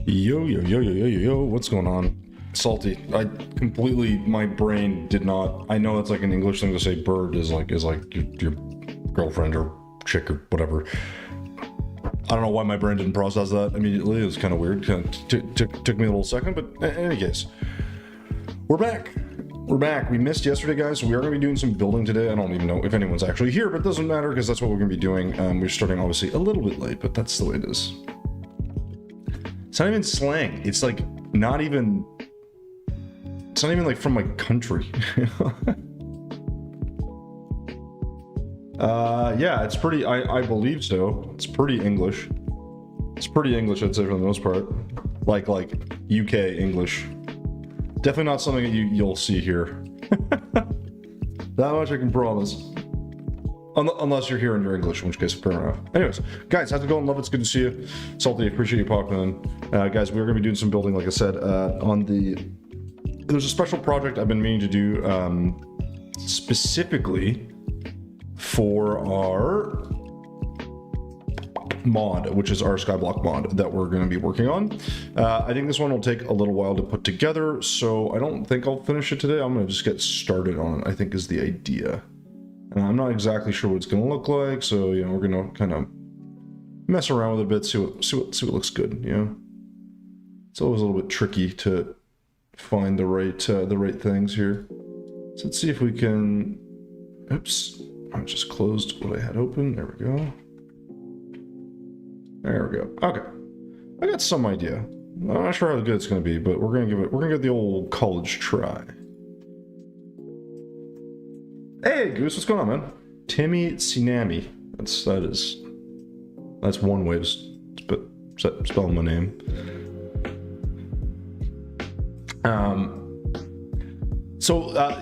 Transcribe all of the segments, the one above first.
Yo, yo, yo, yo, yo, yo, yo, what's going on? Salty. My brain did not, I know that's like an English thing to say bird is like your girlfriend or chick or whatever. I don't know why my brain didn't process that immediately. It was kind of weird. Kind of took me a little second, but in any case, we're back. We're back. We missed yesterday, guys, so we are going to be doing some building today. I don't even know if anyone's actually here, but it doesn't matter because that's what we're going to be doing. We're starting obviously a little bit late, but that's the way it is. It's not even slang. It's like not even. It's not even like from my country. Yeah, it's pretty. I believe so. It's pretty English. It's pretty English, I'd say, for the most part. Like UK English. Definitely not something that you'll see here. That much I can promise. Unless you're here and you're English, in which case, fair enough. Anyways, guys, how's it going? Love, it's good to see you. Salty, appreciate you popping in. Guys, we're going to be doing some building, like I said, there's a special project I've been meaning to do specifically for our mod, which is our Skyblock mod that we're going to be working on. I think this one will take a little while to put together, so I don't think I'll finish it today. I'm going to just get started on it, I think is the idea. And I'm not exactly sure what it's going to look like, so, you know, we're going to kind of mess around with it a bit, see what looks good, you know? It's always a little bit tricky to find the right things here. So let's see if we can... Oops. I just closed what I had open. There we go. There we go. Okay. I got some idea. I'm not sure how good it's going to be, but we're going to give it the old college try. Hey, Goose, what's going on, man? Timmy Sinami. That's one way to spell my name.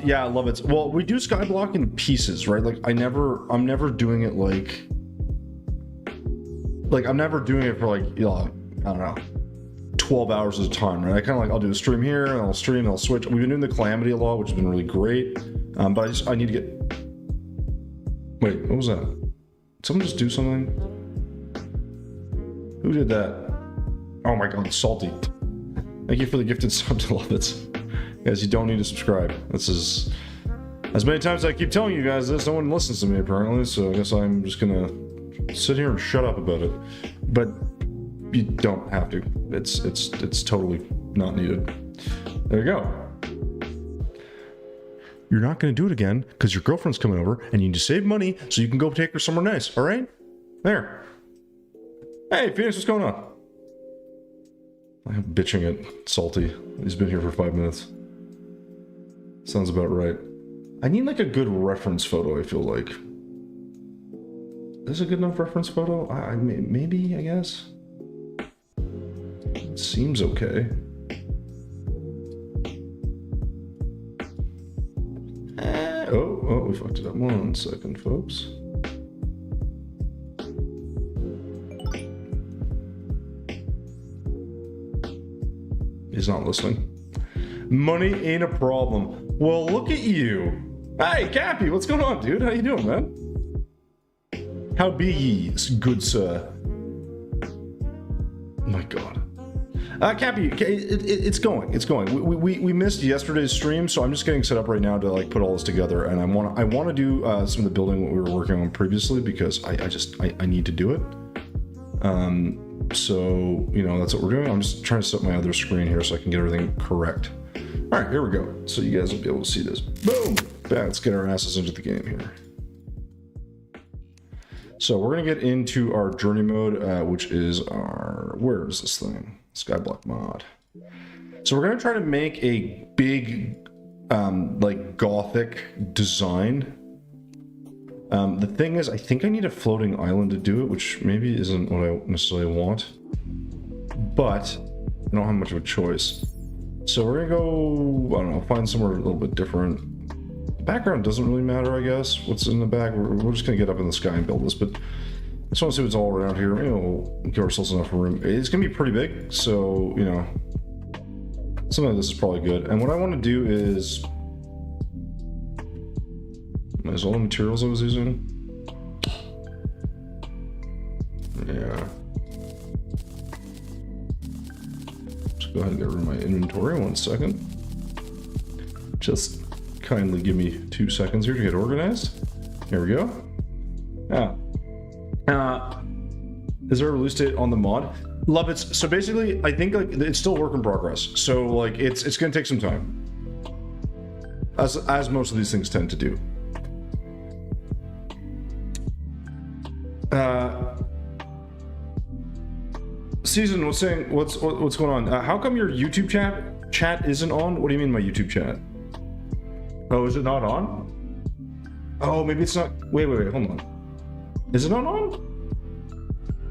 Yeah, I love it. Well, we do Skyblock in pieces, right? Like I'm never doing it like I'm never doing it for like, you know, I don't know, 12 hours at a time, right? I kind of like, I'll do a stream here and I'll stream and I'll switch. We've been doing the Calamity a lot, which has been really great. But I need to get, wait, what was that? Did someone just do something? Who did that? Oh my God, Salty. Thank you for the gifted sub to Love It. Guys, you don't need to subscribe. This is... As many times as I keep telling you guys this, no one listens to me apparently, so I guess I'm just gonna sit here and shut up about it. But you don't have to. It's totally not needed. There you go. You're not gonna do it again because your girlfriend's coming over and you need to save money so you can go take her somewhere nice, alright? There. Hey, Phoenix, what's going on? I'm bitching at Salty. He's been here for 5 minutes. Sounds about right. I need like a good reference photo, I feel like. Is this a good enough reference photo? Maybe, I guess. It seems okay. Oh, we fucked it up. 1 second, folks. He's not listening. Money ain't a problem. Well, look at you. Hey, Cappy, what's going on, dude? How you doing, man? How be ye, good sir? Oh my God. Cappy, it's going. It's going. We missed yesterday's stream, so I'm just getting set up right now to like put all this together, and I want to do some of the building what we were working on previously because I need to do it. So, you know, that's what we're doing. I'm just trying to set my other screen here so I can get everything correct. All right, here we go. So you guys will be able to see this. Boom! Let's get our asses into the game here. So we're going to get into our journey mode, which is our... Where is this thing? Skyblock mod. So we're going to try to make a big, like, gothic design. The thing is, I think I need a floating island to do it, which maybe isn't what I necessarily want. But I don't have much of a choice. So we're gonna go, I don't know, find somewhere a little bit different. The background doesn't really matter, I guess. What's in the back, we're just gonna get up in the sky and build this, but I just want to see what's all around here. You know, we'll give ourselves enough room. It's gonna be pretty big, so, you know, something like this is probably good. And what I want to do is... Is all the materials I was using? Yeah. go ahead and get rid of my inventory 1 second. Just kindly give me 2 seconds here to get organized. Here we go. Is there a release date on the mod? Love it. So basically, I think like it's still a work in progress. So like it's gonna take some time, as most of these things tend to do. Season, what's going on? How come your YouTube chat isn't on? What do you mean my YouTube chat? Oh, is it not on? Oh, maybe it's not. Wait, hold on. Is it not on?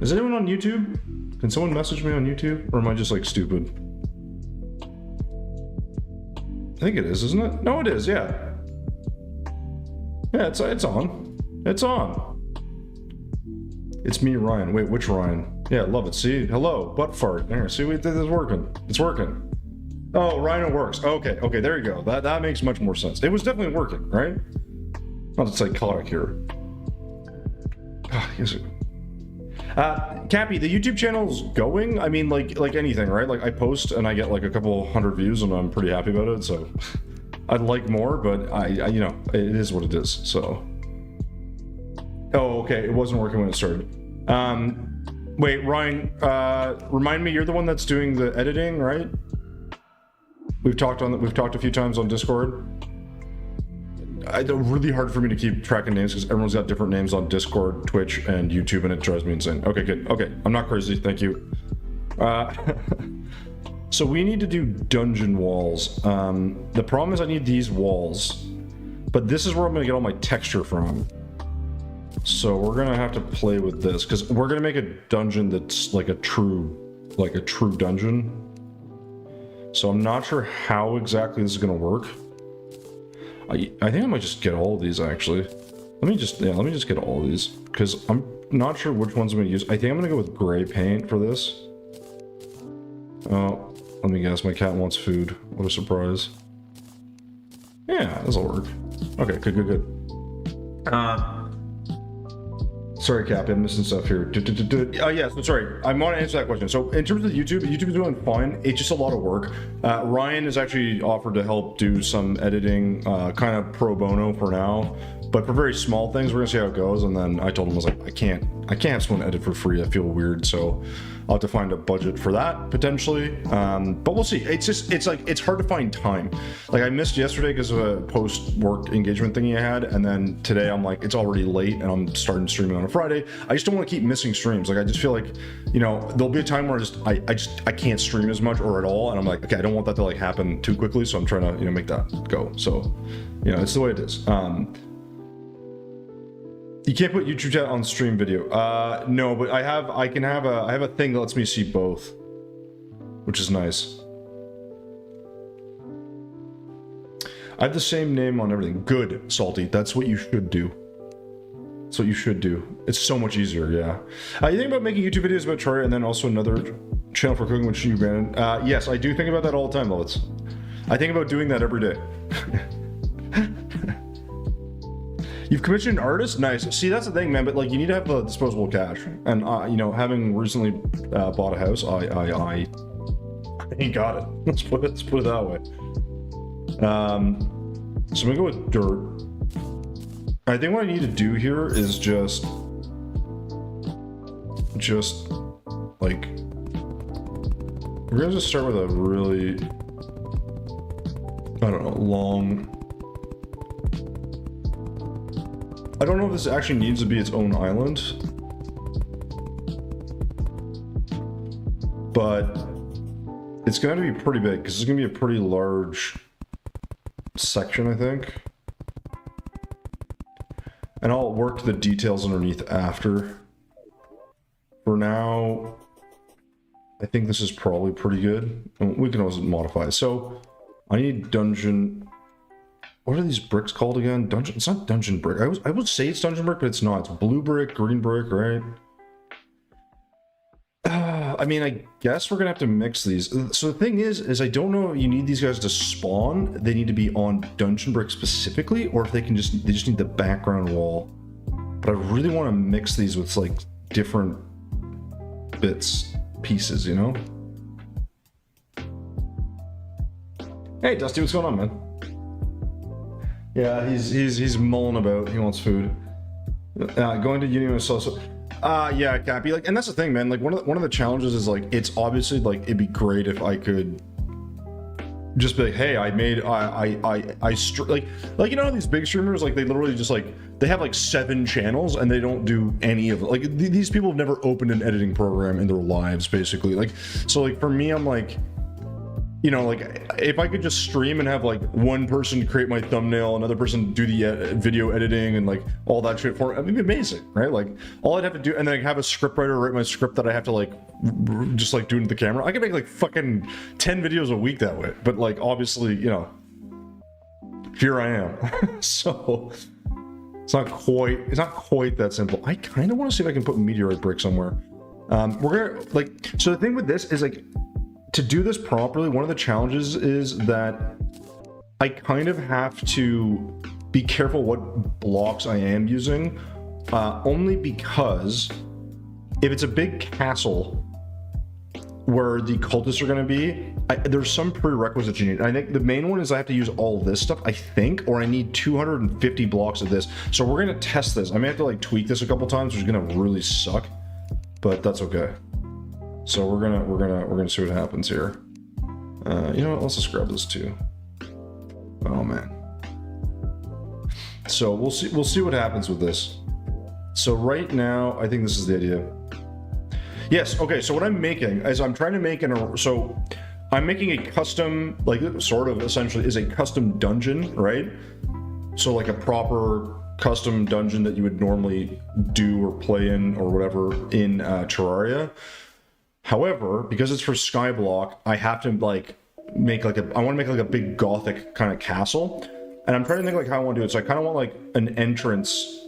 Is anyone on YouTube? Can someone message me on YouTube? Or am I just like stupid? I think it is, isn't it? No, it is, yeah. Yeah, it's on. It's on. It's me, Ryan. Wait, which Ryan? Yeah, love it. See? Hello, butt fart. There, see, this is working. It's working. Oh, Ryan, it works. Okay, there you go. That makes much more sense. It was definitely working, right? Not psychotic here. Cappy, the YouTube channel's going. I mean, like anything, right? Like I post and I get like a couple hundred views and I'm pretty happy about it. So I'd like more, but I you know, it is what it is. So. Oh, okay. It wasn't working when it started. Wait, Ryan. Remind me, you're the one that's doing the editing, right? We've talked a few times on Discord. It's really hard for me to keep track of names because everyone's got different names on Discord, Twitch, and YouTube, and it drives me insane. Okay, good. Okay, I'm not crazy. Thank you. So we need to do dungeon walls. The problem is I need these walls, but this is where I'm gonna get all my texture from. So we're gonna have to play with this because we're gonna make a dungeon that's like a true dungeon. So I'm not sure how exactly this is gonna work. I think I might just get all of these actually. Let me just get all of these because I'm not sure which ones I'm gonna use. I think I'm gonna go with gray paint for this. Oh, let me guess. My cat wants food. What a surprise. Yeah, this'll work. Okay, good. Sorry, Cap, I'm missing stuff here. Yeah, so sorry. I want to answer that question. So in terms of YouTube is doing fine. It's just a lot of work. Ryan has actually offered to help do some editing, kind of pro bono for now. But for very small things, we're gonna see how it goes. And then I told him, I was like, I can't have someone edit for free. I feel weird. So I'll have to find a budget for that potentially. But we'll see. It's hard to find time. Like I missed yesterday because of a post-work engagement thingy I had. And then today I'm like, it's already late and I'm starting streaming on a Friday. I just don't want to keep missing streams. Like I just feel like, you know, there'll be a time where I can't stream as much or at all. And I'm like, okay, I don't want that to like happen too quickly. So I'm trying to, you know, make that go. So, you know, it's the way it is. You can't put YouTube chat on stream video. No, but I have a thing that lets me see both, which is nice. I have the same name on everything. Good, Salty. That's what you should do. That's what you should do. It's so much easier, yeah. You think about making YouTube videos about Charlie and then also another channel for cooking, which you banned? Yes, I do think about that all the time, Bullets. I think about doing that every day. You've commissioned an artist? Nice. See, that's the thing, man, but like you need to have the disposable cash. And you know, having recently bought a house, I ain't got it. Let's put it that way. So I'm gonna go with dirt. I think what I need to do here is just like we're gonna just start with a really, I don't know, long. I don't know if this actually needs to be its own island, but it's going to be pretty big because it's going to be a pretty large section, I think. And I'll work the details underneath after. For now, I think this is probably pretty good. We can always modify it. So I need dungeon. What are these bricks called again? Dungeon? It's not dungeon brick. I would say it's dungeon brick, but it's not. It's blue brick, green brick, right? I mean, I guess we're gonna have to mix these. So the thing is I don't know if you need these guys to spawn. They need to be on dungeon brick specifically, or if they just need the background wall. But I really want to mix these with like different pieces, you know? Hey, Dusty, what's going on, man? Yeah, he's mulling about. He wants food. Going to uni was so. Yeah, Cappy. Like, and that's the thing, man. Like, one of the challenges is like, it's obviously like it'd be great if I could just be like, hey, I made like you know how these big streamers, like, they literally just like, they have like 7 channels and they don't do any of it. Like, these people have never opened an editing program in their lives, basically. Like, so like for me, I'm like, you know, like, if I could just stream and have like one person create my thumbnail, another person do the video editing and like all that shit for it, it'd be amazing, right? Like, all I'd have to do, and then I have a scriptwriter write my script that I have to like just like do into the camera. I could make like fucking 10 videos a week that way, but like, obviously, you know, here I am. So it's not quite that simple. I kind of want to see if I can put meteorite brick somewhere. We're gonna like, so the thing with this is like, to do this properly, one of the challenges is that I kind of have to be careful what blocks I am using, only because if it's a big castle where the cultists are going to be, there's some prerequisites you need. I think the main one is I have to use all this stuff, I think, or I need 250 blocks of this. So we're going to test this. I may have to like tweak this a couple times, which is going to really suck, but that's okay. So we're gonna see what happens here. You know what? Let's just grab this too. Oh man. So we'll see what happens with this. So right now, I think this is the idea. Yes. Okay. So what I'm making is I'm trying to make I'm making a custom, like, sort of essentially is a custom dungeon, right? So like a proper custom dungeon that you would normally do or play in or whatever in Terraria. However, because it's for Skyblock, I have to like make like I want to make like a big gothic kind of castle, and I'm trying to think like how I want to do it. So I kind of want like an entrance,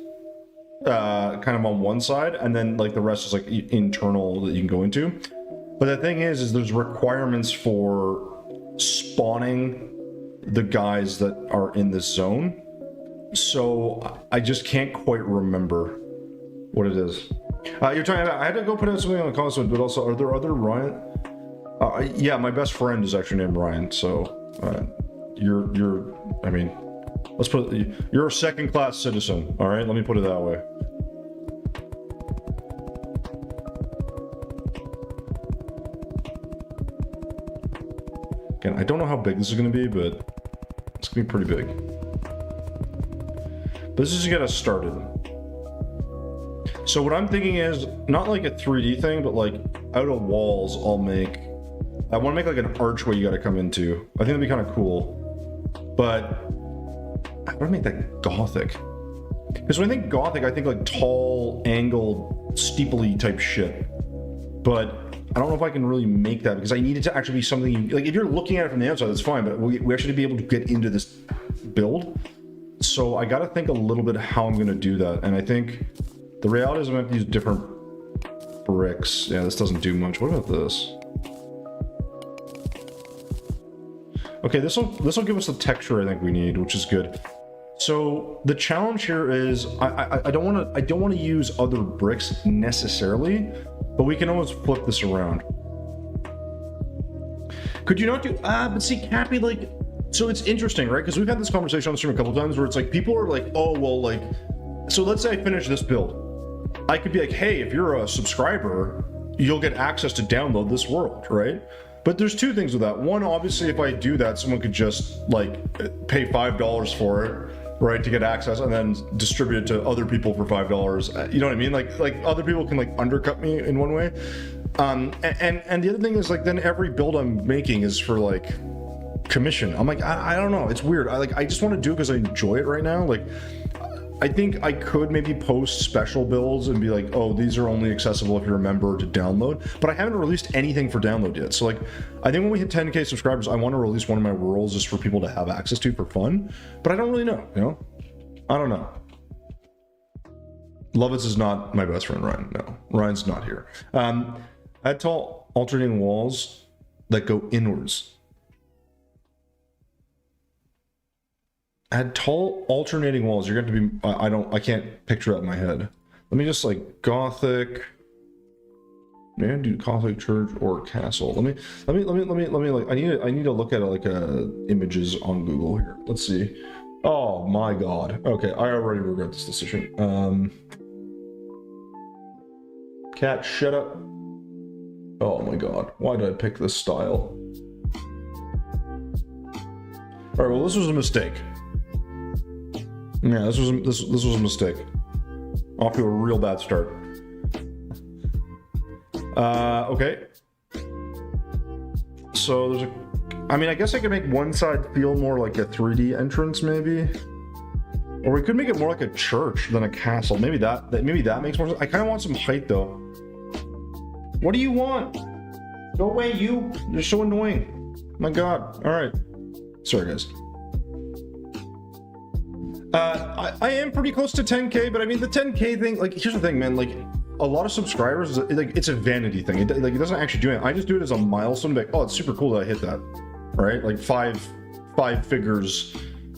kind of on one side, and then like the rest is like internal that you can go into. But the thing is there's requirements for spawning the guys that are in this zone. So I just can't quite remember what it is. You're talking about, I had to go put out something on the comments, but also, are there other Ryan? Yeah, my best friend is actually named Ryan, so I mean, let's put it, you're a second-class citizen, all right? Let me put it that way. Again, I don't know how big this is going to be, but it's going to be pretty big. But this is to get us started. So what I'm thinking is not like a 3D thing, but like out of walls, I want to make like an archway you got to come into. I think that'd be kind of cool, but I want to make that gothic. Because when I think gothic, I think like tall, angled, steepley type shit. But I don't know if I can really make that because I need it to actually be something like, if you're looking at it from the outside, that's fine, but we actually be able to get into this build. So I got to think a little bit how I'm going to do that. And I think the reality is I'm going to have to use different bricks. Yeah, this doesn't do much. What about this? Okay, this will give us the texture I think we need, which is good. So the challenge here is I don't want to use other bricks necessarily, but we can always flip this around. Could you not do? But see, Cappy, like, so it's interesting, right? Because we've had this conversation on the stream a couple times where it's like people are like, oh well, like, so let's say I finish this build. I could be like, hey, if you're a subscriber, you'll get access to download this world, right? But there's two things with that. One, obviously, if I do that, someone could just like pay $5 for it, right, to get access, and then distribute it to other people for $5. You know what I mean? Like other people can like undercut me in one way. And the other thing is like then every build I'm making is for like commission. I'm like, I don't know. It's weird. I just want to do it because I enjoy it right now. Like, I think I could maybe post special builds and be like, oh, these are only accessible if you're a member to download, but I haven't released anything for download yet. So like, I think when we hit 10K subscribers, I want to release one of my worlds just for people to have access to for fun, but I don't really know, you know? I don't know. Lovitz is not my best friend, Ryan. No, Ryan's not here. Add tall alternating walls that go inwards. Add tall alternating walls. You're going to be, I can't picture that in my head. Let me just like gothic. Man, do Catholic church or castle? Let me like I need to look at like images on Google here. Let's see. Oh my god. Okay, I already regret this decision. Cat, shut up. Oh my god. Why did I pick this style? Alright, well this was a mistake. Yeah, this was a mistake. Off to a real bad start. Okay. So there's a... I mean, I guess I could make one side feel more like a 3D entrance, maybe? Or we could make it more like a church than a castle. Maybe that makes more sense. I kind of want some height, though. What do you want? Go away, you! You're so annoying. My god. Alright. Sorry, guys. I am pretty close to 10K, but I mean, the 10K thing, like, here's the thing, man, like, a lot of subscribers, like, it's a vanity thing. It doesn't actually do anything. I just do it as a milestone, like, oh, it's super cool that I hit that, right? Like, five figures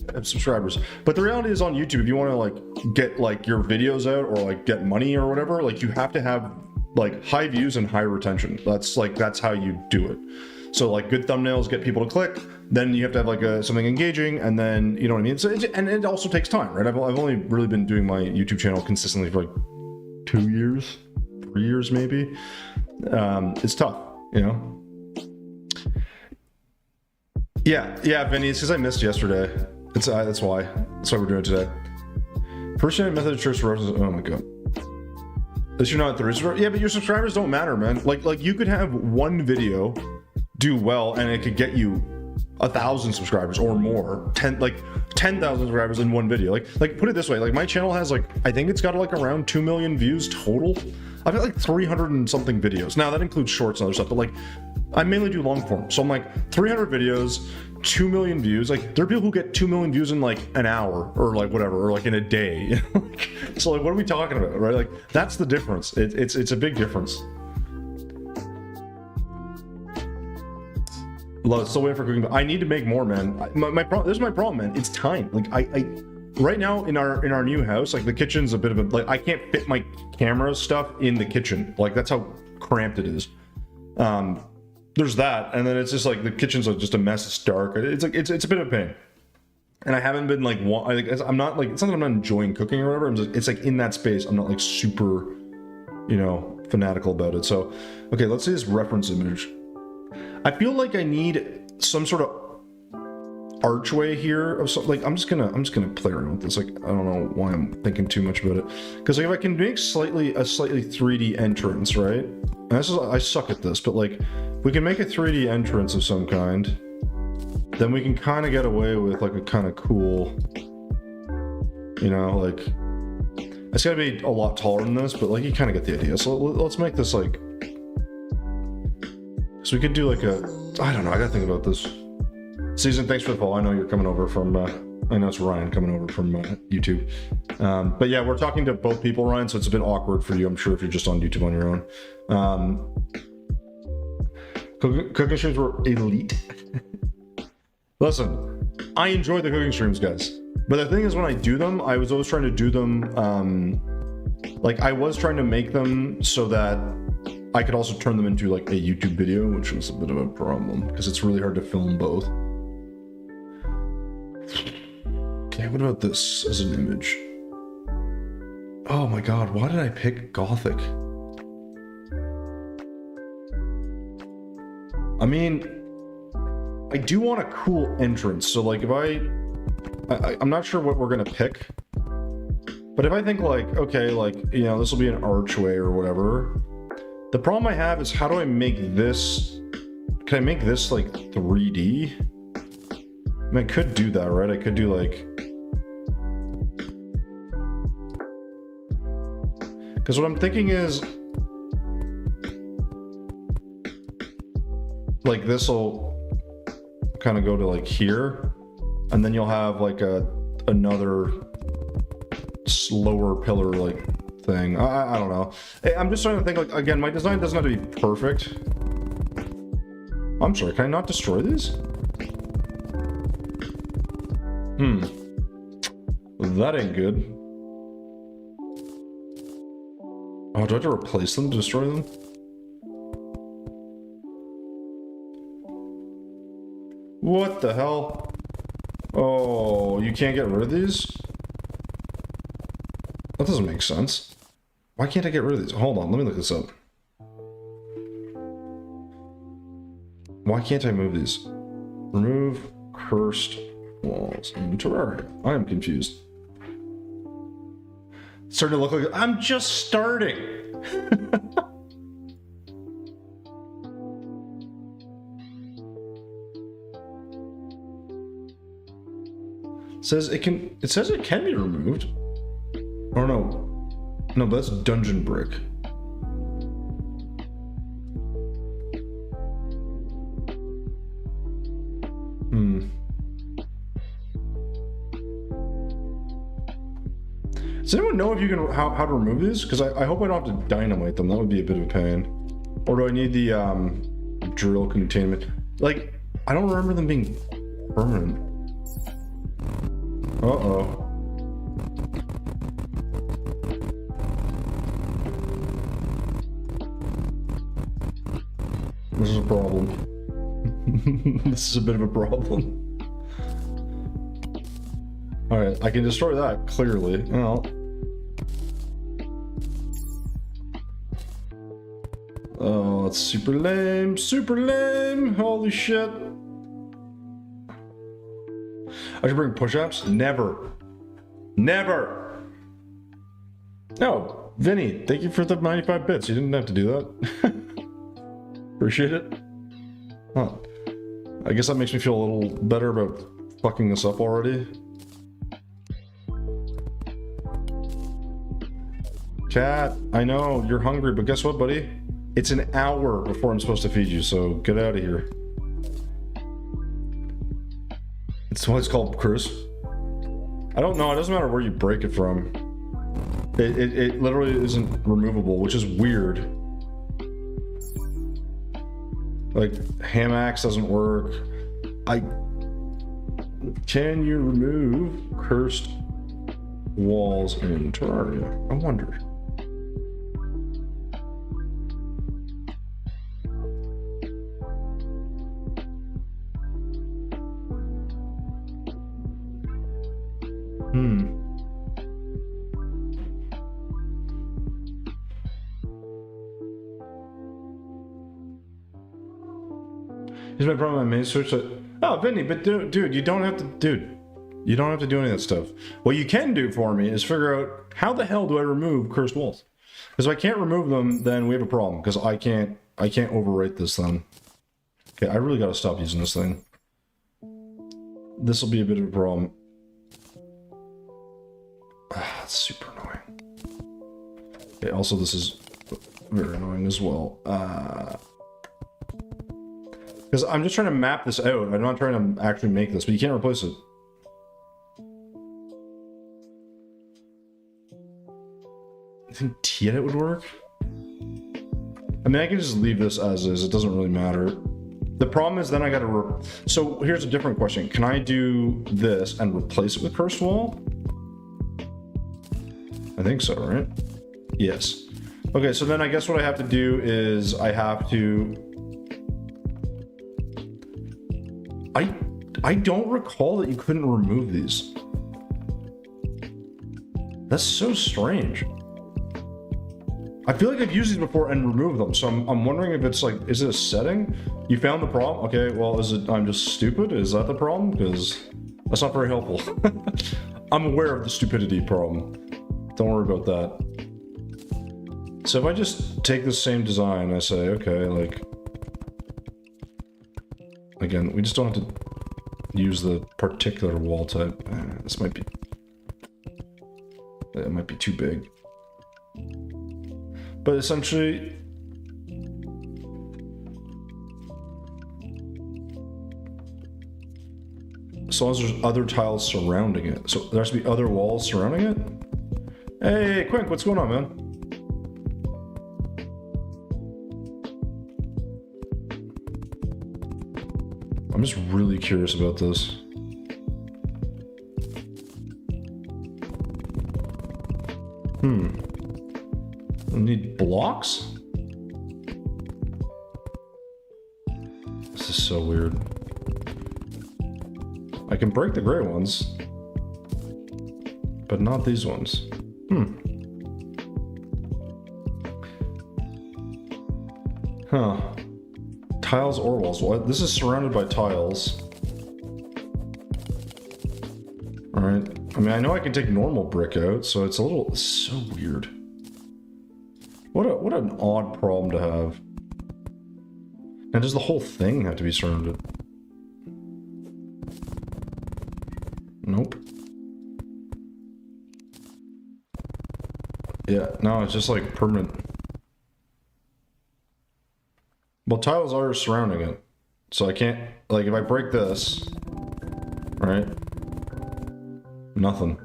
of subscribers. But the reality is on YouTube, if you want to, like, get, like, your videos out or, like, get money or whatever, like, you have to have, like, high views and high retention. That's how you do it. So, like, good thumbnails get people to click, then you have to have, like, something engaging, and then, you know what I mean? So and it also takes time, right? I've only really been doing my YouTube channel consistently for, like, 2 years, 3 years maybe. It's tough, you know? Yeah, Vinny, it's because I missed yesterday. That's why we're doing it today. First United Methodist Church references, oh my god. At least you're not 30. Yeah, but your subscribers don't matter, man. Like you could have one video do well and it could get you 1,000 subscribers or more, 10,000 subscribers in one video. Like put it this way, like my channel has like, I think it's got like around 2 million views total. I've got like 300 and something videos. Now that includes shorts and other stuff, but like I mainly do long form. So I'm like 300 videos, 2 million views. Like there are people who get 2 million views in like an hour or like whatever, or like in a day. So like, what are we talking about, right? Like that's the difference. It's a big difference. Still waiting for cooking. I need to make more, man. My problem. This is my problem, man. It's time. Like I right now in our new house, like the kitchen's a bit of a like I can't fit my camera stuff in the kitchen. Like that's how cramped it is. There's that, and then it's just like the kitchen's like just a mess. It's dark. It's like it's a bit of a pain. And I haven't been like I'm not like it's not that I'm not enjoying cooking or whatever. It's like in that space. I'm not like super, you know, fanatical about it. So okay, let's see this reference image. I feel like I need some sort of archway here of something. Like I'm just gonna play around with this. Like I don't know why I'm thinking too much about it. Because like if I can make a slightly 3D entrance, right? And this is I suck at this, but like we can make a 3D entrance of some kind, then we can kind of get away with like a kind of cool, you know, like it's gotta be a lot taller than this, but like you kind of get the idea. So let's make this like. So we could do like I don't know, I gotta think about this. Season, thanks for the follow. I know you're coming over from, I know it's Ryan coming over from YouTube. But yeah, we're talking to both people, Ryan, so it's a bit awkward for you, I'm sure, if you're just on YouTube on your own. Cooking streams were elite. Listen, I enjoy the cooking streams, guys. But the thing is, when I do them, I was always trying to do them, like I was trying to make them so that I could also turn them into like a YouTube video, which was a bit of a problem because it's really hard to film both. Okay, what about this as an image? Oh my god, why did I pick Gothic? I mean, I do want a cool entrance, so like if I'm not sure what we're gonna pick, but if I think like, okay, like, you know, this will be an archway or whatever. The problem I have is how do I make this, can I make this like 3D? I mean, I could do that, right? I could do like, because what I'm thinking is, like this will kind of go to like here, and then you'll have like another slower pillar like thing. I don't know. I'm just trying to think, like, again, my design doesn't have to be perfect. I'm sorry, can I not destroy these? That ain't good. Oh, do I have to replace them to destroy them? What the hell? Oh, you can't get rid of these? That doesn't make sense. Why can't I get rid of these? Hold on, let me look this up. Why can't I move these? Remove cursed walls in Terraria. I am confused. It's starting to look like I'm just starting. It says it can be removed. Oh no. No, but that's dungeon brick. Does anyone know if you can how to remove these? Because I hope I don't have to dynamite them. That would be a bit of a pain. Or do I need the drill containment? Like, I don't remember them being permanent. Uh-oh. This is a problem. This is a bit of a problem. Alright, I can destroy that, clearly. Well. Oh, that's super lame. Super lame! Holy shit. I should bring push-ups? Never. Never! No, Vinny, thank you for the 95 bits. You didn't have to do that. Appreciate it. Huh. I guess that makes me feel a little better about fucking this up already. Cat, I know, you're hungry, but guess what, buddy? It's an hour before I'm supposed to feed you, so get out of here. It's what it's called, Chris. I don't know, it doesn't matter where you break it from. It literally isn't removable, which is weird. Like, ham axe doesn't work. Can you remove cursed walls in Terraria? I wonder. Here's my problem. I may search that. Oh, Vinny, but dude, you don't have to, you don't have to do any of that stuff. What you can do for me is figure out how the hell do I remove cursed walls? Because if I can't remove them, then we have a problem. Because I can't overwrite this then. Okay, I really gotta stop using this thing. This will be a bit of a problem. Ah, it's super annoying. Okay, also this is very annoying as well. Because I'm just trying to map this out. I'm not trying to actually make this, but you can't replace it. I think T-edit would work. I mean, I can just leave this as is. It doesn't really matter. The problem is then I gotta so here's a different question. Can I do this and replace it with cursed wall? I think so, right? Yes. Okay, so then I guess what I have to do is I have to... I don't recall that you couldn't remove these. That's so strange. I feel like I've used these before and removed them, so I'm wondering if it's like, is it a setting? You found the problem? Okay, well, is it I'm just stupid? Is that the problem? Because that's not very helpful. I'm aware of the stupidity problem. Don't worry about that. So if I just take the same design, I say, okay, like... Again, we just don't have to use the particular wall type. This might be... It might be too big. But essentially... As long as there's other tiles surrounding it. So there has to be other walls surrounding it? Hey, Quink, what's going on, man? I'm just really curious about this. I need blocks? This is so weird. I can break the gray ones, but not these ones. Huh. Tiles or walls. Well, this is surrounded by tiles. Alright. I mean, I know I can take normal brick out, so it's so weird. What an odd problem to have. And does the whole thing have to be surrounded? Nope. Yeah, no, it's just like permanent. Well, tiles are surrounding it. So I can't, like, if I break this, right? Nothing.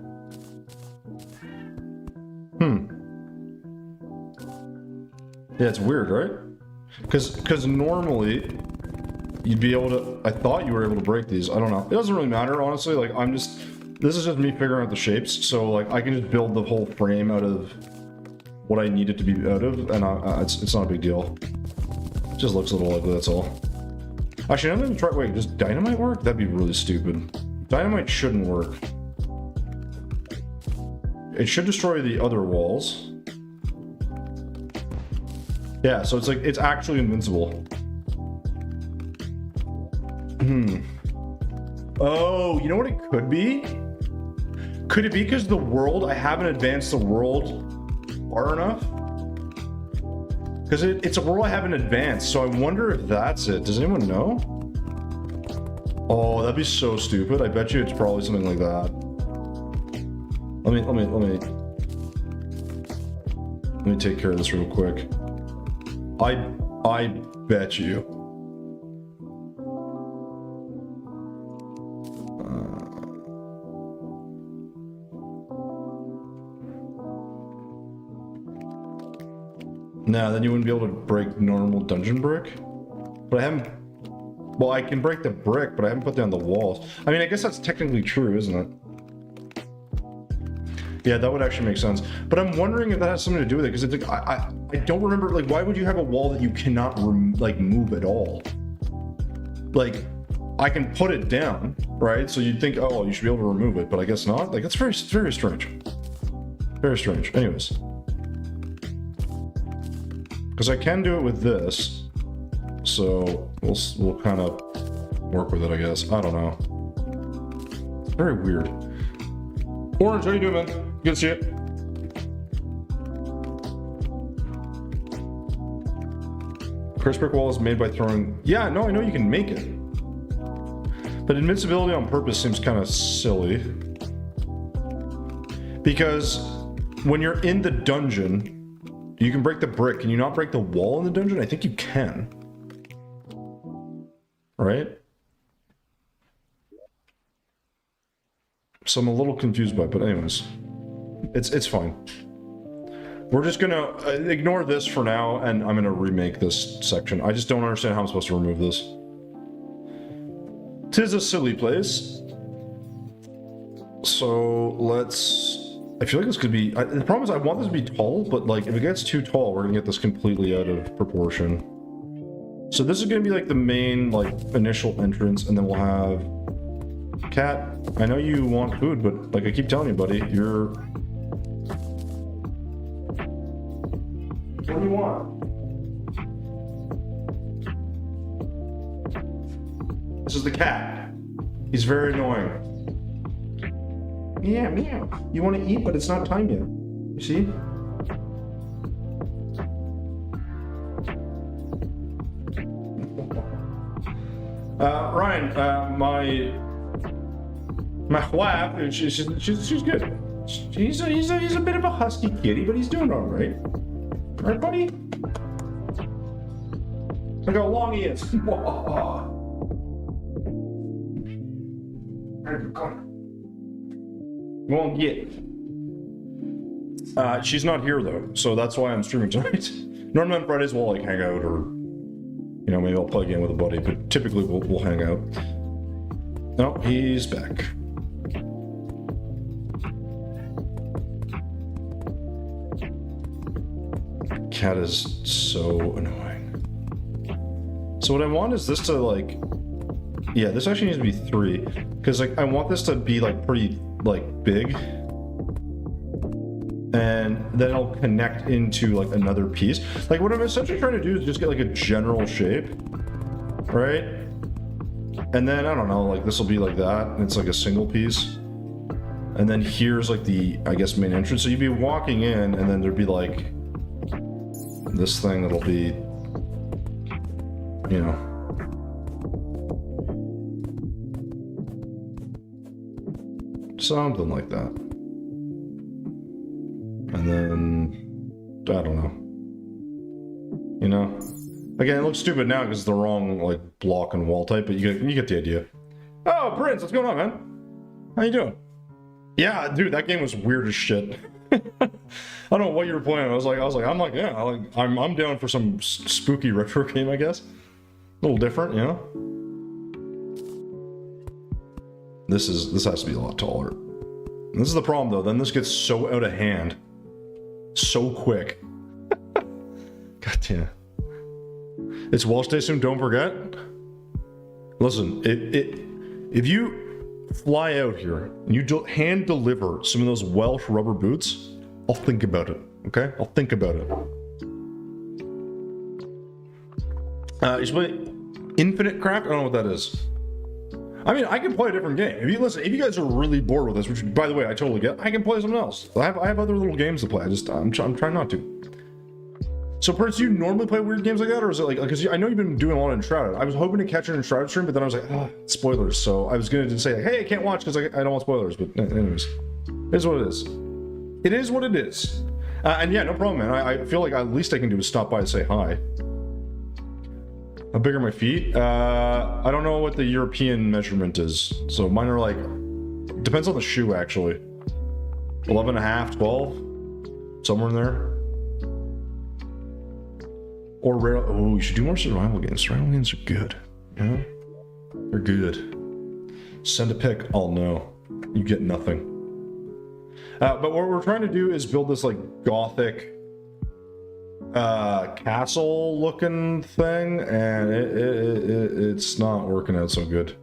Yeah, it's weird, right? Because normally, you'd be able to, I thought you were able to break these. I don't know. It doesn't really matter, honestly. Like, this is just me figuring out the shapes. So, like, I can just build the whole frame out of what I need it to be out of. And it's not a big deal. It just looks a little ugly, that's all. Actually, I'm gonna try, wait, does dynamite work? That'd be really stupid. Dynamite shouldn't work. It should destroy the other walls. Yeah, so it's like, it's actually invincible. Oh, you know what it could be? Could it be because the world, I haven't advanced the world far enough? Because it's a world I haven't advanced, so I wonder if that's it. Does anyone know? Oh, that'd be so stupid. I bet you it's probably something like that. Let me take care of this real quick. I bet you. Nah, then you wouldn't be able to break normal dungeon brick. But I haven't. Well, I can break the brick, but I haven't put down the walls. I mean, I guess that's technically true, isn't it? Yeah, that would actually make sense. But I'm wondering if that has something to do with it, because it's like, I don't remember, like, why would you have a wall that you cannot, like, move at all? Like, I can put it down, right? So you'd think, oh, you should be able to remove it, but I guess not? Like, that's very, very strange. Very strange. Anyways. Because I can do it with this, so we'll kind of work with it, I guess. I don't know. It's very weird. Orange, how you doing, man? Good to see you. Chris brick wall is made by throwing... Yeah, no, I know you can make it. But invincibility on purpose seems kind of silly. Because when you're in the dungeon, you can break the brick. Can you not break the wall in the dungeon? I think you can. Right? So I'm a little confused by it, but anyways. It's fine. We're just gonna ignore this for now, and I'm gonna remake this section. I just don't understand how I'm supposed to remove this. 'Tis a silly place. So let's... I feel like this could be... the problem is I want this to be tall, but like if it gets too tall, we're gonna get this completely out of proportion. So this is gonna be like the main like initial entrance, and then we'll have... Cat, I know you want food, but like I keep telling you, buddy, you're... What do you want? This is the cat. He's very annoying. Yeah, meow. You want to eat, but it's not time yet. You see? Ryan, my wife, she's good. He's a bit of a husky kitty, but he's doing all right. Right, buddy? Look how long he is. Won't get. She's not here though, so that's why I'm streaming tonight. Normally on Fridays we'll like hang out, or you know, maybe I'll play a game with a buddy, but typically we'll hang out. No, he's back. Cat is so annoying. So what I want is this to like Yeah, this actually needs to be 3 because like I want this to be like pretty like big, and then it'll connect into like another piece. Like what I'm essentially trying to do is just get like a general shape, right? And then I don't know, like this will be like that, and it's like a single piece. And then here's like the, I guess, main entrance. So you'd be walking in, and then there'd be like this thing that'll be, you know, something like that. And then, I don't know. You know? Again, it looks stupid now because it's the wrong, like, block and wall type, but you get the idea. Oh, Prince, what's going on, man? How you doing? Yeah, dude, that game was weird as shit. I don't know what you were playing. I'm like, yeah, I'm down for some spooky retro game, I guess. A little different, you know? This has to be a lot taller. And this is the problem, though. Then this gets so out of hand. So quick. God damn. It's Welsh Day soon, don't forget. Listen, if you fly out here and you hand deliver some of those Welsh rubber boots, I'll think about it, okay? I'll think about it. You should play Infinite Craft? I don't know what that is. I mean, I can play a different game. If you guys are really bored with this, which, by the way, I totally get, I can play something else. I have other little games to play. I'm trying not to. So, Prince, do you normally play weird games like that, or is it like, because I know you've been doing a lot of Enshrouded. I was hoping to catch an Enshrouded stream, but then I was like, spoilers. So I was going to say, like, hey, I can't watch because I don't want spoilers. But anyways, it is what it is. It is what it is. And yeah, no problem, man. I feel like at least I can do is stop by and say hi. How big are my feet? I don't know what the European measurement is. So mine are like, depends on the shoe, actually. 11 and a half, 12, somewhere in there. Or rare. Oh, you should do more survival games. Survival games are good. You know? They're good. Send a pic. I'll know. You get nothing. But what we're trying to do is build this like gothic castle looking thing, and it's not working out so good.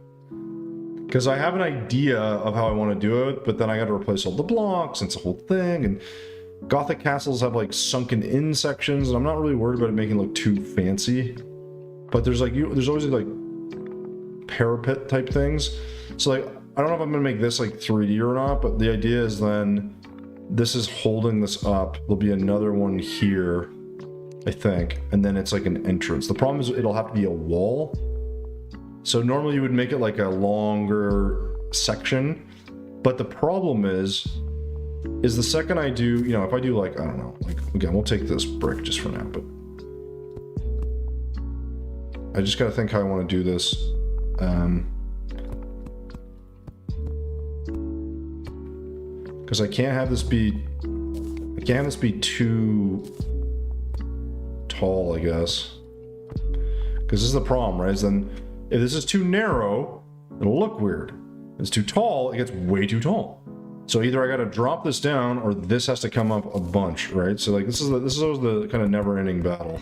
Because I have an idea of how I want to do it, but then I got to replace all the blocks, and it's a whole thing, and Gothic castles have like sunken in sections, and I'm not really worried about it making it look too fancy. But there's always like parapet type things. So like, I don't know if I'm gonna make this like 3D or not, but the idea is then this is holding this up. There'll be another one here, I think, and then it's like an entrance. The problem is it'll have to be a wall. So normally you would make it like a longer section, but the problem is the second I do, you know, if I do like, I don't know, like, again, we'll take this brick just for now, but I just gotta think how I want to do this. Because I can't have this be too tall, I guess. Because this is the problem, right? Is then if this is too narrow, it'll look weird. If it's too tall, it gets way too tall. So either I got to drop this down, or this has to come up a bunch, right? So like this is always the kind of never-ending battle.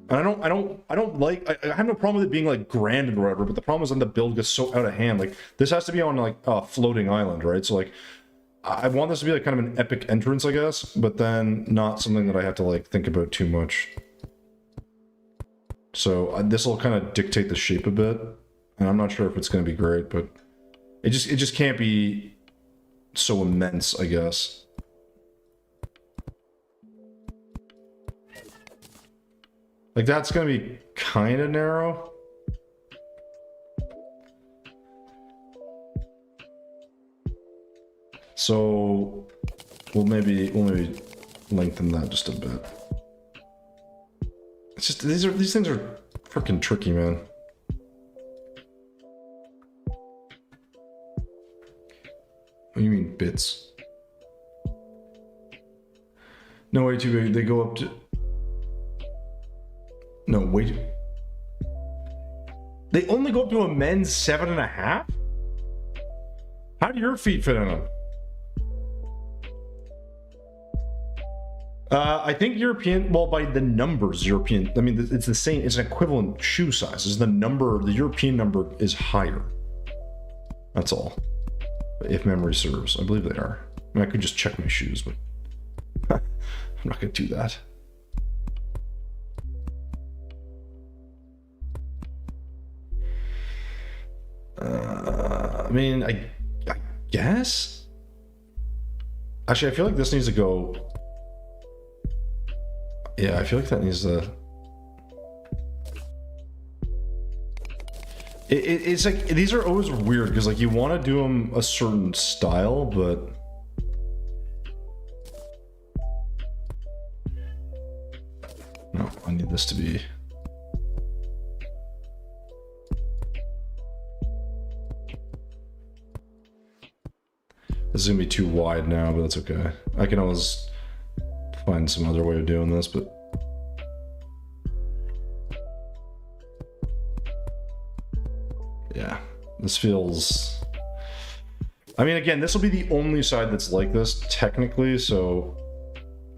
And I don't like, I have no problem with it being like grand or whatever, but the problem is when the build gets so out of hand. Like this has to be on like a floating island, right? So like I want this to be like kind of an epic entrance, I guess, but then not something that I have to like think about too much. So this will kind of dictate the shape a bit, and I'm not sure if it's going to be great, but it just can't be so immense, I guess. Like that's gonna be kind of narrow. So we'll maybe lengthen that just a bit. It's just these things are freaking tricky, man. What do you mean bits? No, way too big. They go up to. No, wait. They only go up to a men's 7.5? How do your feet fit in them? I think European, well, by the numbers, European, I mean, it's the same, it's an equivalent shoe size. Is the number, the European number is higher. That's all. If memory serves, I believe they are. I mean, I could just check my shoes, but I'm not going to do that. I mean, I guess? Actually, I feel like this needs to go... Yeah, I feel like that needs to... It's like, these are always weird, because like you want to do them a certain style, but... No, I need this to be... This is gonna be too wide now, but that's okay. I can always find some other way of doing this, but... Yeah, this feels... I mean, again, this will be the only side that's like this, technically, so...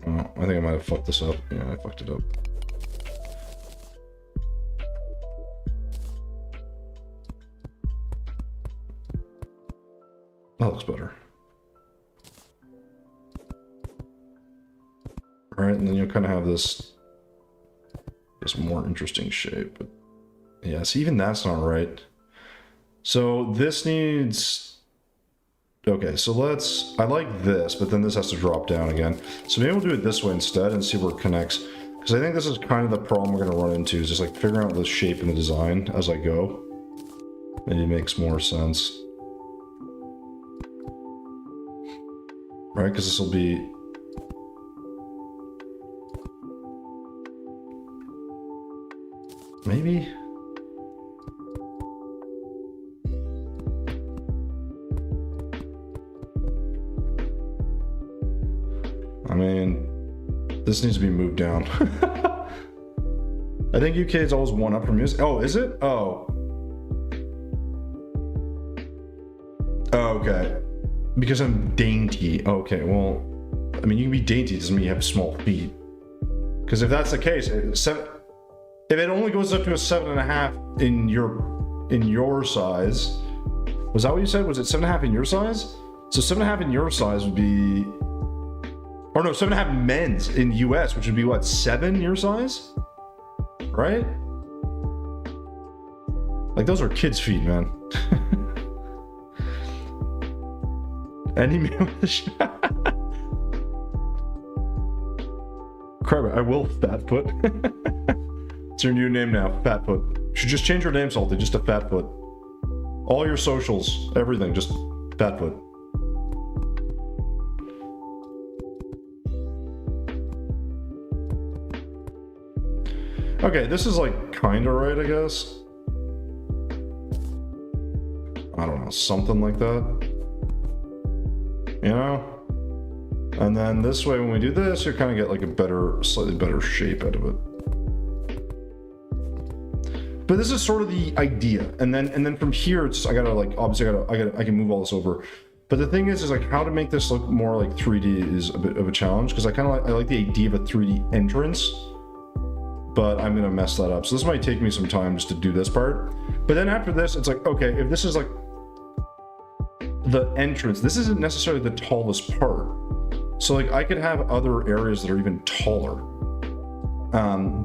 Oh, I think I might have fucked this up. Yeah, I fucked it up. That looks better. Alright, and then you'll kind of have this more interesting shape. But yeah, see, even that's not right. So this needs... Okay, so let's... I like this, but then this has to drop down again. So maybe we'll do it this way instead and see where it connects. Because I think this is kind of the problem we're going to run into, is just like figuring out the shape and the design as I go. Maybe it makes more sense. Right, because this will be... Maybe? I mean, this needs to be moved down. I think UK is always one up from music. Oh, is it? Oh. Oh, okay. Because I'm dainty. Okay, well, I mean, you can be dainty, doesn't mean you have small feet. Because if that's the case, if it only goes up to a 7.5 in your size, was that what you said? Was it 7.5 in your size? So 7.5 in your size would be, or no, 7.5 men's in US, which would be what, 7 your size? Right? Like those are kids' feet, man. Any man with a shot. Crap, I will Fatfoot. It's your new name now, Fatfoot. You should just change your name, Salty, just to Fatfoot. All your socials, everything, just Fatfoot. Okay, this is like kinda right, I guess. I don't know, something like that. You know? And then this way, when we do this, you kind of get like a better, slightly better shape out of it. But this is sort of the idea, and then from here, it's I gotta like obviously I can move all this over. But the thing is like how to make this look more like 3D is a bit of a challenge, because I like the idea of a 3D entrance, but I'm gonna mess that up. So this might take me some time just to do this part. But then after this, it's like, okay, if this is like the entrance, this isn't necessarily the tallest part. So like I could have other areas that are even taller.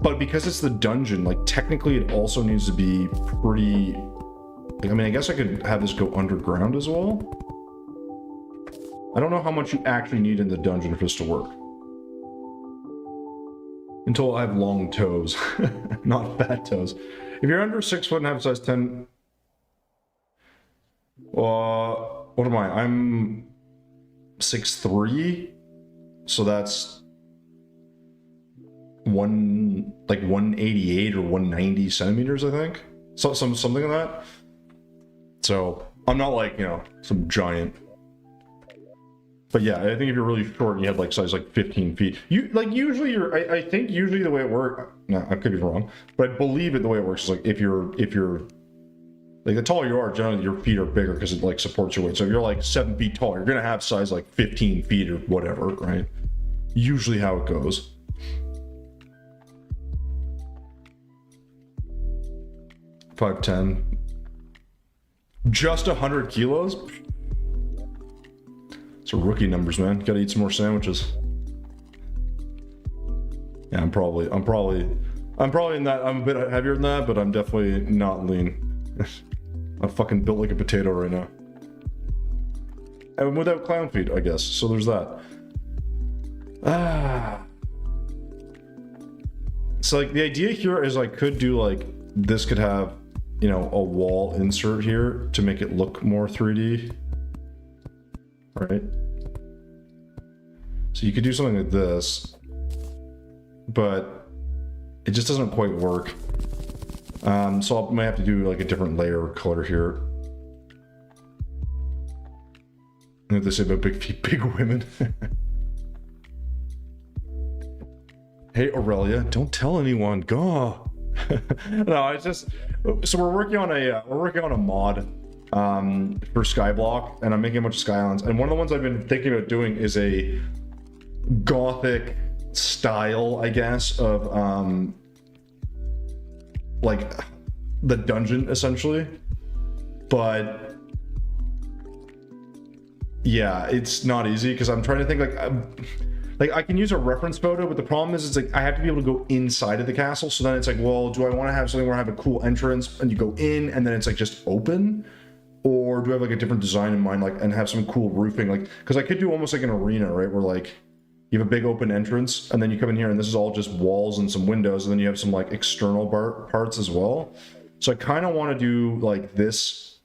But because it's the dungeon, like technically it also needs to be pretty, like, I mean, I guess I could have this go underground as well. I don't know how much you actually need in the dungeon for this to work. Until I have long toes, not fat toes. If you're under 6 foot and have size 10, what am I? I'm 6'3", so that's 188 or 190 centimeters, I think. So something like that. So I'm not like, you know, some giant. But yeah, I think if you're really short and you have like size like 15 feet, you like usually I think usually the way it works, no, I could be wrong, but I believe it the way it works is like if you're like the taller you are, generally your feet are bigger because it like supports your weight. So if you're like 7 feet tall, you're gonna have size like 15 feet or whatever, right? usually how it goes. $5.10. Just 100 kilos? It's rookie numbers, man. Gotta eat some more sandwiches. Yeah, I'm probably in that. I'm a bit heavier than that, but I'm definitely not lean. I'm fucking built like a potato right now. And without clown feet, I guess. So there's that. So like the idea here is I could do like, this could have, you know, a wall insert here to make it look more 3D. Right? So you could do something like this, but it just doesn't quite work. So I might have to do like a different layer of color here. You know what they say about big feet, big women. Hey Aurelia, don't tell anyone. Go. No, it's just, so we're working on a mod for Skyblock, and I'm making a bunch of Sky Islands. And one of the ones I've been thinking about doing is a gothic style, I guess, of like the dungeon essentially. But yeah, it's not easy because I'm trying to think like I can use a reference photo, but the problem is it's like I have to be able to go inside of the castle. So then it's like, well, do I want to have something where I have a cool entrance and you go in and then it's like just open? Or do I have like a different design in mind, like, and have some cool roofing? Like, because I could do almost like an arena, right? Where like you have a big open entrance and then you come in here and this is all just walls and some windows, and then you have some like external parts as well. So I kind of want to do like this.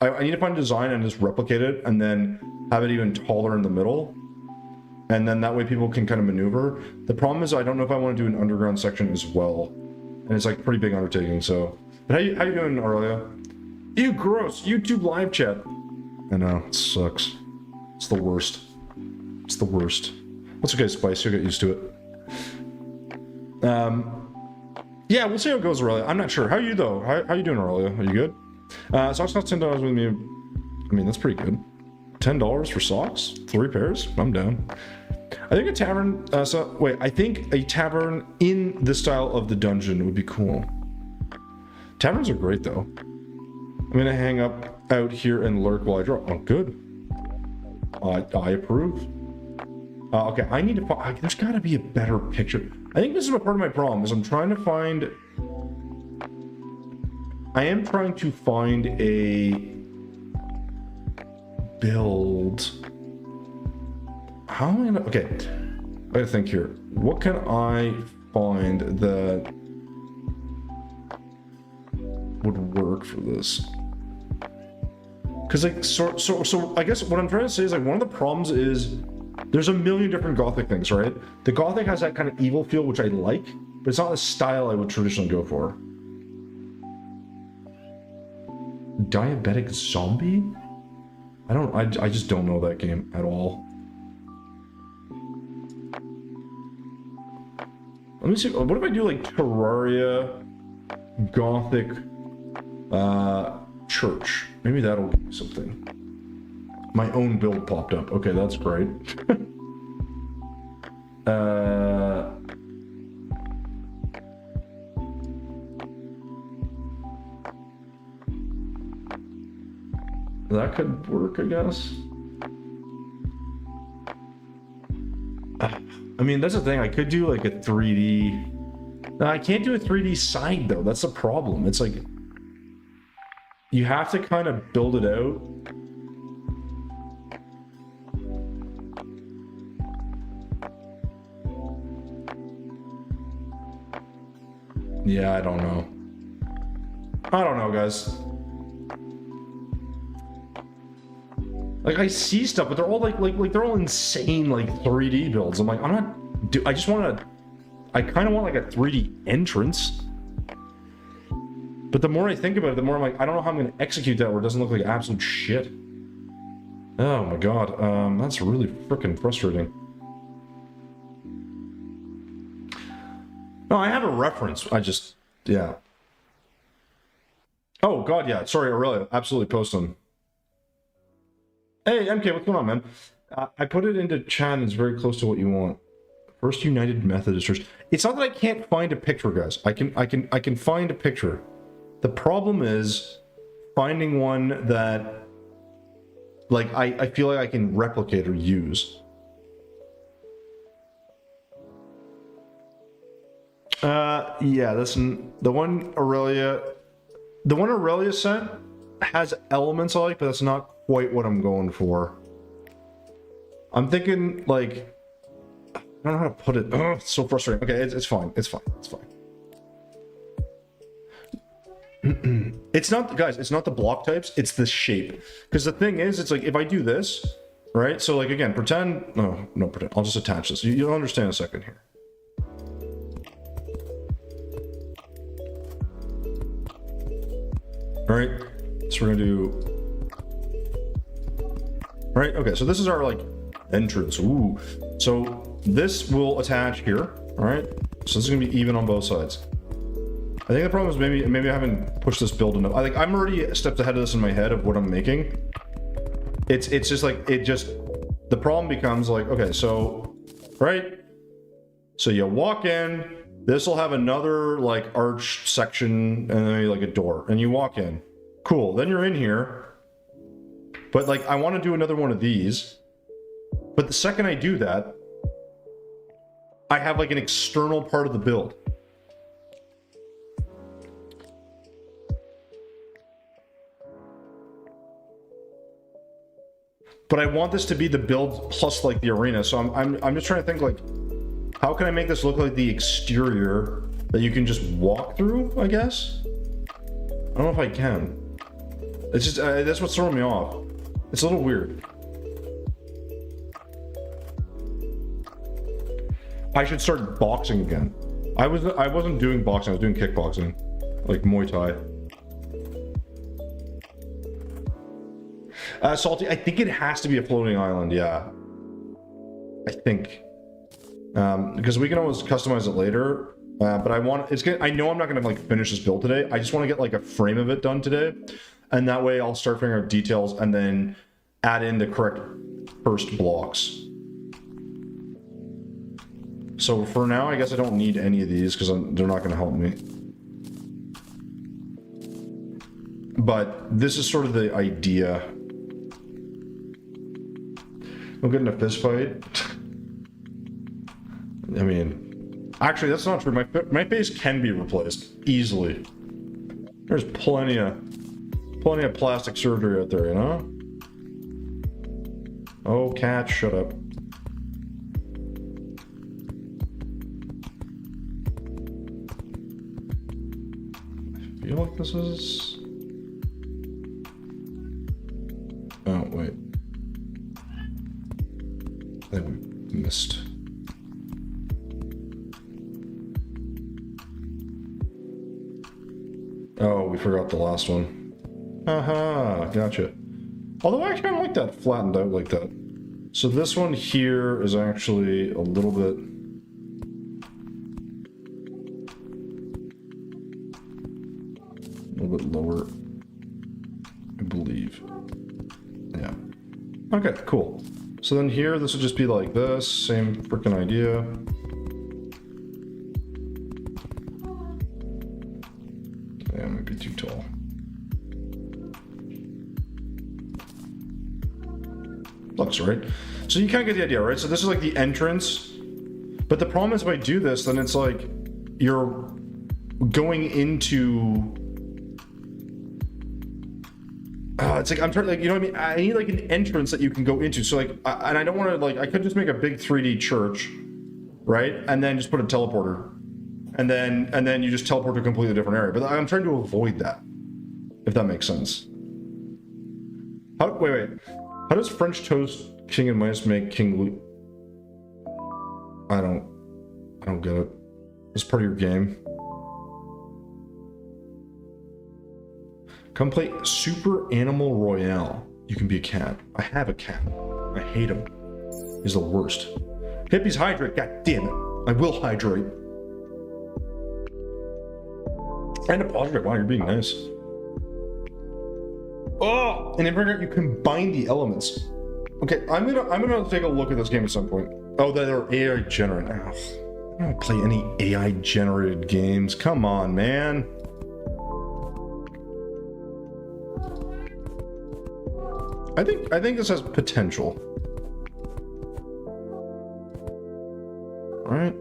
I need to find a design and just replicate it and then have it even taller in the middle. And then that way people can kind of maneuver. The problem is I don't know if I want to do an underground section as well. And it's like a pretty big undertaking, so. But how you doing, Aurelia? Ew, gross. YouTube live chat. I know, it sucks. It's the worst. It's the worst. That's okay, Spice, you'll get used to it. Yeah, we'll see how it goes, Aurelia. I'm not sure. How are you, though? How you doing, Aurelia? Are you good? Socks cost $10 with me. I mean, that's pretty good. $10 for socks? 3 pairs? I'm down. I think a tavern, I think a tavern in the style of the dungeon would be cool. Taverns are great, though. I'm gonna hang up out here and lurk while I draw. Oh, good. I approve. Okay, I need to find, there's gotta be a better picture. I think this is part of my problem, is I'm trying to find, I am trying to find a build. How am I gonna, okay, I gotta think here. What can I find that would work for this? Because like, so I guess what I'm trying to say is like, one of the problems is there's a million different Gothic things, right? The Gothic has that kind of evil feel, which I like, but it's not the style I would traditionally go for. Diabetic zombie? I just don't know that game at all. Let me see, what if I do like Terraria, Gothic, church? Maybe that'll give me something. My own build popped up. Okay, that's great. That could work, I guess. I mean, that's the thing. I could do like a 3D. No, I can't do a 3D side though. That's the problem. It's like you have to kind of build it out. Yeah, I don't know. I don't know, guys. Like, I see stuff, but they're all like they're all insane, like 3D builds. I'm like, I'm not. I just want to. I kind of want like a 3D entrance. But the more I think about it, the more I'm like, I don't know how I'm going to execute that where it doesn't look like absolute shit. Oh my god, that's really freaking frustrating. No, I have a reference. I just, yeah. Oh god, yeah. Sorry, Aurelia. Absolutely, post them. Hey, MK, what's going on, man? I put it into chat and it's very close to what you want. First United Methodist Church. It's not that I can't find a picture, guys. I can find a picture. The problem is finding one that, like, I feel like I can replicate or use. Yeah, that's the one Aurelia. The one Aurelia sent has elements I like, but that's not quite what I'm going for. I'm thinking, like, I don't know how to put it. Oh, it's so frustrating. Okay, it's fine. It's fine. It's fine. It's not, guys, it's not the block types, it's the shape. Because the thing is, it's like, if I do this, right? So, like, again, pretend, no, pretend. I'll just attach this. You'll understand in a second here. All right, so we're gonna do, right? Okay, so this is our, like, entrance. Ooh, so this will attach here. All right, so this is gonna be even on both sides. I think the problem is maybe I haven't pushed this build enough. I'm already steps ahead of this in my head of what I'm making. It's just like, the problem becomes like, okay, so, right? So you walk in, this will have another, like, arch section and then like a door, and you walk in. Cool, then you're in here. But, like, I want to do another one of these. But the second I do that, I have, like, an external part of the build. But I want this to be the build plus, like, the arena. So I'm just trying to think, like, how can I make this look like the exterior that you can just walk through, I guess? I don't know if I can. It's just, that's what's throwing me off. It's a little weird. I should start boxing again. I wasn't doing boxing, I was doing kickboxing. Like Muay Thai. Salty, I think it has to be a floating island, yeah. I think. Because we can always customize it later. But I know I'm not gonna, like, finish this build today. I just want to get, like, a frame of it done today. And that way I'll start figuring out details and then add in the correct first blocks. So for now, I guess I don't need any of these because they're not gonna help me. But this is sort of the idea. We'll get in a fist fight. I mean, actually, that's not true. My face can be replaced easily. There's plenty of plastic surgery out there, you know? Oh, cat, shut up. I feel like this is... Oh, wait. I think we missed. Oh, we forgot the last one. Haha, gotcha. Although I kind of like that flattened out like that. So this one here is actually a little bit... lower, I believe. Yeah. Okay, cool. So then here, this would just be like this, same freaking idea. Yeah, it might be too tall. Looks right. So you kind of get the idea, right? So this is like the entrance. But the problem is if I do this, then it's like you're going into... it's like, I'm trying to, like, you know what I mean? I need like an entrance that you can go into. So like, and I don't want to, like, I could just make a big 3D church, right? And then just put a teleporter. And then you just teleport to a completely different area. But I'm trying to avoid that, if that makes sense. Wait. How does French Toast King and Mice make King Louis? I don't get it. It's part of your game. Come play Super Animal Royale. You can be a cat. I have a cat. I hate him. He's the worst. Hippies hydrate, god damn it. I will hydrate. And a positive. Wow, you're being nice. Oh! And in regard, you combine the elements. Okay, I'm gonna take a look at this game at some point. Oh, that are AI generated. I don't play any AI generated games. Come on, man. I think this has potential. All right.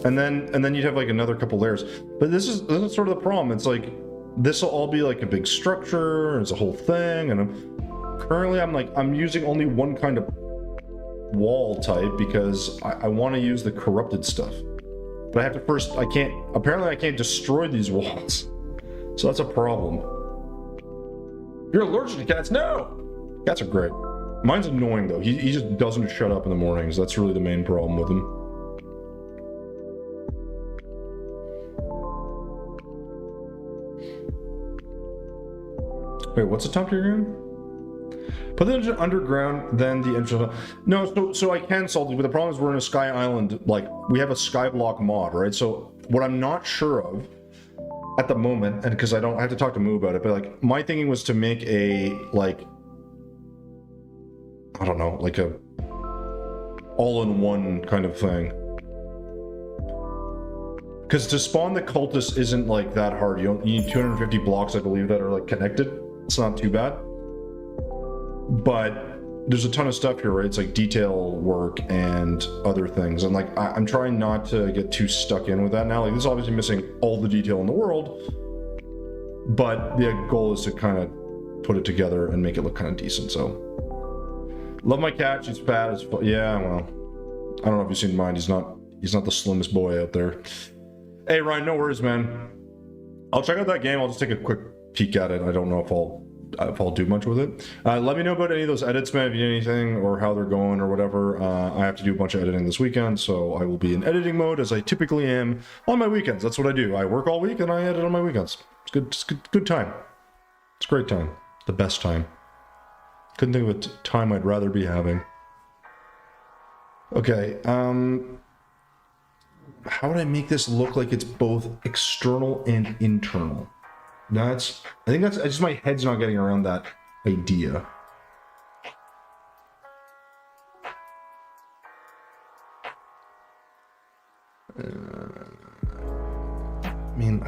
And then you'd have like another couple layers. But this is sort of the problem. It's like this will all be like a big structure, it's a whole thing, and currently I'm using only one kind of wall type because I want to use the corrupted stuff. But I have to first, apparently I can't destroy these walls. So that's a problem. You're allergic to cats? No! Cats are great. Mine's annoying though. He just doesn't shut up in the mornings. That's really the main problem with him. Wait, what's the top tier again? Put the engine underground, then the engine. No, so I can solve it, but the problem is we're in a sky island. Like, we have a skyblock mod, right? So what I'm not sure of at the moment, and because I have to talk to Moo about it, but like my thinking was to make a like, I don't know, like a all-in-one kind of thing. Because to spawn the cultist isn't like that hard. You need 250 blocks, I believe, that are like connected. It's not too bad. But there's a ton of stuff here, right? It's like detail work and other things. And like, I'm trying not to get too stuck in with that now. Like, this is obviously missing all the detail in the world, but the goal is to kind of put it together and make it look kind of decent. So, love my cat. She's fat as fuck. Yeah, well, I don't know if you've seen mine. He's not the slimmest boy out there. Hey, Ryan, no worries, man. I'll check out that game. I'll just take a quick peek at it. I don't know if I'll do much with it. Let me know about any of those edits, man, if you need anything or how they're going or whatever. I have to do a bunch of editing this weekend, so I will be in editing mode as I typically am on my weekends. That's what I do. I work all week and I edit on my weekends. It's good. It's good time. It's a great time. The best time. Couldn't think of a time I'd rather be having. Okay. How would I make this look like it's both external and internal? I think that's just my head's not getting around that idea. I mean,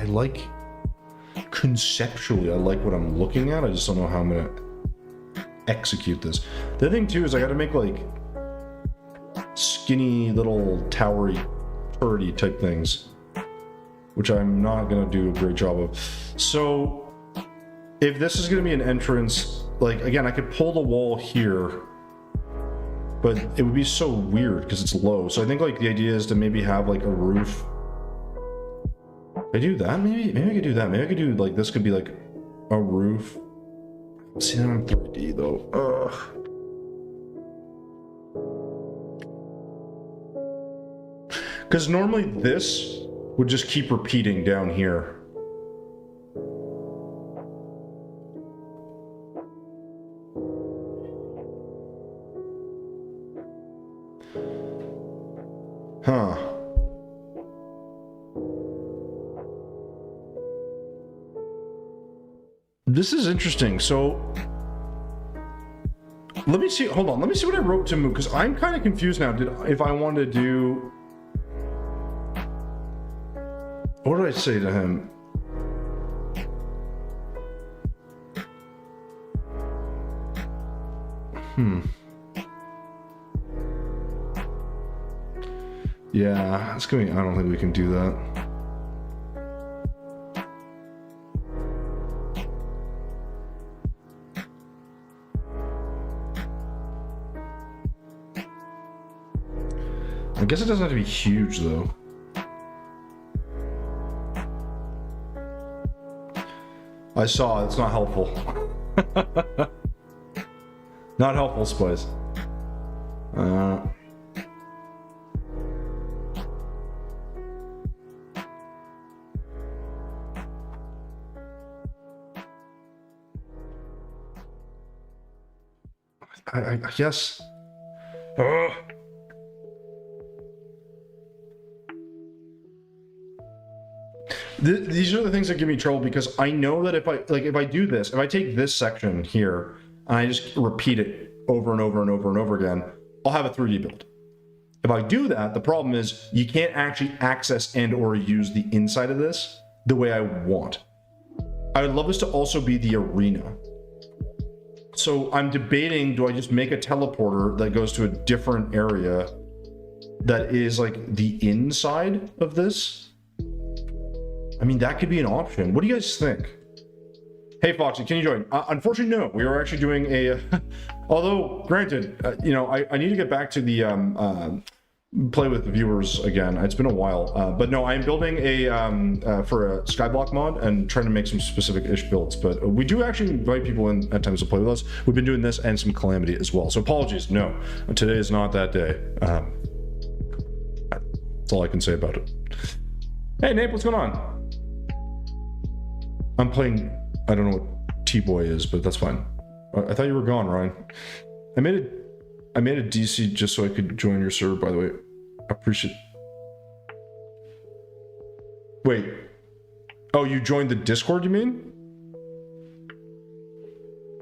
conceptually, I like what I'm looking at. I just don't know how I'm gonna execute this. The other thing too is I gotta make like skinny little towery, turrety type things, which I'm not gonna do a great job of. So if this is gonna be an entrance, like again, I could pull the wall here, but it would be so weird because it's low. So I think like the idea is to maybe have like a roof. If I do that, maybe I could do that. Maybe I could do like, this could be like a roof. See, I'm 3D though. Ugh. Because normally this would just keep repeating down here. Huh. This is interesting. So let me see. Hold on. Let me see what I wrote to Moo, because I'm kind of confused now. If I wanted to do. What did I say to him? Yeah, it's gonna be, I don't think we can do that. I guess it doesn't have to be huge though. I saw, it's not helpful. Not helpful, Spice. I guess. These are the things that give me trouble, because I know that if I do this, if I take this section here and I just repeat it over and over and over and over again, I'll have a 3D build. If I do that, the problem is you can't actually access and or use the inside of this the way I want. I would love this to also be the arena. So I'm debating, do I just make a teleporter that goes to a different area that is like the inside of this? I mean, that could be an option. What do you guys think? Hey, Foxy, can you join? Unfortunately, no. We are actually doing a... although, granted, you know, I need to get back to the play with the viewers again. It's been a while. But no, I'm building a for a Skyblock mod and trying to make some specific-ish builds. But we do actually invite people in at times to play with us. We've been doing this and some Calamity as well. So apologies, no. Today is not that day. That's all I can say about it. Hey, Nate, what's going on? I'm playing... I don't know what T-Boy is, but that's fine. I thought you were gone, Ryan. I made a DC just so I could join your server, by the way. I appreciate... Wait. Oh, you joined the Discord, you mean?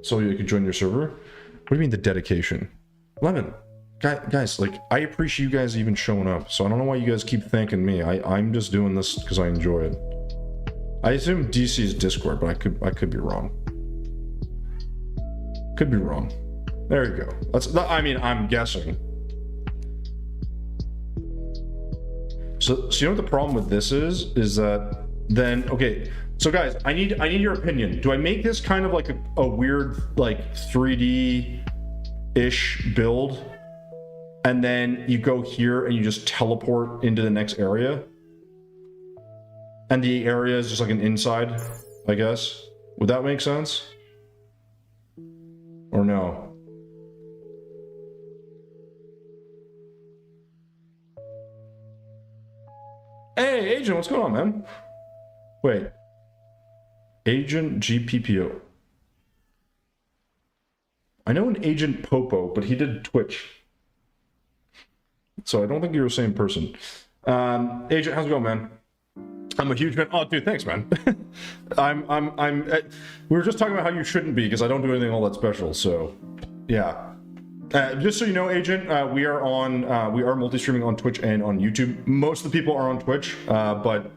So you could join your server? What do you mean the dedication? Lemon. Guys, like, I appreciate you guys even showing up, so I don't know why you guys keep thanking me. I'm just doing this because I enjoy it. I assume DC is Discord, but I could be wrong. Could be wrong. There you go. I mean, I'm guessing. So you know what the problem with this is that then, okay, so guys, I need your opinion. Do I make this kind of like a weird like 3D-ish build, and then you go here and you just teleport into the next area? And the area is just like an inside, I guess. Would that make sense? Or no? Hey, Agent, what's going on, man? Wait. Agent GPPO. I know an Agent Popo, but he did Twitch. So I don't think you're the same person. Agent, how's it going, man? I'm a huge fan. Oh, dude, thanks, man. We were just talking about how you shouldn't be, because I don't do anything all that special, so, yeah. Just so you know, Agent, we are multi-streaming on Twitch and on YouTube. Most of the people are on Twitch, but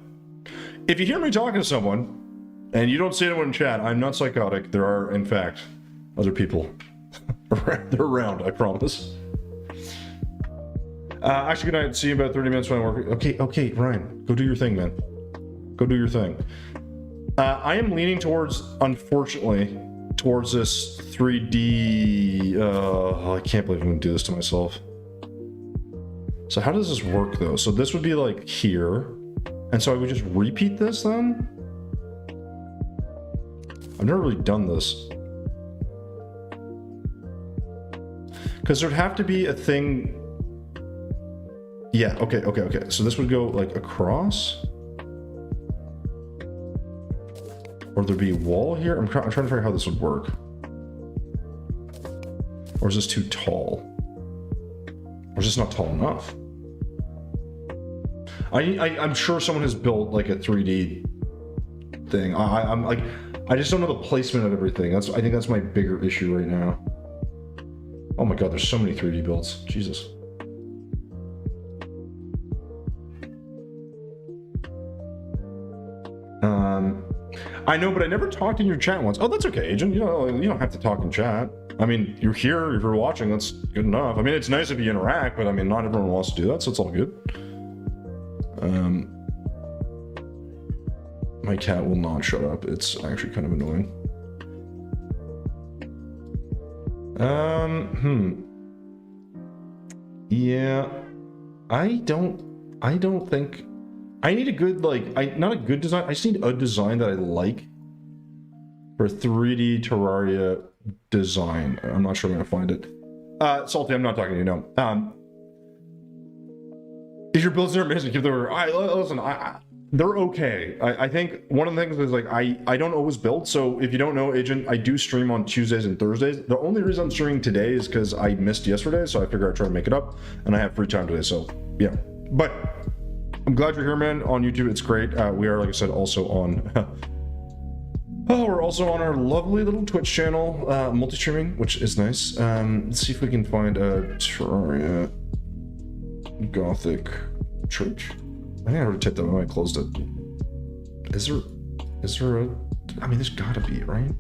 if you hear me talking to someone, and you don't see anyone in chat, I'm not psychotic. There are, in fact, other people. They're around, I promise. Actually, good night. See you in about 30 minutes when I work. Okay, Ryan, go do your thing, man. Go do your thing. I am leaning towards, unfortunately, towards this 3D... I can't believe I'm going to do this to myself. So how does this work, though? So this would be, like, here. And so I would just repeat this, then? I've never really done this. Because there'd have to be a thing... Yeah, okay. So this would go, like, across? Or there'd be a wall here? I'm trying to figure out how this would work. Or is this too tall? Or is this not tall enough? I'm sure someone has built, like, a 3D thing. I'm like, I just don't know the placement of everything. I think that's my bigger issue right now. Oh my god, there's so many 3D builds. Jesus. I know, but I never talked in your chat once. Oh, that's okay, Agent. You don't have to talk in chat. I mean, you're here, if you're watching, that's good enough. I mean, it's nice if you interact, but I mean, not everyone wants to do that, so it's all good. My cat will not shut up. It's actually kind of annoying. Yeah, I don't think I need a good, like, not a good design. I just need a design that I like for 3D Terraria design. I'm not sure I'm gonna find it. Salty, I'm not talking to you, no. If your builds are amazing, keep them. Listen, they're okay. I think one of the things is, like, I don't always build. So if you don't know, Agent, I do stream on Tuesdays and Thursdays. The only reason I'm streaming today is because I missed yesterday, so I figured I'd try to make it up, and I have free time today. So yeah, but I'm glad you're here, man. On YouTube, it's great. We are, like I said, also on. Oh, we're also on our lovely little Twitch channel, multi-streaming, which is nice. Let's see if we can find a Terraria Gothic church. I think I already typed that when I closed it. Is there a... I mean, there's gotta be, right?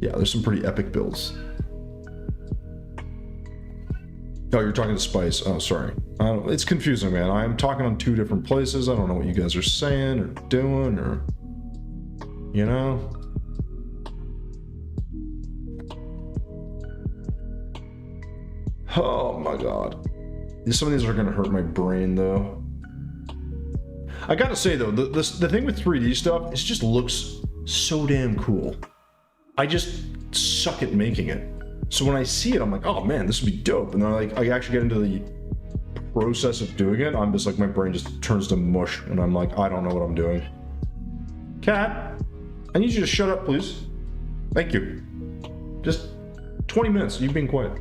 Yeah, there's some pretty epic builds. Oh, you're talking to Spice. Oh, sorry. It's confusing, man. I'm talking on 2 different places. I don't know what you guys are saying or doing or... You know? Oh my god. Some of these are gonna hurt my brain, though. I gotta say, though, the thing with 3D stuff, it just looks so damn cool. I just suck at making it. So when I see it, I'm like, oh man, this would be dope. And then I actually get into the process of doing it. I'm just like, my brain just turns to mush. And I'm like, I don't know what I'm doing. Cat, I need you to shut up, please. Thank you. Just 20 minutes, you've been quiet.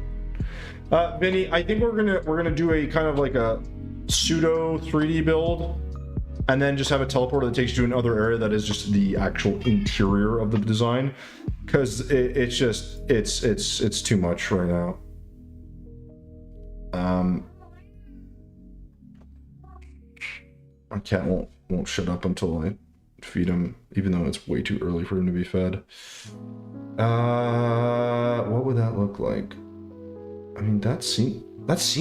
Vinny, I think we're gonna do a kind of like a pseudo 3D build, and then just have a teleporter that takes you to another area that is just the actual interior of the design, because it's too much right now. My cat won't shut up until I feed him, even though it's way too early for him to be fed. What would that look like? I mean, that seemed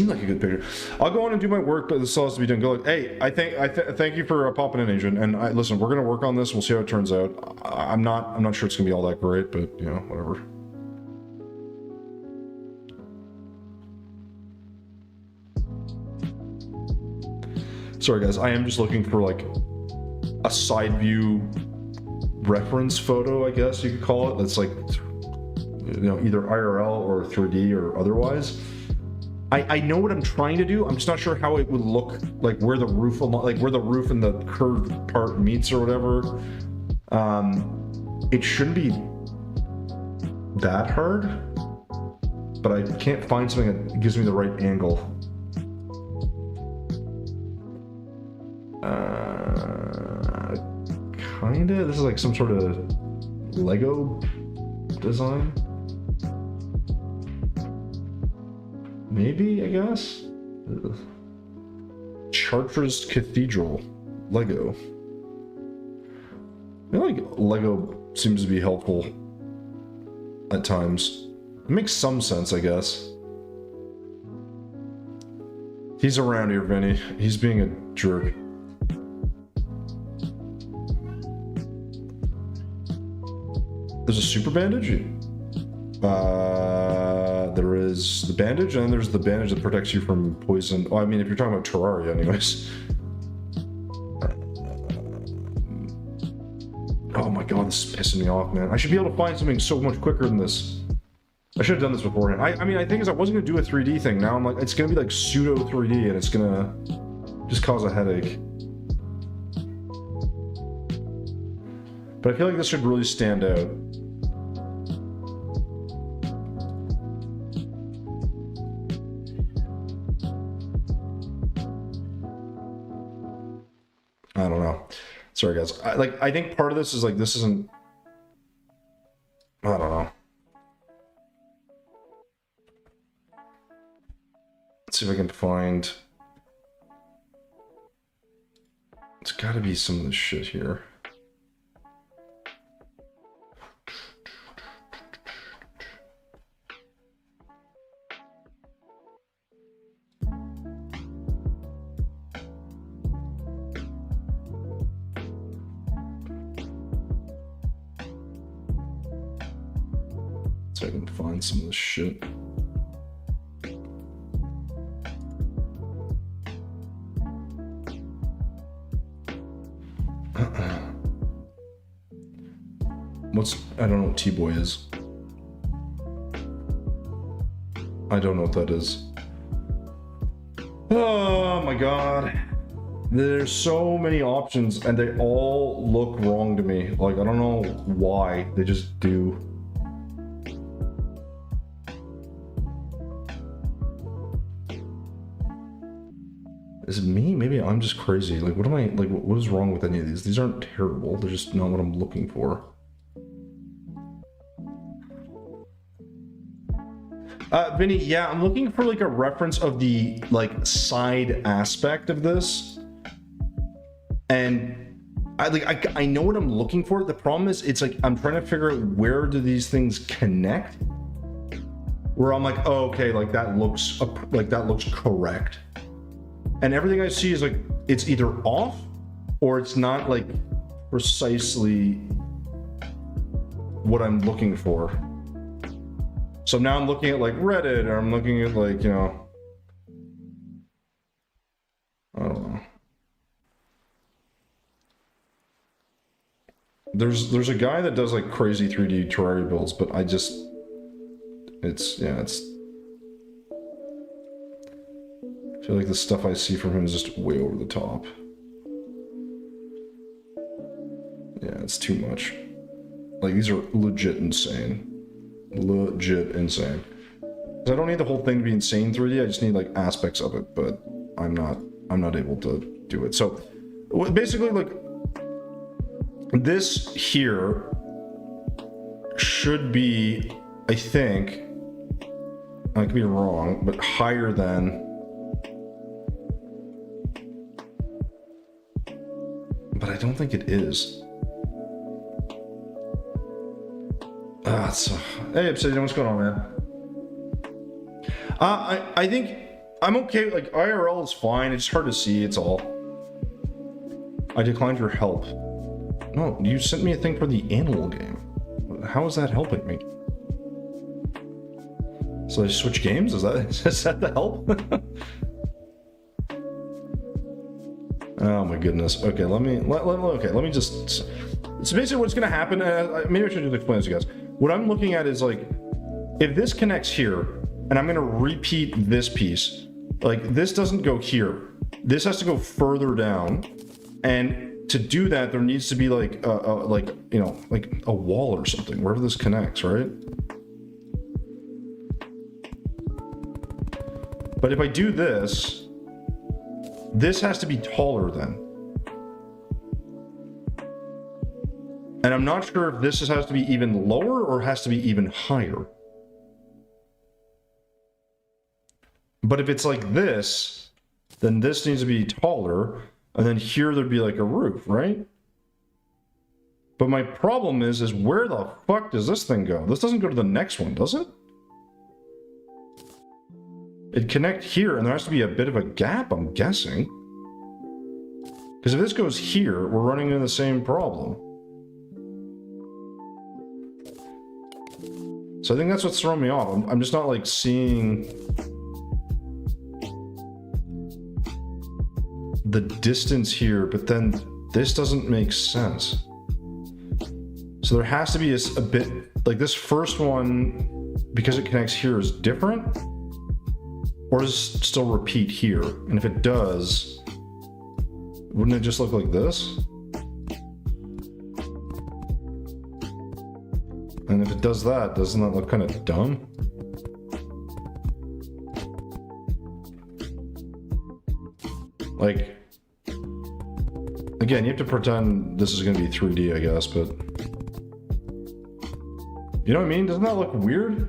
like a good picture. I'll go on and do my work, but this still has to be done. Go like, hey, thank you for popping in, Adrian. And listen, we're gonna work on this. We'll see how it turns out. I'm not sure it's gonna be all that great, but you know, whatever. Sorry guys, I am just looking for like a side view reference photo, I guess you could call it. That's like, you know, either IRL or 3D or otherwise. I know what I'm trying to do. I'm just not sure how it would look, like where the roof and the curved part meets or whatever. It shouldn't be that hard, but I can't find something that gives me the right angle. Kinda. This is like some sort of Lego design. Maybe, I guess? Chartres Cathedral. Lego. I feel like Lego seems to be helpful at times. It makes some sense, I guess. He's around here, Vinny. He's being a jerk. There's a super bandage? There is the bandage, and then there's the bandage that protects you from poison. Oh, I mean, if you're talking about Terraria, anyways. Oh my god, this is pissing me off, man. I should be able to find something so much quicker than this. I should have done this beforehand. I mean, I think is I wasn't gonna do a 3D thing. Now I'm like, it's gonna be like pseudo 3D, and it's gonna just cause a headache. But I feel like this should really stand out. I don't know. Sorry, guys. I think part of this is like, this isn't... I don't know. Let's see if I can find... It's gotta be some of this shit here. So I can find some of this shit. I don't know what T-Boy is. I don't know what that is. Oh my god. There's so many options and they all look wrong to me. Like, I don't know why, they just do. Is it me? Maybe I'm just crazy. Like, what am I, like, what is wrong with any of these? These aren't terrible. They're just not what I'm looking for. Vinny, yeah, I'm looking for like a reference of the like side aspect of this. And I know what I'm looking for. The problem is it's like, I'm trying to figure out where do these things connect? Where I'm like, oh, okay, like that looks correct. And everything I see is like, it's either off or it's not like precisely what I'm looking for. So now I'm looking at like Reddit, or I'm looking at like, you know, I don't know. There's a guy that does like crazy 3D Terraria builds, but I just, it's I feel like the stuff I see from him is just way over the top. Yeah, it's too much. Like, these are legit insane. Legit insane. I don't need the whole thing to be insane 3D, I just need like aspects of it, but I'm not able to do it. So basically, like, this here should be, I think, I could be wrong, but higher than, but I don't think it is. Hey, Obsidian, what's going on, man? I think I'm okay. Like, IRL is fine. It's hard to see. It's all. I declined your help. No, you sent me a thing for the animal game. How is that helping me? So I switch games? Is that the help? Oh my goodness. Okay, let me just. So basically, what's gonna happen? Maybe I should just explain this to you guys. What I'm looking at is like, if this connects here, and I'm gonna repeat this piece, like this doesn't go here. This has to go further down, and to do that, there needs to be like you know, like a wall or something wherever this connects, right? But if I do this, this has to be taller then. And I'm not sure if this has to be even lower or has to be even higher. But if it's like this, then this needs to be taller, and then here there'd be like a roof, right? But my problem is where the fuck does this thing go? This doesn't go to the next one, does it? It'd connect here, and there has to be a bit of a gap, I'm guessing. Because if this goes here, we're running into the same problem. So I think that's what's throwing me off. I'm just not like seeing the distance here, but then this doesn't make sense. So there has to be a bit, like this first one, because it connects here, is different? Or does it still repeat here? And if it does, wouldn't it just look like this? And if it does that, doesn't that look kind of dumb? Like, again, you have to pretend this is going to be 3D, I guess, but... You know what I mean? Doesn't that look weird?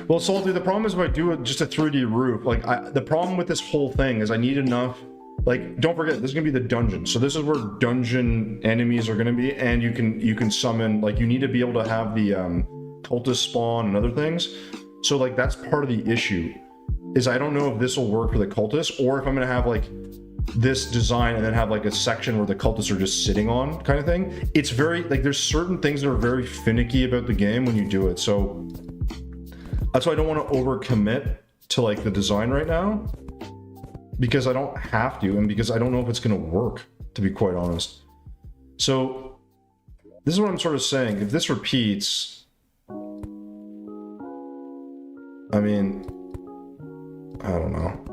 Well, Salty, the problem is if I do just a 3D roof, like, the problem with this whole thing is I need enough... Like, don't forget, this is gonna be the dungeon. So this is where dungeon enemies are gonna be, and you can summon, like, you need to be able to have the cultist spawn and other things. So like, that's part of the issue, is I don't know if this will work for the cultists, or if I'm gonna have like this design and then have like a section where the cultists are just sitting on, kind of thing. It's very, like, there's certain things that are very finicky about the game when you do it. So that's why I don't want to overcommit to like the design right now, because I don't have to, and because I don't know if it's going to work, to be quite honest. So this is what I'm sort of saying. If this repeats, I mean, I don't know.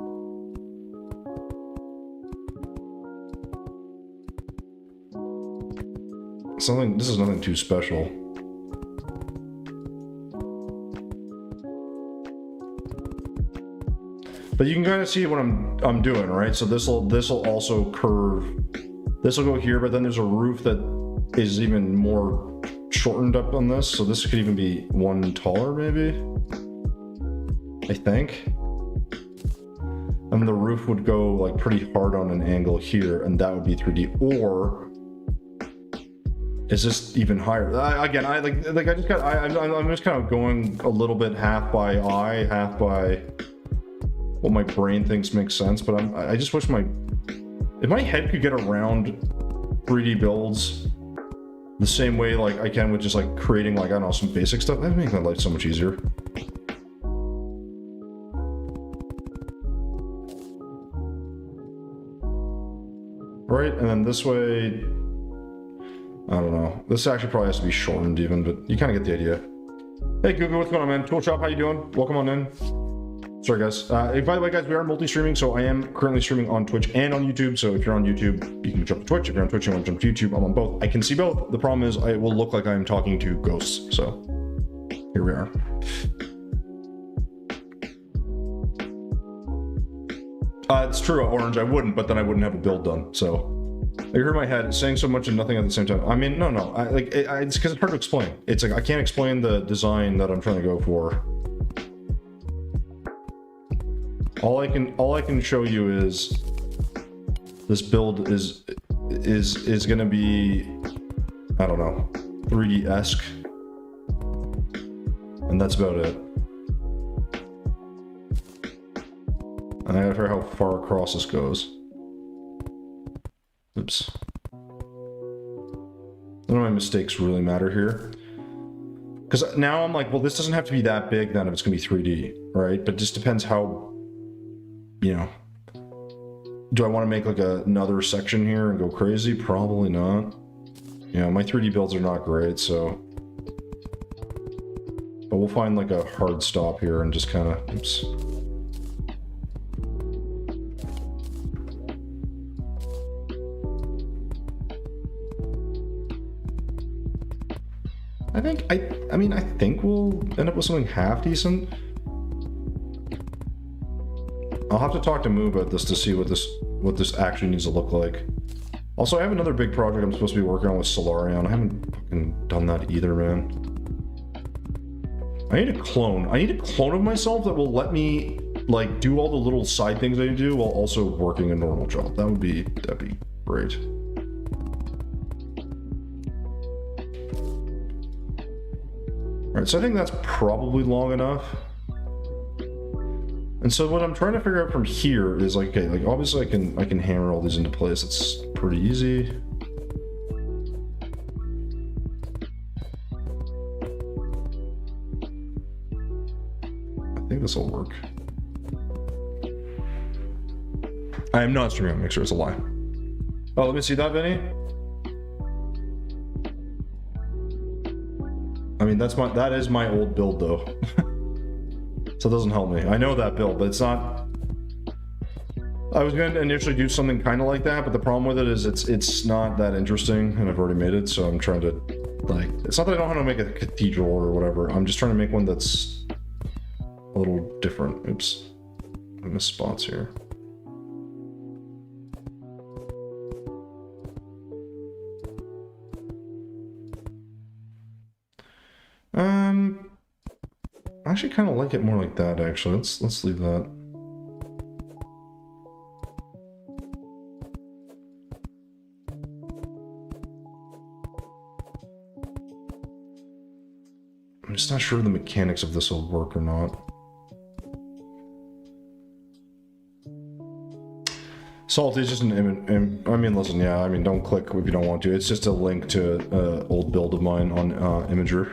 This is nothing too special. But you can kind of see what I'm doing, right? So this will also curve. This will go here, but then there's a roof that is even more shortened up on this. So this could even be one taller, maybe. I think. And the roof would go like pretty hard on an angle here, and that would be 3D. Or is this even higher? Again, I'm just kind of going a little bit half by eye, half by what my brain thinks makes sense. But I just wish if my head could get around 3D builds the same way like I can with just like creating like, I don't know, some basic stuff, that'd make my life so much easier. Right, and then this way, I don't know. This actually probably has to be shortened even, but you kind of get the idea. Hey Google, what's going on, man? Tool Shop, how you doing? Welcome on in. Sorry guys. By the way guys, we are multi-streaming, so I am currently streaming on Twitch and on YouTube. So if you're on YouTube, you can jump to Twitch. If you're on Twitch and you want to jump to YouTube, I'm on both. I can see both. The problem is it will look like I'm talking to ghosts. So here we are. It's true, Orange. I wouldn't, but then I wouldn't have a build done. So you heard my head saying so much and nothing at the same time. I mean, no. It's because it's hard to explain. It's like I can't explain the design that I'm trying to go for. All I can show you is this build is gonna be, I don't know, 3D-esque, and that's about it. And I gotta figure out how far across this goes. Oops. None of my mistakes really matter here. Because now I'm like, well, this doesn't have to be that big then if it's gonna be 3D, right? But it just depends how, you know. Do I want to make like another section here and go crazy? Probably not. You know, my 3D builds are not great, so. But we'll find like a hard stop here and just kind of, oops. I think we'll end up with something half decent. I'll have to talk to Moo about this to see what this actually needs to look like. Also, I have another big project I'm supposed to be working on with Solarion. I haven't fucking done that either, man. I need a clone. I need a clone of myself that will let me like do all the little side things I do while also working a normal job. That'd be great. Alright, so I think that's probably long enough. And so what I'm trying to figure out from here is like, okay, like obviously I can hammer all these into place. It's pretty easy. I think this will work. I am not streaming on Mixer, it's a lie. Oh, let me see that, Vinny. I mean, that is my old build though. So it doesn't help me. I know that build, but it's not. I was going to initially do something kind of like that, but the problem with it is it's not that interesting, and I've already made it, so I'm trying to, like, it's not that I don't know how to make a cathedral or whatever. I'm just trying to make one that's a little different. Oops. I missed spots here. I actually kind of like it more like that, actually. Let's leave that. I'm just not sure the mechanics of this will work or not. Salt is just an image. I mean, listen, yeah, I mean, don't click if you don't want to. It's just a link to an old build of mine on Imager.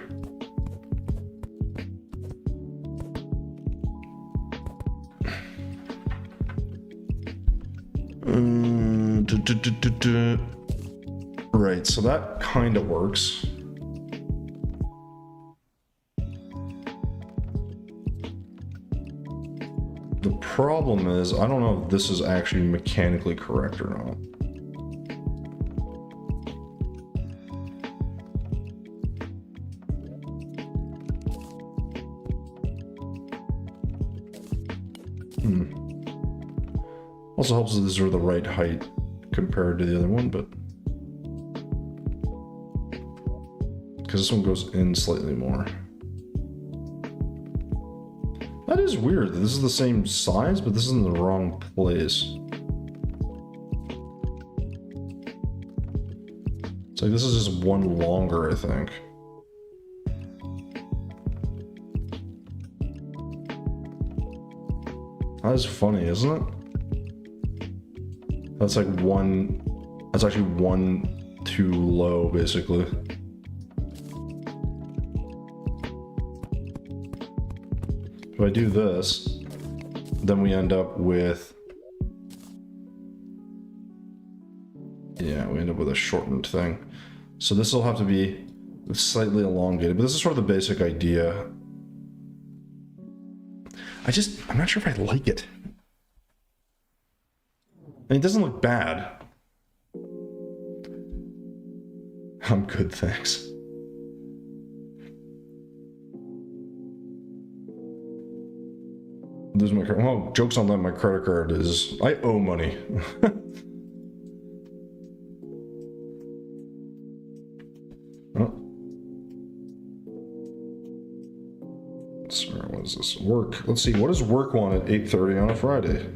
Right, so that kind of works. The problem is, I don't know if this is actually mechanically correct or not. Also helps that these are the right height compared to the other one, but because this one goes in slightly more. That is weird. This is the same size, but this is in the wrong place. It's like this is just one longer, I think. That is funny, isn't it? That's like one, that's actually one too low, basically. If I do this, then we end up with, yeah, we end up with a shortened thing. So this will have to be slightly elongated, but this is sort of the basic idea. I'm not sure if I like it. And it doesn't look bad. I'm good, thanks. There's my credit. Oh, joke's on them, my credit card is... I owe money. Oh. Sorry, what is this? Work. Let's see, what does work want at 8:30 on a Friday?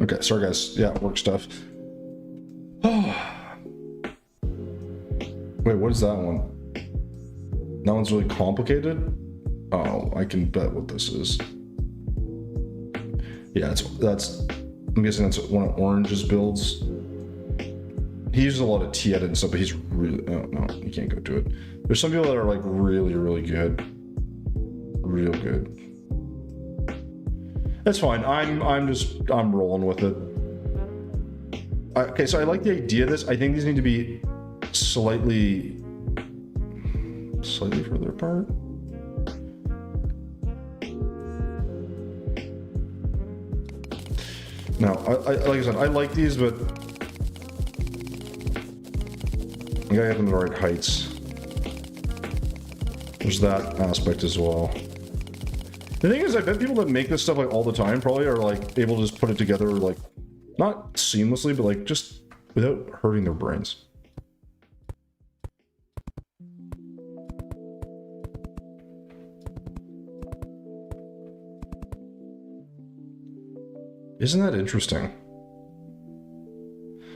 Okay, sorry guys. Yeah, work stuff. Oh. Wait, what is that one? That one's really complicated? Oh, I can bet what this is. Yeah, that's I'm guessing that's one of Orange's builds. He uses a lot of T-edit and stuff, but he's really... Oh, no, you can't go to it. There's some people that are like really, really good. Real good. That's fine. I'm rolling with it. Okay, so I like the idea of this. I think these need to be slightly further apart. Now, like I said, I like these, but you gotta get them the right heights. There's that aspect as well. The thing is, I bet people that make this stuff like all the time probably are like able to just put it together like not seamlessly, but like just without hurting their brains. Isn't that interesting?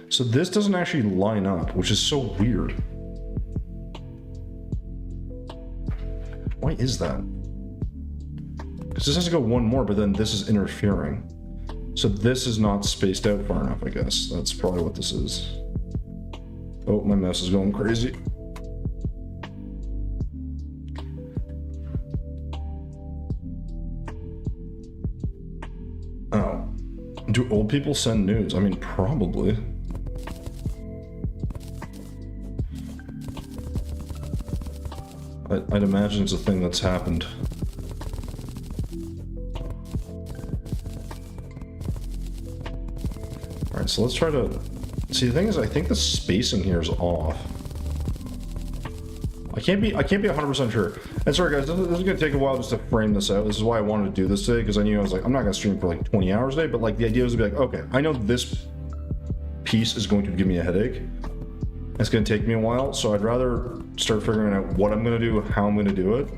So this doesn't actually line up, which is so weird. Why is that? Because this has to go one more, but then this is interfering. So this is not spaced out far enough, I guess. That's probably what this is. Oh, my mouse is going crazy. Oh. Do old people send nudes? I mean, probably. I'd imagine it's a thing that's happened. Alright, so let's try to... See, the thing is, I think the spacing here is off. I can't be 100% sure. And sorry guys, this is gonna take a while just to frame this out. This is why I wanted to do this today, because I knew I was like, I'm not gonna stream for like 20 hours a day, but like the idea was to be like, okay, I know this piece is going to give me a headache. It's going to take me a while, so I'd rather start figuring out what I'm going to do, how I'm going to do it,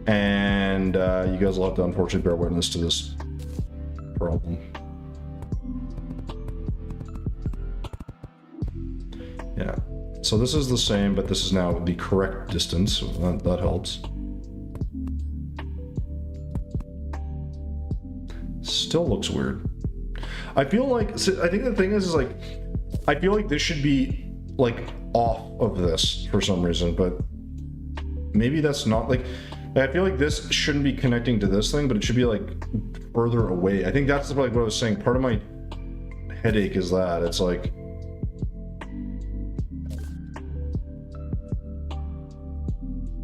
and you guys will have to unfortunately bear witness to this problem. Yeah, so this is the same, but this is now the correct distance, so that helps. Still looks weird. I feel like, I think the thing is like, I feel like this should be like off of this for some reason, but maybe that's not like, I feel like this shouldn't be connecting to this thing, but it should be like further away. I think that's like what I was saying. Part of my headache is that it's like,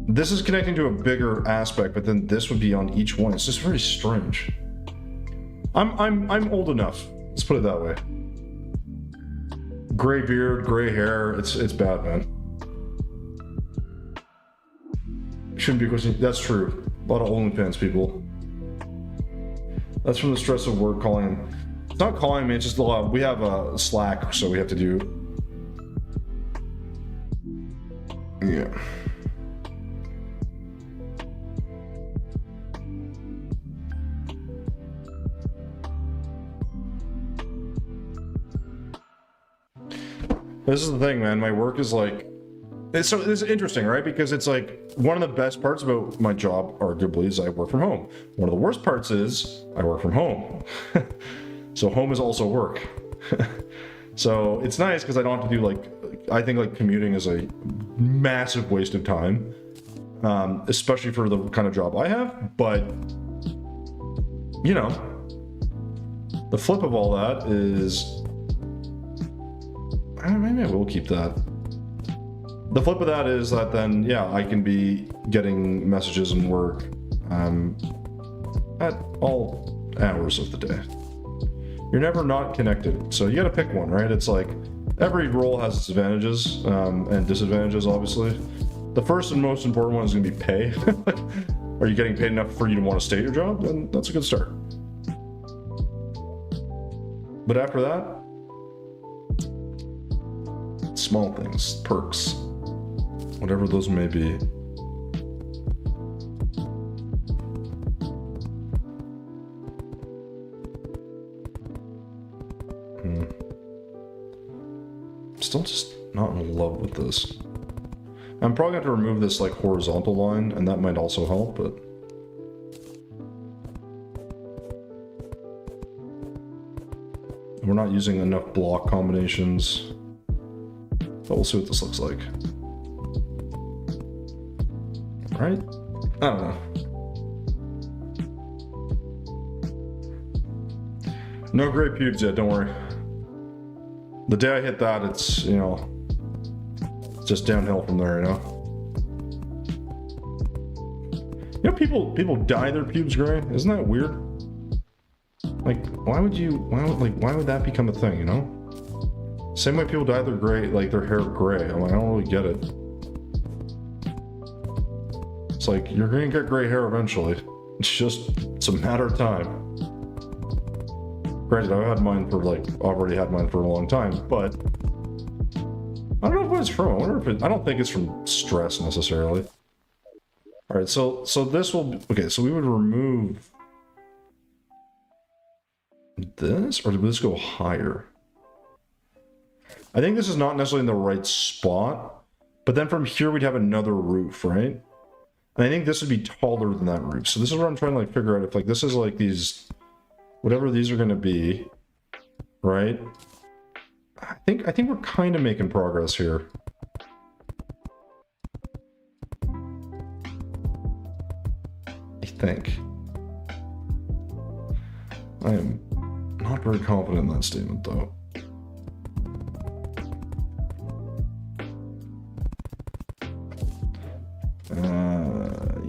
this is connecting to a bigger aspect, but then this would be on each one. It's just very strange. I'm old enough. Let's put it that way. Gray beard, gray hair. It's bad, man. Shouldn't be a question. That's true. A lot of OnlyFans people. That's from the stress of work calling. It's not calling me. It's just a lot. We have a Slack, so we have to do. Yeah. This is the thing, man. My work is like, it's interesting, right? Because it's like one of the best parts about my job, arguably, is I work from home. One of the worst parts is I work from home. So home is also work. So it's nice because I don't have to do like, I think like commuting is a massive waste of time, especially for the kind of job I have. But, you know, the flip of all that is, maybe I will keep that. The flip of that is that then, yeah, I can be getting messages and work at all hours of the day. You're never not connected, so you gotta pick one, right? It's like, every role has its advantages and disadvantages, obviously. The first and most important one is gonna be pay. Are you getting paid enough for you to want to stay at your job? Then that's a good start. But after that, small things, perks, whatever those may be. Still just not in love with this. I'm probably going to remove this like horizontal line, and that might also help, but we're not using enough block combinations. But we'll see what this looks like. Right? I don't know. No gray pubes yet, don't worry. The day I hit that, it's, you know, it's just downhill from there, you know? You know, people dye their pubes gray? Isn't that weird? Like, why would that become a thing, you know? Same way people dye their gray, like their hair gray. I'm like, I don't really get it. It's like, you're gonna get gray hair eventually. It's a matter of time. Granted, I've had mine for already had mine for a long time, but I don't know what it's from. I wonder if I don't think it's from stress necessarily. All right, so this will be, okay, so we would remove this, or did this go higher? I think this is not necessarily in the right spot, but then from here we'd have another roof, right? And I think this would be taller than that roof. So this is what I'm trying to figure out, if this is these, whatever these are going to be, right? I think we're kind of making progress here. I think. I am not very confident in that statement, though.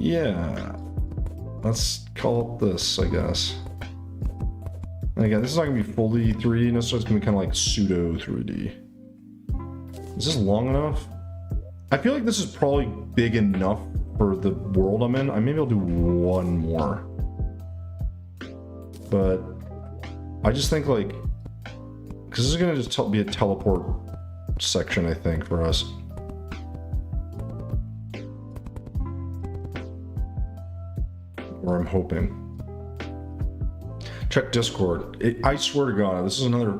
Yeah, let's call it this, I guess. And again, this is not going to be fully 3D, necessarily. It's going to be kind of like pseudo 3D. Is this long enough? I feel like this is probably big enough for the world I'm in. Maybe I'll do one more. But I just think because this is going to just be a teleport section, I think, for us. Or I'm hoping. Check Discord. I swear to God, this is another...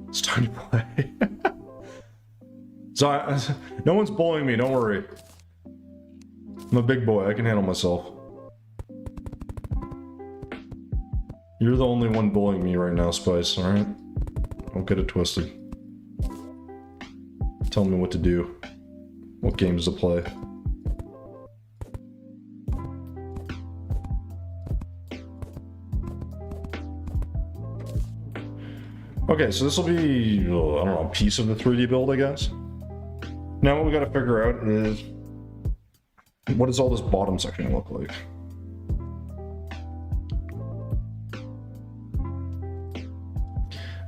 It's time to play. So no one's bullying me, don't worry. I'm a big boy, I can handle myself. You're the only one bullying me right now, Spice, alright? Don't get it twisted. Tell me what to do. What games to play. Okay, so this will be, I don't know, a piece of the 3D build, I guess. Now what we gotta figure out is, what does all this bottom section look like?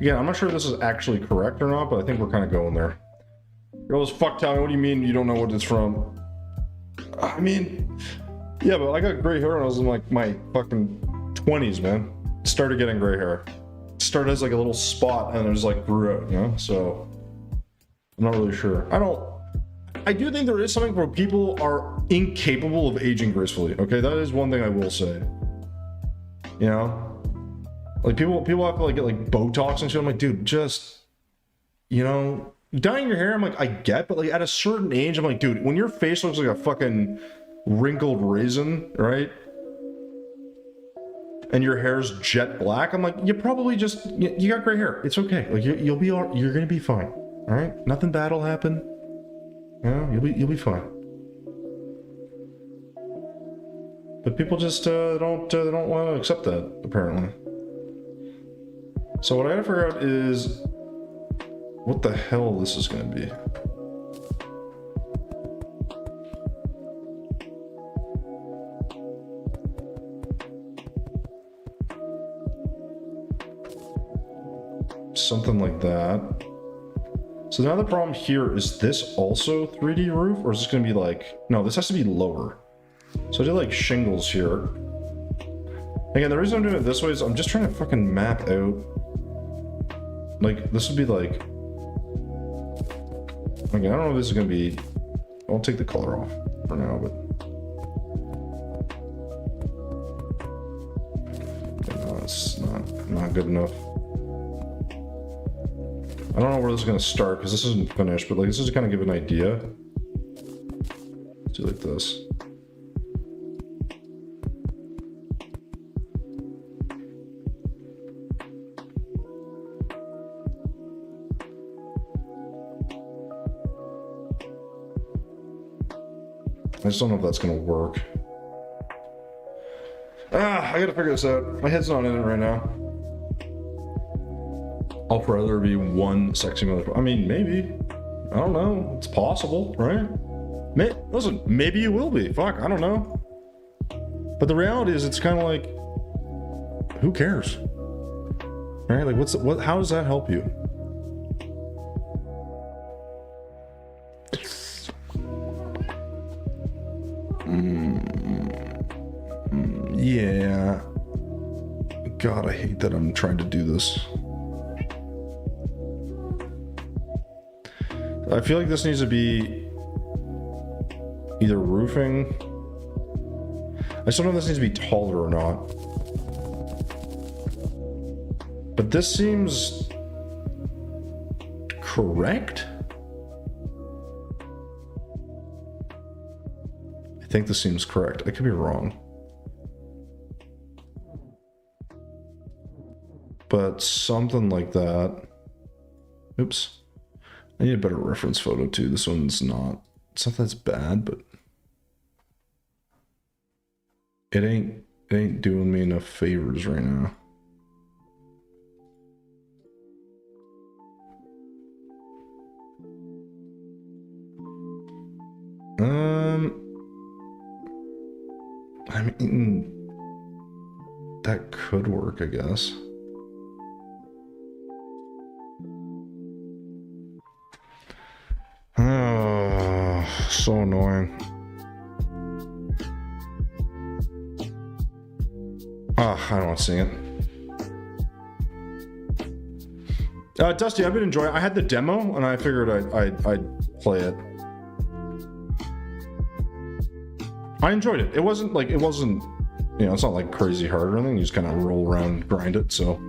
Again, I'm not sure if this is actually correct or not, but I think we're kind of going there. Girls, fuck, tell me, what do you mean you don't know what it's from? I mean, yeah, but I got gray hair when I was in like my fucking 20s, man. Started getting gray hair. Started as like a little spot and it was like grew out, you know? So, I'm not really sure. I do think there is something where people are incapable of aging gracefully, okay? That is one thing I will say. You know? Like, people have to like get like Botox and shit. I'm like, dude, just, you know, dyeing your hair, I'm like, I get, but like at a certain age, I'm like, dude, when your face looks like a fucking wrinkled raisin, right? And your hair's jet black, I'm like, you probably just, you got gray hair. It's okay. Like, you'll be all, you're gonna be fine. All right? Nothing bad will happen. You know, you'll be fine. But people just they don't want to accept that, apparently. So what I gotta figure out is what the hell this is gonna be. Something like that. So now the problem here is this also 3D roof, or is this gonna be like, no, this has to be lower. So I did like shingles here. Again, the reason I'm doing it this way is I'm just trying to fucking map out. Like, this would be like, okay, I don't know if this is gonna be, I'll take the color off for now, but. No, it's not good enough. I don't know where this is gonna start because this isn't finished, but like this is to kind of give an idea. Let's do like this. I just don't know if that's gonna work. I gotta figure this out. My head's not in it right now. I'll rather be one sexy motherfucker. I mean, maybe. I don't know. It's possible, right? Listen, maybe you will be. Fuck, I don't know. But the reality is, it's kind of like, who cares? Right? Like, how does that help you? Yeah. God, I hate that I'm trying to do this. I feel like this needs to be either roofing. I just don't know if this needs to be taller or not. But this seems correct. I think this seems correct. I could be wrong. But something like that. Oops. I need a better reference photo too. This one's not. It's not that's bad, but it ain't doing me enough favors right now. I mean, that could work, I guess. Oh, so annoying. I don't want to sing it. Dusty, I've been enjoying. I had the demo, and I figured I'd play it. I enjoyed it. It wasn't, you know, it's not like crazy hard or anything. You just kind of roll around and grind it, so.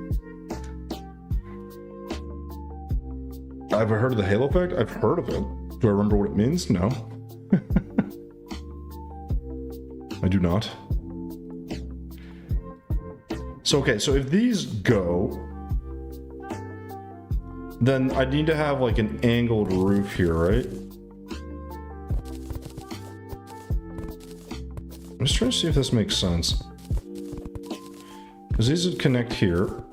Have I heard of the Halo effect? I've heard of it. Do I remember what it means? No. I do not. So, okay, so if these go, then I need to have like an angled roof here, right? I'm just trying to see if this makes sense. Because these would connect here.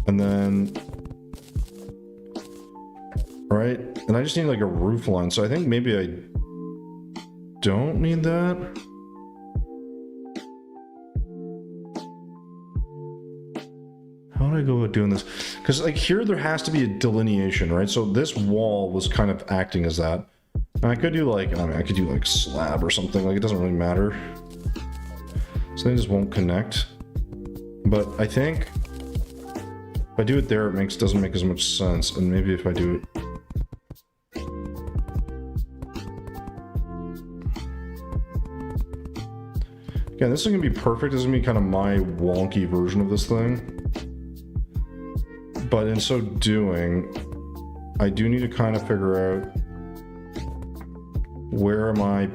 And then... Right? And I just need like a roof line, so I think maybe I don't need that. How do I go about doing this? Because like here there has to be a delineation, right? So this wall was kind of acting as that. And I could do like, I mean, I could do like slab or something, like it doesn't really matter. So they just won't connect. But I think if I do it there, it doesn't make as much sense. And maybe if I do it... Again, this is going to be perfect. This is going to be kind of my wonky version of this thing. But in so doing, I do need to kind of figure out where am I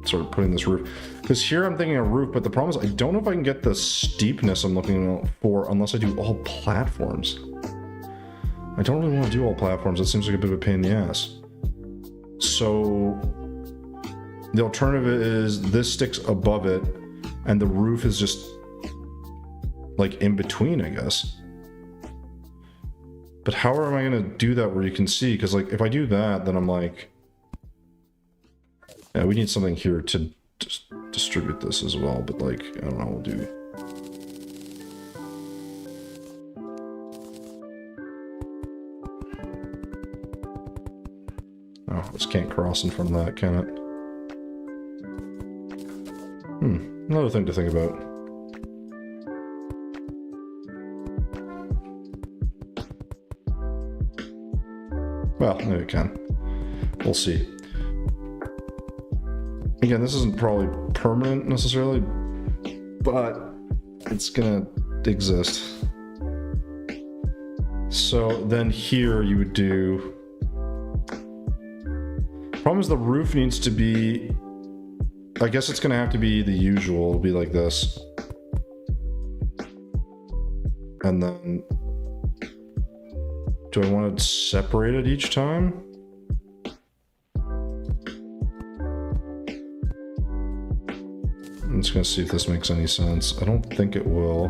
sort of putting this roof. Because here I'm thinking a roof, but the problem is I don't know if I can get the steepness I'm looking for unless I do all platforms. I don't really want to do all platforms. That seems like a bit of a pain in the ass. So... the alternative is this sticks above it, and the roof is just like in between, I guess. But how am I going to do that where you can see? Because like if I do that, then I'm like, yeah, we need something here to distribute this as well. But like, I don't know, we'll do. Oh, this can't cross in front of that, can it? Another thing to think about. Well, maybe it can. We'll see. Again, this isn't probably permanent necessarily, but it's gonna exist. So then here you would do... Problem is the roof needs to be... I guess it's gonna have to be the usual. It'll be like this. And then... do I want to separate it each time? I'm just gonna see if this makes any sense. I don't think it will.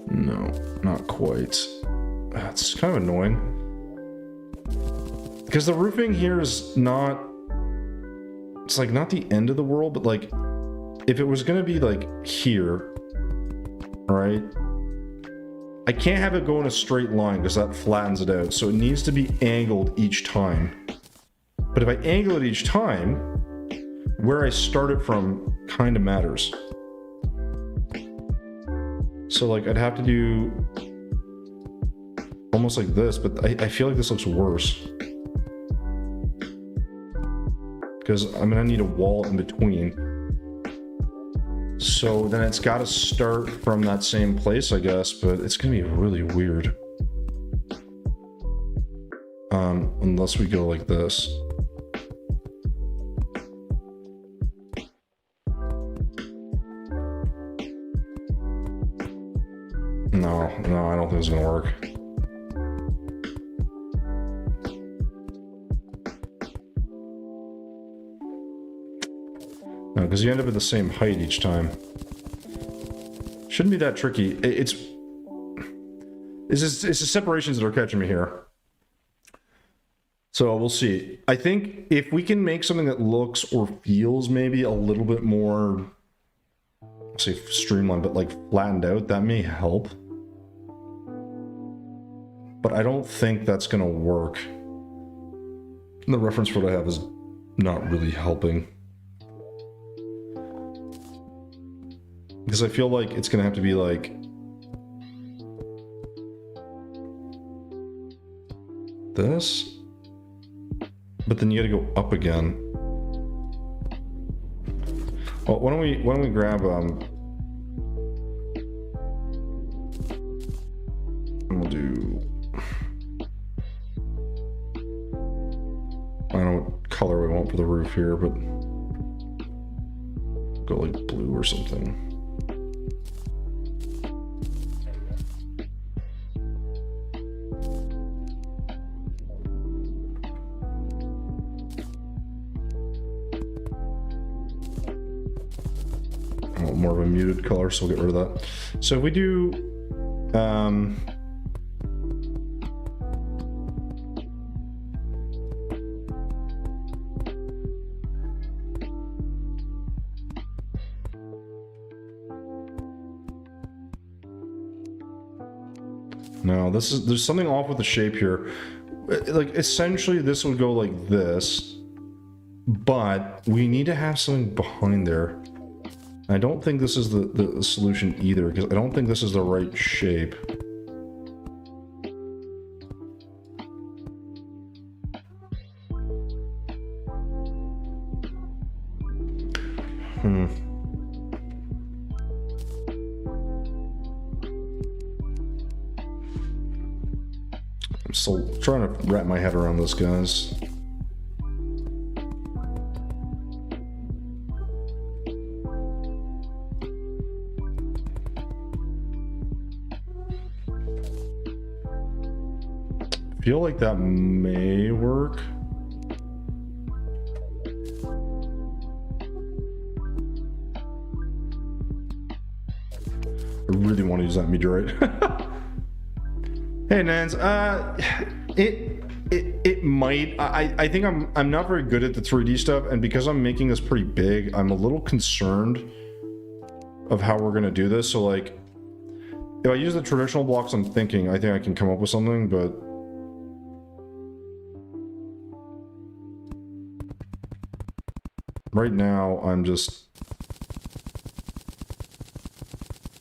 No, not quite. It's kind of annoying. Because the roofing here is not... it's like not the end of the world, but like... if it was gonna be like here... right? I can't have it go in a straight line because that flattens it out. So it needs to be angled each time. But if I angle it each time, where I start it from kind of matters. So like I'd have to do almost like this, but I feel like this looks worse. Because I'm gonna need a wall in between. So then it's got to start from that same place, I guess, but it's going to be really weird. Unless we go like this. No, I don't think it's going to work. No, because you end up at the same height each time. Shouldn't be that tricky. It's the separations that are catching me here. So we'll see. I think if we can make something that looks or feels maybe a little bit more, let's say streamlined, but like flattened out, that may help. But I don't think that's going to work. The reference for what I have is not really helping. Because I feel like it's gonna have to be like this, but then you gotta go up again. Well, why don't we grab and we'll do, I don't know what color we want for the roof here, but go like blue or something. More of a muted color, so we'll get rid of that. So if we do no, there's something off with the shape here. Like essentially this would go like this, but we need to have something behind there. I don't think this is the solution either, because I don't think this is the right shape. I'm still trying to wrap my head around this, guys. Feel like that may work. I really want to use that meteorite. Hey Nans, it might. I think I'm not very good at the 3D stuff, and because I'm making this pretty big, I'm a little concerned of how we're gonna do this. So like, if I use the traditional blocks I'm thinking, I think I can come up with something, but right now, I'm just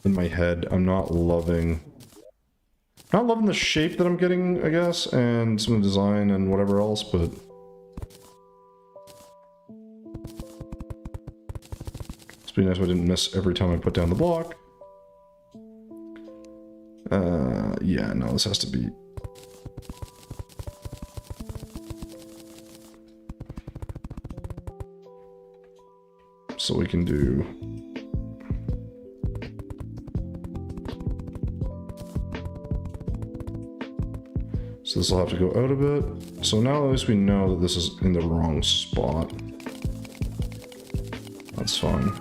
in my head. I'm not loving the shape that I'm getting, I guess, and some of the design and whatever else, but it'd be nice if I didn't miss every time I put down the block. Yeah, no, this has to be. So we can do so this will have to go out a bit. So now at least we know that this is in the wrong spot. That's fine.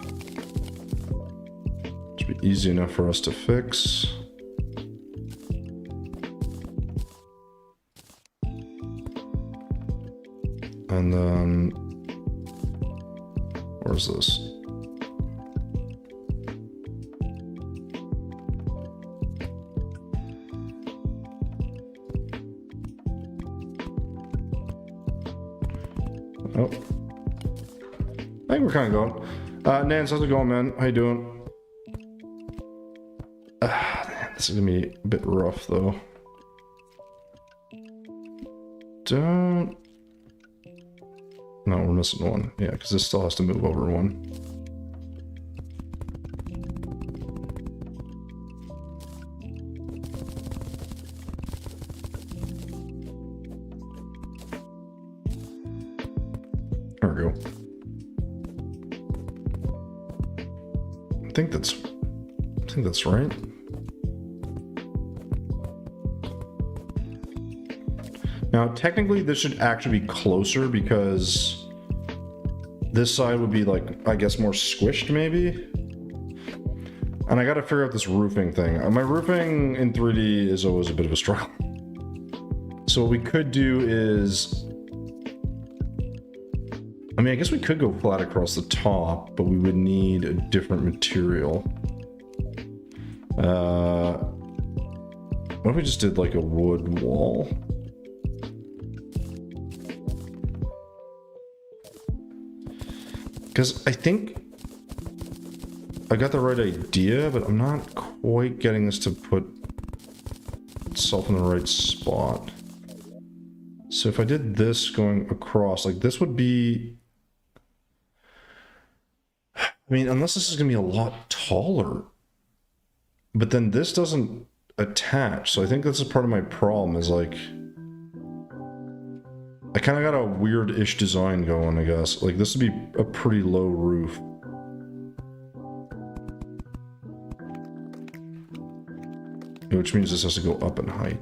Should be easy enough for us to fix. And then where's this? Oh, I think we're kind of going. Nance, how's it going, man? How you doing? Man, this is gonna be a bit rough, though. Don't. No, we're missing one. Yeah, because this still has to move over one. There we go. I think that's right. Now, technically, this should actually be closer because this side would be like, I guess, more squished maybe. And I got to figure out this roofing thing. My roofing in 3D is always a bit of a struggle. So what we could do is, I mean, I guess we could go flat across the top, but we would need a different material. What if we just did like a wood wall? Because I think I got the right idea, but I'm not quite getting this to put itself in the right spot. So if I did this going across, like this would be... I mean, unless this is going to be a lot taller. But then this doesn't attach, so I think this is part of my problem, is like... I kind of got a weird-ish design going, I guess. Like, this would be a pretty low roof. Which means this has to go up in height.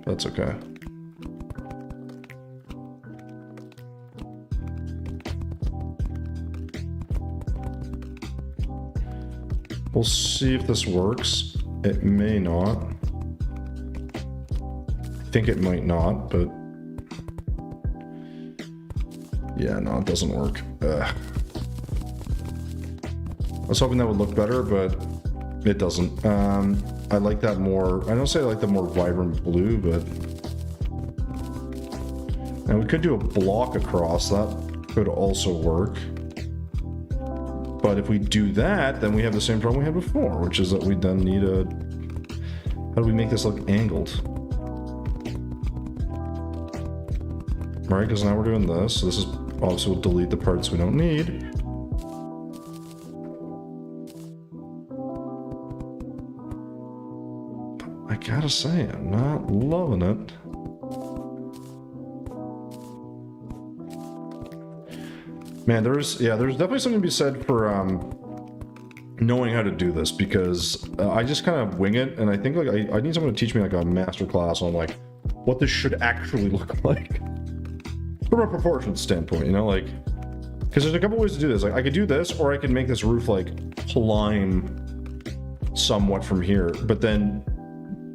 That's okay. We'll see if this works. It may not. I think it might not, but... yeah, no, it doesn't work. Ugh. I was hoping that would look better, but it doesn't. I like that more... I don't say I like the more vibrant blue, but... now we could do a block across. That could also work. But if we do that, then we have the same problem we had before, which is that we then need a... how do we make this look angled? Right, because now we're doing this. So this is obviously will delete the parts we don't need. But I gotta say, I'm not loving it. Man, there's definitely something to be said for knowing how to do this, because I just kind of wing it, and I think like I need someone to teach me like a master class on like what this should actually look like from a proportion standpoint, you know, like, because there's a couple ways to do this. Like I could do this, or I could make this roof like climb somewhat from here, but then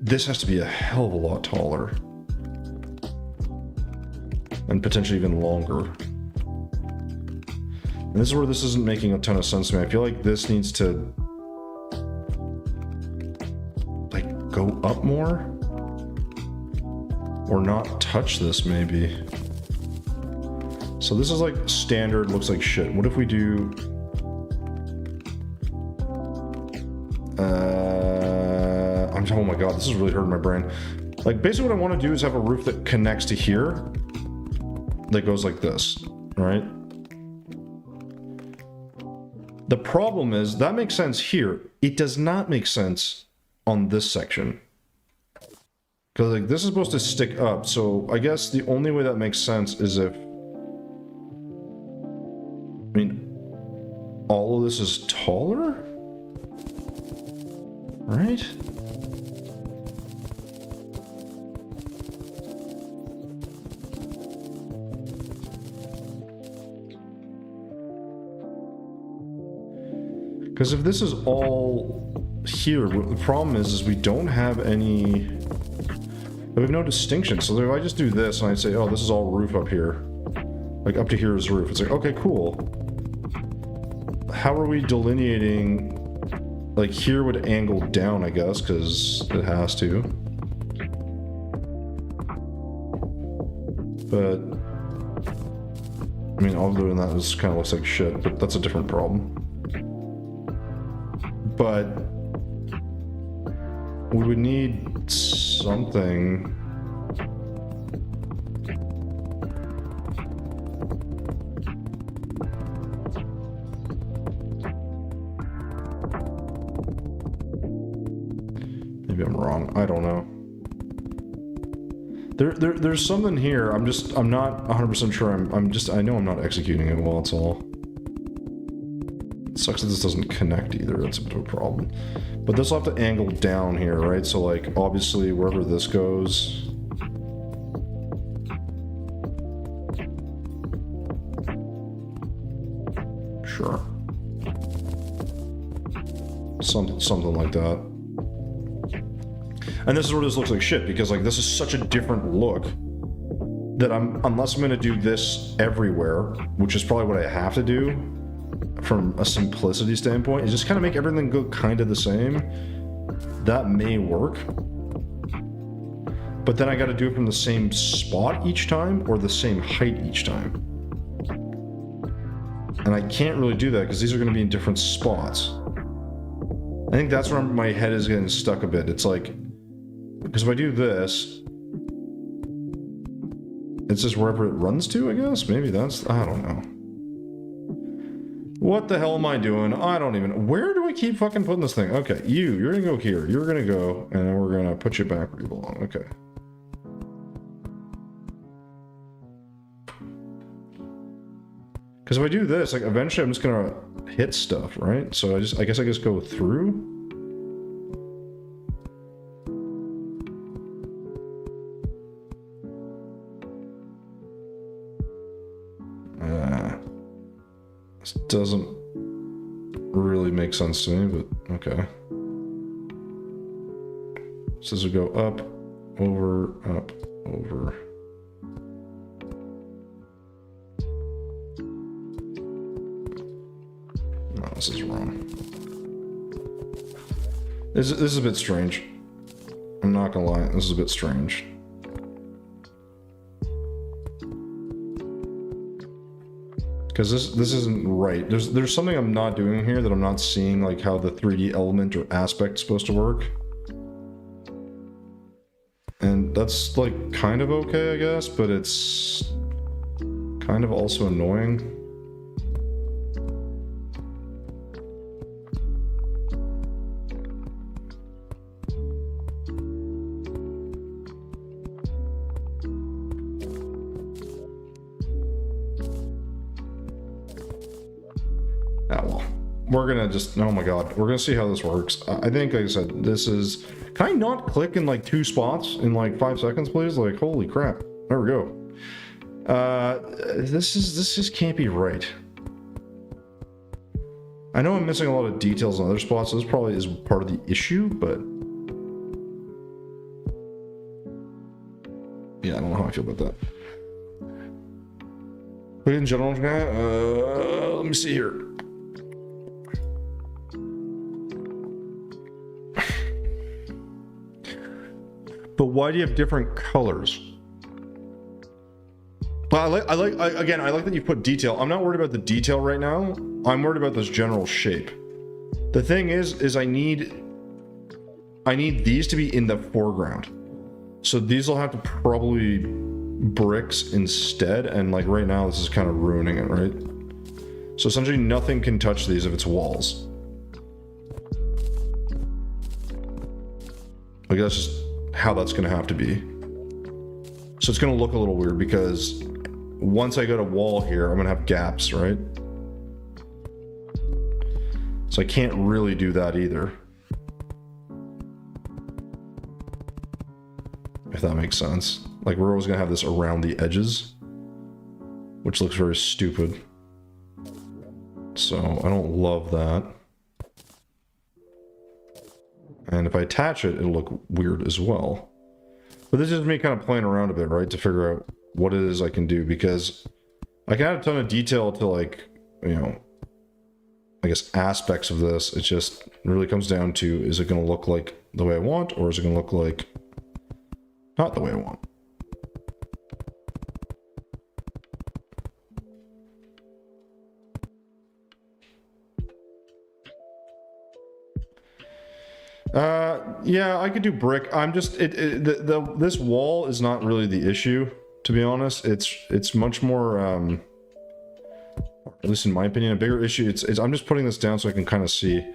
this has to be a hell of a lot taller and potentially even longer. And this is where this isn't making a ton of sense to me. I feel like this needs to like go up more or not touch this maybe. So this is like standard, looks like shit. What if we do oh my god, this is really hurting my brain. Like basically what I want to do is have a roof that connects to here that goes like this, right? The problem is, that makes sense here. It does not make sense on this section. Because like this is supposed to stick up, so I guess the only way that makes sense is if... I mean, all of this is taller? Right? Because if this is all here, the problem is we don't have any... we have no distinction. So if I just do this and I say, oh, this is all roof up here. Like up to here is roof. It's like, okay, cool. How are we delineating... like here would angle down, I guess, because it has to. But... I mean, all doing that is kind of looks like shit, but that's a different problem. But we would need something. Maybe I'm wrong. I don't know. There's something here. I'm not 100% sure. I know I'm not executing it well. That's all. Sucks that this doesn't connect either. That's a bit of a problem. But this will have to angle down here, right? So like obviously wherever this goes, sure, something like that. And this is where this looks like shit, because like this is such a different look that unless I'm gonna do this everywhere, which is probably what I have to do from a simplicity standpoint, is just kind of make everything go kind of the same. That may work, but then I got to do it from the same spot each time or the same height each time. And I can't really do that because these are going to be in different spots. I think that's where my head is getting stuck a bit. It's like, because if I do this, it's just wherever it runs to, I guess? Maybe that's, I don't know. What the hell am I doing? I don't even, where do I keep fucking putting this thing? Okay, you're gonna go here. You're gonna go, and then we're gonna put you back where you belong. Okay. Because if I do this, like, eventually I'm just gonna hit stuff, right? So I guess I just go through. This doesn't really make sense to me, but okay. So this will go up, over, up, over. No, this is wrong. This is a bit strange. I'm not gonna lie, this is a bit strange. Because this isn't right. There's something I'm not doing here that I'm not seeing, like how the 3D element or aspect is supposed to work. And that's like kind of okay, I guess, but it's kind of also annoying. We're gonna just, oh my god, we're gonna see how this works. I think, like I said, this is, can I not click in like 2 spots in like 5 seconds, please? Like, holy crap. There we go. This just can't be right. I know I'm missing a lot of details in other spots, so this probably is part of the issue, but yeah, I don't know how I feel about that. But in general, let me see here. But why do you have different colors? Well, I like that you put detail. I'm not worried about the detail right now. I'm worried about this general shape. The thing is I need these to be in the foreground. So these will have to probably bricks instead. And like right now, this is kind of ruining it, right? So essentially nothing can touch these if it's walls. Like that's just how that's going to have to be. So it's going to look a little weird because once I go to wall here, I'm going to have gaps, right? So I can't really do that either. If that makes sense. Like we're always going to have this around the edges, which looks very stupid. So I don't love that. And if I attach it, it'll look weird as well. But this is me kind of playing around a bit, right? To figure out what it is I can do, because I can add a ton of detail to, like, you know, I guess aspects of this. It just really comes down to, is it going to look like the way I want, or is it going to look like not the way I want? Yeah, I could do brick. I'm just this wall is not really the issue, to be honest. It's much more, at least in my opinion, a bigger issue. It's I'm just putting this down so I can kind of see.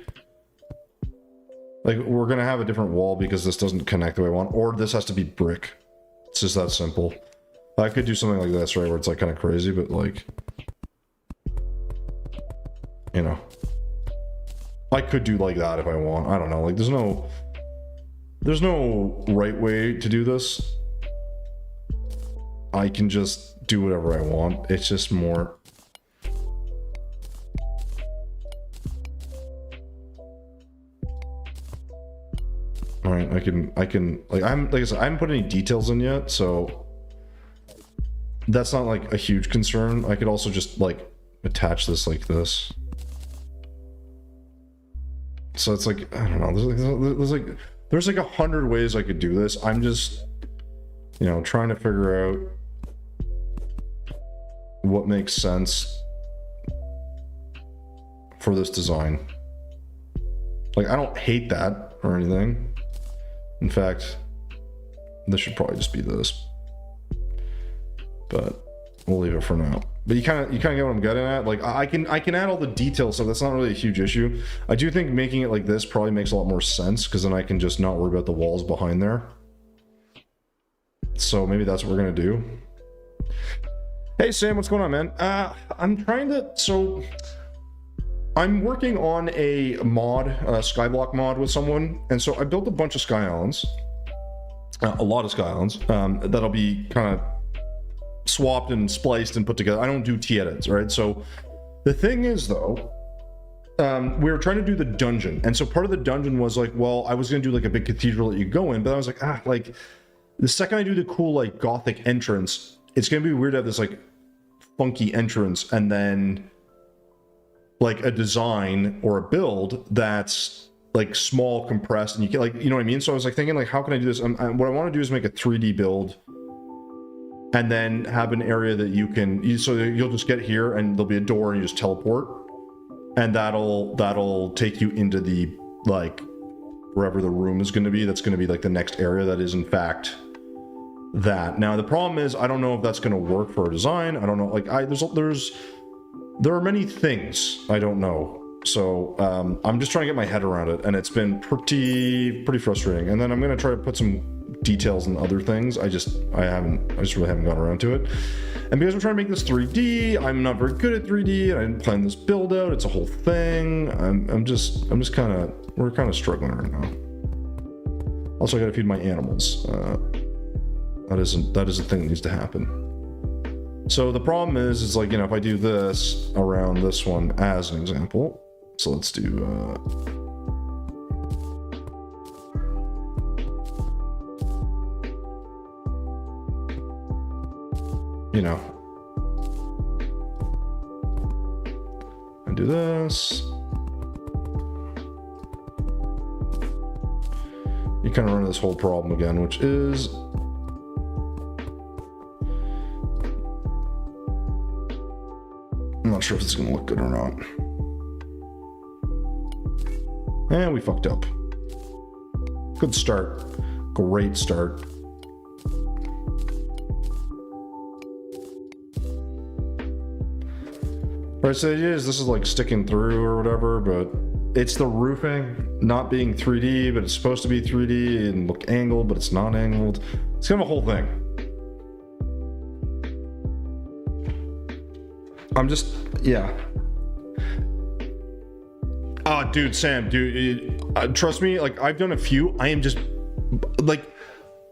Like, we're gonna have a different wall because this doesn't connect the way I want, or this has to be brick. It's just that simple. I could do something like this, right, where it's like kind of crazy, but like, you know, I could do like that if I want. I don't know. Like, there's no right way to do this. I can just do whatever I want. It's just more. All right, I can like like I said, I haven't put any details in yet, so that's not like a huge concern. I could also just like attach this like this. So it's like, I don't know, there's like 100 ways I could do this. I'm just, you know, trying to figure out what makes sense for this design. Like, I don't hate that or anything. In fact, this should probably just be this. But we'll leave it for now. But you kind of get what I'm getting at. Like, I can add all the details, so that's not really a huge issue. I do think making it like this probably makes a lot more sense, because then I can just not worry about the walls behind there. So maybe that's what we're gonna do. Hey Sam, what's going on, man? I'm trying to, so I'm working on a mod, skyblock mod with someone, and so I built a bunch of sky islands, a lot of sky islands, that'll be kind of swapped and spliced and put together. I don't do T-edits, right? So the thing is, though, we were trying to do the dungeon, and so part of the dungeon was like, well, I was gonna do like a big cathedral that you go in, but I was like, like the second I do the cool like gothic entrance, it's gonna be weird to have this like funky entrance and then like a design or a build that's like small, compressed, and you get like, you know what I mean? So I was like thinking like, how can I do this? What I want to do is make a 3D build and then have an area that you can, so you'll just get here and there'll be a door and you just teleport, and that'll take you into the like wherever the room is going to be. That's going to be like the next area that is in fact that. Now the problem is I don't know if that's going to work for a design. I don't know, like there are many things I don't know. So I'm just trying to get my head around it, and it's been pretty frustrating. And then I'm going to try to put some details and other things. I just really haven't gotten around to it. And because we're trying to make this 3D, I'm not very good at 3D, and I didn't plan this build out. It's a whole thing. We're kind of struggling right now. Also, I got to feed my animals. That is a thing that needs to happen. So the problem is like, you know, if I do this around this one as an example, so let's do, you know, I do this. You kind of run into this whole problem again, which is, I'm not sure if it's gonna look good or not. And we fucked up. Good start. Great start. Right, so this is like sticking through or whatever, but it's the roofing not being 3D, but it's supposed to be 3D and look angled, but it's not angled. It's kind of a whole thing. I'm just, yeah. Oh, dude, Sam, trust me, like, I've done a few. I am just, like,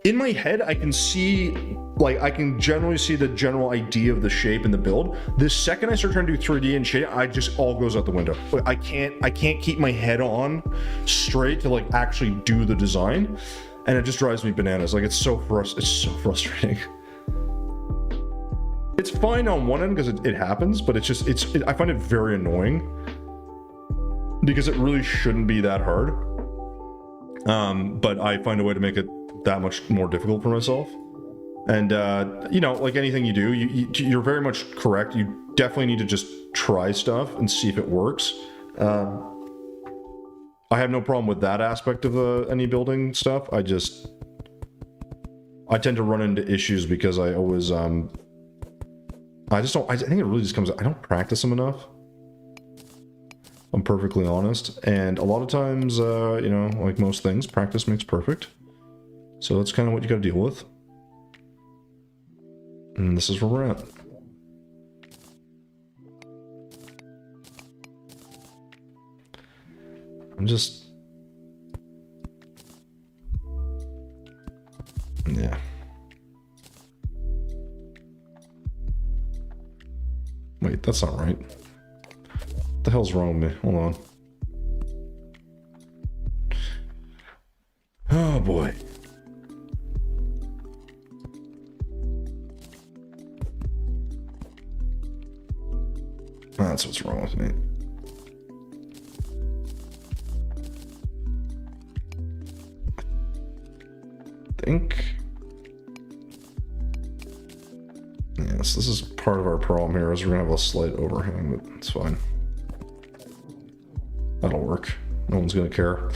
in my head, I can see, like, I can generally see the general idea of the shape and the build. The second I start trying to do 3D and shit, I just all goes out the window. I can't keep my head on straight to, like, actually do the design. And it just drives me bananas. Like, it's so frustrating. It's fine on one end because it happens, but it's just, I find it very annoying because it really shouldn't be that hard. But I find a way to make it that much more difficult for myself. And, you know, like anything you do, you're very much correct. You definitely need to just try stuff and see if it works. I have no problem with that aspect of any building stuff. I tend to run into issues because I always, I think it really just comes, I don't practice them enough. I'm perfectly honest. And a lot of times, you know, like most things, practice makes perfect. So that's kind of what you got to deal with. And this is where we're at. I'm just, yeah. Wait, that's not right. What the hell's wrong with me? Hold on. Oh boy. That's what's wrong with me. I think. Yes, this is part of our problem here, is we're gonna have a slight overhang, but it's fine. work. No one's gonna care.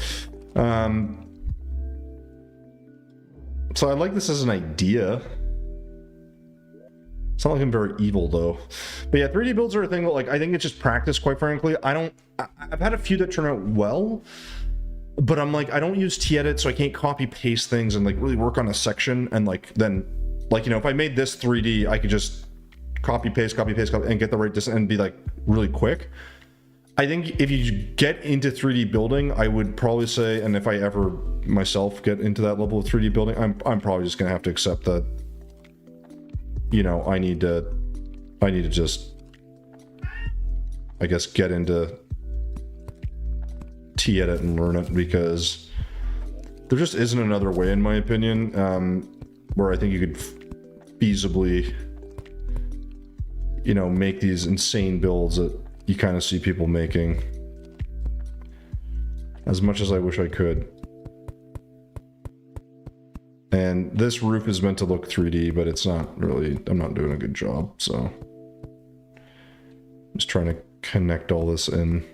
So I like this as an idea. It's not like I'm very evil though. But yeah, 3D builds are a thing that, like, I think it's just practice, quite frankly. I've had a few that turn out well, but I'm like, I don't use T-edit, so I can't copy paste things and like really work on a section and like then, like, you know, if I made this 3D, I could just copy paste and get the right distance and be like really quick. I think if you get into 3D building, I would probably say, and if I ever myself get into that level of 3D building, I'm probably just gonna have to accept that, you know, I need to just, I guess, get into T-edit and learn it, because there just isn't another way, in my opinion, where I think you could feasibly, you know, make these insane builds that you kind of see people making. As much as I wish I could. And this roof is meant to look 3D, but it's not really, I'm not doing a good job, so. I'm just trying to connect all this in.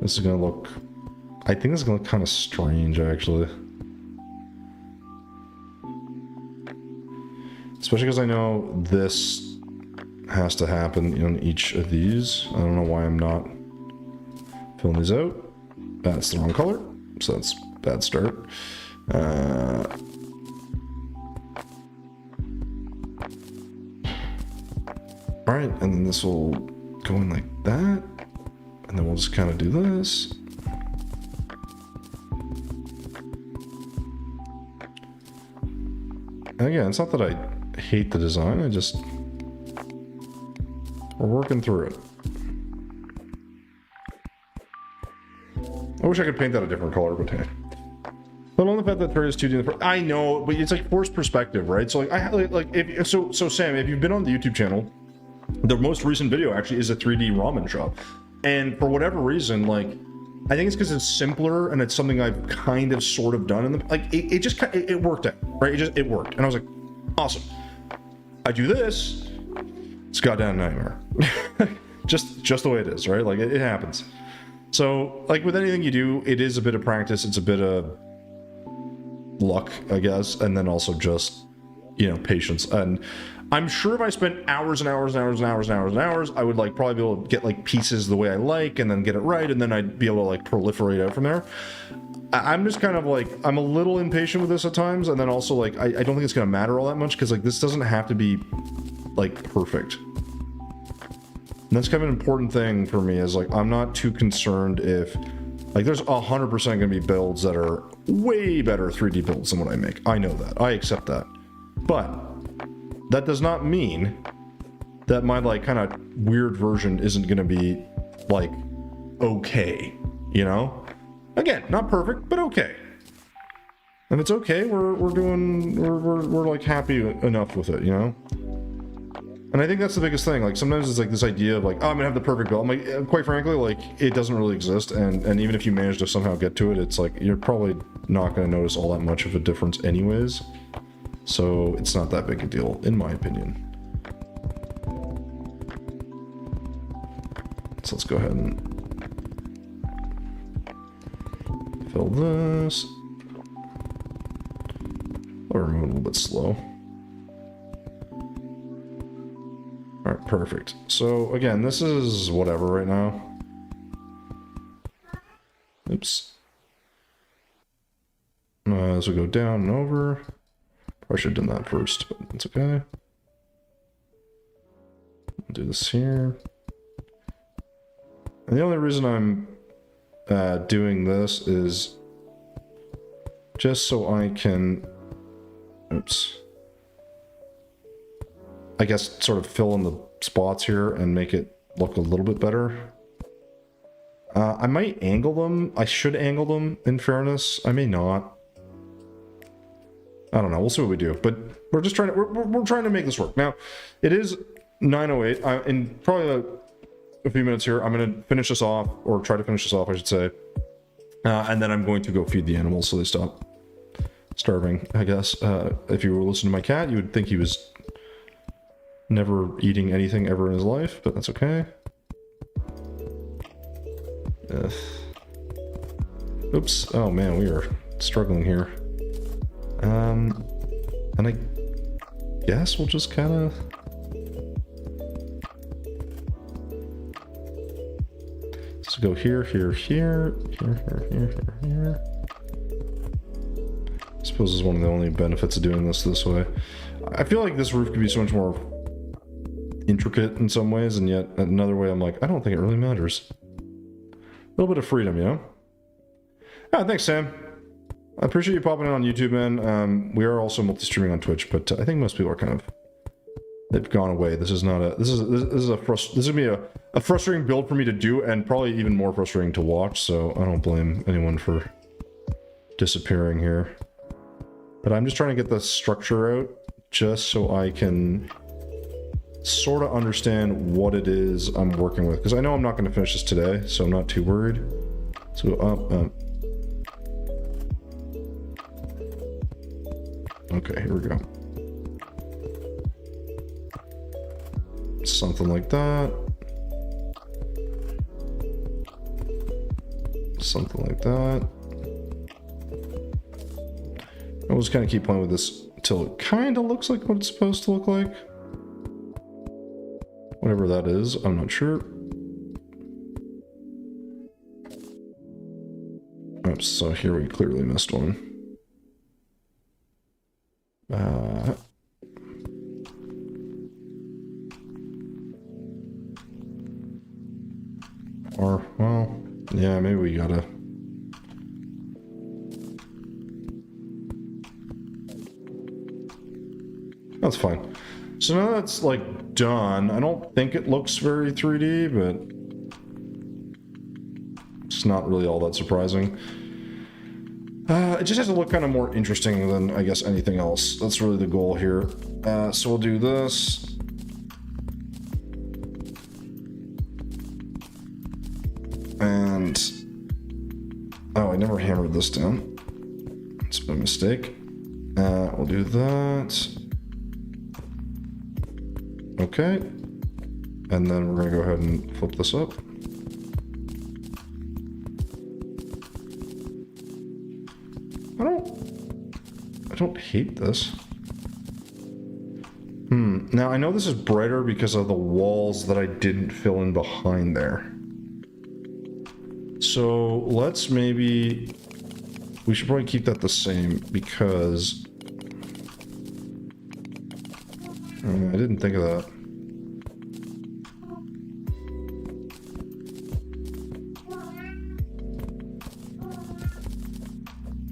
This is gonna look, I think it's gonna look kind of strange, actually. Especially because I know this has to happen in each of these. I don't know why I'm not filling these out. That's the wrong color, so that's a bad start. Alright, and then this will go in like that. And then we'll just kind of do this. And again, it's not that I hate the design, I just, we're working through it. I wish I could paint that a different color, but hey. But on the fact that there is 2D, I know, but it's like forced perspective, right? So like, so Sam, if you've been on the YouTube channel, the most recent video actually is a 3D ramen shop. And for whatever reason, like, I think it's because it's simpler and it's something I've kind of sort of done. And like, it worked out, right? It worked. And I was like, awesome. I do this, it's a goddamn nightmare. just the way it is, right? Like, it happens. So, like with anything you do, it is a bit of practice. It's a bit of luck, I guess. And then also just, you know, patience. And I'm sure if I spent hours and hours and hours and hours and hours and hours, I would like probably be able to get like pieces the way I like and then get it right, and then I'd be able to like proliferate out from there. I'm just kind of like, I'm a little impatient with this at times, and then also like I don't think it's gonna matter all that much, because like this doesn't have to be like perfect. And that's kind of an important thing for me, is like I'm not too concerned if like there's 100% gonna be builds that are way better 3D builds than what I make. I know that, I accept that, but that does not mean that my like kind of weird version isn't gonna be like okay, you know? Again, not perfect, but okay. And it's okay, we're like happy enough with it, you know? And I think that's the biggest thing. Like sometimes it's like this idea of like, oh, I'm gonna have the perfect build. I'm like, quite frankly, like it doesn't really exist. And even if you manage to somehow get to it, it's like you're probably not gonna notice all that much of a difference anyways. So it's not that big a deal, in my opinion. So let's go ahead and fill this. I'll remove it a little bit slow. Alright, perfect. So again, this is whatever right now. Oops. This will go down and over. I should have done that first, but it's okay. I'll do this here. And the only reason I'm doing this is just so I can, oops, I guess sort of fill in the spots here and make it look a little bit better. I might angle them. I should angle them, in fairness. I may not. I don't know. We'll see what we do. But we're just trying to we're trying to make this work. Now, it is 9:08. In probably a few minutes here, I'm going to finish this off, or try to finish this off, I should say. And then I'm going to go feed the animals so they stop starving, I guess. If you were listening to my cat, you would think he was never eating anything ever in his life, but that's okay. Oops. Oh man, we are struggling here. And I guess we'll just kind of... So go here, here, here, here, here, here, here. I suppose this is one of the only benefits of doing this way. I feel like this roof could be so much more intricate in some ways, and yet another way I'm like, I don't think it really matters. A little bit of freedom, you know? Ah, thanks, Sam. I appreciate you popping in on YouTube, man. We are also multi-streaming on Twitch, but I think most people are kind of... They've gone away. This is not a... This is gonna be a frustrating build for me to do, and probably even more frustrating to watch, so I don't blame anyone for disappearing here. But I'm just trying to get the structure out, just so I can sort of understand what it is I'm working with. Because I know I'm not going to finish this today, so I'm not too worried. So up. Okay, here we go. Something like that. Something like that. I'll just kind of keep playing with this until it kind of looks like what it's supposed to look like. Whatever that is, I'm not sure. Oops, so here we clearly missed one. Or, well, yeah, maybe we gotta... That's fine. So now that's, like, done. I don't think it looks very 3D, but... It's not really all that surprising. It just has to look kind of more interesting than, I guess, anything else. That's really the goal here. So we'll do this. And... Oh, I never hammered this down. It's been a mistake. We'll do that. Okay. And then we're going to go ahead and flip this up. I don't hate this. Now I know this is brighter because of the walls that I didn't fill in behind there. So let's maybe... We should probably keep that the same because... I didn't think of that.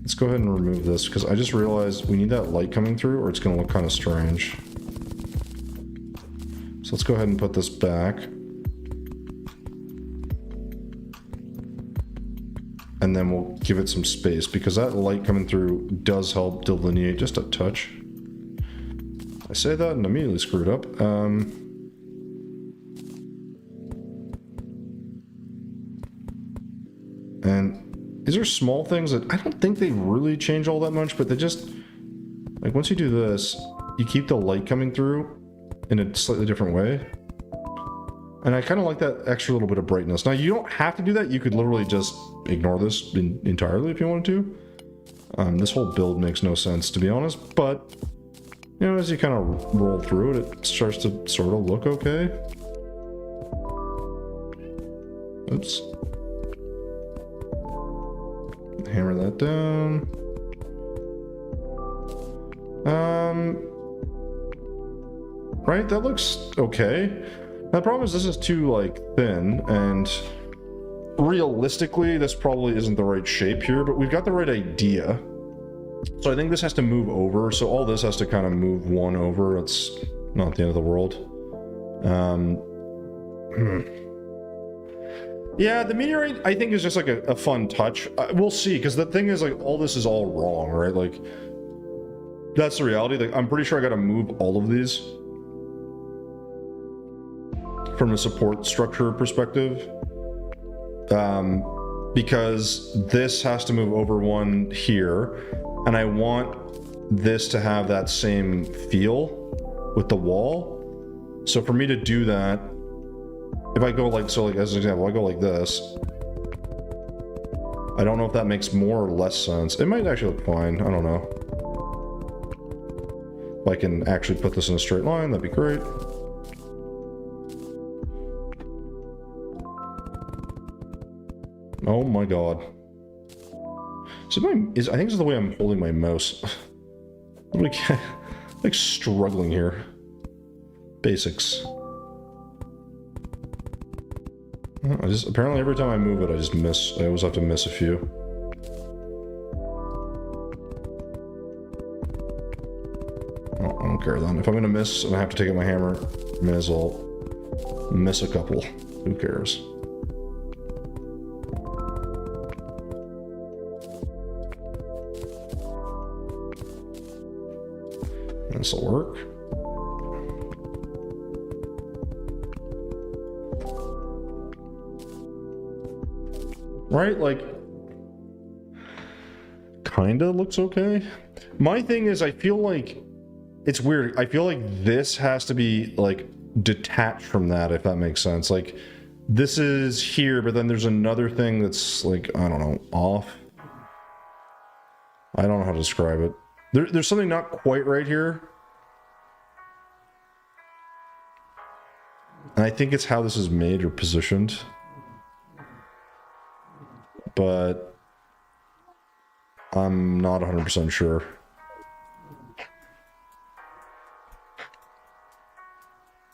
Let's go ahead and remove this because I just realized we need that light coming through or it's going to look kind of strange. So let's go ahead and put this back. And then we'll give it some space because that light coming through does help delineate just a touch. I say that and immediately screw it up. And these are small things that I don't think they really change all that much, but they just, like once you do this, you keep the light coming through in a slightly different way. And I kind of like that extra little bit of brightness. Now you don't have to do that. You could literally just ignore this entirely if you wanted to. This whole build makes no sense to be honest, but you know, as you kind of roll through it, it starts to sort of look okay. Oops. Hammer that down. Right, that looks okay. The problem is this is too, like, thin, and realistically, this probably isn't the right shape here, but we've got the right idea. So I think this has to move over, so all this has to kind of move one over. It's not the end of the world. Yeah, the meteorite, I think, is just like a fun touch. We'll see, because the thing is, like, all this is all wrong, right? Like, that's the reality. Like, I'm pretty sure I gotta move all of these from a support structure perspective. because this has to move over one here, and I want this to have that same feel with the wall. So for me to do that, if I go like, so like as an example, I go like this. I don't know if that makes more or less sense. It might actually look fine, I don't know. If I can actually put this in a straight line, that'd be great. Oh my god. So I think this is the way I'm holding my mouse. I'm like struggling here. Basics. Apparently every time I move it, I just miss. I always have to miss a few. Oh, I don't care then. If I'm gonna miss and I have to take out my hammer, may as well miss a couple. Who cares? This'll work. Right, like, kinda looks okay. My thing is, I feel like, it's weird, I feel like this has to be, like, detached from that, if that makes sense. Like, this is here, but then there's another thing that's, like, I don't know, off. I don't know how to describe it. There's something not quite right here. And I think it's how this is made or positioned. But I'm not 100% sure.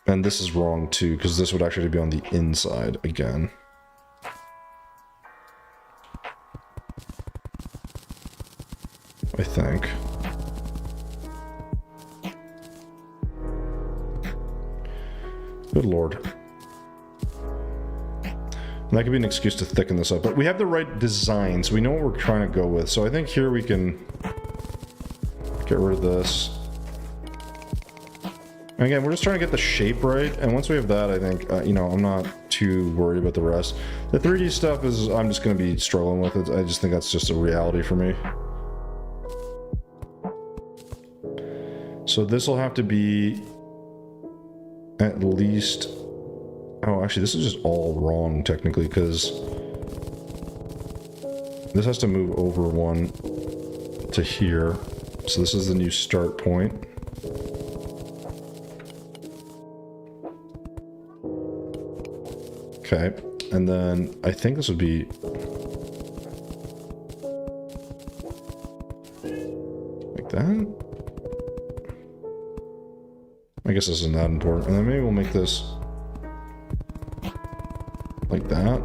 And this is wrong too, because this would actually be on the inside again. I think. Good lord. And that could be an excuse to thicken this up, but we have the right design, so we know what we're trying to go with. So I think here we can get rid of this. And again, we're just trying to get the shape right, and once we have that, I think, you know, I'm not too worried about the rest. The 3D stuff is, I'm just going to be struggling with it. I just think that's just a reality for me. So this will have to be at least... Oh, actually, this is just all wrong, technically, because this has to move over one to here. So this is the new start point. Okay, and then I think this would be... like that? I guess this isn't that important. And then maybe we'll make this... like that.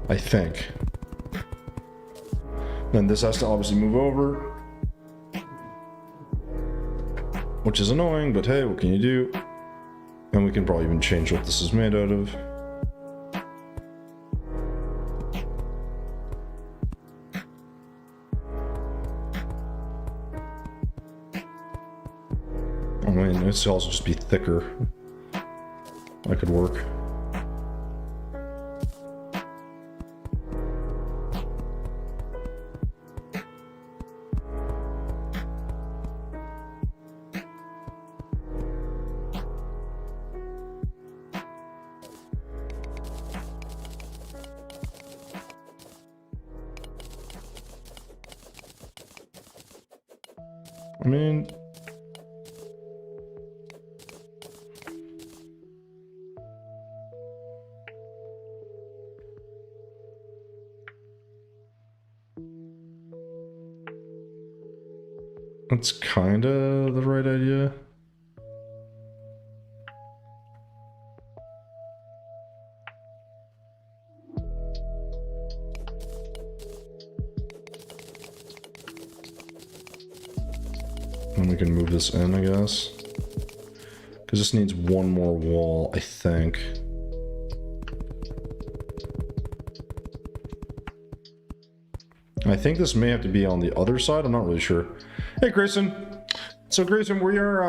I think. Then this has to obviously move over. Which is annoying, but hey, what can you do? And we can probably even change what this is made out of. I mean, this could also just be thicker. That could work. I mean... that's kinda the right idea. And we can move this in, I guess. Because this needs one more wall, I think. I think this may have to be on the other side, I'm not really sure. Hey, Grayson. So Grayson, we are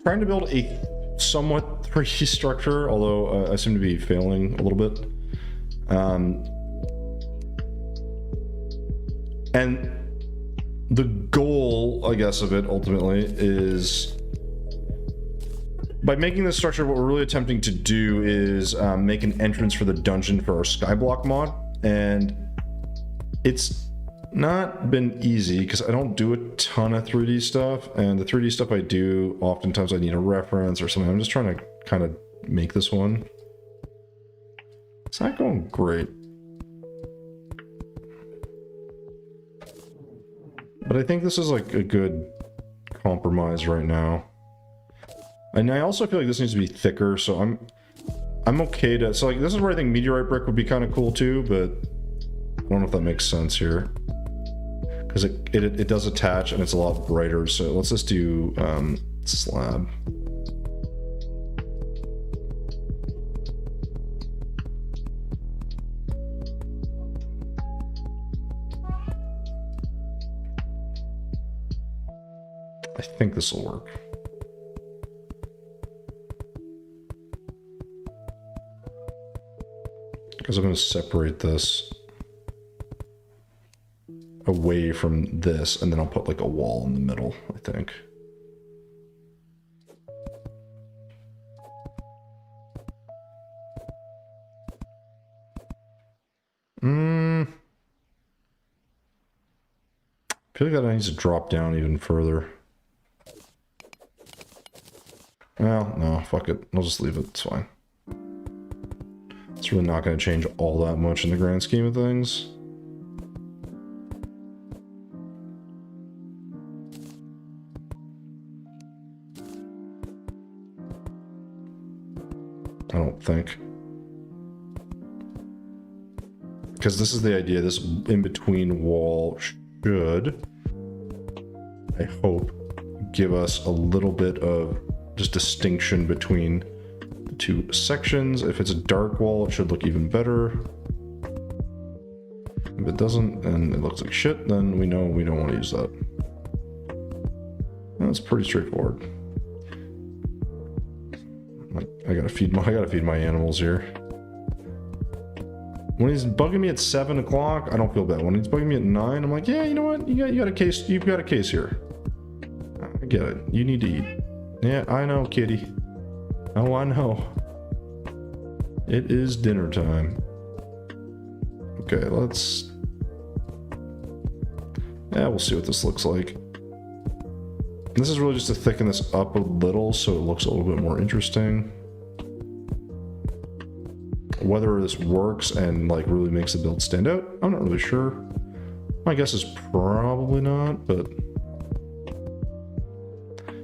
trying to build a somewhat 3D structure, although I seem to be failing a little bit. And the goal, I guess, of it ultimately is, by making this structure, what we're really attempting to do is make an entrance for the dungeon for our Skyblock mod. And it's not been easy because I don't do a ton of 3D stuff, and the 3D stuff I do, oftentimes I need a reference or something. I'm just trying to kind of make this one. It's not going great. But I think this is like a good compromise right now. And I also feel like this needs to be thicker, so I'm okay to, so like this is where I think meteorite brick would be kind of cool too, but I don't know if that makes sense here. Because it does attach and it's a lot brighter, so let's just do slab. I think this will work. Because I'm going to separate this away from this, and then I'll put like a wall in the middle, I think. I feel like that needs to drop down even further. Well, no, fuck it. I'll just leave it. It's fine. It's really not going to change all that much in the grand scheme of things. I don't think. Because this is the idea, this in-between wall should, I hope, give us a little bit of just distinction between the two sections. If it's a dark wall, it should look even better. If it doesn't, and it looks like shit, then we know we don't want to use that. That's pretty straightforward. I gotta feed my animals here. When he's bugging me at 7 o'clock, I don't feel bad. When he's bugging me at 9, I'm like, yeah, you know what? You got a case. You've got a case here. I get it. You need to eat. Yeah, I know, kitty. Oh, I know. It is dinner time. Okay, let's. Yeah, we'll see what this looks like. This is really just to thicken this up a little so it looks a little bit more interesting. Whether this works and like really makes the build stand out, I'm not really sure. My guess is probably not, but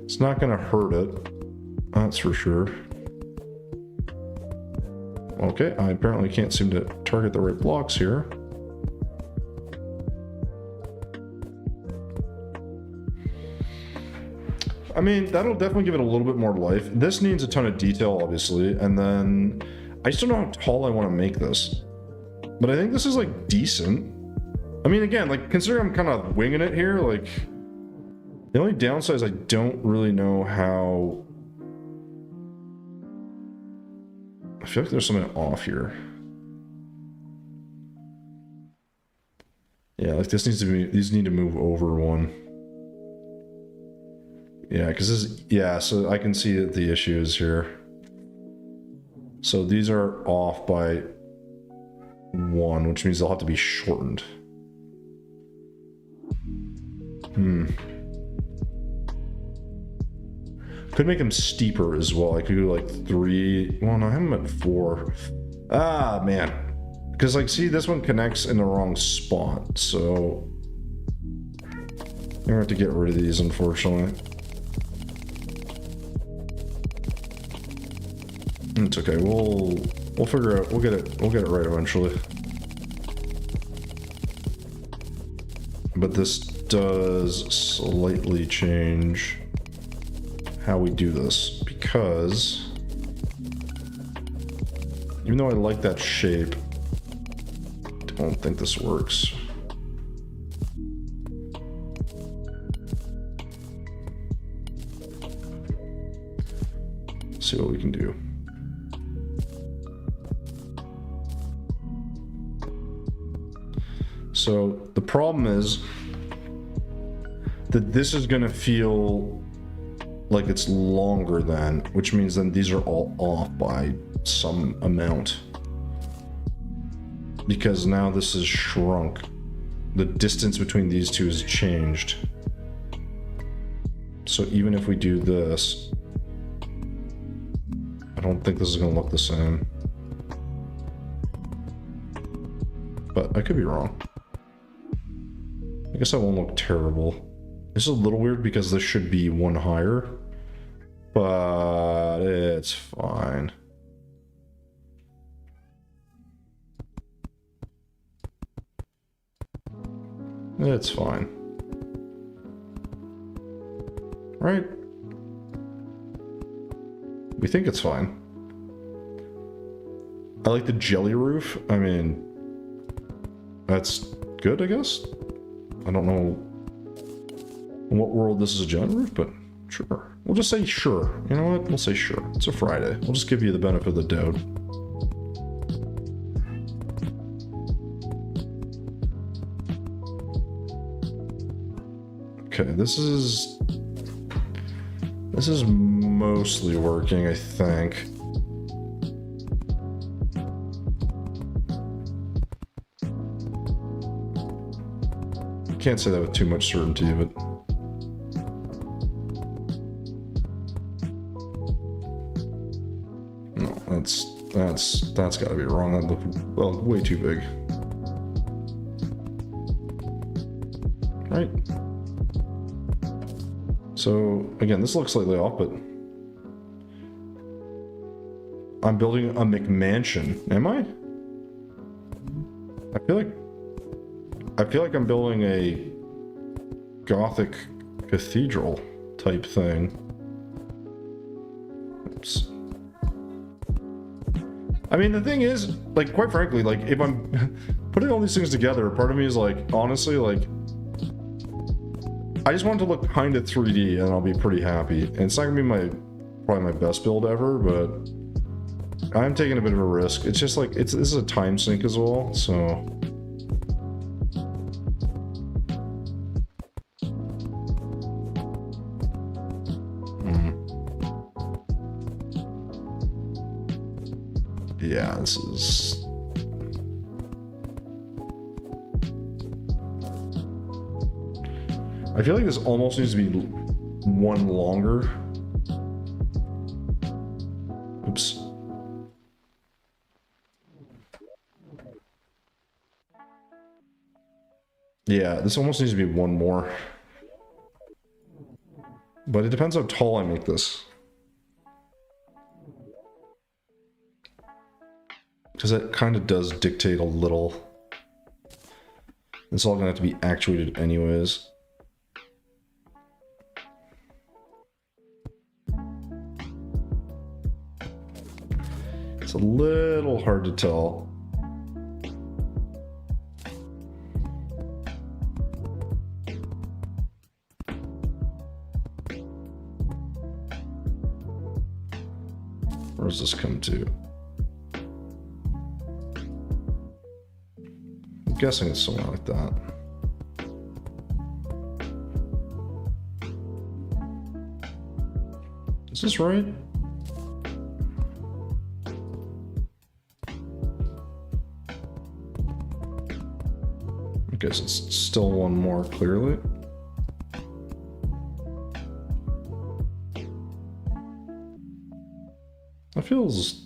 it's not gonna hurt it, that's for sure. Okay, I apparently can't seem to target the right blocks here. I mean, that'll definitely give it a little bit more life. This needs a ton of detail, obviously, and then I just don't know how tall I want to make this. But I think this is, like, decent. I mean, again, like, considering I'm kind of winging it here, like, the only downside is I don't really know how... I feel like there's something off here. Yeah, like, this needs to be... These need to move over one. Yeah, because this is... Yeah, so I can see that the issue is here. So these are off by 1, which means they'll have to be shortened. Could make them steeper as well. I could do like 3. Well, no, I have them at 4. Ah, man. Because, like, see, this one connects in the wrong spot. So I'm gonna have to get rid of these, unfortunately. It's okay. We'll figure out. We'll get it right eventually. But this does slightly change how we do this, because even though I like that shape, I don't think this works. see what we can do. So the problem is that this is going to feel like it's longer than, which means then these are all off by some amount. Because now this is shrunk. The distance between these two has changed. So even if we do this, I don't think this is going to look the same. But I could be wrong. I guess that won't look terrible. This is a little weird because this should be one higher, but it's fine. It's fine. Right? We think it's fine. I like the jelly roof. I mean, that's good, I guess. I don't know in what world this is a jelly roof, but sure. We'll just say sure. You know what? We'll say sure. It's a Friday. We'll just give you the benefit of the doubt. Okay, this is mostly working, I think. Can't say that with too much certainty, but no, that's got to be wrong. That looked, well, way too big. Right. So again, this looks slightly off, but I'm building a McMansion. Am I? I feel like I'm building a Gothic cathedral type thing. Oops. I mean, the thing is, like, quite frankly, like, if I'm putting all these things together, part of me is like, honestly, like, I just want it to look kind of 3D and I'll be pretty happy. And it's not gonna be probably my best build ever, but I'm taking a bit of a risk. It's just like, this is a time sink as well, so. Yeah, this is... I feel like this almost needs to be one longer. Oops. Yeah, this almost needs to be one more. But it depends how tall I make this. Because that kind of does dictate a little. It's all gonna have to be actuated anyways. It's a little hard to tell. Where does this come to? I'm guessing it's somewhere like that. Is this right? I guess it's still one more clearly. That feels...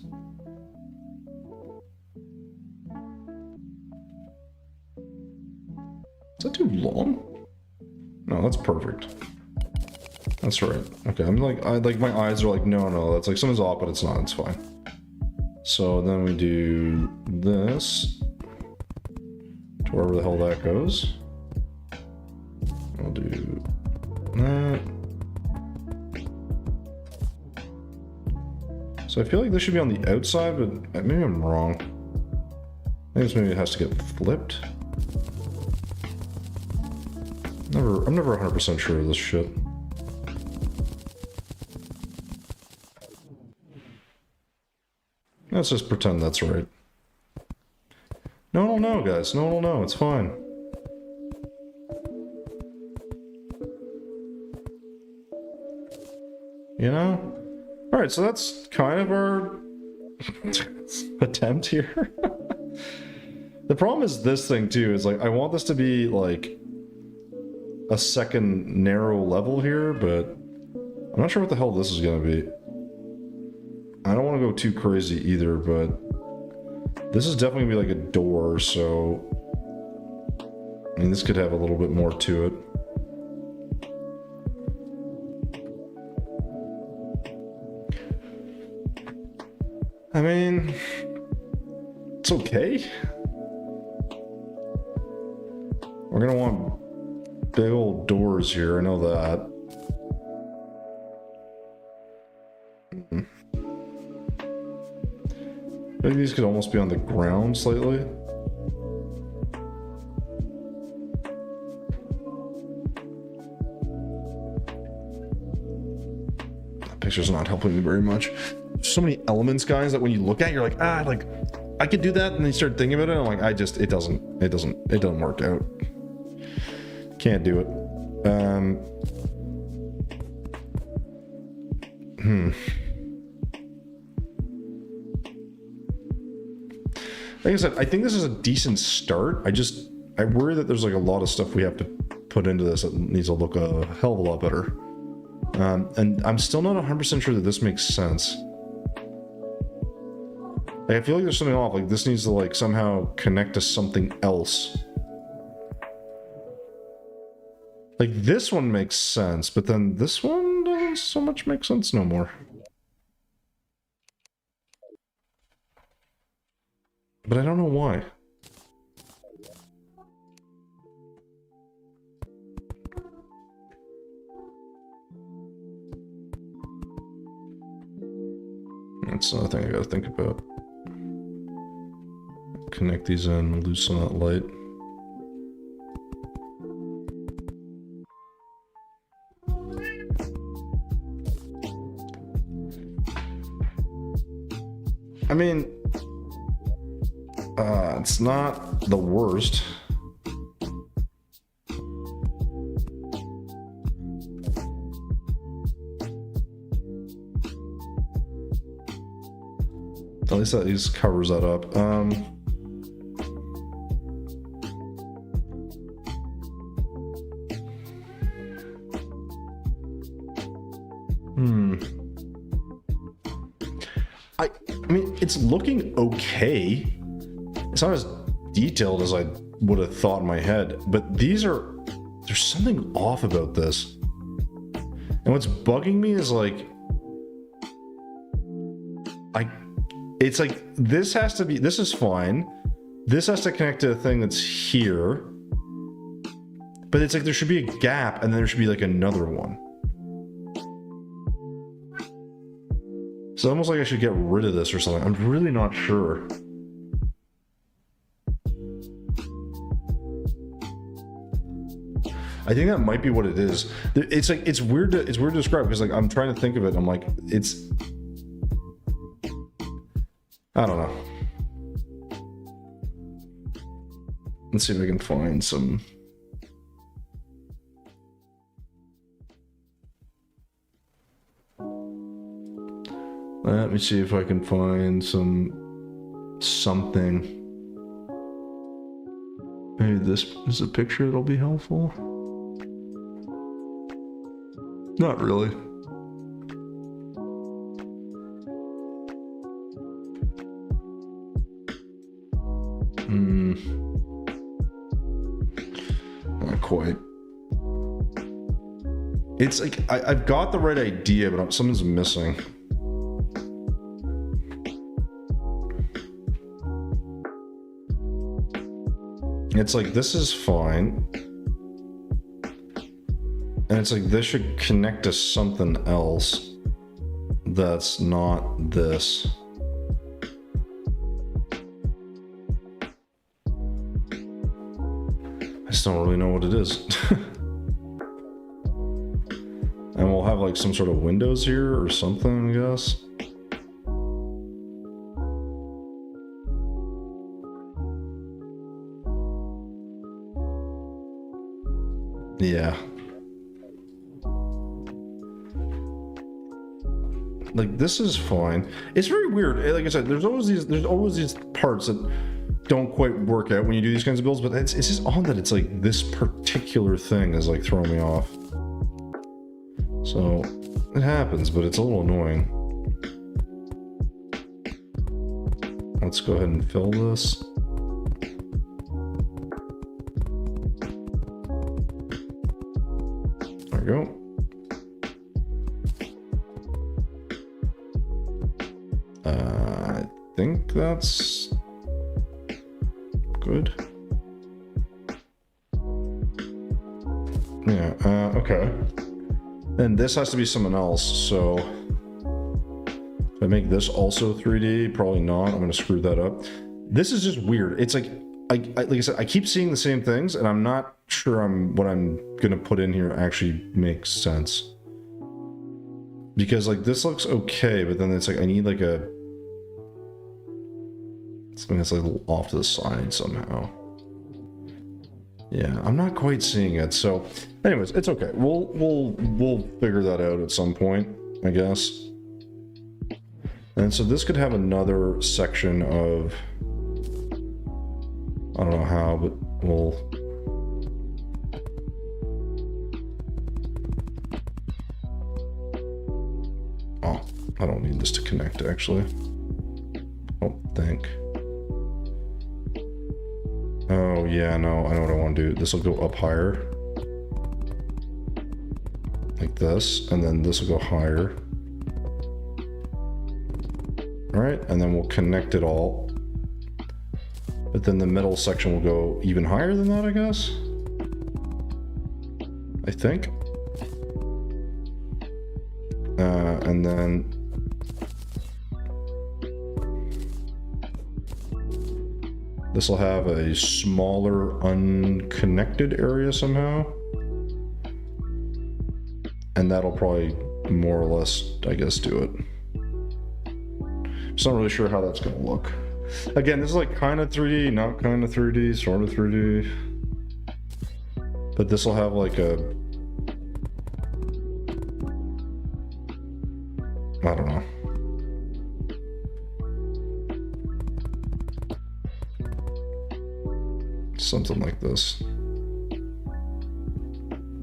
Is that too long? No, that's perfect. That's right. Okay, I'm like, my eyes are like, no, that's like, something's off, but it's not, it's fine. So then we do this, to wherever the hell that goes. I'll do that. So I feel like this should be on the outside, but maybe I'm wrong. I think maybe it has to get flipped. I'm never 100% sure of this shit. Let's just pretend that's right. No one will know, guys. No one will know. It's fine. You know? Alright, so that's kind of our attempt here. The problem is this thing, too, is like, I want this to be, like, a second narrow level here, but I'm not sure what the hell this is gonna be. I don't want to go too crazy either, but this is definitely gonna be like a door, so I mean, this could have a little bit more to it. I mean, it's okay. We're gonna want big old doors here, I know that. Maybe these could almost be on the ground slightly. That picture's not helping me very much. There's so many elements, guys, that when you look at it, you're like, ah, like, I could do that, and then you start thinking about it, and I'm like, it doesn't work out. Can't do it. Like I said, I think this is a decent start. I worry that there's like a lot of stuff we have to put into this that needs to look a hell of a lot better. And I'm still not 100% sure that this makes sense. Like, I feel like there's something off. Like, this needs to like somehow connect to something else. Like, this one makes sense, but then this one doesn't so much make sense no more. But I don't know why. That's another thing I gotta think about. Connect these in, loosen that light. I mean, it's not the worst. At least that just covers that up. I mean, it's looking okay. It's not as detailed as I would have thought in my head, but there's something off about this. And what's bugging me is like, it's like, this is fine. This has to connect to a thing that's here. But it's like, there should be a gap, and then there should be like another one. It's almost like I should get rid of this or something. I'm really not sure. I think that might be what it is. It's like, it's weird to describe, because like, I'm trying to think of it. I'm like, I don't know. Let's see if I can find some. Let me see if I can find something. Maybe this is a picture that'll be helpful. Not really. Not quite. It's like, I've got the right idea, but something's missing. It's like, this is fine. And it's like, this should connect to something else that's not this. I just don't really know what it is. And we'll have like some sort of windows here or something, I guess. Yeah. Like, this is fine. It's very weird. Like I said, there's always these parts that don't quite work out when you do these kinds of builds, but it's just odd that it's like this particular thing is like throwing me off. So it happens, but it's a little annoying. Let's go ahead and fill this. There we go. I think that's good. Yeah, okay. And this has to be someone else, so if I make this also 3D, probably not. I'm gonna screw that up. This is just weird. It's like, like I said, I keep seeing the same things, and I'm not sure what I'm gonna put in here actually makes sense. Because like this looks okay, but then it's like I need like something that's like off to the side somehow. Yeah, I'm not quite seeing it. So, anyways, it's okay. We'll figure that out at some point, I guess. And so this could have another section of, I don't know how, but we'll. Oh, I don't need this to connect actually. Oh, think. Oh yeah, no, I know what I want to do. This will go up higher. Like this, and then this will go higher. Alright, and then we'll connect it all. But then the middle section will go even higher than that, I guess? I think. And then... this will have a smaller, unconnected area somehow. And that'll probably more or less, I guess, do it. Just not really sure how that's going to look. Again, this is like kind of 3D, not kind of 3D, sort of 3D. But this will have like a... I don't know. Something like this.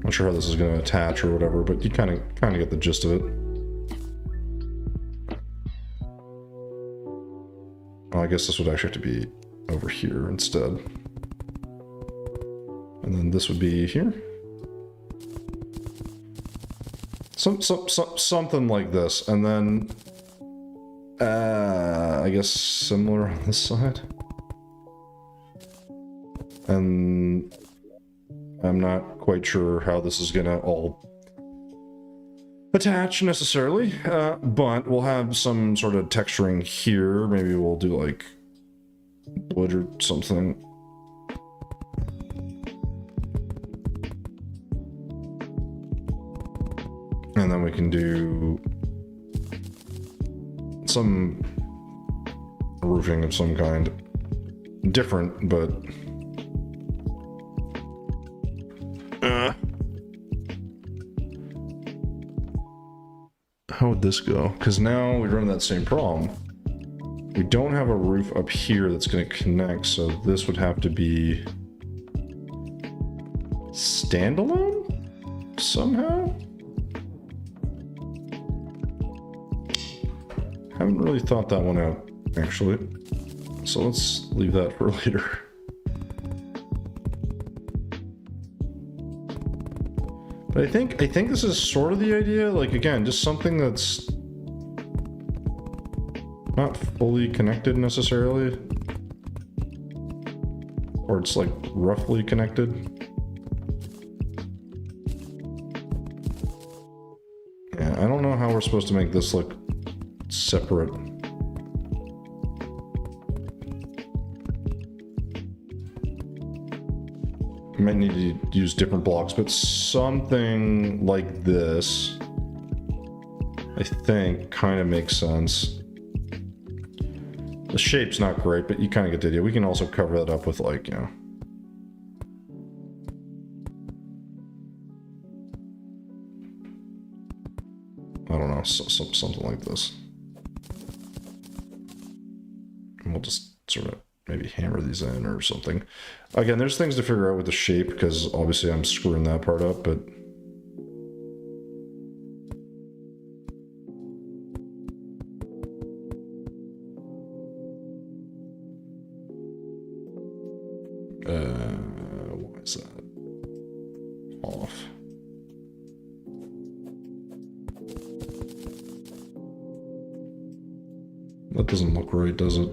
Not sure how this is going to attach or whatever, but you kind of get the gist of it. Oh, I guess this would actually have to be over here instead. And then this would be here. Something like this. And then, I guess similar on this side. And I'm not quite sure how this is gonna all attach necessarily, but we'll have some sort of texturing here. Maybe we'll do like wood or something. And then we can do some roofing of some kind. Different, but... how would this go? Because now we run that same problem. We don't have a roof up here that's going to connect, so this would have to be standalone somehow? Haven't really thought that one out, actually. So let's leave that for later. But I think this is sort of the idea. Like, again, just something that's not fully connected necessarily. Or it's like roughly connected. Yeah, I don't know how we're supposed to make this look separate. Might need to use different blocks, but something like this, I think, kind of makes sense. The shape's not great, but you kind of get the idea. We can also cover that up with, like, you know, don't know, something like this. And we'll just sort of maybe hammer these in or something. Again, there's things to figure out with the shape, because obviously I'm screwing that part up, but... why is that off? That doesn't look right, does it?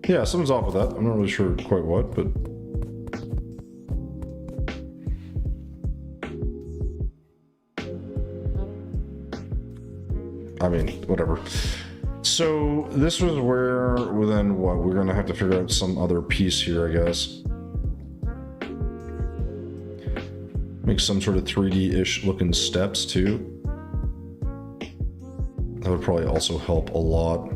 Yeah, something's off with that. I'm not really sure quite what, but... I mean, whatever. So, this was where, well, then what? We're gonna have to figure out some other piece here, I guess. Make some sort of 3D-ish looking steps, too. That would probably also help a lot.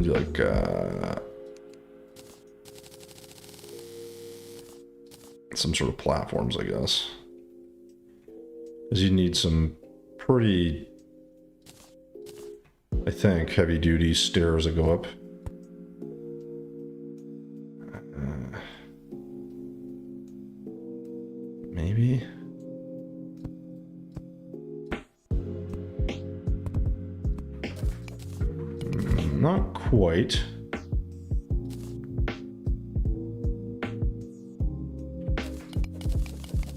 Like, some sort of platforms, I guess. Because you need some pretty, I think, heavy-duty stairs that go up. Maybe? Not quite.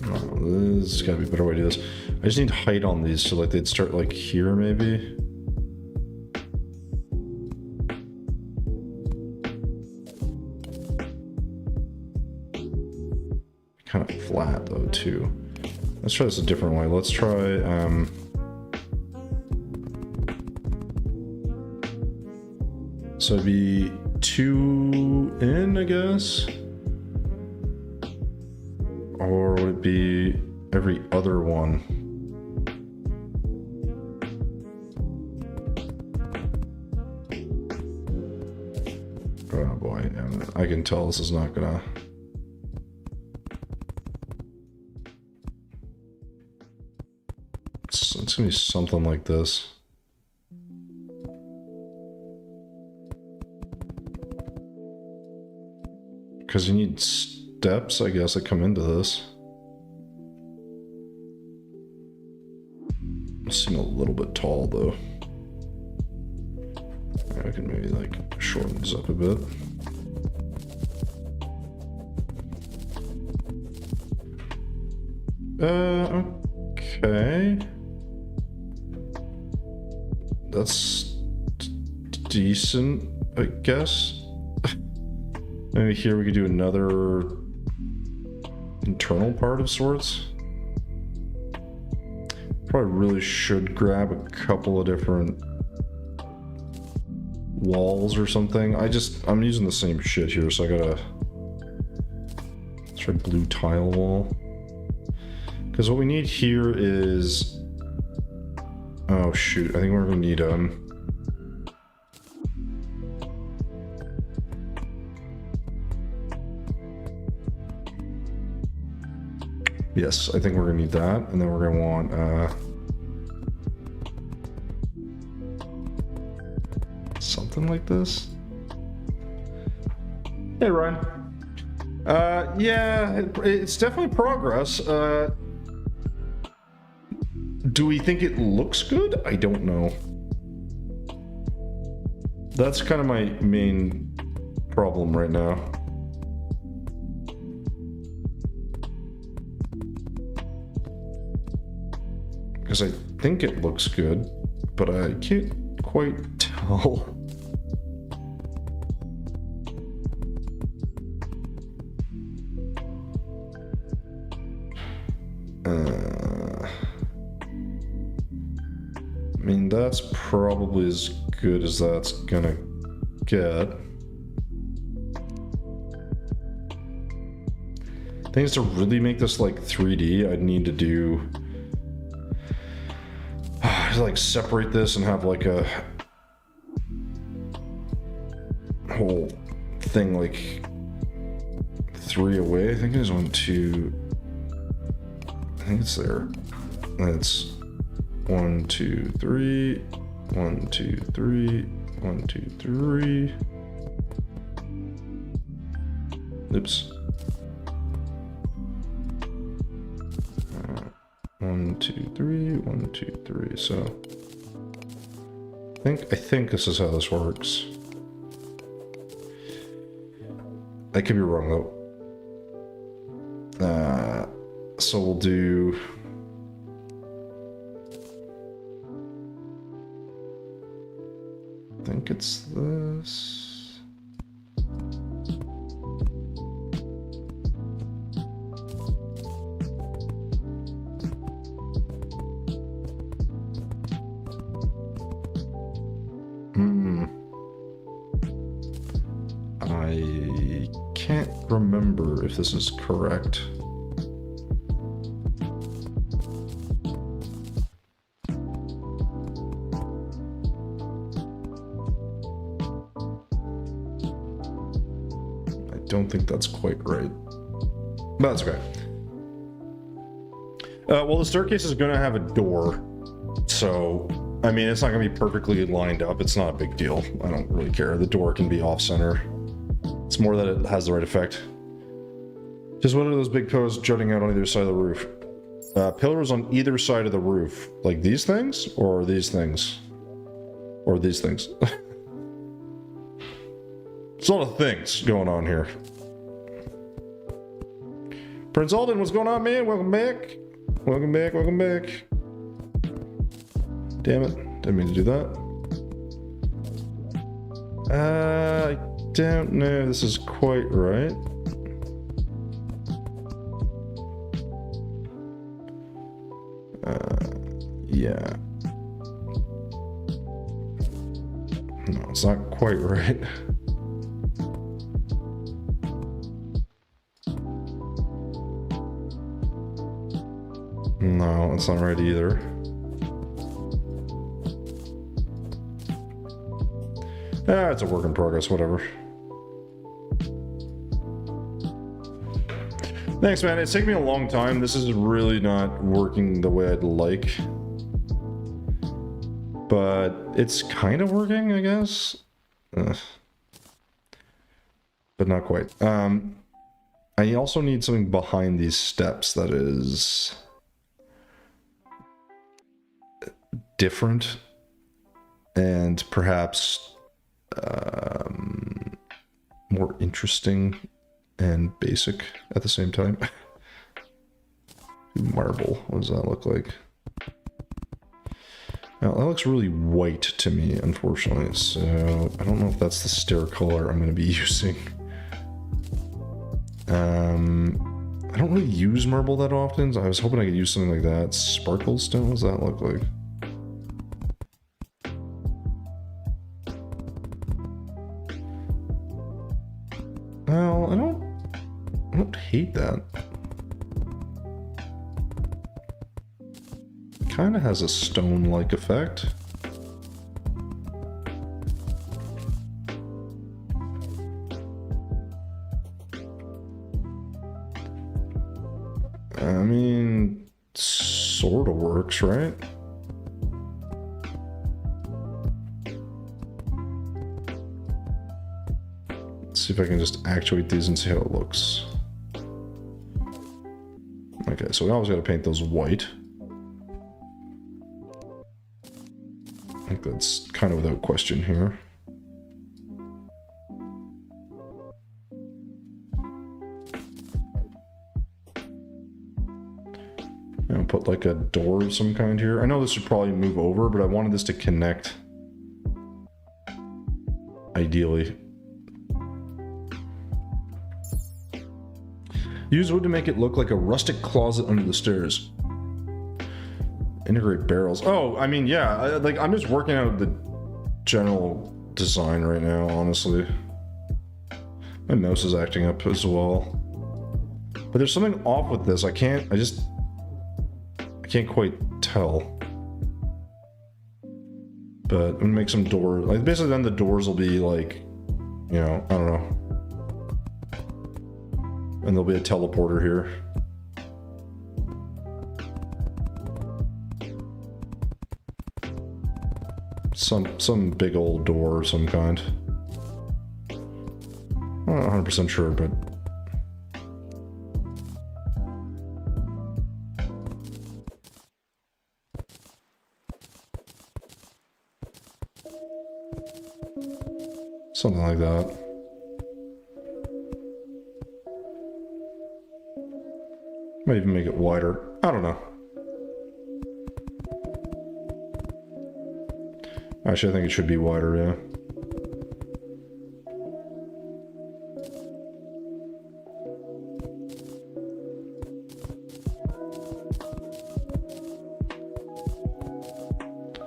No, there's gotta be a better way to do this. I just need height on these, so like they'd start like here maybe. Kind of flat though too. Let's try this a different way. Let's try so it'd be 2 in, I guess? Or would it be every other one? Oh boy, I can tell this is not gonna... It's gonna be something like this. Because you need steps, I guess, that come into this. Seem a little bit tall, though. I can maybe, like, shorten this up a bit. Okay. That's decent, I guess. Maybe here we could do another internal part of sorts. Probably really should grab a couple of different walls or something. I'm using the same shit here, so I gotta... Let's try blue tile wall. Because what we need here is... Oh shoot, I think we're gonna need yes, I think we're gonna need that, and then we're gonna want something like this. Hey Ryan. Yeah, it's definitely progress. Do we think it looks good? I don't know. That's kind of my main problem right now. Because I think it looks good, but I can't quite tell. I mean, that's probably as good as that's gonna get. Things to really make this like 3D, I'd need to do like separate this and have like a whole thing like 3 away. I think there's 1, 2. I think it's there. That's 1, 2, 3. 1, 2, 3. 1, 2, 3. Oops. 1, 2, 3. 1, 2, 3. So I think this is how this works. I could be wrong though. So we'll do. I think it's this. I can't remember if this is correct. I don't think that's quite right, but that's okay. Well, the staircase is going to have a door, so I mean, it's not going to be perfectly lined up. It's not a big deal. I don't really care. The door can be off-center. It's more that it has the right effect. Just what are those big pillars jutting out on either side of the roof? Pillars on either side of the roof. Like these things? Or these things? Or these things? There's a lot of things going on here. Prince Alden, what's going on, man? Welcome back. Welcome back, welcome back. Damn it, didn't mean to do that. I don't know if this is quite right. Yeah. No, it's not quite right. No, it's not right either. It's a work in progress, whatever. Thanks, man. It's taken me a long time. This is really not working the way I'd like. But it's kind of working, I guess. But not quite. I also need something behind these steps that is different and perhaps more interesting and basic at the same time. Marble, what does that look like? Now, that looks really white to me, unfortunately, so I don't know if that's the stair color I'm going to be using. I don't really use marble that often, so I was hoping I could use something like that. Sparkle stone, what does that look like? Well, I don't hate that. Kind of has a stone-like effect. I mean, sort of works, right? Let's see if I can just actuate these and see how it looks. Okay, so we always got to paint those white. I think that's kind of without question here. And put like a door of some kind here. I know this would probably move over, but I wanted this to connect. Ideally. Use wood to make it look like a rustic closet under the stairs. Integrate barrels. Oh, I mean, yeah, like I'm just working out the general design right now, honestly. My mouse is acting up as well. But there's something off with this. I can't quite tell. But I'm gonna make some doors. Like basically then the doors will be like, you know, I don't know. And there'll be a teleporter here. Some big old door of some kind. I'm not 100% sure, but something like that. Might even make it wider. I don't know. Actually, I think it should be wider, yeah.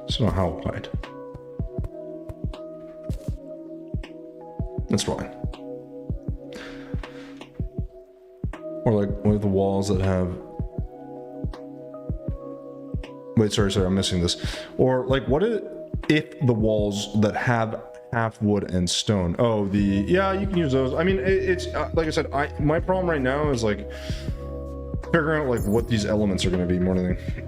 So how wide? That's fine. Or like with the walls that have... Wait, sorry, I'm missing this. Or like what if the walls that have half wood and stone? Oh, yeah, you can use those. I mean, it's like I said, my problem right now is like figuring out like what these elements are going to be more than anything.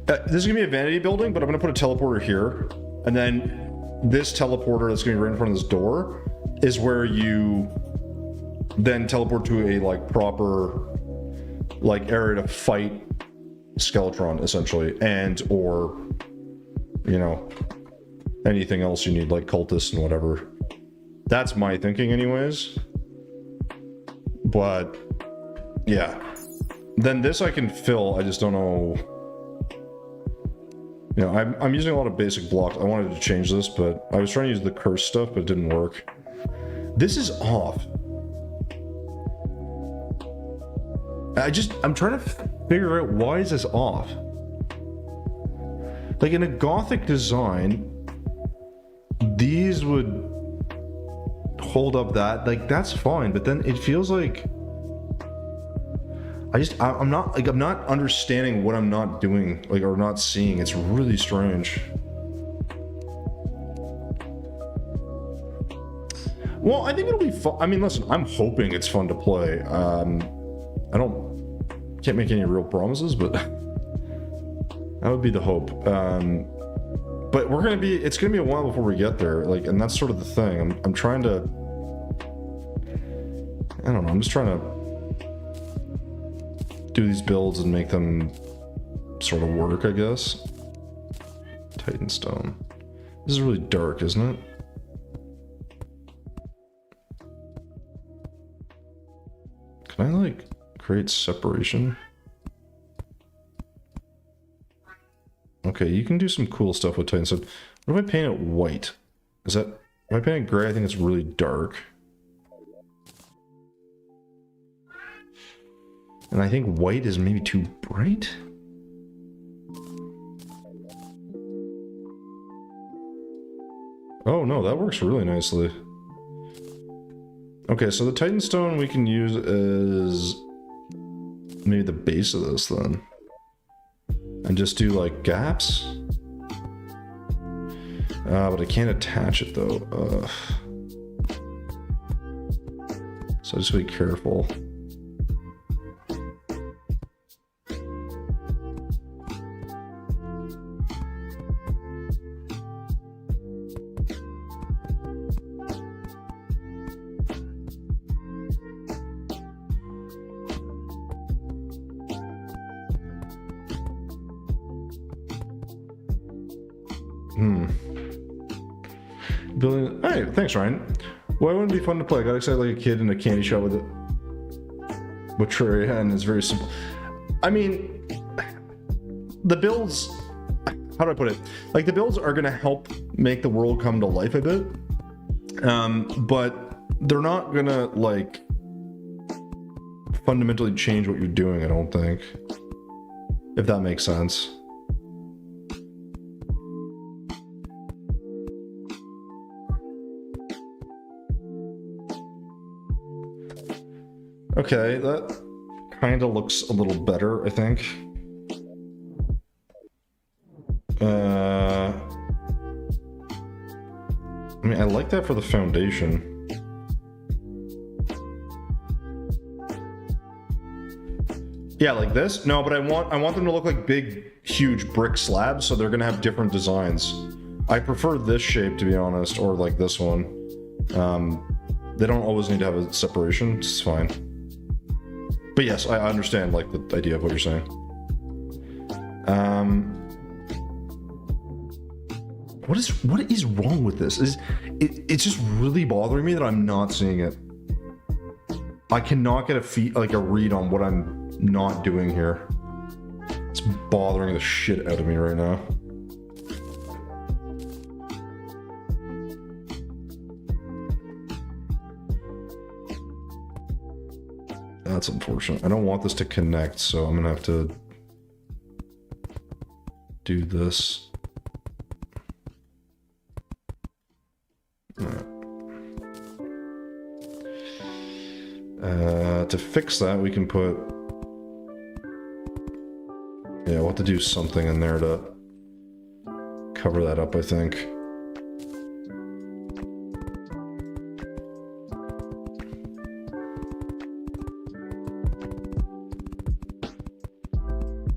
This is gonna be a vanity building, but I'm gonna put a teleporter here, and then this teleporter that's gonna be right in front of this door is where you then teleport to a like proper like area to fight Skeletron essentially, and or you know anything else you need like cultists and whatever. That's my thinking anyways. But yeah, then this I can fill. I just don't know. You know, I'm using a lot of basic blocks. I wanted to change this, but I was trying to use the curse stuff, but it didn't work. This is off. I'm trying to figure out why is this off? Like in a Gothic design, these would hold up that, like that's fine, but then it feels like I'm not understanding what I'm not doing, like, or not seeing. It's really strange. Well, I think it'll be fun. I mean, listen, I'm hoping it's fun to play. Can't make any real promises, but that would be the hope. But it's gonna be a while before we get there, like, and that's sort of the thing. I'm trying to, I don't know, I'm just trying to do these builds and make them sort of work, I guess. Titan stone. This is really dark, isn't it? Can I like create separation? Okay, you can do some cool stuff with Titan stone. What if I paint it white? If I paint it gray, I think it's really dark. And I think white is maybe too bright. Oh no, that works really nicely. Okay, so the Titan stone we can use as maybe the base of this then. And just do like gaps. But I can't attach it though. So just be careful. Building. Hey, thanks, Ryan. Why wouldn't it be fun to play? I got excited like a kid in a candy shop with it. Betrayal, and it's very simple. I mean, the builds. How do I put it? Like the builds are gonna help make the world come to life a bit, but they're not gonna like fundamentally change what you're doing. I don't think. If that makes sense. Okay, that kind of looks a little better, I think. I mean, I like that for the foundation. Yeah, like this? No, but I want them to look like big, huge brick slabs, so they're gonna have different designs. I prefer this shape, to be honest, or like this one. They don't always need to have a separation, it's fine. But yes, I understand like the idea of what you're saying. What is wrong with this? It's just really bothering me that I'm not seeing it. I cannot get a read on what I'm not doing here. It's bothering the shit out of me right now. That's unfortunate. I don't want this to connect, so I'm gonna have to do this. To fix that, we can put... Yeah, we'll have to do something in there to cover that up, I think.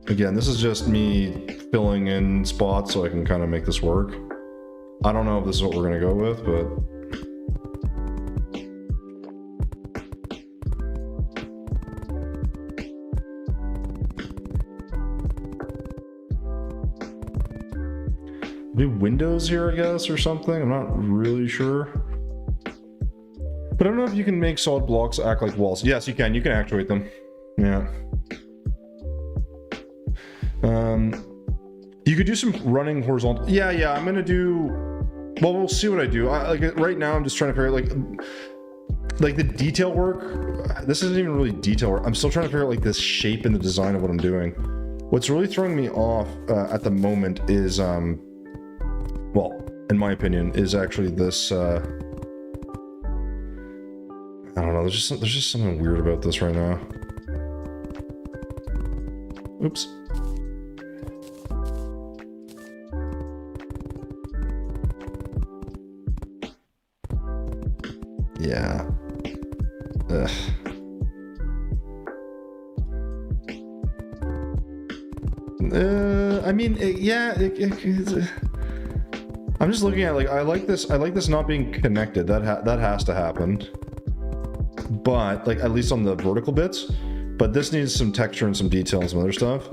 Again, this is just me filling in spots so I can kind of make this work. I don't know if this is what we're going to go with, but... Maybe windows here, I guess, or something? I'm not really sure. But I don't know if you can make solid blocks act like walls. Yes, you can. You can actuate them. Yeah. You could do some running horizontal. Yeah, I'm gonna do... Well, we'll see what I do. Right now, I'm just trying to figure out, like the detail work. This isn't even really detail work. I'm still trying to figure out, like, this shape and the design of what I'm doing. What's really throwing me off at the moment is, well, in my opinion, is actually this, I don't know, there's just something weird about this right now. Oops. Yeah. Ugh. I mean, I'm just looking at, like, I like this not being connected. That has to happen. But, like, at least on the vertical bits. But this needs some texture and some detail and some other stuff.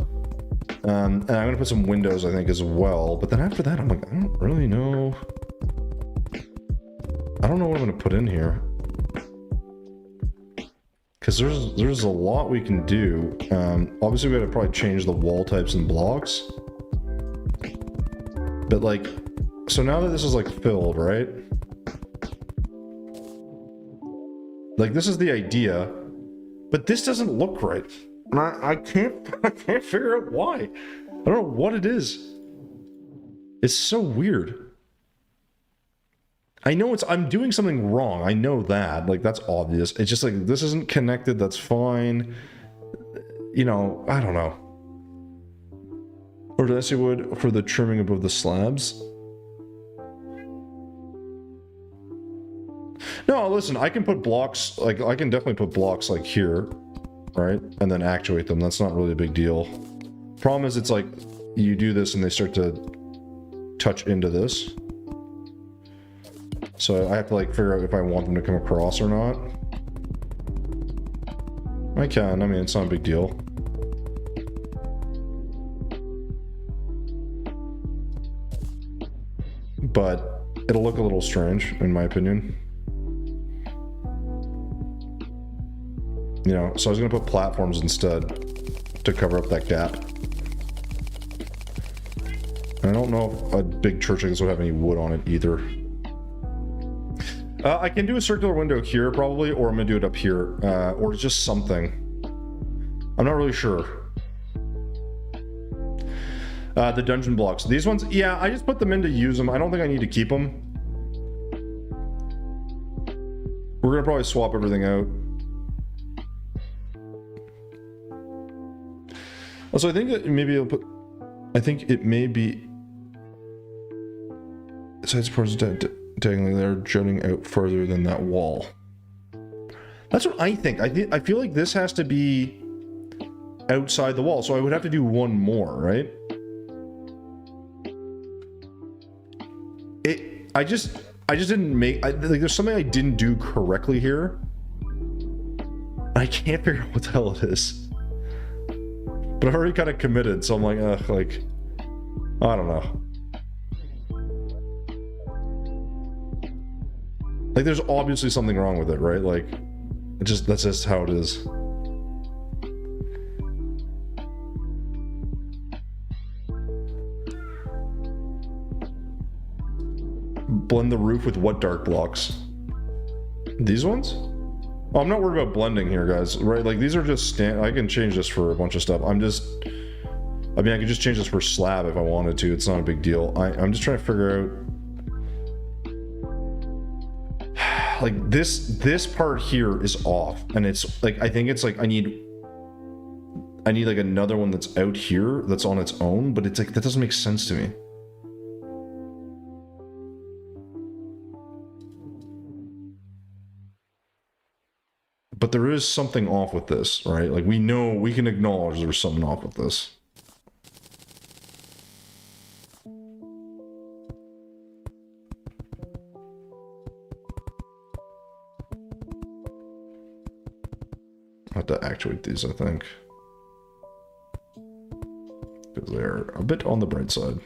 And I'm gonna put some windows, I think, as well. But then after that, I'm like, I don't really know. I don't know what I'm gonna put in here. Because there's a lot we can do. Obviously, we gotta probably change the wall types and blocks. But, like, so now that this is, like, filled, right? Like, this is the idea, but this doesn't look right. And I can't figure out why. I don't know what it is. It's so weird. I know I'm doing something wrong. I know that. Like, that's obvious. It's just like, this isn't connected. That's fine. You know, I don't know. Or did I say wood for the trimming above the slabs? No, listen, I can put blocks, like, I can definitely put blocks, like, here, right? And then actuate them. That's not really a big deal. Problem is, it's like, you do this and they start to touch into this. So I have to, like, figure out if I want them to come across or not. I can. I mean, it's not a big deal. But it'll look a little strange, in my opinion. You know, so I was going to put platforms instead to cover up that gap. And I don't know if a big church like this would have any wood on it either. I can do a circular window here probably, or I'm going to do it up here, or just something. I'm not really sure. The dungeon blocks. These ones, yeah, I just put them in to use them. I don't think I need to keep them. We're going to probably swap everything out. Also, I think that maybe I'll put. I think it may be. Sides parts diagonally they're jutting out further than that wall. That's what I think. I feel like this has to be outside the wall, so I would have to do one more, right? I just didn't make. Like, there's something I didn't do correctly here. I can't figure out what the hell it is. But I've already kind of committed, so I'm like, like, I don't know. Like, there's obviously something wrong with it, right? Like, that's just how it is. Blend the roof with what dark blocks? These ones? Oh, I'm not worried about blending here, guys, right? Like, these are just I can change this for a bunch of stuff. I mean, I could just change this for slab if I wanted to. It's not a big deal. I'm just trying to figure out... Like, this part here is off. And it's, like, I think it's, like, I need, like, another one that's out here that's on its own. But it's, like, that doesn't make sense to me. But there is something off with this, right? Like, we can acknowledge there's something off with this. I have to actuate these, I think. Because they're a bit on the bright side.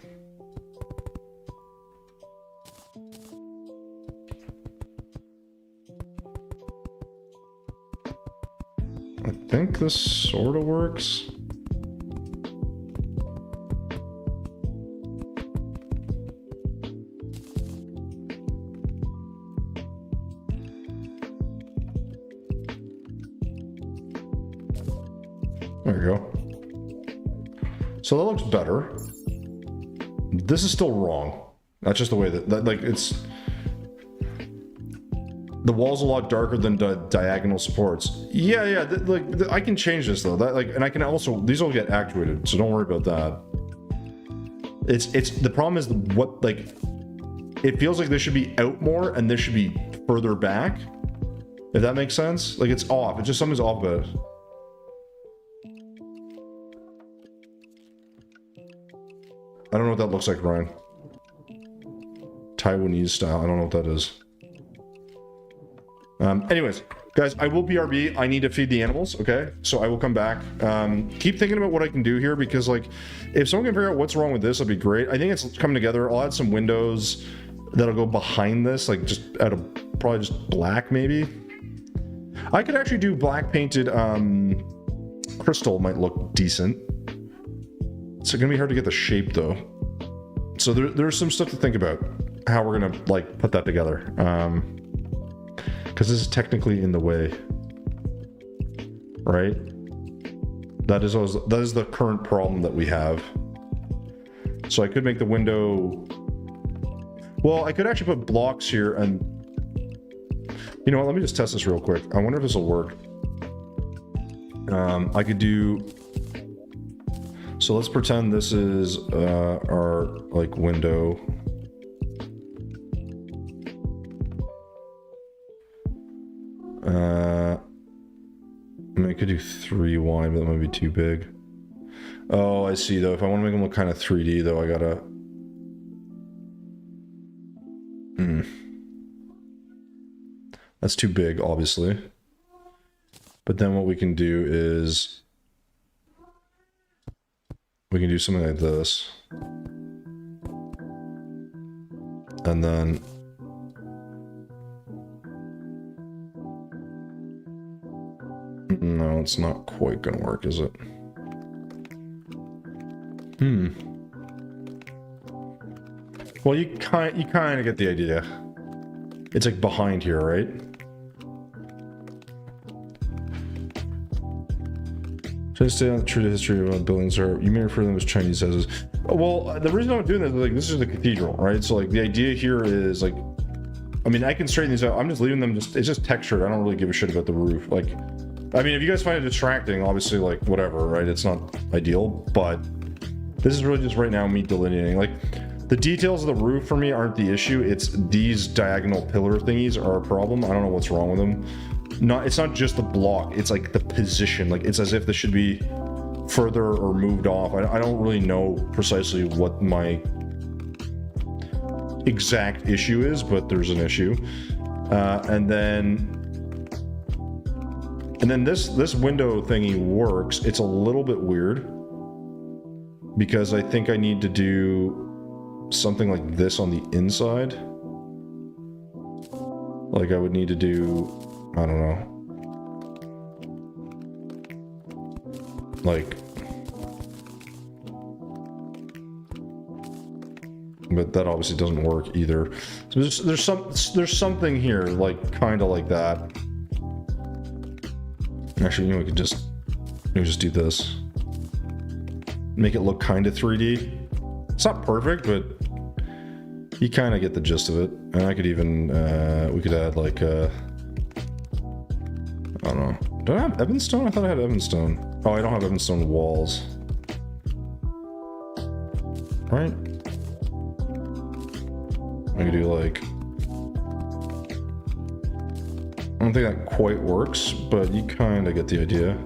I think this sort of works. There you go. So that looks better. This is still wrong. That's just the way that like, it's... The wall's a lot darker than diagonal supports. Yeah, I can change this though. And I can also, these will get actuated, so don't worry about that. It's the problem is what, like, it feels like this should be out more and this should be further back. If that makes sense. Like, it's off. It's just something's off about it. I don't know what that looks like, Ryan. Taiwanese style. I don't know what that is. Anyways, guys, I will BRB. I need to feed the animals, okay? So I will come back. Keep thinking about what I can do here, because, like, if someone can figure out what's wrong with this, that'd be great. I think it's coming together. I'll add some windows that'll go behind this, like, just out of probably just black, maybe. I could actually do black painted crystal. Might look decent. It's gonna be hard to get the shape, though. So there's some stuff to think about. How we're gonna, like, put that together. Because this is technically in the way, right? That is the current problem that we have. So I could make the window. Well, I could actually put blocks here, and you know what? Let me just test this real quick. I wonder if this will work. I could do. So let's pretend this is our, like, window. I mean, I could do 3 wide, but that might be too big. Oh, I see, though. If I want to make them look kind of 3D, though, I gotta... That's too big, obviously. But then what we can do is... We can do something like this. And then... No, it's not quite gonna work, is it? Well, you kind of get the idea. It's like behind here, right? Try to stay on the true to history of buildings, or you may refer to them as Chinese houses. Well, the reason I'm doing this is, like, this is the cathedral, right? So, like, the idea here is, like, I mean, I can straighten these out. I'm just leaving them it's just textured. I don't really give a shit about the roof. Like, I mean, if you guys find it distracting, obviously, like, whatever, right? It's not ideal, but this is really just right now me delineating. Like, the details of the roof for me aren't the issue. It's these diagonal pillar thingies are a problem. I don't know what's wrong with them. It's not just the block. It's like the position. Like, it's as if this should be further or moved off. I don't really know precisely what my exact issue is, but there's an issue. And then this window thingy works. It's a little bit weird because I think I need to do something like this on the inside. Like I would need to do, I don't know. Like, but that obviously doesn't work either. So there's something here, like kind of like that. Actually, you know, we could just do this. Make it look kind of 3D. It's not perfect, but you kind of get the gist of it. And I could even we could add like I don't know. Do I have Evanstone? I thought I had Evanstone. Oh, I don't have Evanstone walls. Right? I could do like, I don't think that quite works, but you kind of get the idea.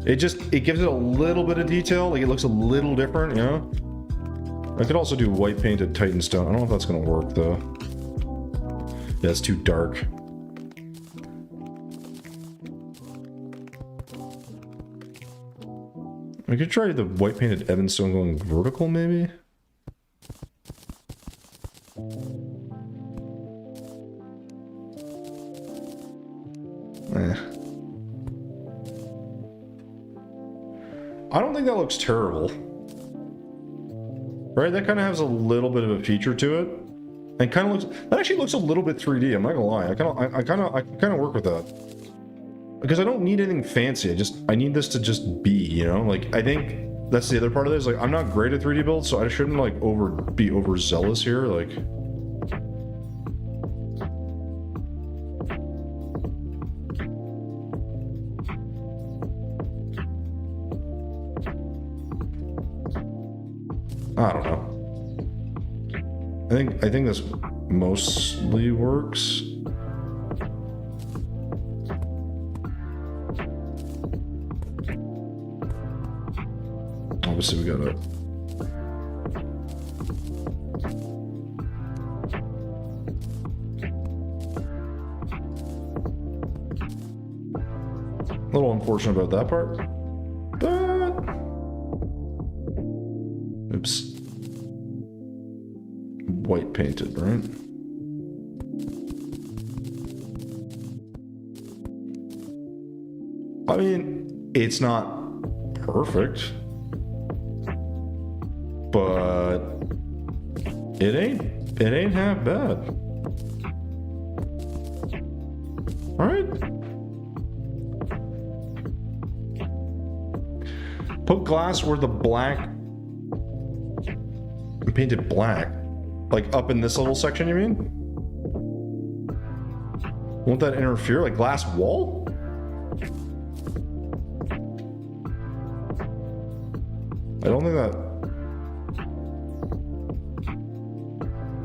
It gives it a little bit of detail, like it looks a little different, you know? I could also do white painted Titanstone. I don't know if that's gonna work though. Yeah, it's too dark. I could try the white painted Evanstone going vertical maybe? I don't think that looks terrible. Right? That kind of has a little bit of a feature to it. And kind of looks, that actually looks a little bit 3D, I'm not gonna lie. I kind of work with that. Because I don't need anything fancy. I need this to just be, you know? Like, I think that's the other part of this. Like, I'm not great at 3D builds, so I shouldn't like be overzealous here. Like, I don't know. I think this mostly works. Obviously, we gotta. A little unfortunate about that part. But oops. White painted, right? I mean, it's not perfect, but it ain't half bad. All right. Put glass where the black painted black. Like up in this little section, you mean? Won't that interfere? Like glass wall? I don't think that...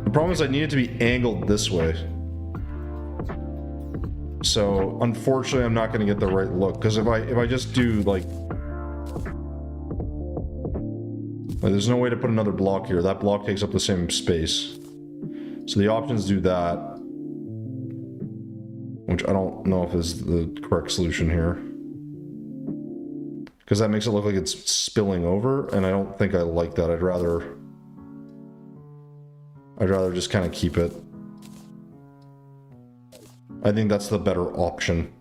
The problem is I need it to be angled this way. So unfortunately I'm not going to get the right look, because if I just do like there's no way to put another block here. That block takes up the same space. So the options do that, which I don't know if is the correct solution here, because that makes it look like it's spilling over, and I don't think I like that. I'd rather just kind of keep it. I think that's the better option.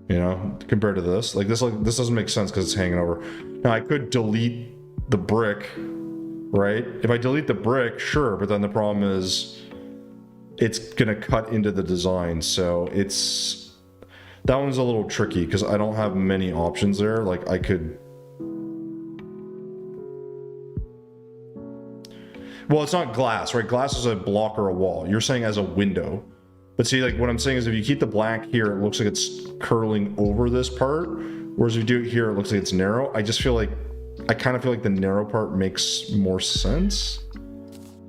You know, compared to this. Like this doesn't make sense because it's hanging over. Now I could delete the brick, right? If I delete the brick, sure, but then the problem is it's gonna cut into the design. So that one's a little tricky because I don't have many options there. Like I could, well, it's not glass, right? Glass is a block or a wall. You're saying as a window. But see, like what I'm saying is if you keep the black here, it looks like it's curling over this part. Whereas if you do it here, it looks like it's narrow. I kind of feel like the narrow part makes more sense.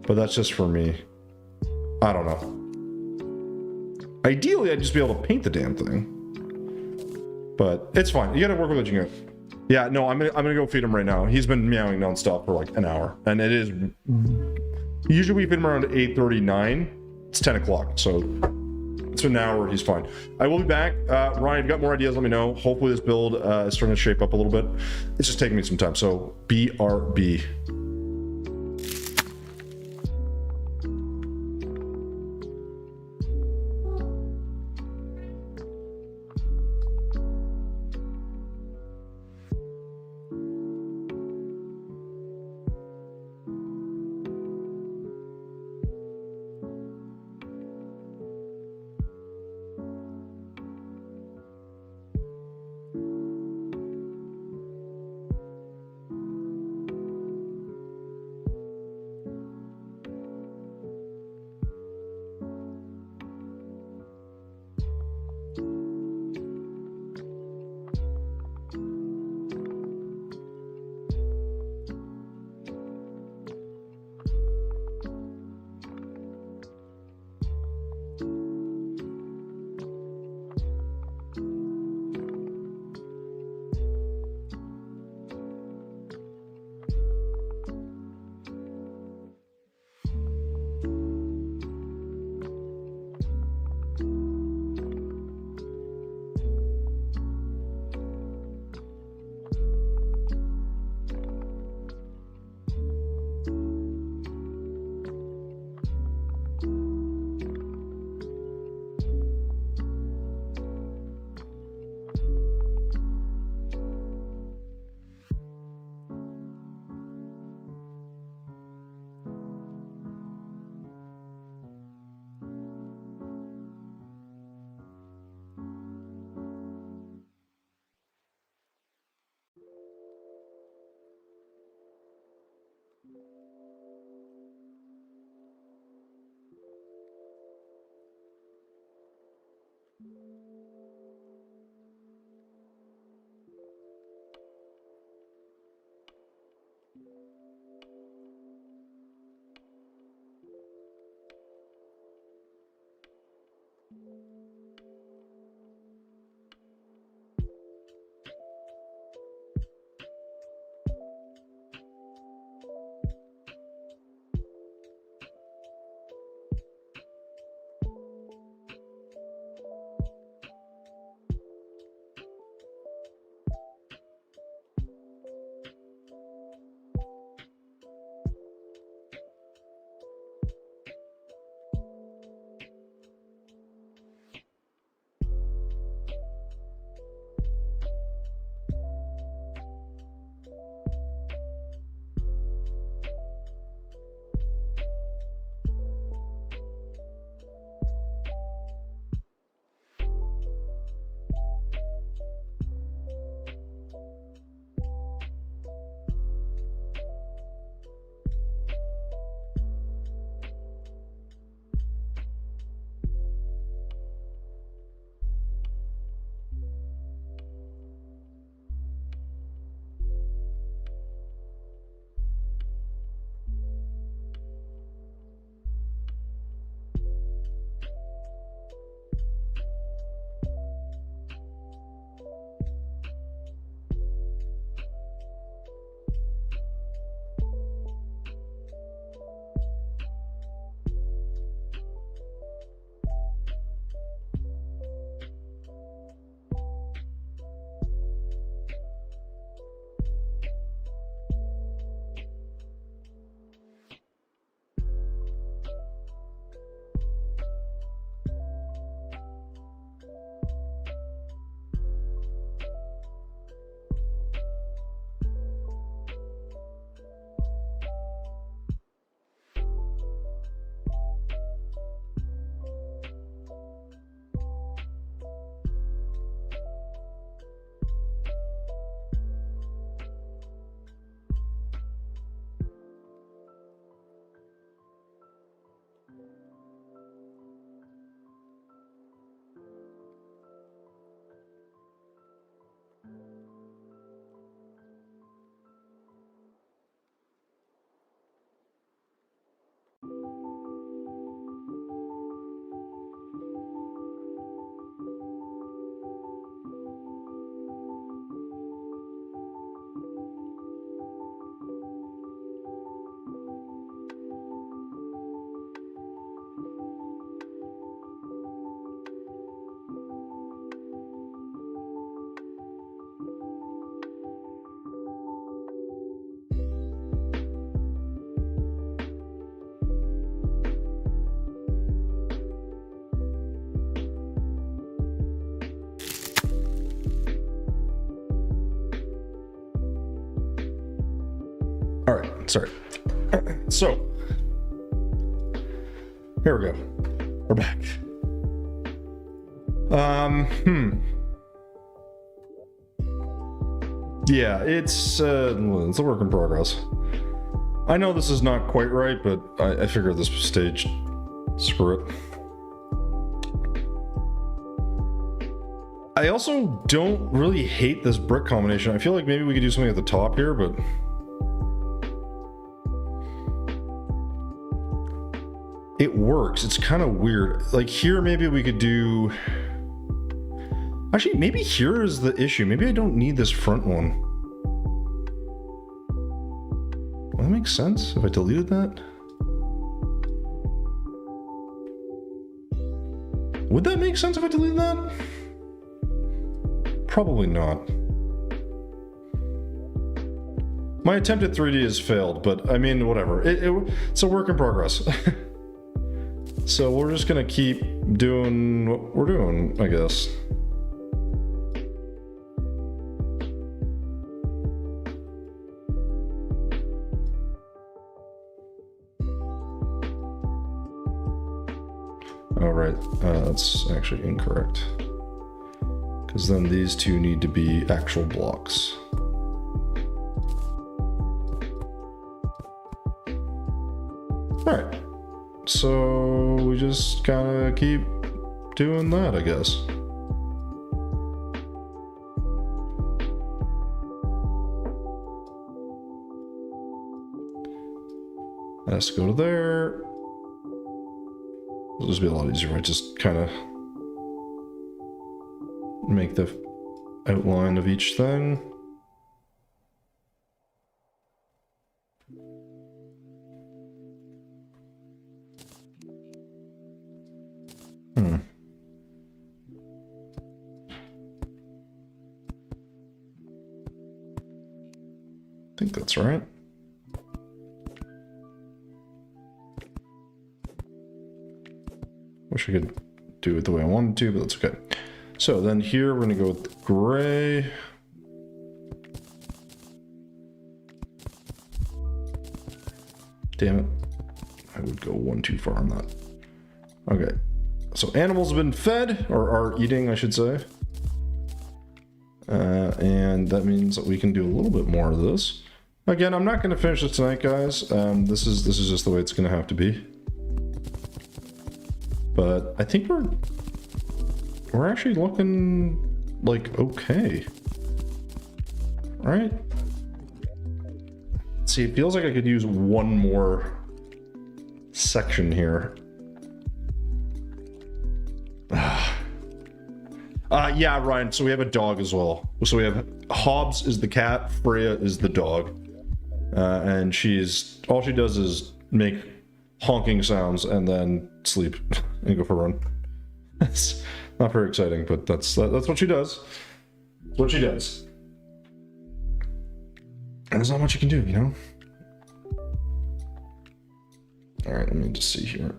But that's just for me. I don't know. Ideally, I'd just be able to paint the damn thing. But it's fine. You gotta work with what you get. Yeah, no, I'm gonna go feed him right now. He's been meowing nonstop for like an hour. And it is... Usually we feed him around 8:39. It's 10 o'clock, so... It's an hour, he's fine. I will be back. Ryan, if you've got more ideas, let me know. Hopefully this build is starting to shape up a little bit. It's just taking me some time, so BRB. All right, sorry. So, here we go. We're back. Yeah, it's a work in progress. I know this is not quite right, but I figured this stage, screw it. I also don't really hate this brick combination. I feel like maybe we could do something at the top here, but... it works. It's kind of weird. Like here, maybe we could do... actually, maybe here is the issue. Maybe I don't need this front one. Well, that makes sense if I deleted that. Would that make sense if I deleted that? Probably not. My attempt at 3D has failed, but I mean, whatever. It's a work in progress. So we're just gonna keep doing what we're doing, I guess. All right, that's actually incorrect. Because then these two need to be actual blocks. All right. So we just kind of keep doing that, I guess. Has to go to there. It'll just be a lot easier if I just kind of make the outline of each thing. I think that's right. Wish I could do it the way I wanted to, but that's okay. So then here we're gonna go with gray. Damn it. I would go one too far on that. Okay. So animals have been fed, or are eating, I should say. And that means that we can do a little bit more of this. Again, I'm not going to finish this tonight, guys. This is just the way it's going to have to be. But I think we're actually looking like okay, right? See, it feels like I could use one more section here. Yeah, Ryan, so we have a dog as well. So we have Hobbs is the cat, Freya is the dog. And all she does is make honking sounds and then sleep and go for a run. It's not very exciting, but that's what she does. That's what she does. And there's not much you can do, you know? All right, let me just see here.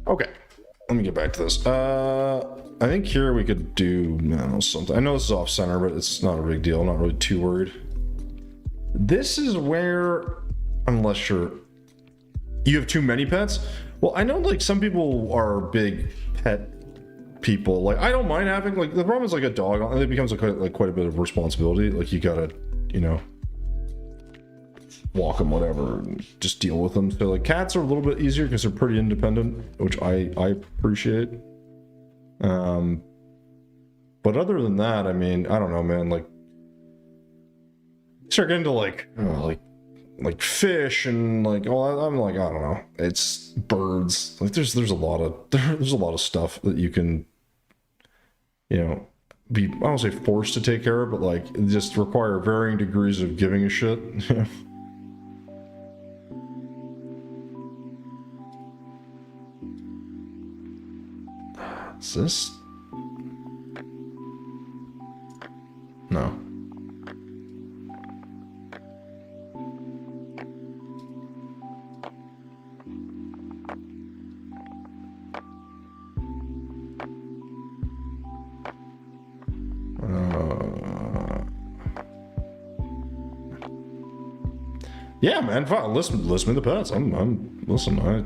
Okay, let me get back to this. I think here we could do, I don't know, something. I know this is off center, but it's not a big deal. I'm not really too worried. This is where I'm less sure. You have too many pets? Well, I know like some people are big pet people. Like I don't mind having, like, the problem is like a dog, it becomes like quite a bit of responsibility. Like you gotta, you know, walk them, whatever, and just deal with them. So like cats are a little bit easier because they're pretty independent, which I appreciate. But other than that, I mean, I don't know, man. Like, start getting to like fish and like, oh, I'm like, I don't know. It's birds. Like, there's a lot of stuff that you can, you know, be, I don't say forced to take care of, but like just require varying degrees of giving a shit. Is this? No. Yeah, man, fine. Listen to the pets. Listen, I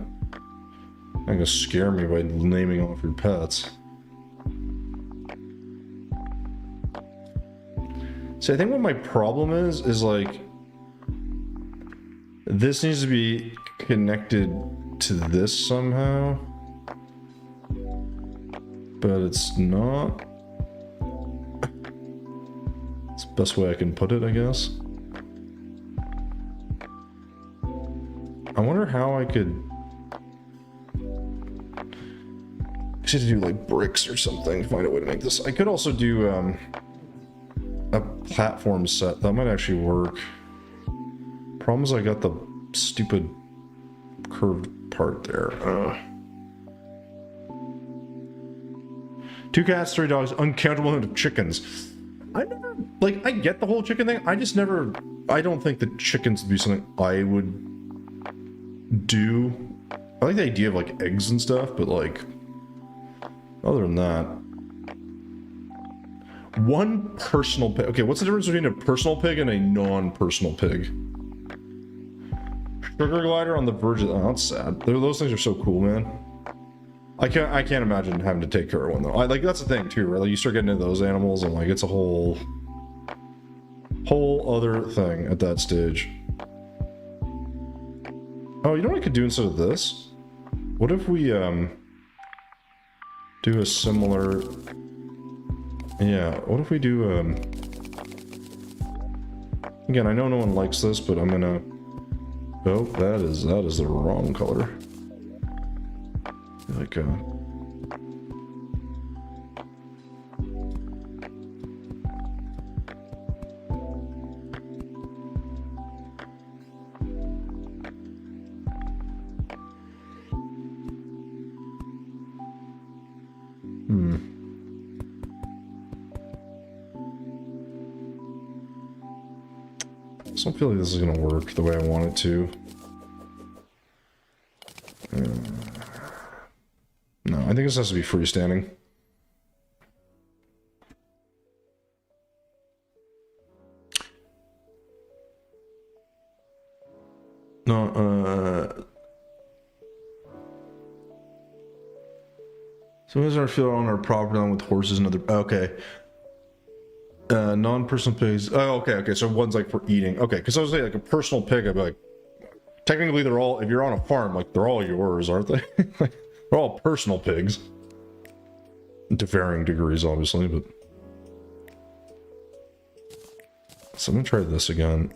gonna scare me by naming off your pets. See, I think what my problem is like, this needs to be connected to this somehow, but it's not. It's the best way I can put it, I guess. I wonder how I could actually do like bricks or something, find a way to make this. I could also do a platform set. That might actually work. Problem is I got the stupid curved part there. 2 cats, 3 dogs, uncountable amount of chickens. I never, like, I get the whole chicken thing. I just never, I don't think that chickens would be something I would do. I like the idea of like eggs and stuff, but like, other than that, one personal pig. Okay, what's the difference between a personal pig and a non-personal pig? Sugar glider on the verge of, oh, that's sad. Those things are so cool, man. I can't imagine having to take care of one though. Like, that's the thing too, right? Like, you start getting into those animals and like, it's a whole other thing at that stage. Oh, you know what I could do instead of this? What if we do a similar, yeah, what if we do again, I know no one likes this, but I'm gonna, oh, that is the wrong color. Like I don't feel like this is gonna work the way I want it to. No, I think this has to be freestanding. No, so who's our field on our property line with horses and other, okay. Non-personal pigs, oh, okay, so one's like for eating, okay, because I was saying like a personal pig, I'd be like, technically they're all, if you're on a farm, like they're all yours, aren't they? Like, they're all personal pigs. To varying degrees, obviously, but... So I'm gonna try this again.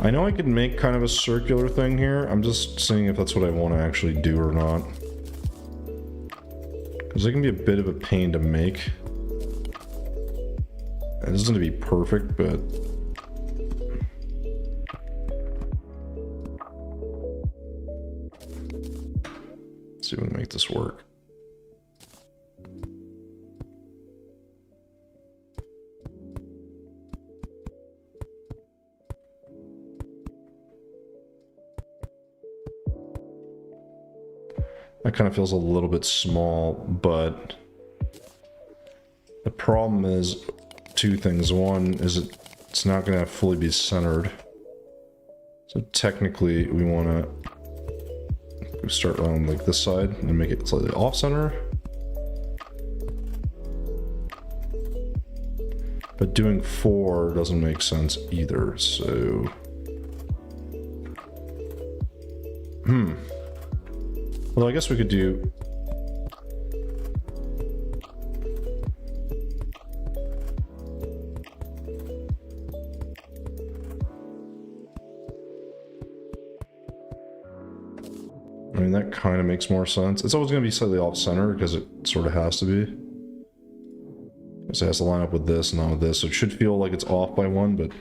I know I could make kind of a circular thing here. I'm just seeing if that's what I want to actually do or not. Because it can be a bit of a pain to make. It doesn't have to be perfect, but... Let's see if we can make this work. That kind of feels a little bit small, but the problem is 2 things. One is it's not going to fully be centered. So technically we want to start on like this side and make it slightly off center. But doing 4 doesn't make sense either, so... Well, I guess we could do... I mean, that kind of makes more sense. It's always going to be slightly off-center because it sort of has to be. Because it has to line up with this and not with this, so it should feel like it's off by 1, but...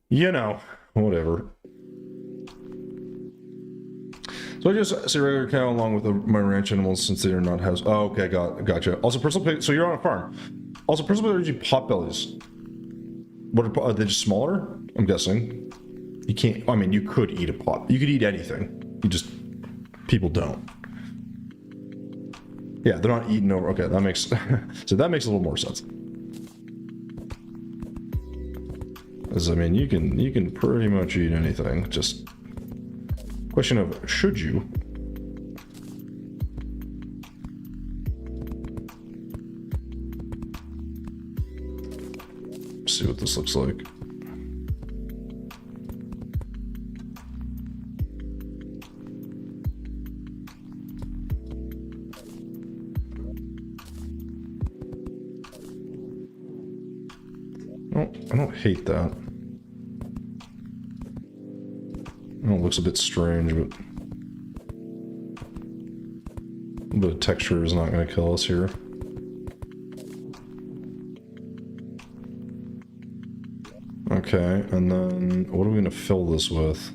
You know, whatever. So I just say regular cow along with my ranch animals since they are not house. Oh, okay, gotcha. Also, personal pig. So you're on a farm. Also, personal pig are usually potbellies. What are they? Just smaller? I'm guessing. You can't. I mean, you could eat a pot. You could eat anything. You just people don't. Yeah, they're not eating over. Okay, that makes so that makes a little more sense. As I mean, you can pretty much eat anything. Just question of should you? See what this looks like. Oh, I don't hate that. Oh, it looks a bit strange, but a bit of texture is not going to kill us here. Okay, and then what are we going to fill this with?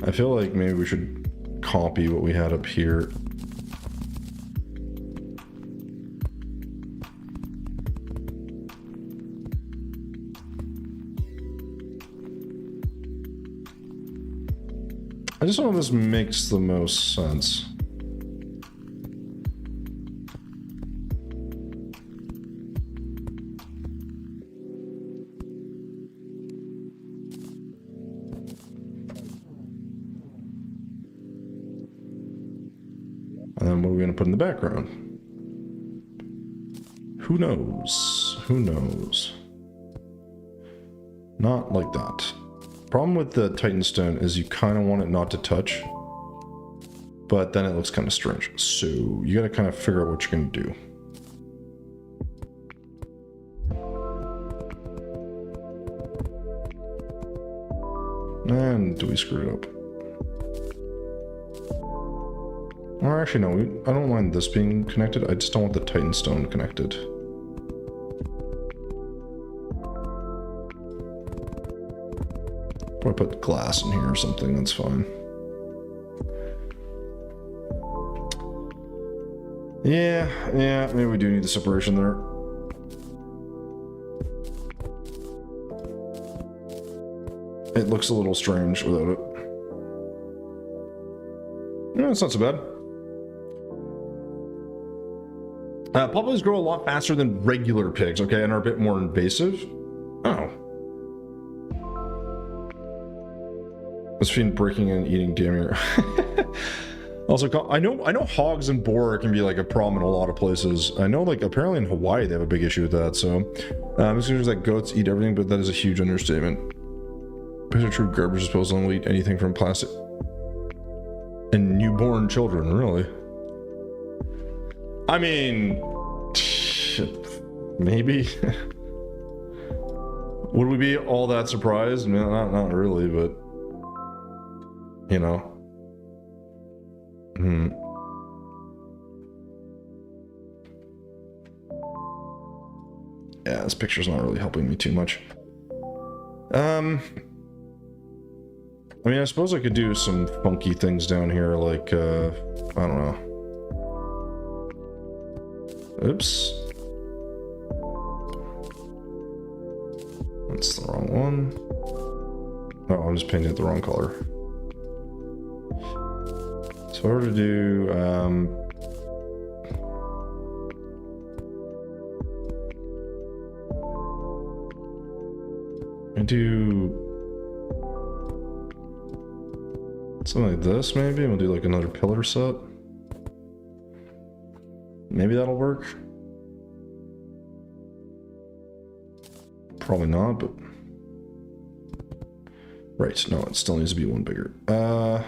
I feel like maybe we should copy what we had up here. I just don't know if this makes the most sense. And then what are we going to put in the background? Who knows? Who knows? Not like that. Problem with the Titan stone is you kind of want it not to touch, but then it looks kind of strange. So you got to kind of figure out what you're going to do. And do we screw it up? Or actually, no, I don't mind this being connected. I just don't want the Titan stone connected. Probably put glass in here or something, that's fine. Yeah, maybe we do need the separation there. It looks a little strange without it. No, it's not so bad. Potbellies grow a lot faster than regular pigs, okay, and are a bit more invasive. Oh. This fiend breaking and eating damn. Also, I know hogs and boar can be like a problem in a lot of places. I know, like, apparently in Hawaii they have a big issue with that. So, it seems like goats eat everything, but that is a huge understatement. Pigs are true garbage disposal and will eat anything from plastic and newborn children. Really? I mean, maybe. Would we be all that surprised? I mean, not really, but you know. Yeah, this picture's not really helping me too much. I mean, I suppose I could do some funky things down here, like, I don't know. Oops. That's the wrong one. Oh, I'm just painting it the wrong color. So what to do, I do something like this, maybe. We'll do like another pillar set. Maybe that'll work. Probably not, but right. No, it still needs to be one bigger. I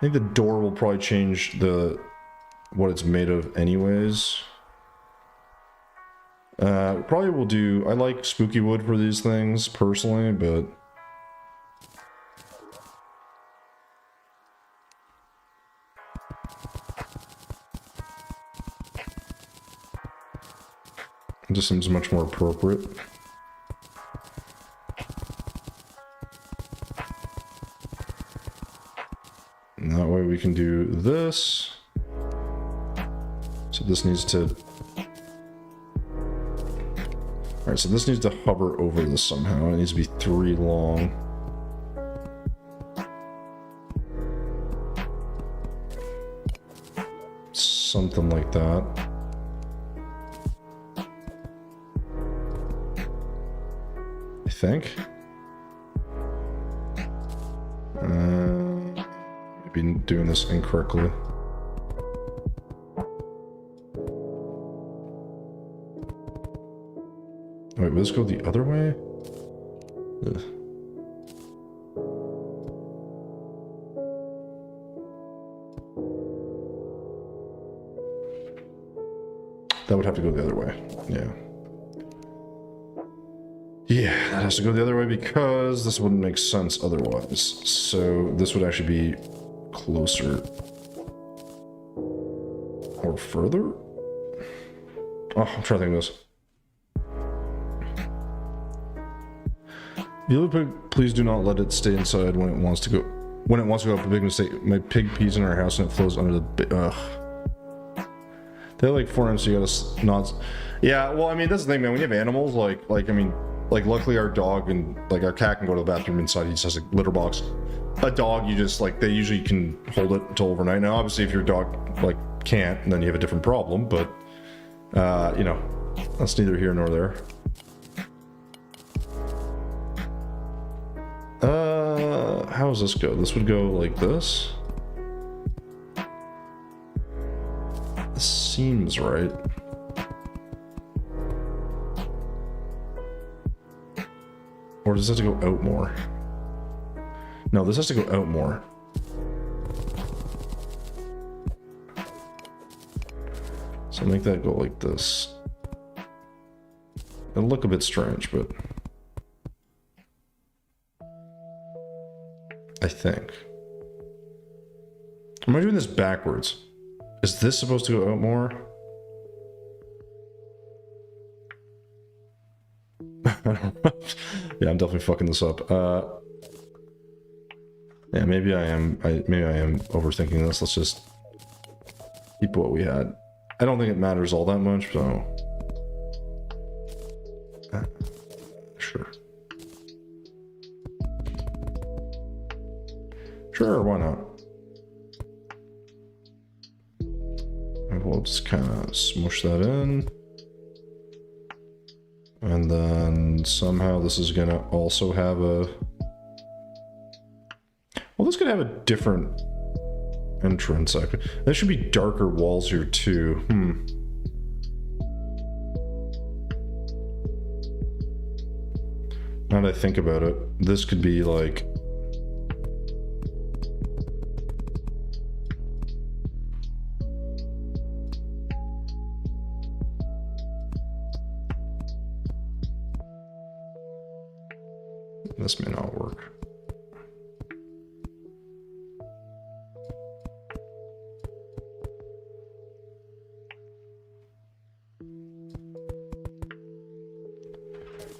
think the door will probably change what it's made of anyways. Probably will do. I like spooky wood for these things personally, but it just seems much more appropriate. can do this. So this needs to... Alright, so this needs to hover over this somehow. It needs to be 3 long. Something like that. I think. Maybe doing this incorrectly. Wait, will this go the other way? Ugh. That would have to go the other way. Yeah. Yeah, that has to go the other way because this wouldn't make sense otherwise. So this would actually be closer. Or further? Oh, I'm trying to think of this. The other pig, please do not let it stay inside when it wants to go. When it wants to go up a big mistake. My pig pees in our house and it flows under the... Ugh. They have like 4 inches, so you gotta not... Yeah, well, I mean, that's the thing, man. When you have animals, I mean, like, luckily our dog and, like, our cat can go to the bathroom inside. He just has a litter box. A dog, you just, like, they usually can hold it until overnight. Now, obviously, if your dog, like, can't, then you have a different problem, but, you know, that's neither here nor there. How does this go? This would go like this. This seems right. Or does this have to go out more? No, this has to go out more. So make that go like this. It'll look a bit strange, but... I think. Am I doing this backwards? Is this supposed to go out more? I don't know. Yeah, I'm definitely fucking this up. Yeah, maybe I am. Maybe I am overthinking this. Let's just keep what we had. I don't think it matters all that much, so sure. Sure, why not? And we'll just kind of smush that in. And then somehow this is gonna also have a... Well, this could have a different entrance. There should be darker walls here too. Now that I think about it, this could be like... This may not work.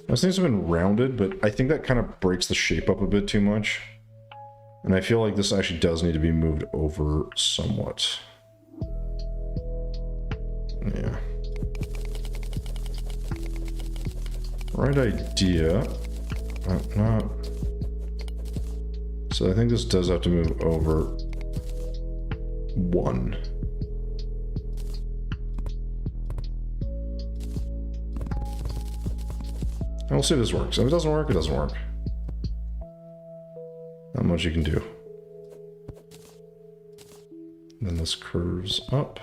Those things have been rounded, but I think that kind of breaks the shape up a bit too much. And I feel like this actually does need to be moved over somewhat. Yeah. Right idea. Not. So I think this does have to move over 1. And we'll see if this works. If it doesn't work, it doesn't work. Not much you can do. Then this curves up.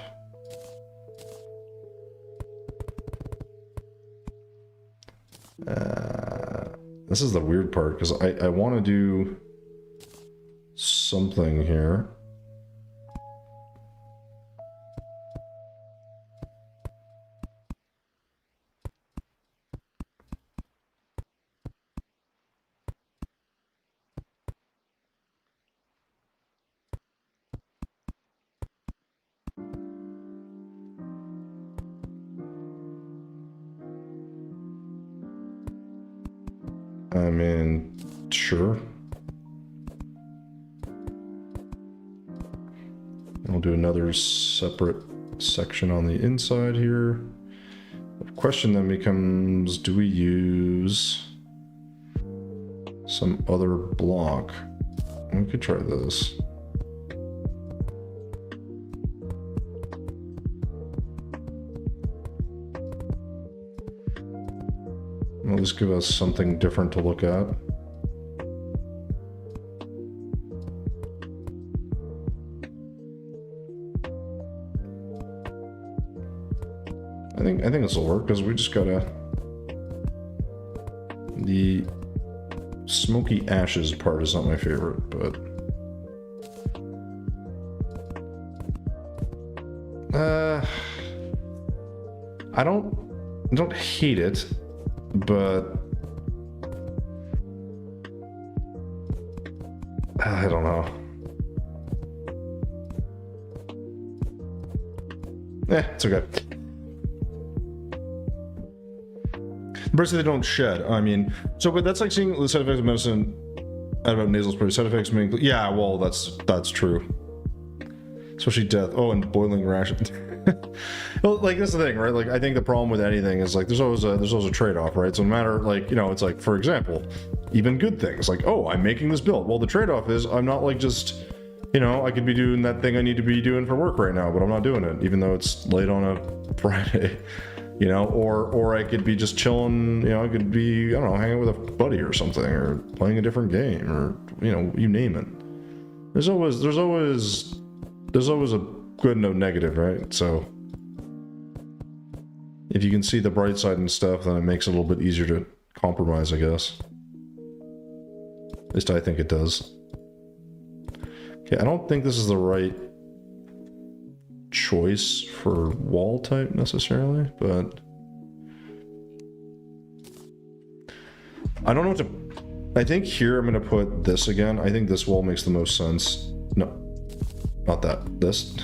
This is the weird part, because I want to do something here. I mean, sure. We'll do another separate section on the inside here. The question then becomes, do we use some other block? We could try this. Will this give us something different to look at? I think this will work because we just gotta. The smoky ashes part is not my favorite, but I don't hate it, but I don't know. It's okay. Birds they don't shed. I mean, so but that's like seeing the side effects of medicine about nasal spray. Side effects may include, yeah, well, that's true. Especially death. Oh, and boiling rash. Well, like that's the thing, right? Like I think the problem with anything is like there's always a trade-off, right? So no matter like, you know, it's like, for example, even good things like, oh, I'm making this build. Well, the trade-off is I'm not like just, you know, I could be doing that thing I need to be doing for work right now, but I'm not doing it, even though it's late on a Friday. You know, or I could be just chilling, you know, I could be, I don't know, hanging with a buddy or something, or playing a different game, or, you know, you name it. There's always a good and a negative, right? So if you can see the bright side and stuff, then it makes it a little bit easier to compromise, I guess. At least I think it does. Okay, I don't think this is the right choice for wall type necessarily, but I don't know what to. I think here I'm gonna put this again. I think this wall makes the most sense. No, not that. This.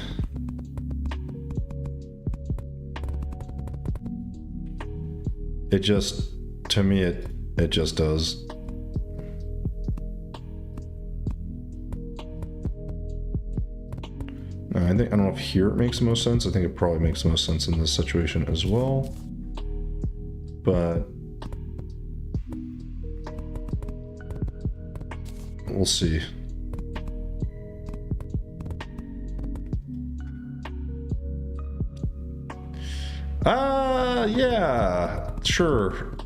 It just, to me, it just does. I don't know if here it makes the most sense. I think it probably makes the most sense in this situation as well. But we'll see. Yeah, sure.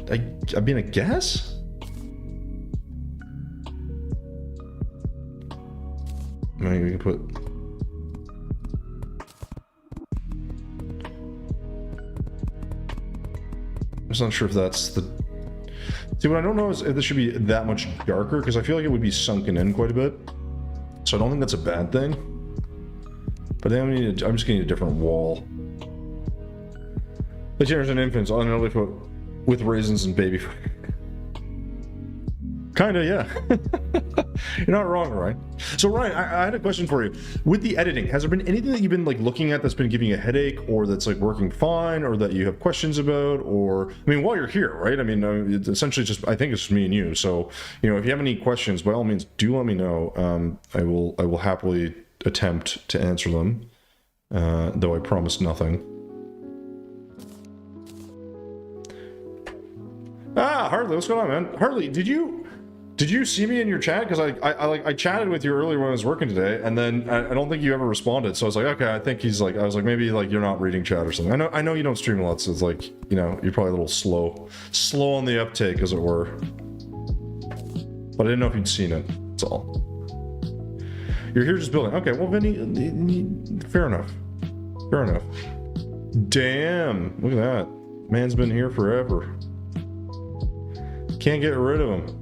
I mean, I guess? Maybe we can put... I'm just not sure if that's the... See, what I don't know is if this should be that much darker, because I feel like it would be sunken in quite a bit. So I don't think that's a bad thing. But then I'm just gonna need a different wall. Vegetarians and infants, I'll only put with raisins and baby food. Kinda, yeah. You're not wrong, Ryan. So Ryan, I had a question for you. With the editing, has there been anything that you've been like looking at that's been giving you a headache, or that's like working fine, or that you have questions about? Or, I mean, while you're here, right? I mean, it's essentially just, I think it's just me and you. So, you know, if you have any questions, by all means, do let me know. I will happily attempt to answer them, though I promise nothing. Harley, what's going on, man? Harley, did you see me in your chat? Because I chatted with you earlier when I was working today, and then I don't think you ever responded. So I was like, okay, I think he's like, I was like, maybe like you're not reading chat or something. I know you don't stream a lot, so it's like, you know, you're probably a little slow on the uptake, as it were. But I didn't know if you'd seen it. That's all. You're here just building. Okay, well, Vinny, fair enough. Fair enough. Damn, look at that. Man's been here forever. Can't get rid of him.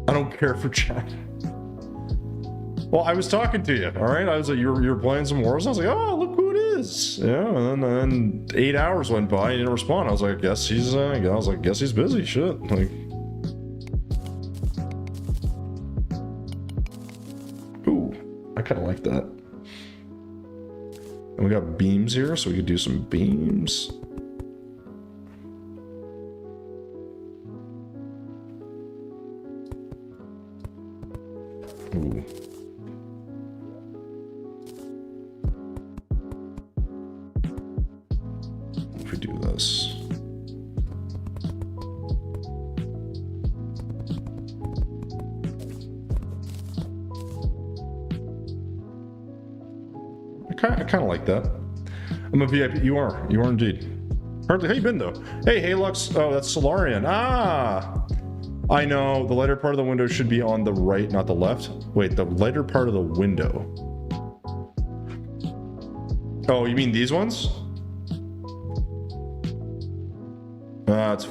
I don't care for chat. Well, I was talking to you, all right? I was like, you're playing some Wars. I was like, oh, look who it is. Yeah, and then 8 hours went by, he didn't respond. I was like, I guess he's busy. Shit. Like, ooh, I kind of like that. And we got beams here, so we could do some beams. Ooh. If we do this. I kind of like that. I'm a VIP. You are indeed. Hardly. How you been though? Hey, Halux. Oh, that's Solarian. Ah, I know. The lighter part of the window should be on the right, not the left. Wait, the lighter part of the window. Oh, you mean these ones? It's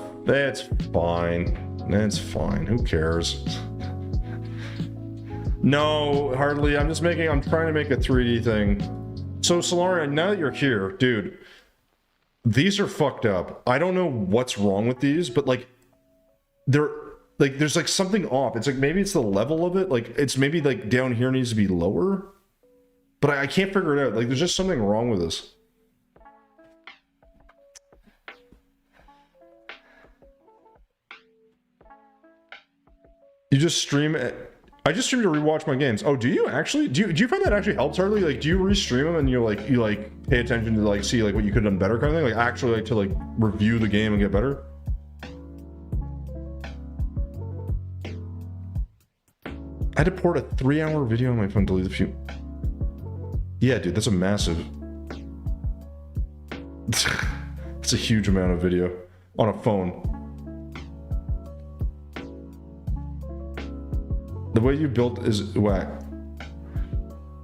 fine. It's fine. Who cares? No, hardly. I'm trying to make a 3D thing. So Solarian, now that you're here, dude, these are fucked up. I don't know what's wrong with these, but like, there's like something off. It's like, maybe it's the level of it. Like, it's maybe like down here needs to be lower, but I can't figure it out. Like, there's just something wrong with this. You just stream it. I just stream to rewatch my games. Oh, do you actually? Do you find that actually helps hardly? Like, do you restream them and you pay attention to like see like what you could have done better kind of thing? Like actually like to like review the game and get better? I had to port a 3-hour video on my phone to delete a few. Yeah, dude, that's a massive. It's a huge amount of video on a phone. The way you built is whack.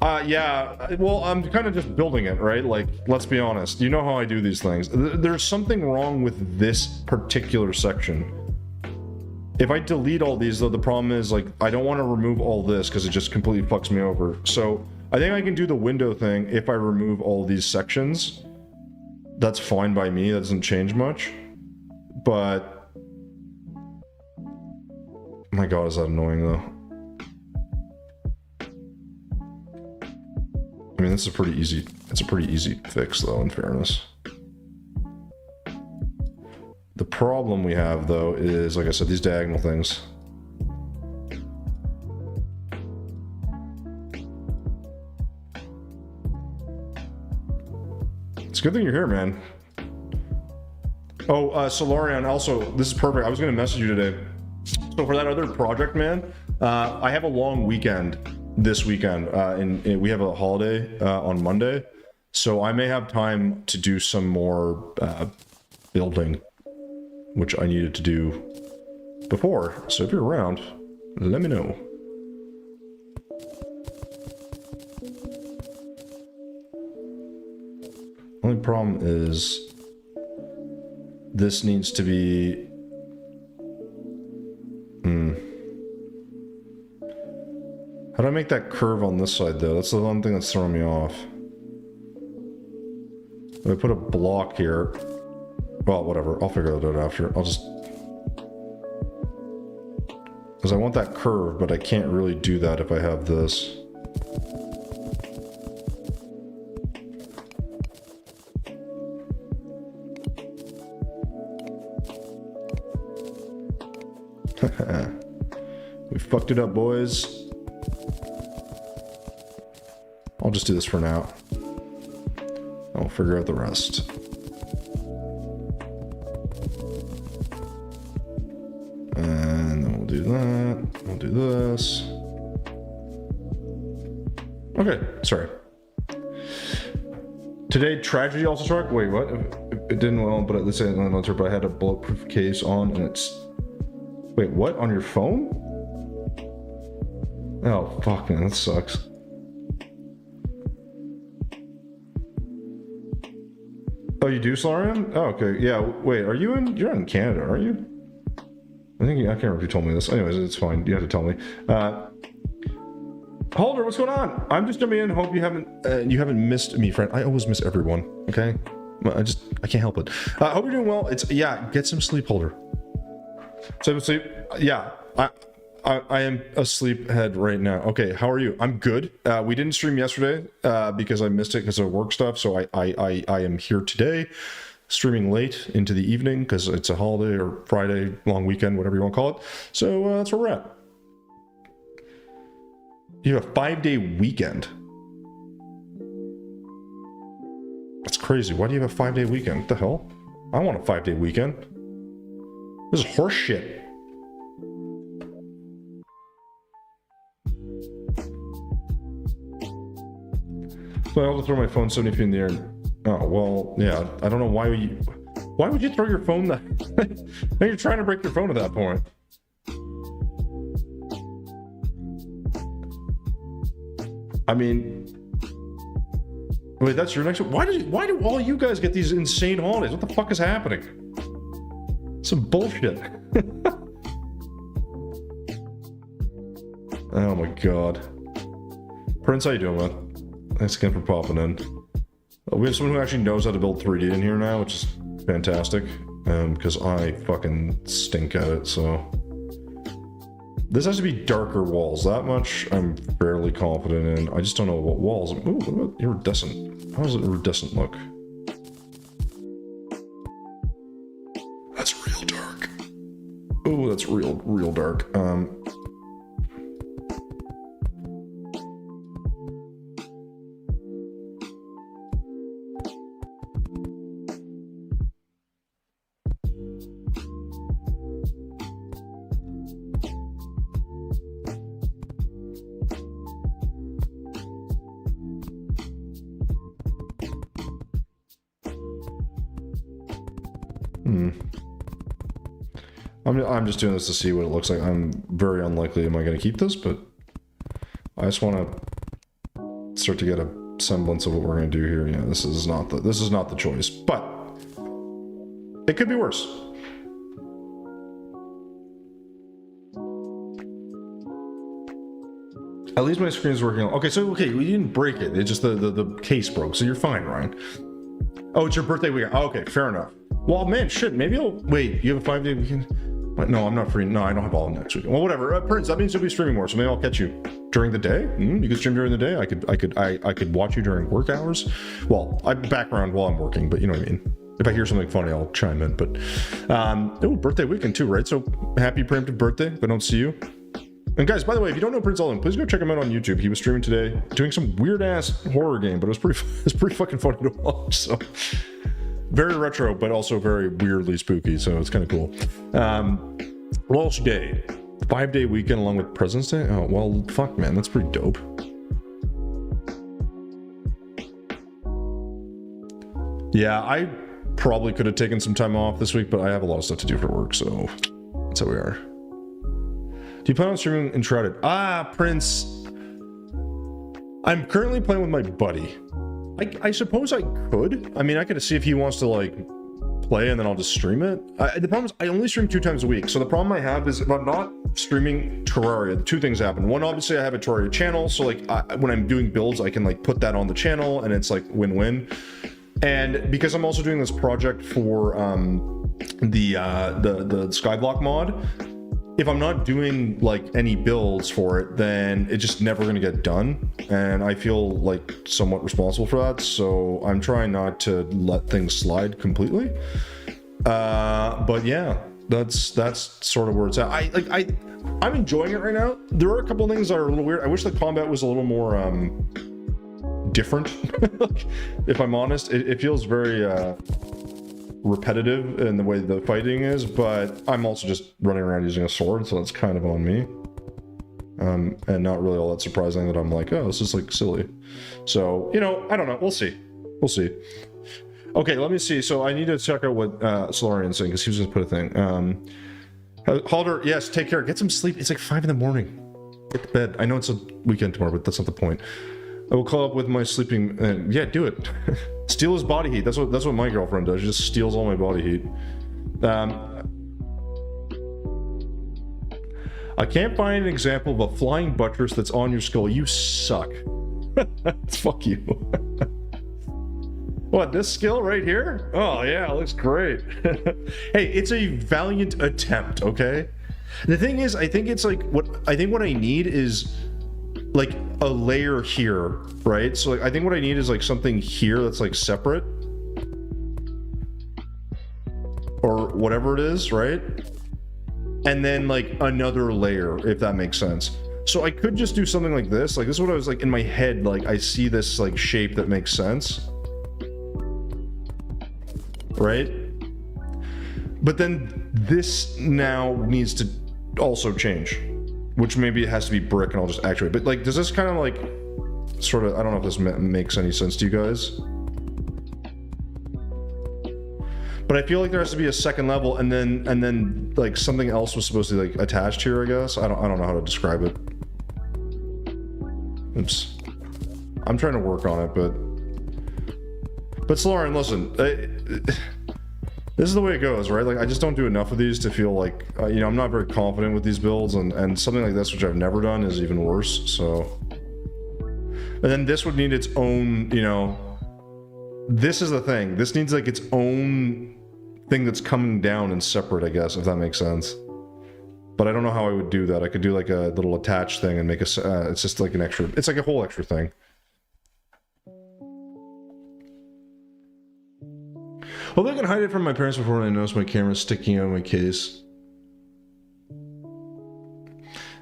Yeah, well, I'm kind of just building it, right? Like, let's be honest. You know how I do these things. There's something wrong with this particular section. If I delete all these, though, the problem is, like, I don't want to remove all this because it just completely fucks me over. So, I think I can do the window thing if I remove all these sections. That's fine by me. That doesn't change much. But... oh my god, is that annoying, though? I mean, it's a pretty easy fix, though, in fairness. The problem we have, though, is, like I said, these diagonal things. It's a good thing you're here, man. Oh, Solarian, also, this is perfect. I was going to message you today. So for that other project, man, I have a long weekend this weekend, and we have a holiday on Monday, so I may have time to do some more building, which I needed to do before. So if you're around, let me know. Only problem is this needs to be how do I make that curve on this side, though? That's the one thing that's throwing me off. If I put a block here... well, whatever. I'll figure that out after. I'll just... because I want that curve, but I can't really do that if I have this. We fucked it up, boys. I'll just do this for now. I'll figure out the rest. And then we'll do that. We'll do this. Okay, sorry. Today, tragedy also struck. Wait, what? It didn't well, but at the same time, but I had a bulletproof case on, and it's... wait, what? On your phone? Oh, fuck, man, that sucks. Oh, you do, Solarian? Oh, okay. Yeah, wait, are you in... you're in Canada, aren't you? I think... I can't remember if you told me this. Anyways, it's fine. You have to tell me. Holder, what's going on? I'm just jumping in. Hope you haven't missed me, friend. I always miss everyone, okay? I can't help it. Hope you're doing well. Yeah, get some sleep, Holder. So sleep. Yeah, I am a sleephead right now. Okay, how are you? I'm good. We didn't stream yesterday because I missed it because of work stuff. So I am here today, streaming late into the evening because it's a holiday or Friday, long weekend, whatever you want to call it. So that's where we're at. You have a 5-day weekend. That's crazy. Why do you have a 5-day weekend? What the hell? I want a 5-day weekend. This is horse shit. So I have to throw my phone 70 feet in the air. Oh, well, yeah. I don't know why would you throw your phone that? Now you're trying to break your phone at that point. I mean, wait, that's your next one? Why do all you guys get these insane holidays? What the fuck is happening? Some bullshit. Oh my god. Prince, how you doing, man? Thanks again for popping in. We have someone who actually knows how to build 3D in here now, which is fantastic. Because I fucking stink at it, so... This has to be darker walls. That much I'm fairly confident in. I just don't know what walls... Ooh, what about iridescent? How does it iridescent look? That's real dark. Ooh, that's real dark. I'm just doing this to see what it looks like. I'm very unlikely am I going to keep this, but I just want to start to get a semblance of what we're going to do here. Yeah, this is not the choice, but it could be worse. At least my screen is working. Okay, we didn't break it. It just the case broke, so you're fine, Ryan. Oh, it's your birthday weekend. Oh, okay, fair enough. Well, man, shit. Maybe I'll wait. You have a 5-day weekend. No, I'm not free. No, I don't have all of next week. Well, whatever. Prince, that means you'll be streaming more, so maybe I'll catch you during the day. You could stream during the day. I could watch you during work hours. Well, I background while I'm working, but you know what I mean. If I hear something funny, I'll chime in. But birthday weekend too, right? So happy preemptive birthday if I don't see you. And guys, by the way, if you don't know Prince Alden, please go check him out on YouTube. He was streaming today, doing some weird ass horror game, but it was pretty fucking funny to watch. So. Very retro, but also very weirdly spooky, so it's kind of cool. Walsh Day. 5-day weekend along with President's Day? Oh, well, fuck, man. That's pretty dope. Yeah, I probably could have taken some time off this week, but I have a lot of stuff to do for work, so that's how we are. Do you plan on streaming Enshrouded? Prince. I'm currently playing with my buddy. I suppose I could. I mean, I could see if he wants to, like, play and then I'll just stream it. The problem is I only stream 2 times a week. So the problem I have is if I'm not streaming Terraria, 2 things happen. One, obviously I have a Terraria channel. So, like, when I'm doing builds, I can, like, put that on the channel and it's, like, win-win. And because I'm also doing this project for the Skyblock mod, if I'm not doing like any builds for it, then it's just never going to get done, and I feel like somewhat responsible for that, so I'm trying not to let things slide completely. But yeah, that's sort of where it's at. I'm enjoying it right now. There are a couple of things that are a little weird. I wish the combat was a little more different. If I'm honest, it feels very repetitive in the way the fighting is, but I'm also just running around using a sword, so that's kind of on me. And not really all that surprising that I'm like, oh, this is like silly. So, you know, I don't know. We'll see. Okay, let me see. So I need to check out what Solarian's saying, because he was going to put a thing. Halder, yes, take care. Get some sleep. It's like 5 in the morning. Get to bed. I know it's a weekend tomorrow, but that's not the point. I will call up with my sleeping... yeah, do it. Steal his body heat. That's what my girlfriend does. She just steals all my body heat. I can't find an example of a flying buttress that's on your skull. You suck. Fuck you. What, this skill right here? Oh yeah, it looks great. Hey, it's a valiant attempt, okay? The thing is, I think it's like what I need is like a layer here, right? So like I think what I need is like something here that's like separate or whatever it is, right? And then like another layer, if that makes sense. So I could just do something like this. Like this is what I was like in my head, like I see this like shape that makes sense, right? But then this now needs to also change, which maybe it has to be brick and I'll just actuate. But like, does this kind of like sort of, I don't know if this makes any sense to you guys, but I feel like there has to be a second level and then like something else was supposed to be like attached here, I guess. I don't know how to describe it. Oops. I'm trying to work on it, but Solarian, listen, this is the way it goes, right? Like, I just don't do enough of these to feel like, you know, I'm not very confident with these builds, and something like this, which I've never done, is even worse, so. And then this would need its own, you know, this is the thing. This needs, like, its own thing that's coming down and separate, I guess, if that makes sense. But I don't know how I would do that. I could do, like, a little attached thing and make a, it's just, like, an extra, it's like a whole extra thing. Well, I can hide it from my parents before I notice my camera's sticking out of my case.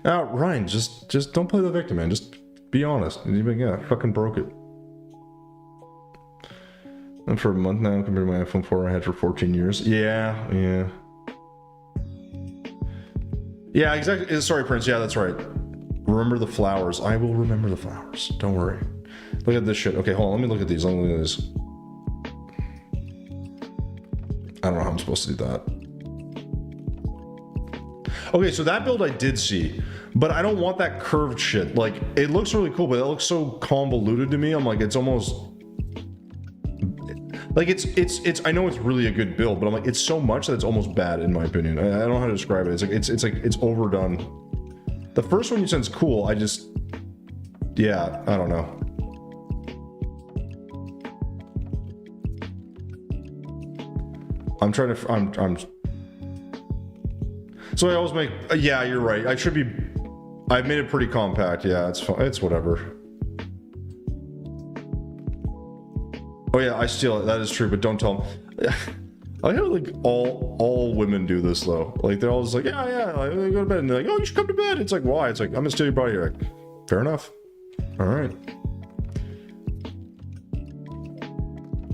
Ryan, just don't play the victim, man. Just be honest. Yeah, I fucking broke it. And for a month now, compared to my iPhone 4 I had for 14 years. Yeah. Yeah, exactly. Sorry, Prince. Yeah, that's right. Remember the flowers. I will remember the flowers. Don't worry. Look at this shit. Okay, hold on. Let me look at these. Let me look at this. I don't know how I'm supposed to do that. Okay, so that build I did see, but I don't want that curved shit. Like, it looks really cool, but it looks so convoluted to me. I'm like, it's almost like it's I know it's really a good build, but I'm like, it's so much that it's almost bad in my opinion. I don't know how to describe it. It's like it's overdone. The first one you said is cool. I just, yeah, I don't know. I'm trying to, I'm, so I always make, yeah, you're right. I should be, I've made it pretty compact. Yeah, it's fine. It's whatever. Oh yeah, I steal it. That is true, but don't tell them. I know like all women do this though. Like they're all just like, yeah, like, go to bed. And they're like, oh, you should come to bed. It's like, why? It's like, I'm gonna steal your body. You're like, fair enough. All right.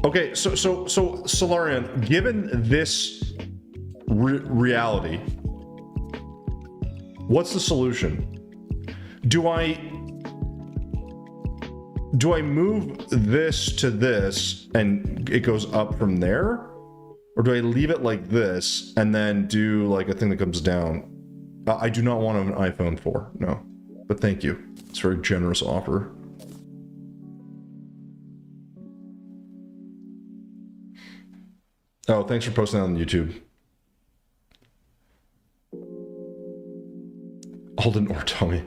Okay, so Solarian, given this reality, what's the solution? Do I move this to this and it goes up from there? Or do I leave it like this and then do like a thing that comes down? I do not want an iPhone 4, no. But thank you. It's a very generous offer. Oh, thanks for posting that on YouTube. Alden or Tommy.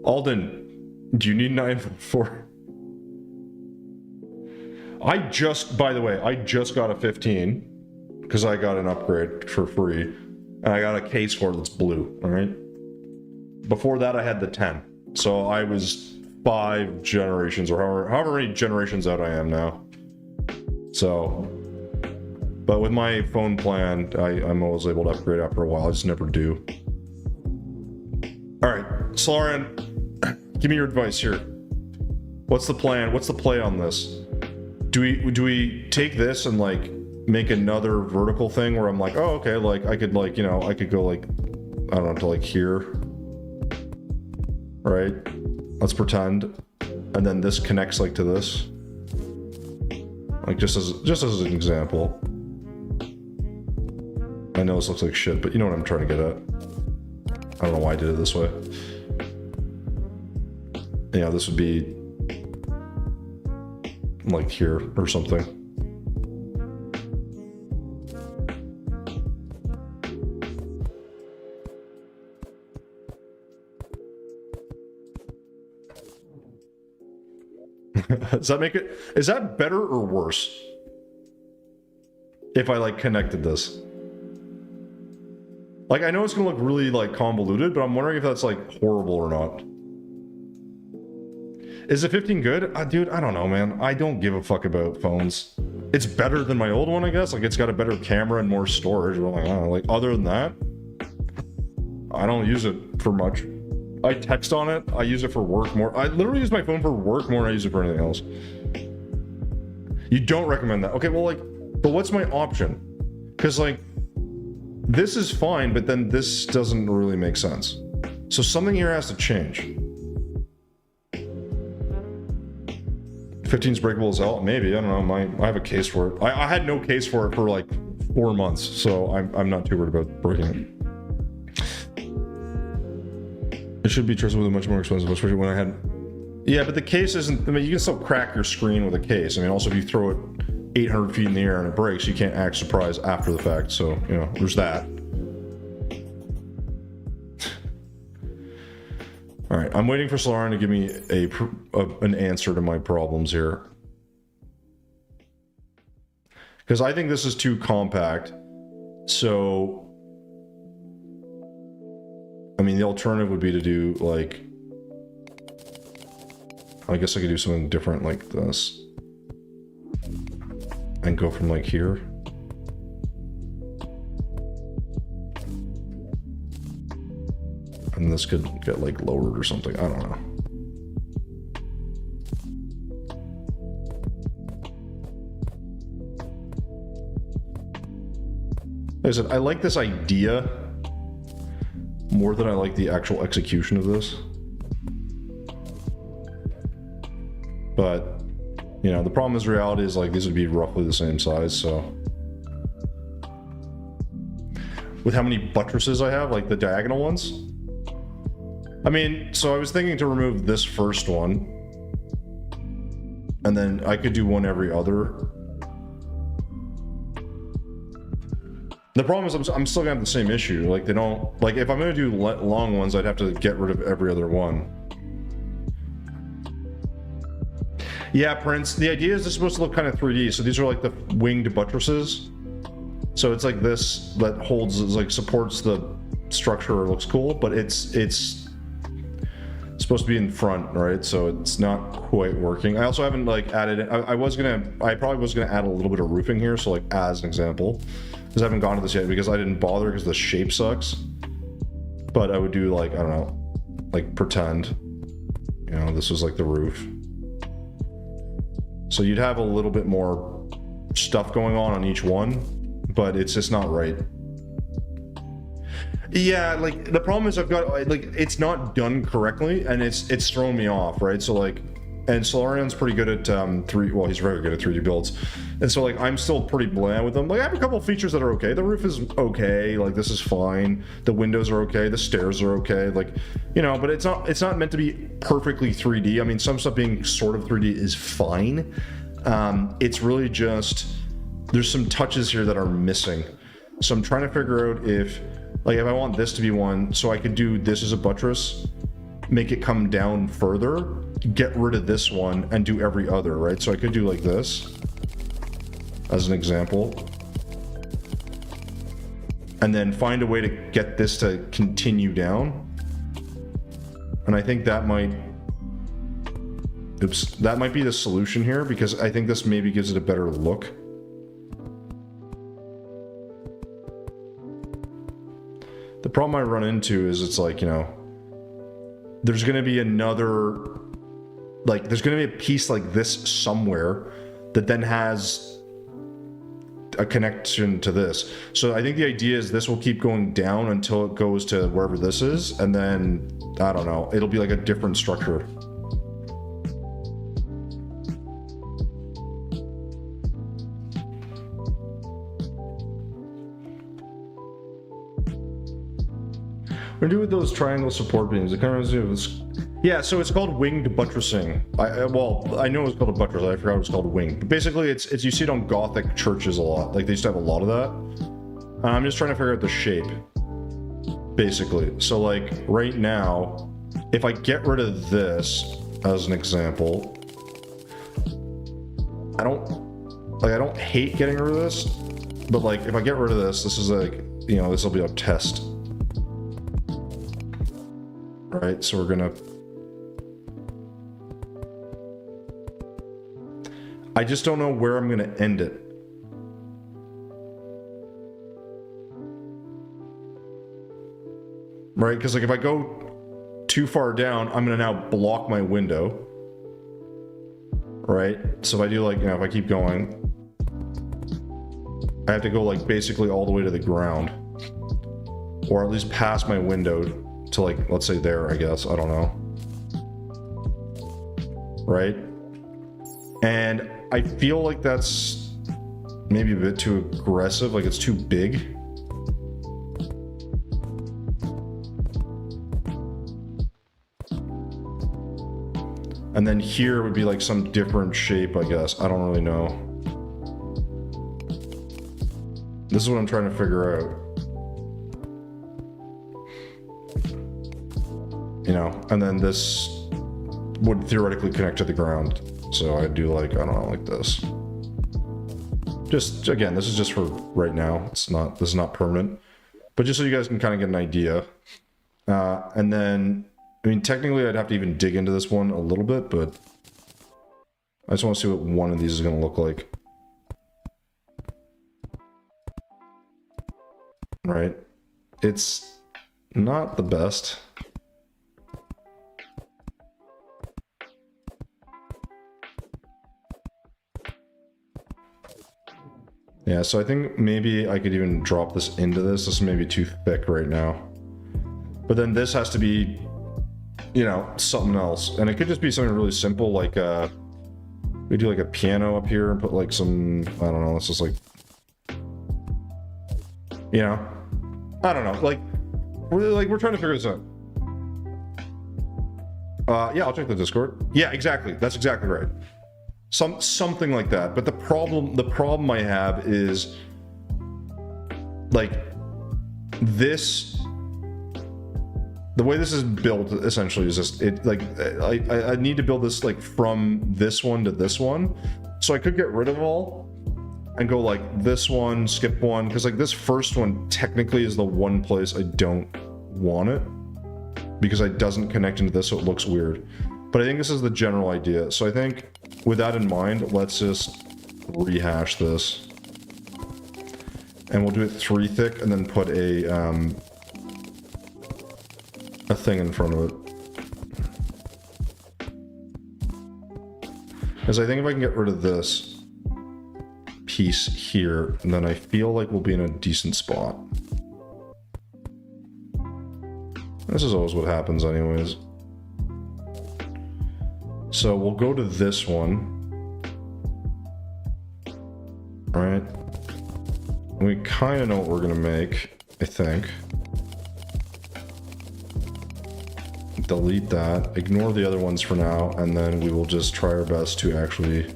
Alden, do you need an iPhone 4? By the way, I just got a 15 because I got an upgrade for free. And I got a case for it that's blue, all right? Before that, I had the 10. So I was 5 generations or however many generations out I am now. So... But with my phone plan, I'm always able to upgrade after a while. I just never do. All right, Solarian, give me your advice here. What's the plan? What's the play on this? Do we take this and like make another vertical thing where I'm like, oh, okay, like I could like, you know, I could go like, I don't know, to like here, right? Let's pretend, and then this connects like to this, like just as an example. I know this looks like shit, but you know what I'm trying to get at. I don't know why I did it this way. Yeah, this would be like here or something. Does that make it? Is that better or worse? If I like connected this. Like, I know it's gonna look really, like, convoluted, but I'm wondering if that's, like, horrible or not. Is the 15 good? Dude, I don't know, man. I don't give a fuck about phones. It's better than my old one, I guess. Like, it's got a better camera and more storage. But like, I don't know. Like, other than that, I don't use it for much. I text on it. I use it for work more. I literally use my phone for work more than I use it for anything else. You don't recommend that. Okay, well, like, but what's my option? Because, like, this is fine, but then this doesn't really make sense. So something here has to change. 15's breakable as hell? Maybe, I don't know. I have a case for it. I had no case for it for like 4 months, so I'm not too worried about breaking it. It should be trustable with much more expensive, especially when I had... Yeah, but the case isn't... I mean, you can still crack your screen with a case. I mean, also if you throw it 800 feet in the air and it breaks, you can't act surprised after the fact, so, you know, there's that. All right, I'm waiting for Solarian to give me an answer to my problems here. Because I think this is too compact. So, I mean, the alternative would be to do, like... I guess I could do something different like this. And go from, like, here. And this could get, like, lowered or something. I don't know. Like I said, I like this idea more than I like the actual execution of this. But, you know, the problem is reality is, like, these would be roughly the same size, so... With how many buttresses I have, like the diagonal ones? I mean, so I was thinking to remove this first one, and then I could do one every other. The problem is I'm still gonna have the same issue. Like, they don't... Like, if I'm gonna do long ones, I'd have to get rid of every other one. Yeah, Prince, the idea is it's supposed to look kind of 3D, so these are like the winged buttresses. So it's like this that holds, like, supports the structure, looks cool, but it's supposed to be in front, right? So it's not quite working. I also haven't, like, added it. I probably was gonna add a little bit of roofing here, so, like, as an example, because I haven't gone to this yet because I didn't bother because the shape sucks. But I would do, like, I don't know, like, pretend, you know, this was like the roof. So you'd have a little bit more stuff going on each one, but it's just not right. Yeah, like, the problem is I've got, like, it's not done correctly, and it's thrown me off, right? So, like, and Solarion's pretty good at well, he's very good at 3D builds, and so, like, I'm still pretty bland with them. Like, I have a couple of features that are okay. The roof is okay, like, this is fine. The windows are okay. The stairs are okay. Like, you know, but it's not meant to be perfectly 3D. I mean, some stuff being sort of 3D is fine. It's really just there's some touches here that are missing. So I'm trying to figure out if, like, if I want this to be one, so I could do this as a buttress, make it come down further, get rid of this one, and do every other, right? So I could do like this, as an example. And then find a way to get this to continue down. And I think that might... Oops, that might be the solution here, because I think this maybe gives it a better look. The problem I run into is it's like, you know, there's going to be another, like, there's going to be a piece like this somewhere that then has a connection to this. So I think the idea is this will keep going down until it goes to wherever this is, and then, I don't know, it'll be like a different structure. We're doing with those triangle support beams. It kind of reminds me of this. Yeah, so it's called winged buttressing. Well, I know it's called a buttress. I forgot it was called winged. But basically, it's you see it on Gothic churches a lot. Like, they used to have a lot of that. I'm just trying to figure out the shape, basically. So, like, right now, if I get rid of this as an example, I don't hate getting rid of this, but, like, if I get rid of this, this is like, you know, this will be a test. right? So we're gonna... I just don't know where I'm gonna end it. Right, because like if I go too far down, I'm gonna now block my window. Right? So if I do like, you know, if I keep going, I have to go like basically all the way to the ground. Or at least past my window to like, let's say there, I guess, I don't know. Right? And I feel like that's maybe a bit too aggressive, like it's too big. And then here would be like some different shape, I guess. I don't really know. This is what I'm trying to figure out. You know, and then this would theoretically connect to the ground. So I do like, I don't know, like this. Just, again, this is just for right now. It's not, this is not permanent. But just so you guys can kind of get an idea. And then, I mean, technically I'd have to even dig into this one a little bit, but I just want to see what one of these is going to look like. Right? It's not the best. Yeah, so I think maybe I could even drop this into this. This may be too thick right now. But then this has to be, you know, something else. And it could just be something really simple, like we do like a piano up here and put like some, I don't know, it's just like, you know, I don't know, we're trying to figure this out. Yeah, I'll check the Discord. Yeah, exactly. That's exactly right. Something like that. But the problem I have is like this, the way this is built essentially is just it like I need to build this like from this one to this one. So I could get rid of it all and go like this one, skip one, because like this first one technically is the one place I don't want it because it doesn't connect into this, so it looks weird. But I think this is the general idea. So I think with that in mind, let's just rehash this. And we'll do it 3 thick and then put a thing in front of it. Because I think if I can get rid of this piece here, then I feel like we'll be in a decent spot. This is always what happens anyways. So we'll go to this one. All right. We kind of know what we're gonna make, I think. Delete that, ignore the other ones for now, and then we will just try our best to actually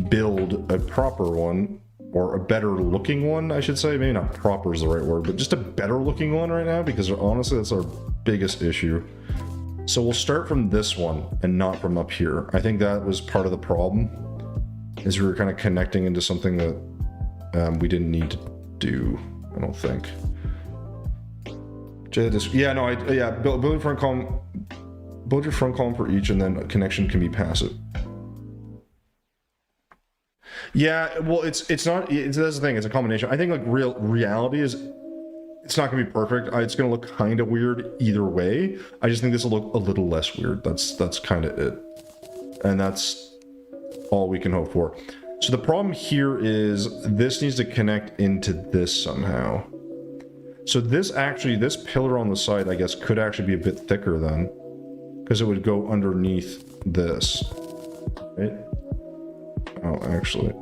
build a proper one, or a better looking one, I should say. Maybe not proper is the right word, but just a better looking one right now, because honestly, that's our biggest issue. So we'll start from this one and not from up here. I think that was part of the problem, is we were kind of connecting into something that we didn't need to do, I don't think. Yeah, no, yeah, build your front column for each, and then a connection can be passive. Yeah, well, it's not, that's the thing, it's a combination. I think like reality is, it's not gonna be perfect. It's gonna look kind of weird either way. I just think this will look a little less weird. That's kind of it. And that's all we can hope for. So the problem here is this needs to connect into this somehow. So this actually, this pillar on the side, I guess, could actually be a bit thicker then, because it would go underneath this, right? Oh, actually.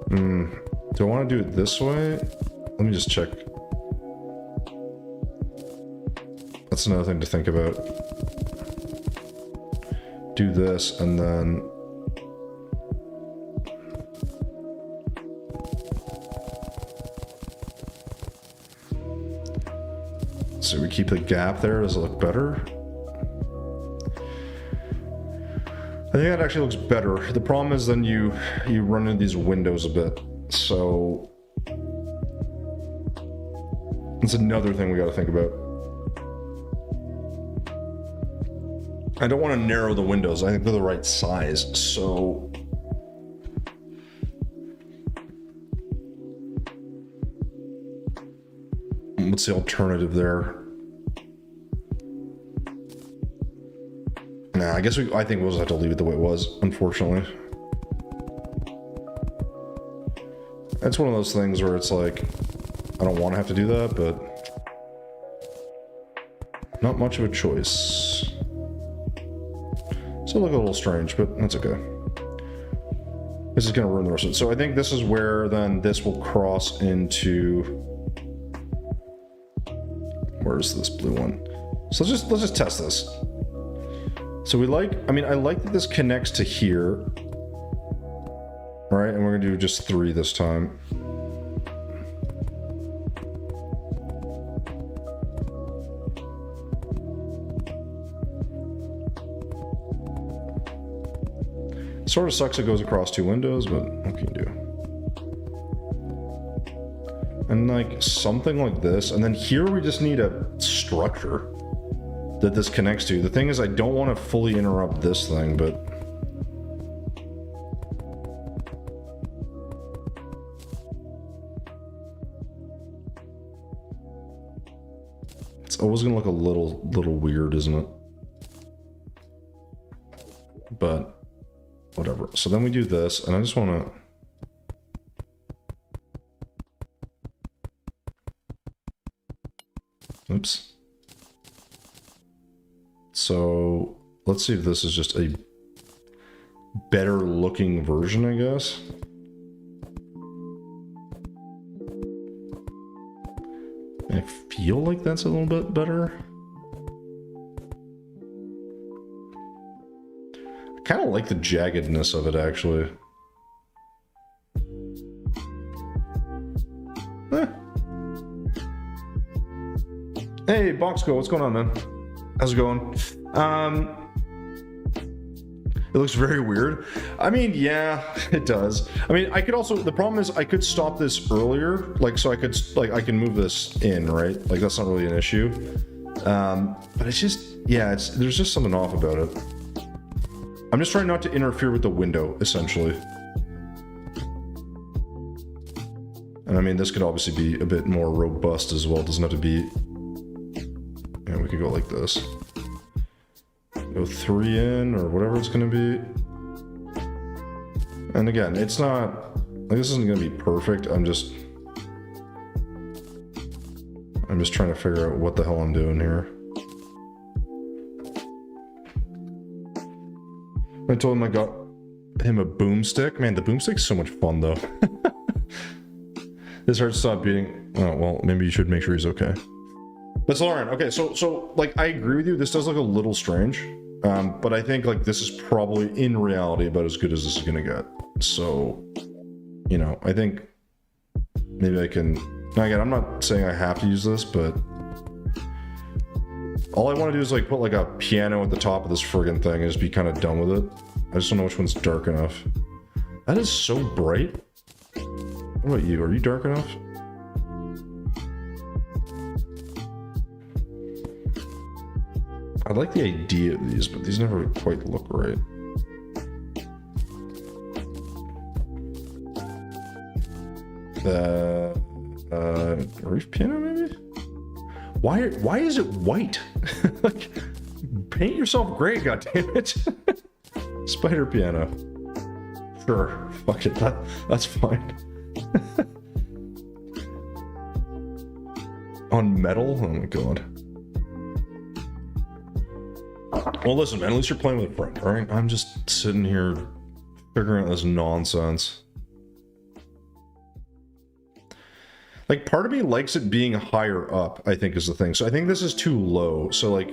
Do I want to do it this way? Let me just check. That's another thing to think about. Do this, and then... So we keep the gap there. Does it look better? I think that actually looks better. The problem is then you run into these windows a bit. So it's another thing we got to think about. I don't want to narrow the windows. I think they're the right size. So what's the alternative there? Nah, I guess I think we'll just have to leave it the way it was, unfortunately. That's one of those things where it's like, I don't want to have to do that, but not much of a choice. Still look a little strange, but that's okay. This is going to ruin the rest of it. So I think this is where then this will cross into... Where's this blue one? So let's just test this. So we like, I mean, I like that this connects to here. All right, and we're gonna do just 3 this time. Sort of sucks it goes across 2 windows, but what can you do? And like something like this, and then here we just need a structure that this connects to. The thing is, I don't want to fully interrupt this thing, but it's always gonna look a little weird, isn't it? But whatever. So then we do this, and I just want to... Oops. So let's see if this is just a better looking version, I guess. I feel like that's a little bit better. I kind of like the jaggedness of it, actually. Hey, Boxco, what's going on, man? How's it going? It looks very weird. I mean, yeah, it does. I mean, I could also, the problem is I could stop this earlier, like, so I could, like, I can move this in, right? Like, that's not really an issue. But it's just, yeah, there's just something off about it. I'm just trying not to interfere with the window, essentially. And I mean, this could obviously be a bit more robust as well. It doesn't have to be... Yeah, we could go like this. Go 3 in, or whatever it's gonna be. And again, it's not... Like, this isn't gonna be perfect. I'm just trying to figure out what the hell I'm doing here. I told him I got him a boomstick. Man, the boomstick's so much fun, though. His heart stopped beating. Oh, well, maybe you should make sure he's okay. But Lauren, okay, so like, I agree with you. This does look a little strange. But I think, like, this is probably, in reality, about as good as this is gonna get. So, you know, I think maybe I can... Now, again, I'm not saying I have to use this, but... All I want to do is, like, put, like, a piano at the top of this friggin' thing and just be kind of done with it. I just don't know which one's dark enough. That is so bright. What about you? Are you dark enough? I like the idea of these, but these never quite look right. Reef piano, maybe? Why is it white? Like, paint yourself gray, goddammit. Spider piano. Sure, fuck it, that's fine. On metal? Oh my god. Well, listen, man, at least you're playing with a friend, alright? I'm just sitting here figuring out this nonsense. Like, part of me likes it being higher up, I think, is the thing. So I think this is too low. So, like,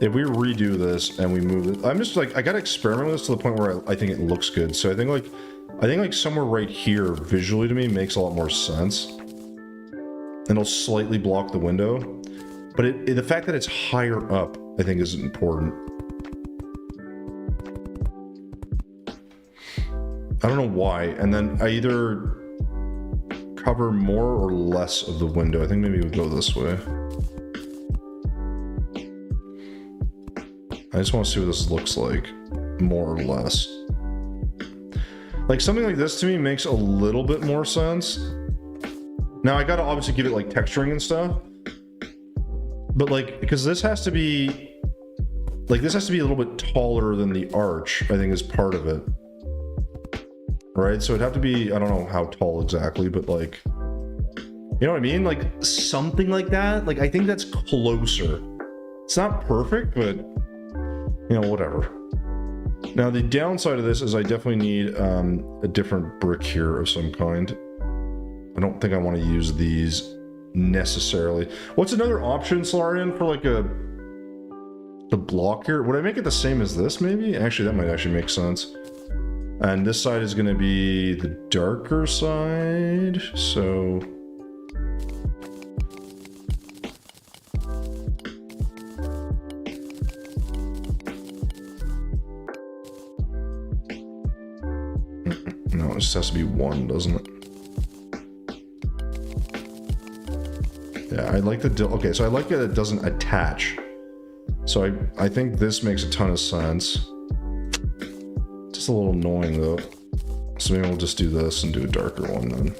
if we redo this and we move it... I'm just, like, I gotta experiment with this to the point where I think it looks good. So I think, like, somewhere right here, visually to me, makes a lot more sense. And it'll slightly block the window. But the fact that it's higher up, I think, is important. I don't know why. And then I either cover more or less of the window. I think maybe we go this way. I just want to see what this looks like, more or less. Like, something like this to me makes a little bit more sense. Now, I gotta obviously give it, like, texturing and stuff. But, like, because this has to be... Like, this has to be a little bit taller than the arch, I think is part of it. Right? So it'd have to be, I don't know how tall exactly, but, like... You know what I mean? Like, something like that. Like, I think that's closer. It's not perfect, but, you know, whatever. Now, the downside of this is I definitely need a different brick here of some kind. I don't think I want to use these necessarily. What's another option, Solarian, for like the block here? Would I make it the same as this, maybe? Actually, that might actually make sense. And this side is going to be the darker side, so... No, it just has to be one, doesn't it? Yeah, I like the... Okay, so I like that it doesn't attach. So I think this makes a ton of sense. Just a little annoying, though. So maybe we'll just do this and do a darker one, then.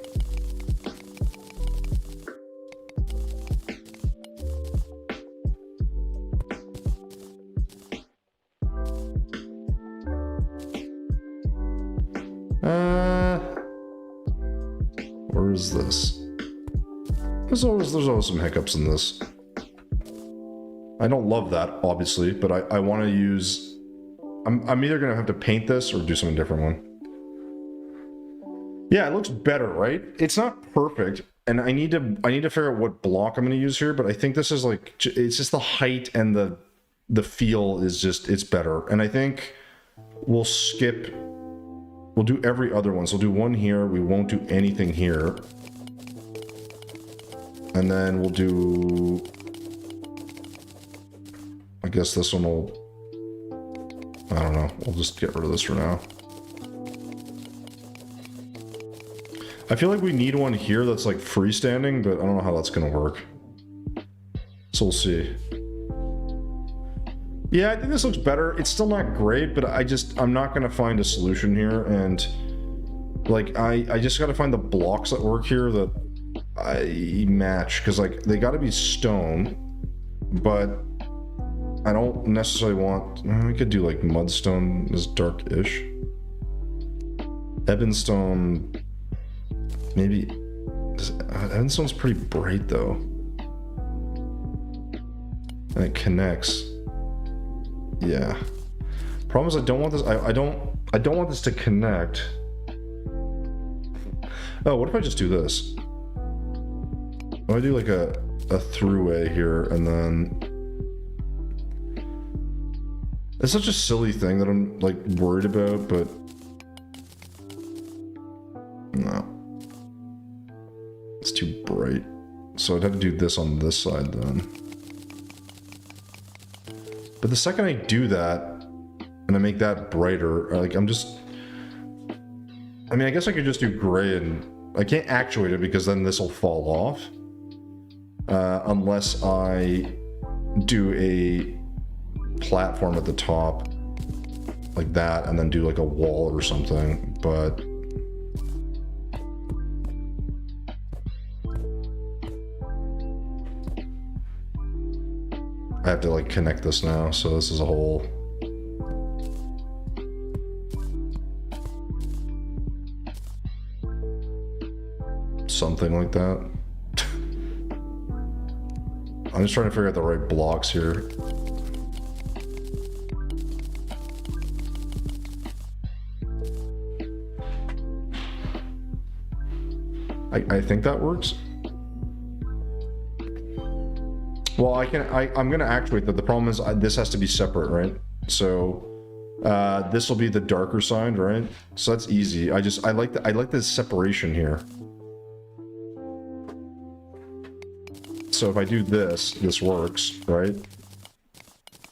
Where is this? There's always some hiccups in this. I don't love that, obviously, but I want to use... I'm either going to have to paint this or do something different one. Yeah, it looks better, right? It's not perfect, and I need to figure out what block I'm going to use here, but I think this is like... It's just the height and the feel is just... It's better. And I think we'll skip... We'll do every other one. So we'll do one here. We won't do anything here. And then we'll do... I guess this one will... I don't know. We'll just get rid of this for now. I feel like we need one here that's like freestanding, but I don't know how that's going to work. So we'll see. Yeah, I think this looks better. It's still not great, but I'm not going to find a solution here. And like, I just got to find the blocks that work here that I match. Because like, they got to be stone, but I don't necessarily want... I could do like mudstone is dark-ish. Ebonstone... Maybe... Ebonstone's pretty bright though. And it connects. Yeah. Problem is I don't want this... I don't want this to connect. Oh, what if I just do this? What if I do like a throughway here and then... It's such a silly thing that I'm like worried about, but no, it's too bright. So I'd have to do this on this side then. But the second I do that and I make that brighter, like I mean, I guess I could just do gray and I can't actuate it because then this will fall off. Unless I do a platform at the top like that and then do like a wall or something, but I have to like connect this now, so this is a whole something like that. I'm just trying to figure out the right blocks here. I think that works. Well, I'm gonna actuate that. The problem is this has to be separate, right? So this will be the darker side, right? So that's easy. I like the separation here. So if I do this, this works, right?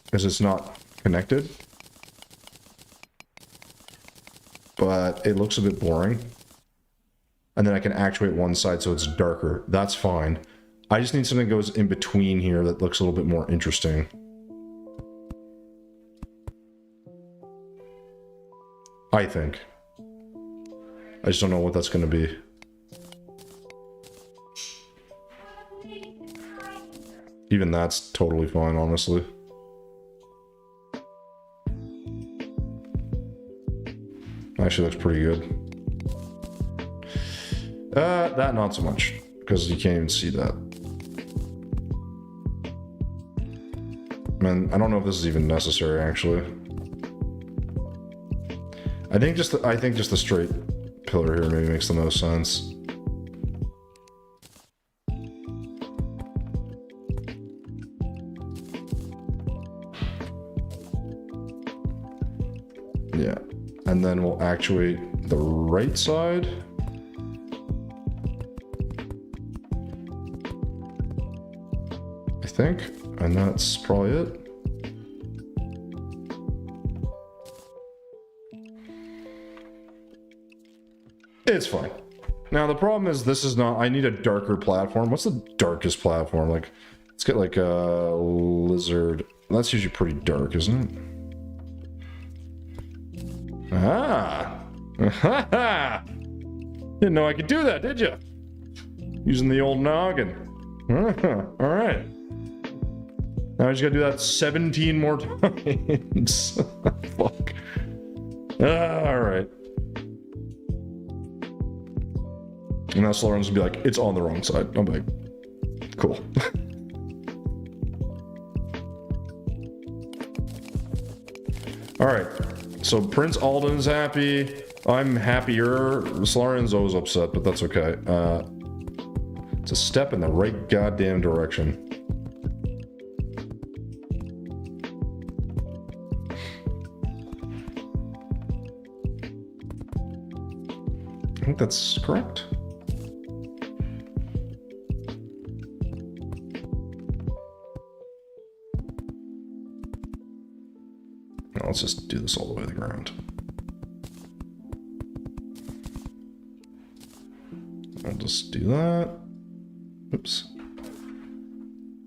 Because it's not connected. But it looks a bit boring. And then I can actuate one side so it's darker. That's fine. I just need something that goes in between here that looks a little bit more interesting. I think. I just don't know what that's going to be. Even that's totally fine, honestly. Actually looks pretty good. That not so much, because you can't even see that. Man, I don't know if this is even necessary, actually. I think just the straight pillar here maybe makes the most sense. Yeah, and then we'll actuate the right side. I think, and that's probably it. It's fine. Now the problem is this is not, I need a darker platform. What's the darkest platform? Like, let's get like a lizard. That's usually pretty dark, isn't it? Ah! Didn't know I could do that, did you? Using the old noggin. Alright. Now I just gotta do that 17 more times. Fuck. Alright. And now Solarans will be like, it's on the wrong side. I'm like, cool. Alright. So Prince Alden's happy. I'm happier. Solarian's always upset, but that's okay. It's a step in the right goddamn direction. I think that's correct. Now let's just do this all the way to the ground. I'll just do that. Oops.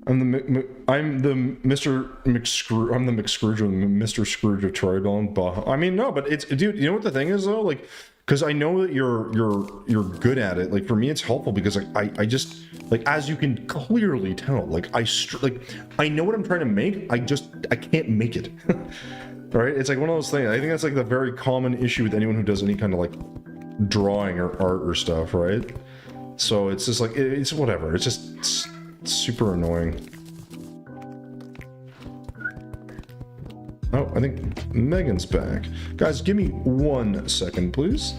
I'm the Mr. McScrooge. I'm the McScrooge, Mr. Scrooge of Tribone. I mean, no, but it's, dude. You know what the thing is though, like, because I know that you're good at it. Like for me, it's helpful because I just like, as you can clearly tell, like I know what I'm trying to make. I can't make it. Right? It's like one of those things. I think that's like the very common issue with anyone who does any kind of like drawing or art or stuff, right? So it's just like, it's whatever. It's just super annoying. Oh, I think Megan's back. Guys, give me 1 second, please.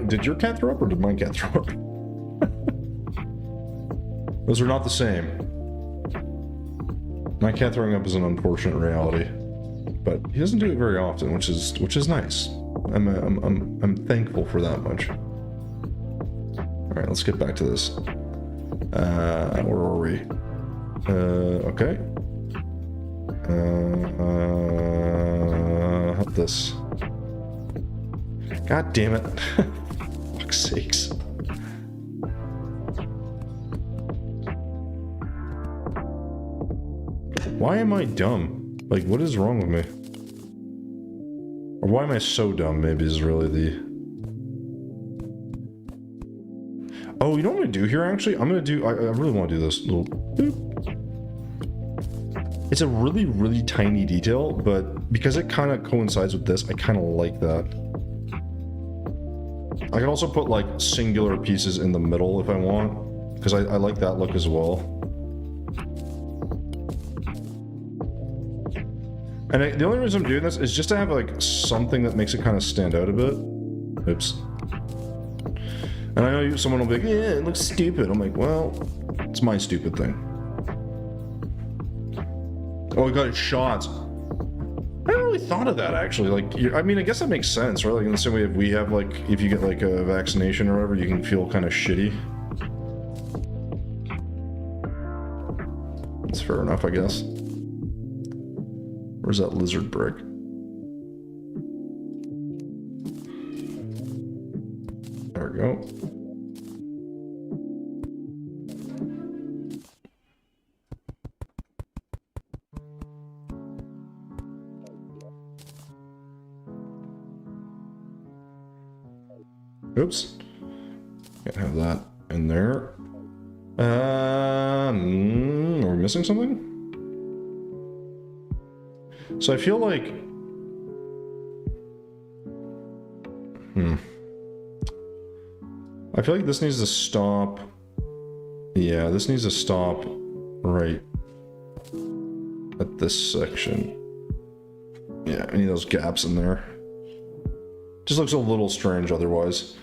Did your cat throw up or did my cat throw up? Those are not the same. My cat throwing up is an unfortunate reality, but he doesn't do it very often, which is nice. I'm thankful for that much. All right, let's get back to this. Where are we? Okay. This. God damn it. Fuck's sakes. Why am I dumb? Like, what is wrong with me? Or why am I so dumb, maybe is really the... Oh, you know what I'm gonna do here, actually? I'm gonna do... I really want to do this little... Boop. It's a really, really tiny detail, but because it kind of coincides with this, I kind of like that. I can also put, like, singular pieces in the middle if I want, because I like that look as well. And the only reason I'm doing this is just to have, like, something that makes it kind of stand out a bit. Oops. And I know someone will be like, yeah, it looks stupid. I'm like, well, it's my stupid thing. Oh, we got it shot. I never really thought of that, actually. Like, I mean, I guess that makes sense, right? Like, in the same way if we have, like, if you get, like, a vaccination or whatever, you can feel kind of shitty. That's fair enough, I guess. Where's that lizard brick? There we go. Oops. Can't have that in there. Are we missing something? So I feel like... I feel like this needs to stop... Yeah, this needs to stop right at this section. Yeah, any of those gaps in there. Just looks a little strange otherwise.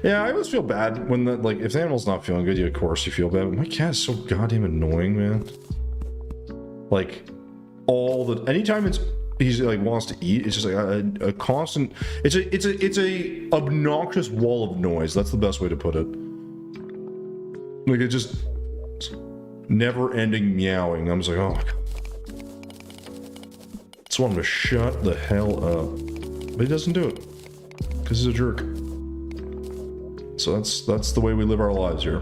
Yeah, I always feel bad when the, like, if the animal's not feeling good, of course you feel bad, but my cat is so goddamn annoying, man. Like... anytime he's like wants to eat, it's just like a constant. It's a obnoxious wall of noise. That's the best way to put it. Like it just never-ending meowing. I'm just like, oh my god. Just want him to shut the hell up, but he doesn't do it because he's a jerk. So that's the way we live our lives here.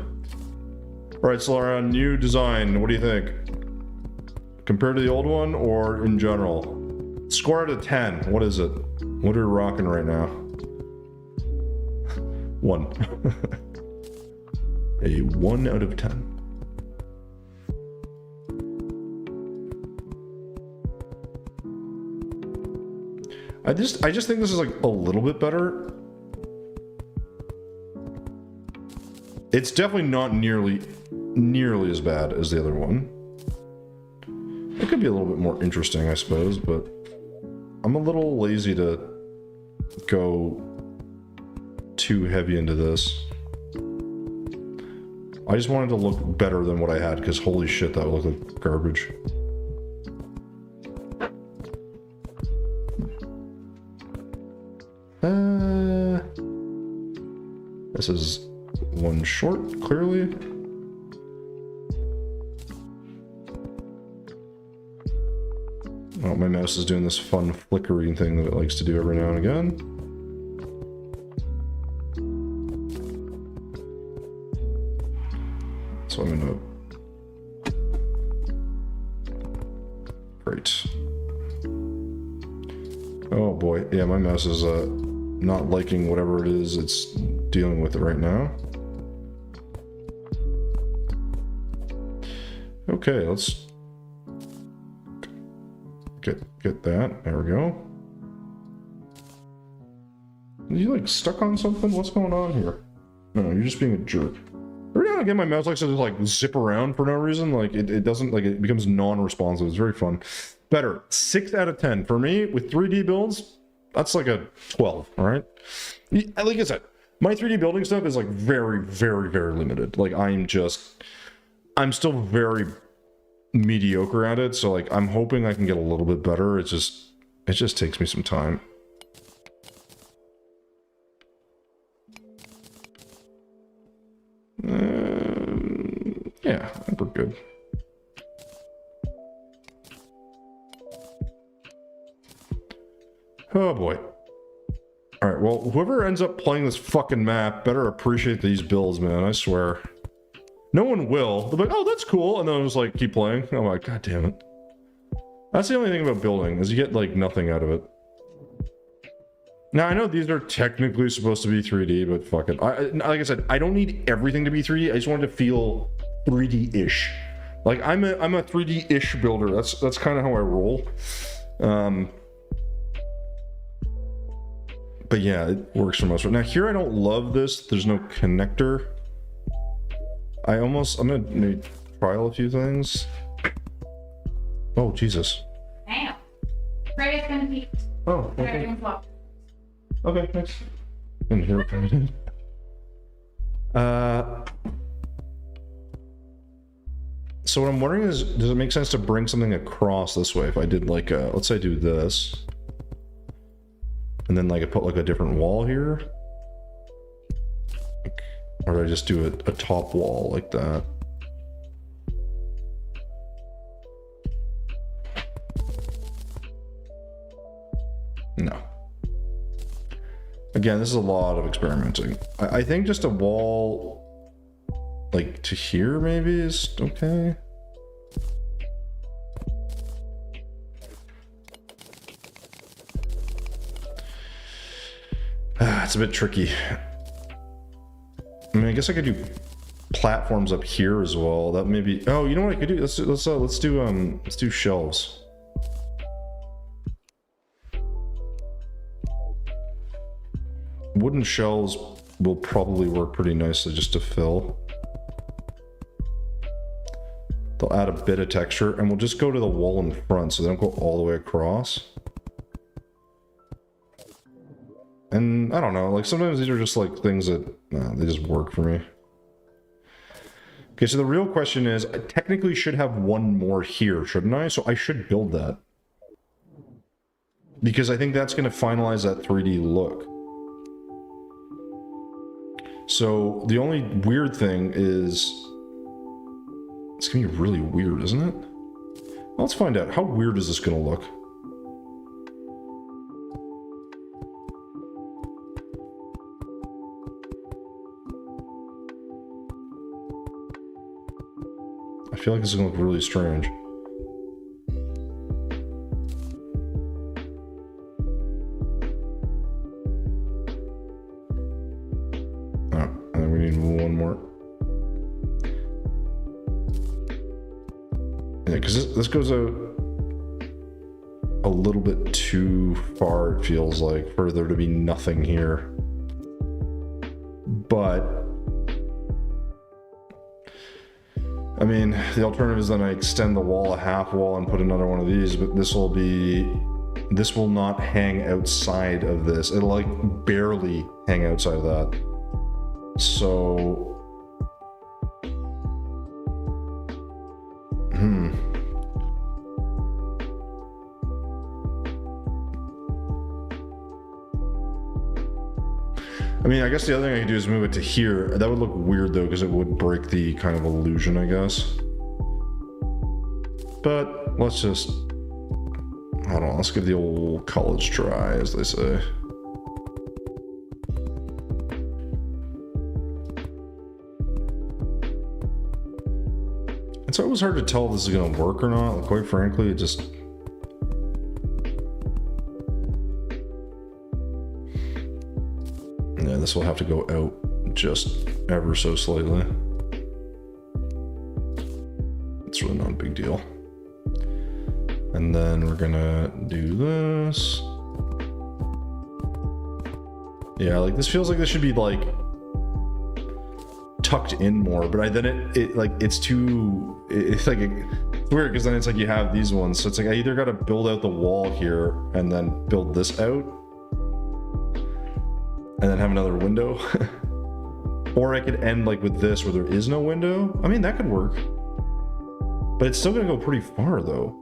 All right, Solara, new design. What do you think? Compared to the old one, or in general? Score out of 10. What is it? What are we rocking right now? 1. A 1 out of 10. I just think this is like a little bit better. It's definitely not nearly as bad as the other one. It could be a little bit more interesting, I suppose, but I'm a little lazy to go too heavy into this. I just wanted to look better than what I had, because holy shit, that would look like garbage. This is one short, clearly. Oh, my mouse is doing this fun flickering thing that it likes to do every now and again. So I'm gonna... Great. Oh boy, yeah, my mouse is not liking whatever it is it's dealing with it right now. Okay, let's get that. There we go. Are you like stuck on something? What's going on here? No, you're just being a jerk. Every now and again, my mouse likes to just like zip around for no reason. Like it doesn't, like, it becomes non-responsive. It's very fun. Better. 6 out of 10 for me with 3D builds. That's like a 12, all right? Like I said, my 3D building stuff is like very, very, very limited. Like I'm still very mediocre at it, so like I'm hoping I can get a little bit better. It just takes me some time. Yeah, I think we're good. Oh boy. Alright, well, whoever ends up playing this fucking map better appreciate these builds, man, I swear. No one will. They'll be like, oh, that's cool, and then I'll just like keep playing. I'm like, god damn it. That's the only thing about building, is you get like nothing out of it. Now, I know these are technically supposed to be 3D, but fuck it. Like I said, I don't need everything to be 3D, I just want it to feel 3D-ish. Like, I'm a 3D-ish builder, that's kind of how I roll. But yeah, it works for most. Now here I don't love this. There's no connector. I'm gonna maybe trial a few things. Oh Jesus. Damn. Freya's gonna be. Oh. Okay. Okay. Thanks. Didn't hear what I did. So what I'm wondering is, does it make sense to bring something across this way? If I did like let's say I do this. And then like I put like a different wall here, or do I just do a top wall like that? No. Again, this is a lot of experimenting. I think just a wall like to here maybe is okay. It's a bit tricky. I mean, I guess I could do platforms up here as well. That may be. Oh, you know what I could do? Let's do shelves. Wooden shelves will probably work pretty nicely just to fill. They'll add a bit of texture, and we'll just go to the wall in front, so they don't go all the way across. And I don't know, like sometimes these are just like things that they just work for me. Okay, so the real question is, I technically should have one more here, shouldn't I? So I should build that. Because I think that's going to finalize that 3D look. So the only weird thing is, it's going to be really weird, isn't it? Well, let's find out. How weird is this going to look? I feel like this is gonna look really strange. Oh, and then we need one more. Yeah, because this goes out a little bit too far, it feels like, for there to be nothing here. But I mean, the alternative is then I extend the wall a half wall and put another one of these, but this will not hang outside of this. It'll like barely hang outside of that. So, I mean, I guess the other thing I could do is move it to here. That would look weird though, because it would break the kind of illusion, I guess. But let's just, hold on, let's give the old college try, as they say. It's always hard to tell if this is going to work or not. Like, quite frankly, it just... Yeah, this will have to go out just ever so slightly. It's really not a big deal. And then we're gonna do this. Yeah, like this feels like this should be like tucked in more, but then it's like it's weird because then it's like you have these ones, so it's like I either got to build out the wall here and then build this out, and then have another window. Or I could end like with this where there is no window. I mean, that could work. But it's still gonna go pretty far though.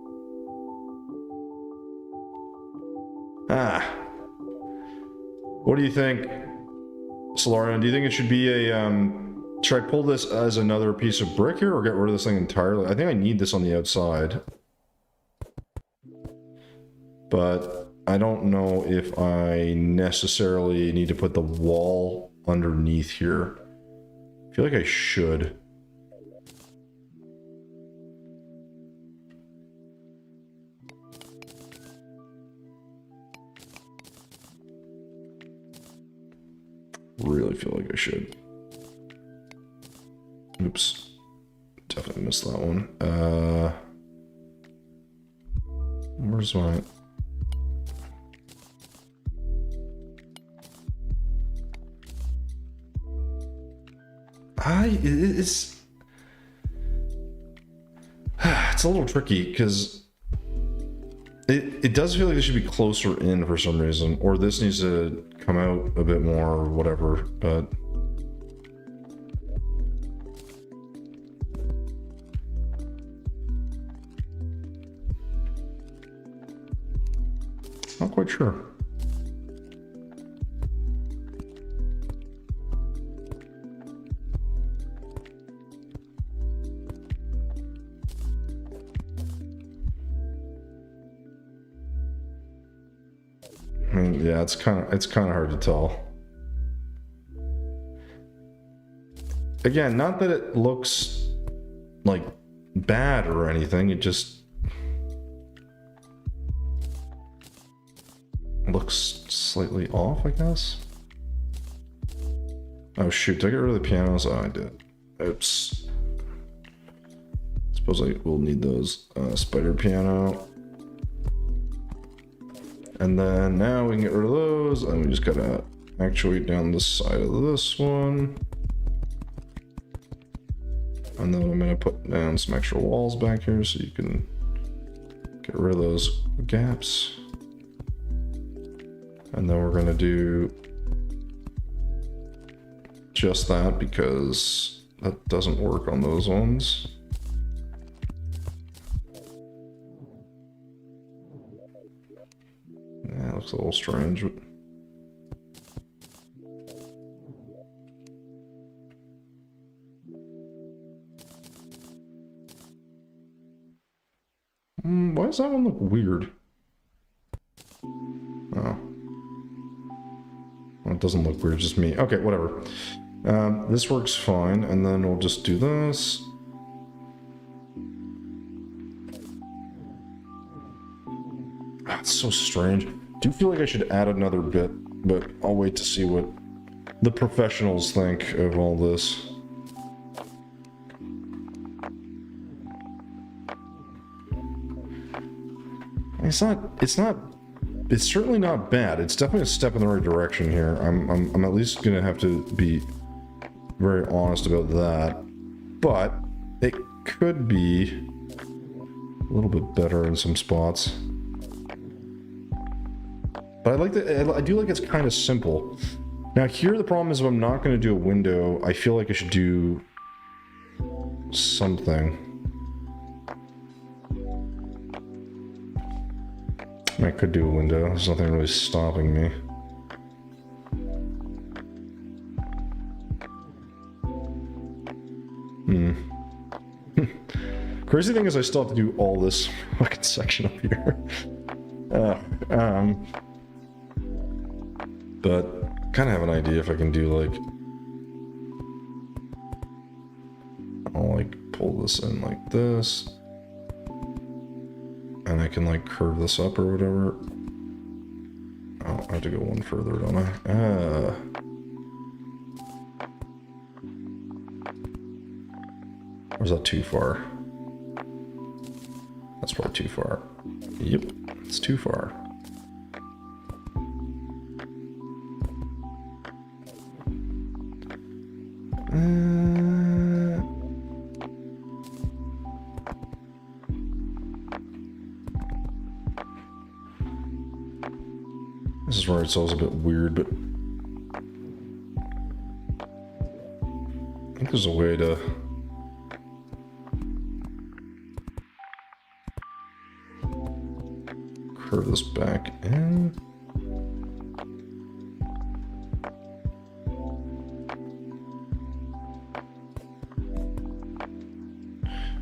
What do you think, Solarian? Do you think it should be a, should I pull this as another piece of brick here or get rid of this thing entirely? I think I need this on the outside. But I don't know if I necessarily need to put the wall underneath here. I feel like I should. Really feel like I should. Oops. Definitely missed that one. Where's my... It's a little tricky because it does feel like it should be closer in for some reason, or this needs to come out a bit more or whatever, but not quite sure. Yeah, it's kind of hard to tell. Again, not that it looks like bad or anything, it just looks slightly off, I guess. Oh shoot, did I get rid of the pianos? Oh, I did. Oops. Suppose I will need those. Spider piano. And then now we can get rid of those, and we just gotta actuate down the side of this one. And then I'm gonna put down some extra walls back here so you can get rid of those gaps. And then we're gonna do just that because that doesn't work on those ones. Yeah, it looks a little strange, but... why does that one look weird? Oh. Well, it doesn't look weird, it's just me. Okay, whatever. This works fine, and then we'll just do this. It's so strange. I do feel like I should add another bit, but I'll wait to see what the professionals think of all this. It's certainly not bad. It's definitely a step in the right direction here. I'm at least gonna have to be very honest about that. But it could be a little bit better in some spots. But I do like it's kind of simple. Now here the problem is if I'm not going to do a window, I feel like I should do something. I could do a window. There's nothing really stopping me. Crazy thing is I still have to do all this fucking section up here. But kind of have an idea if I can do like, I'll like pull this in like this, and I can like curve this up or whatever. Oh, I have to go one further, don't I? Or is that too far? That's probably too far. Yep, it's too far. This is where it's always a bit weird, but think there's a way to... curve this back in.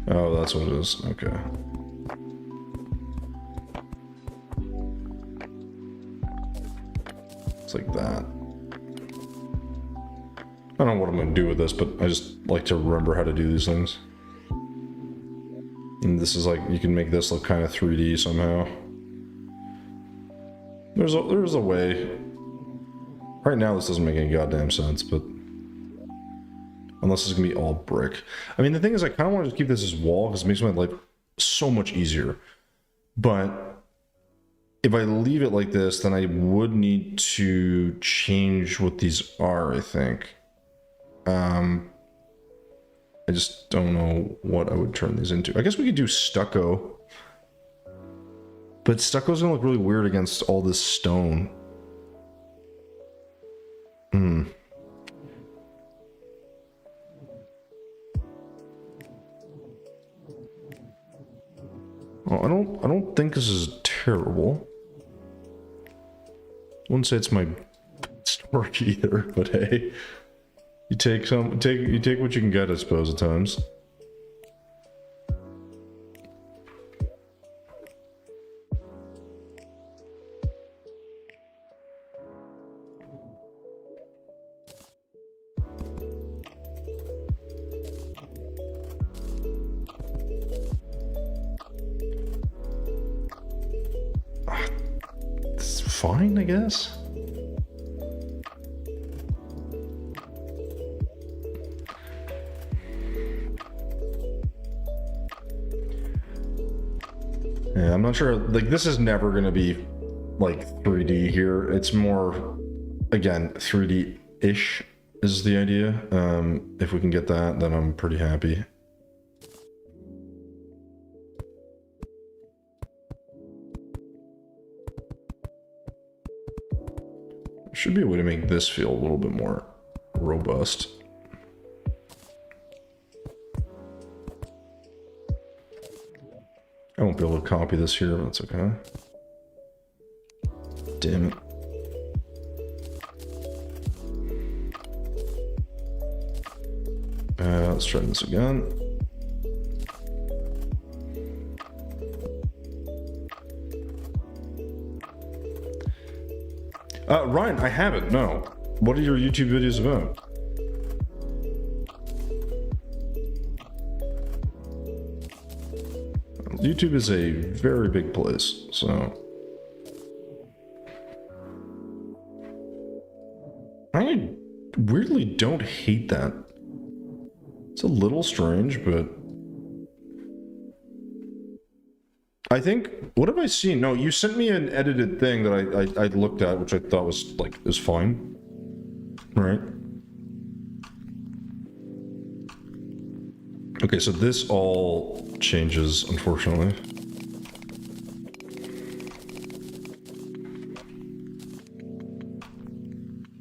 Oh, that's what it is. Okay. It's like that. I don't know what I'm going to do with this, but I just like to remember how to do these things. And this is like, you can make this look kind of 3D somehow. There's a way. Right now this doesn't make any goddamn sense, but... unless it's going to be all brick. I mean, the thing is, I kind of want to keep this as wall, because it makes my life so much easier. But... if I leave it like this, then I would need to change what these are, I think. I just don't know what I would turn these into. I guess we could do stucco. But stucco's gonna look really weird against all this stone. Oh, I don't think this is terrible. Wouldn't say it's my best work either, but hey, you take what you can get, I suppose, at times. It's fine, I guess. Yeah, I'm not sure, like, this is never gonna be, like, 3D here. It's more, again, 3D-ish is the idea. If we can get that, then I'm pretty happy. There should be a way to make this feel a little bit more robust. I won't be able to copy this here, but that's okay. Damn it. Let's try this again. Ryan, I haven't, no. What are your YouTube videos about? YouTube is a very big place, so... I weirdly don't hate that. It's a little strange, but... I think... What have I seen? No, you sent me an edited thing that I looked at, which I thought was, like, is fine. Right? Okay, so this all changes, unfortunately.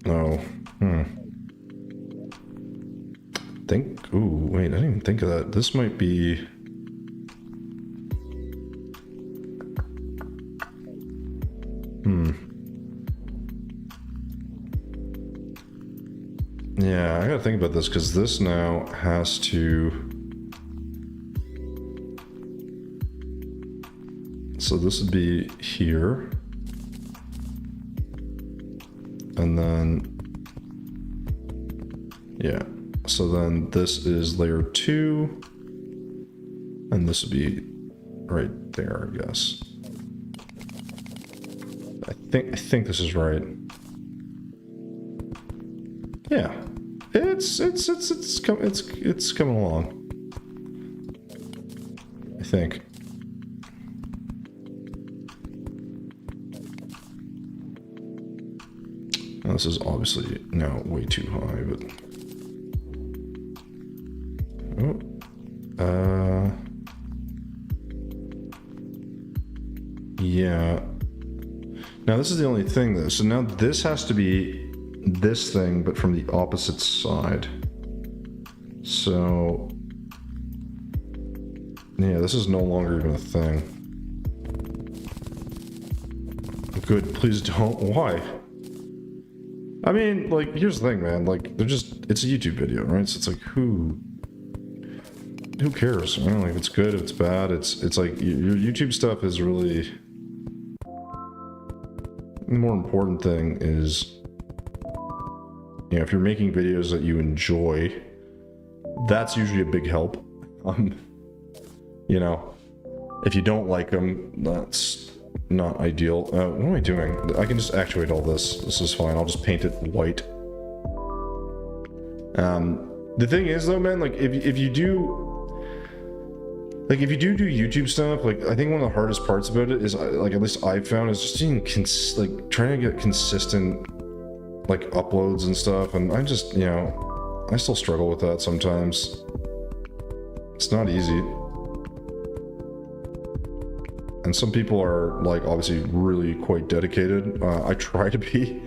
Oh, ooh, wait, I didn't even think of that. This might be... Yeah, I gotta think about this, because this now has to... So this would be here. And then... yeah. So then this is layer 2. And this would be right there, I guess. I think this is right. Yeah. It's coming along. I think. Now, this is obviously now way too high, but... oh. Yeah. Now this is the only thing though. So now this has to be this thing, but from the opposite side. So, yeah, this is no longer even a thing. Good, please don't. Why? I mean, like, here's the thing, man. Like, they're just, it's a YouTube video, right? So it's like, who cares? I don't know, if it's good, if it's bad. It's like, your YouTube stuff is really, the more important thing is, you know, if you're making videos that you enjoy, that's usually a big help. You know, if you don't like them, that's not ideal. What am I doing? I can just actuate all this. This is fine. I'll just paint it white. The thing is, though, man, like, if you do... Like, if you do YouTube stuff, like, I think one of the hardest parts about it is, like, at least I've found, is just being, like, trying to get consistent, like, uploads and stuff, and I just, you know, I still struggle with that sometimes. It's not easy. And some people are, like, obviously really quite dedicated. I try to be,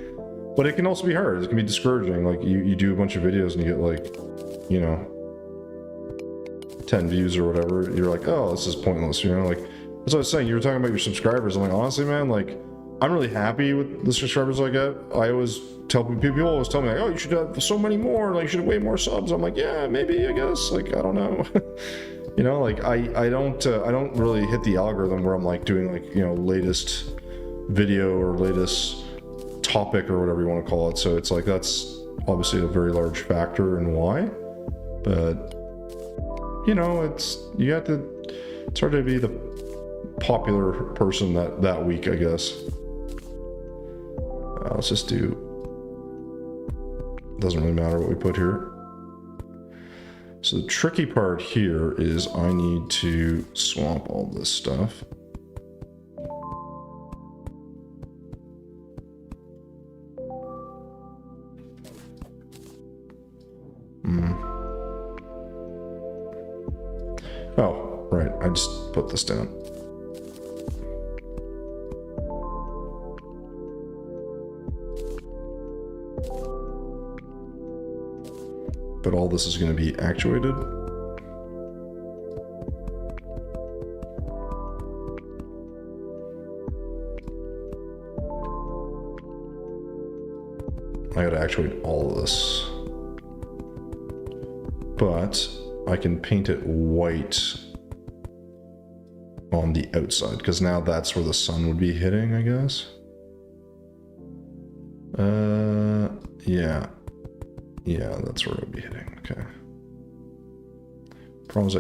but it can also be hard. It can be discouraging. Like, you do a bunch of videos and you get, like, you know, 10 views or whatever. You're like, oh, this is pointless, you know? Like, that's what I was saying. You were talking about your subscribers. I'm like, honestly, man, like, I'm really happy with the subscribers I get. I always tell people always tell me, like, oh, you should have so many more. Like, you should have way more subs. I'm like, yeah, maybe, I guess. Like, I don't know. You know, like, I don't really hit the algorithm where I'm like doing, like, you know, latest video or latest topic or whatever you want to call it. So it's like, that's obviously a very large factor in why. But, you know, it's hard to be the popular person that week, I guess. Let's just do, doesn't really matter what we put here. So the tricky part here is I need to swap all this stuff. Oh, right, I just put this down. But all this is going to be actuated. I got to actuate all of this. But I can paint it white on the outside, because now that's where the sun would be hitting, I guess. Yeah. Yeah, that's where it would be hitting. Okay. Problem is I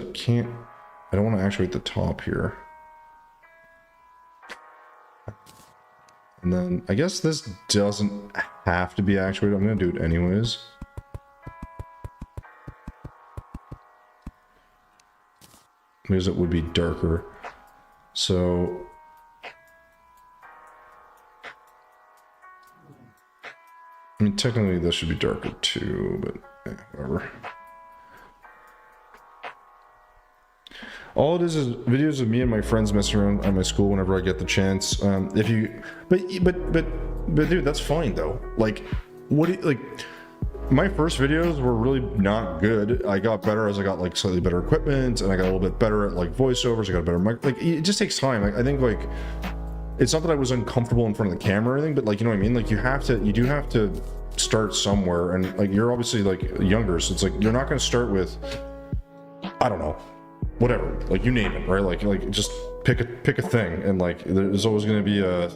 don't want to actuate the top here. And then I guess this doesn't have to be actuated. I'm going to do it anyways. Because it would be darker. So I mean, technically this should be darker too, but yeah, whatever. All it is videos of me and my friends messing around at my school whenever I get the chance. But dude, that's fine though. Like, my first videos were really not good. I got better as I got like slightly better equipment, and I got a little bit better at like voiceovers. I got a better mic. Like, it just takes time. I think like, it's not that I was uncomfortable in front of the camera or anything, but like, you know what I mean? Like, you do have to start somewhere, and like, you're obviously like younger, so it's like, you're not going to start with, I don't know, whatever, like, you name it, right? Like just pick a thing, and like, there's always going to be a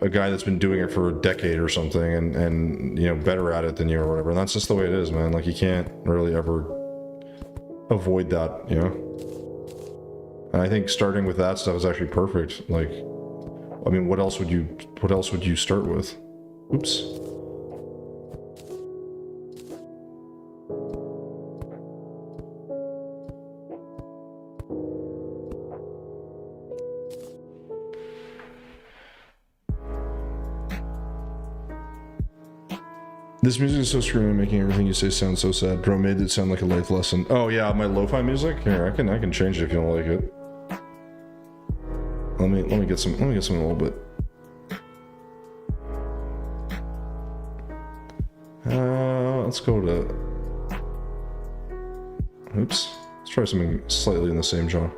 guy that's been doing it for a decade or something, and you know, better at it than you or whatever. And that's just the way it is, man. Like, you can't really ever avoid that, you know? And I think starting with that stuff is actually perfect. Like, I mean, what else would you start with? Oops. This music is so screamy, making everything you say sound so sad. Bro made it sound like a life lesson. Oh yeah, my lo-fi music? Here, I can change it if you don't like it. Let me get some a little bit. Let's go to Oops. Let's try something slightly in the same genre.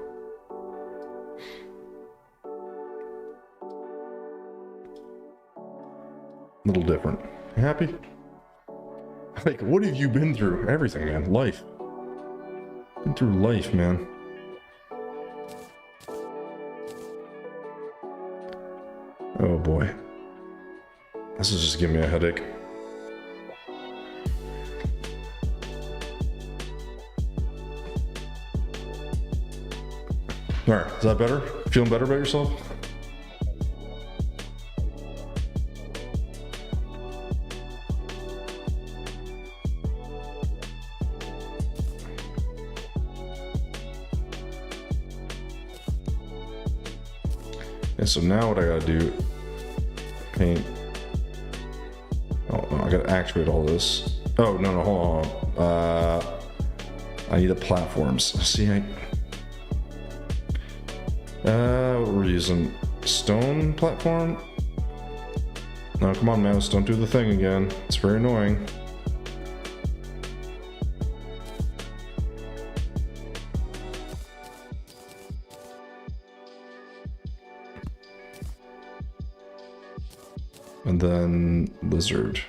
A little different. You happy? Like, what have you been through? Everything, man. Life. Been through life, man. Oh boy. This is just giving me a headache. Alright, is that better? Feeling better about yourself? Yeah, so now what I gotta do, paint. Oh, no, I gotta actuate all this. Oh, no, hold on. I need the platforms. See, we're using stone platform. No, come on, mouse, don't do the thing again. It's very annoying. And then lizard.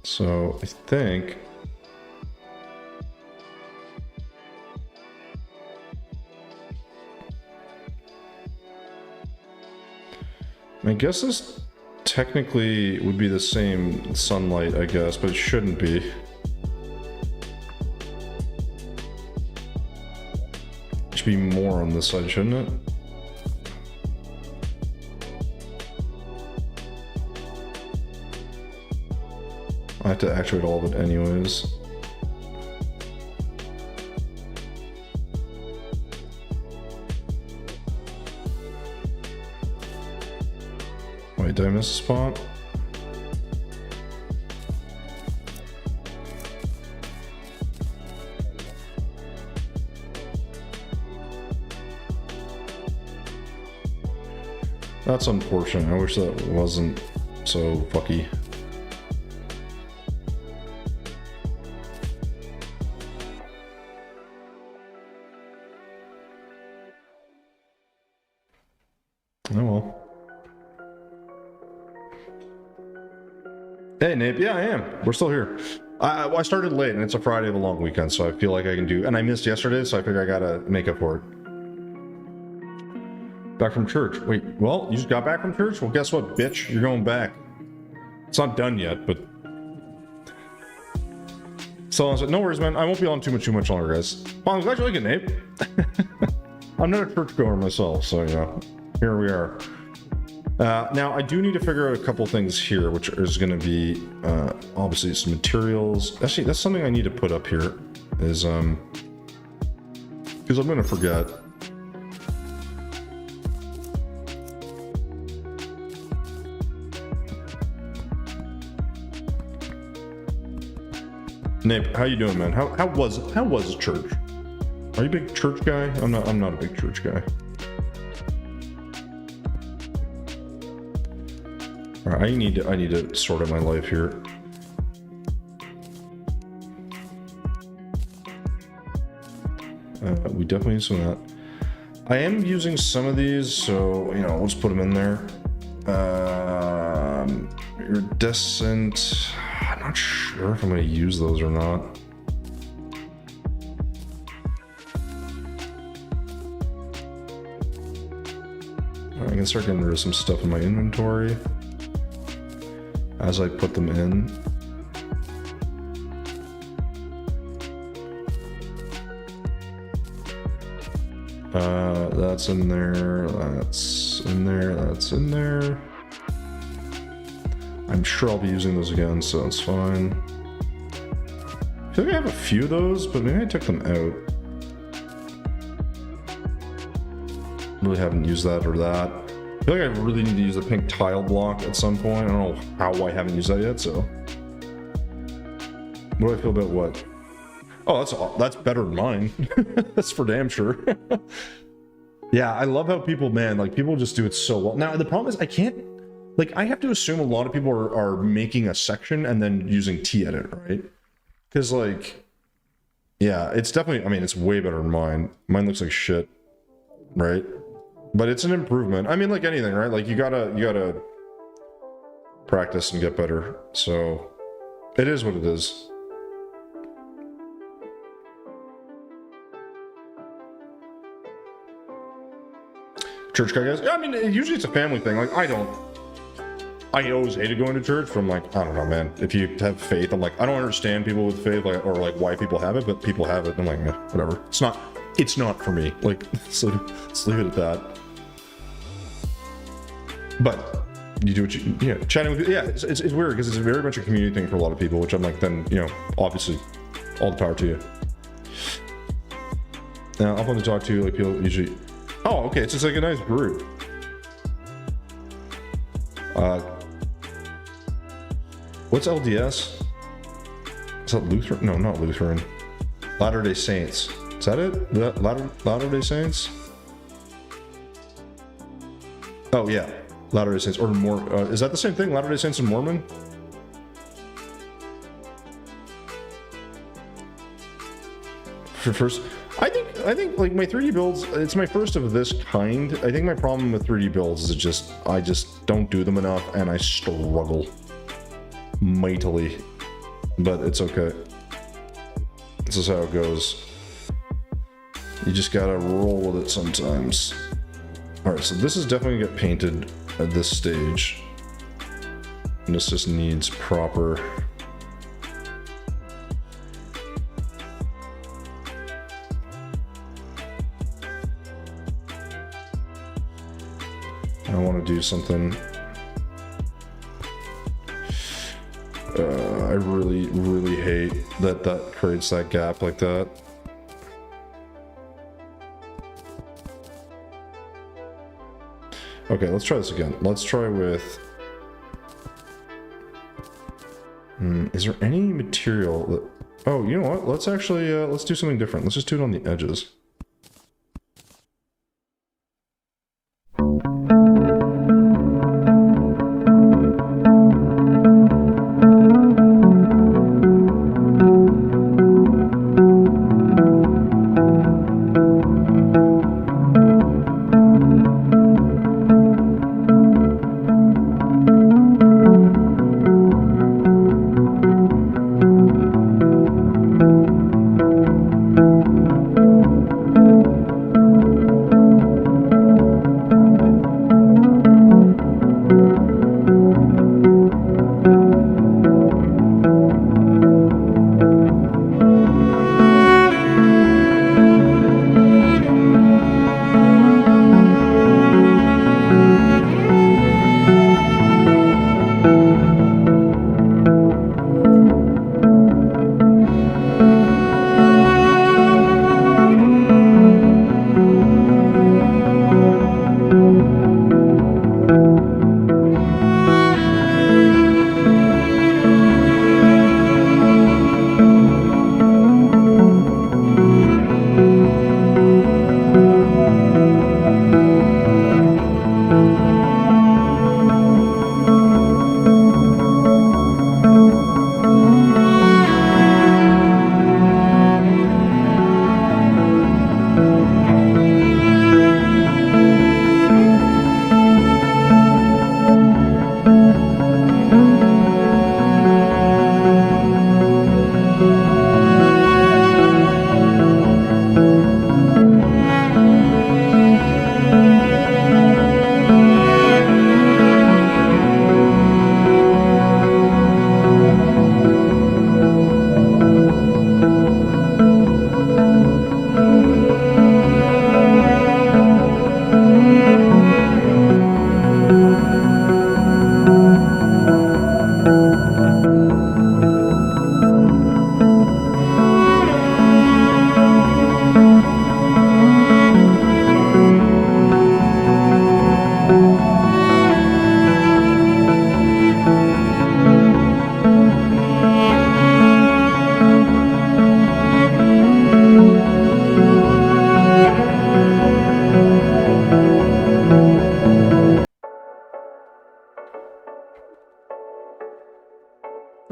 So I think I guess this technically would be the same sunlight, I guess, but it shouldn't be. It should be more on this side, shouldn't it? I have to actuate all of it anyways. Wait, did I miss a spot? That's unfortunate. I wish that wasn't so fucky. Oh well. Hey, Nape. Yeah, I am. We're still here. I started late, and it's a Friday of a long weekend, so I feel like I can do... And I missed yesterday, so I figure I gotta make up for it. Back from church. Wait, well, you just got back from church? Well, guess what, bitch? You're going back. It's not done yet, but... So I said, no worries, man. I won't be on too much longer, guys. Well, I'm glad you like it, Nape. I'm not a churchgoer myself, so, you know, here we are. Now, I do need to figure out a couple things here, which is going to be, obviously, some materials. Actually, that's something I need to put up here, is, because I'm going to forget. Nape, how you doing, man? How was church? Are you a big church guy? I'm not a big church guy. All right, I need to sort out my life here. We definitely need some of that. I am using some of these, so you know, let's put them in there. Iridescent. I'm not sure if I'm going to use those or not. Right, I can start getting rid of some stuff in my inventory as I put them in. That's in there, that's in there, that's in there. I'm sure I'll be using those again, so it's fine. I feel like I have a few of those, but maybe I took them out. Really haven't used that or that. I feel like I really need to use the pink tile block at some point. I don't know how I haven't used that yet, so. What do I feel about what? Oh, that's better than mine. That's for damn sure. Yeah, I love how people, man, like people just do it so well. Now, the problem is I can't, like I have to assume a lot of people are making a section and then using T-edit, right? Because, like, yeah, it's definitely, I mean, it's way better than mine. Mine looks like shit, right? But it's an improvement. I mean, like anything, right? Like, you gotta practice and get better. So, it is what it is. Church guy, guys? Yeah, I mean, usually it's a family thing. Like, I always hated going to church from, like, I don't know, man. If you have faith, I'm like, I don't understand people with faith, like, or like why people have it, but people have it. I'm like, whatever. It's not for me. Like, so let's leave it at that. But you do what you, chatting with, yeah, it's weird because it's very much a community thing for a lot of people, which I'm like, then, obviously, all the power to you. Now, I'm fun to talk to, like, people usually, oh, okay, it's just like a nice group. What's LDS? Is that Lutheran? No, not Lutheran. Latter-day Saints. Is that it? Latter-day Saints? Oh, yeah. Latter-day Saints. Or more. Is that the same thing? Latter-day Saints and Mormon? For first... I think like my 3D builds, it's my first of this kind. I think my problem with 3D builds is I just don't do them enough and I struggle mightily, but it's okay. This is how it goes. You just gotta roll with it sometimes. All right, so this is definitely gonna get painted at this stage. And this just needs proper... I want to do something. I really, really hate that creates that gap like that. Okay, let's try this again. Let's try with... is there any material that... Oh, you know what? Let's actually, let's do something different. Let's just do it on the edges.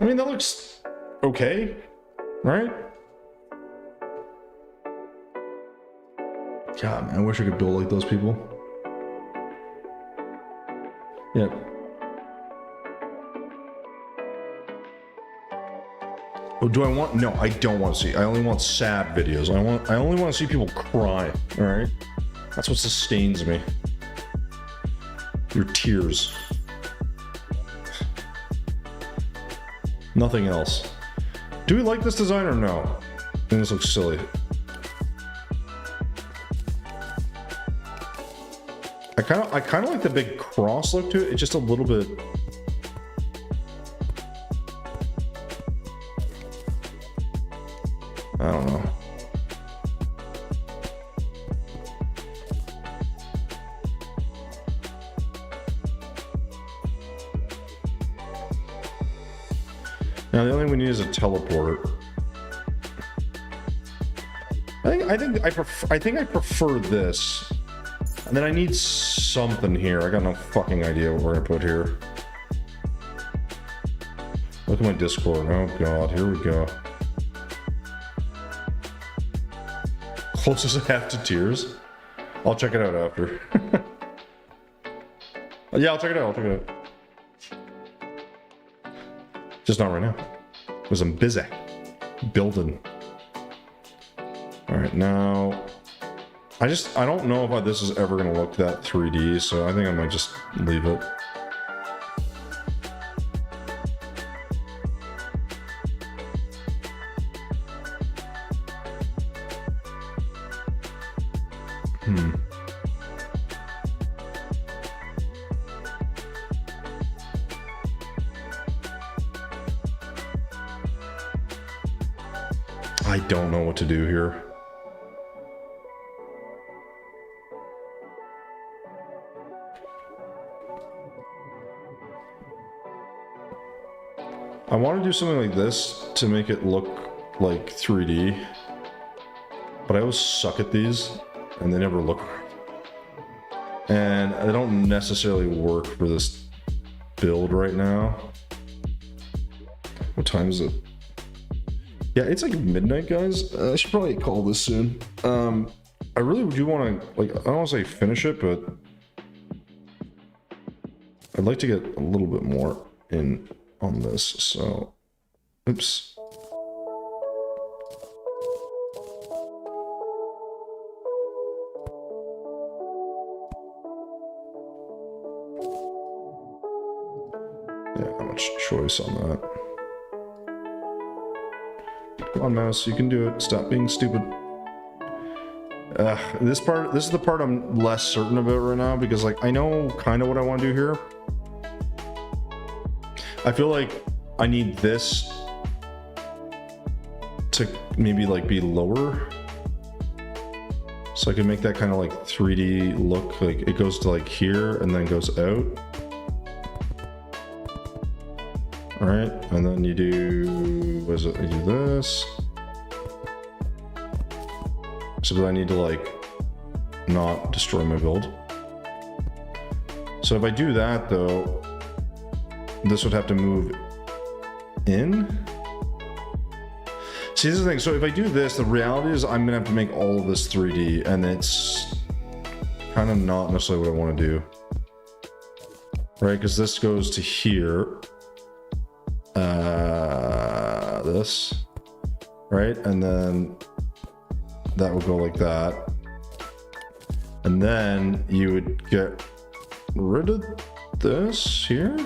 I mean, that looks okay. Right? God, man, I wish I could build like those people. Yeah. Oh, do I want? No, I don't want to see. I only want sad videos. I only want to see people cry. All right, that's what sustains me. Your tears. Nothing else. Do we like this design or no? I think this looks silly. I kind of like the big cross look to it. It's just a little bit. I don't know. Now the only thing we need is a teleporter. I think I prefer this. And then I need something here. I got no fucking idea what we're gonna put here. Look at my Discord. Oh god, here we go. Closest I have to tears. I'll check it out after. Yeah, I'll check it out. Just not right now. Because I'm busy building. Alright, now I don't know if this is ever gonna look that 3D, so I think I might just leave it. I don't know what to do here. I want to do something like this to make it look like 3D, but I always suck at these and they never look right. And they don't necessarily work for this build right now. What time is it? Yeah, it's like midnight, guys. I should probably call this soon. I really do want to, like, I don't want to say finish it, but I'd like to get a little bit more in on this, so, oops. Yeah, not much choice on that. Come on, mouse, you can do it. Stop being stupid. This is the part I'm less certain about right now, because, like, I know kind of what I want to do here. I feel like I need this to maybe, like, be lower. So I can make that kind of, like, 3D look. Like, it goes to, like, here and then goes out. Alright, and then you do, what is it, you do this. So I need to, like, not destroy my build. So if I do that, though, this would have to move in. See, this is the thing. So if I do this, the reality is I'm gonna have to make all of this 3D, and it's kind of not necessarily what I want to do. Right, because this goes to here. This, right, and then that would go like that, and then you would get rid of this here.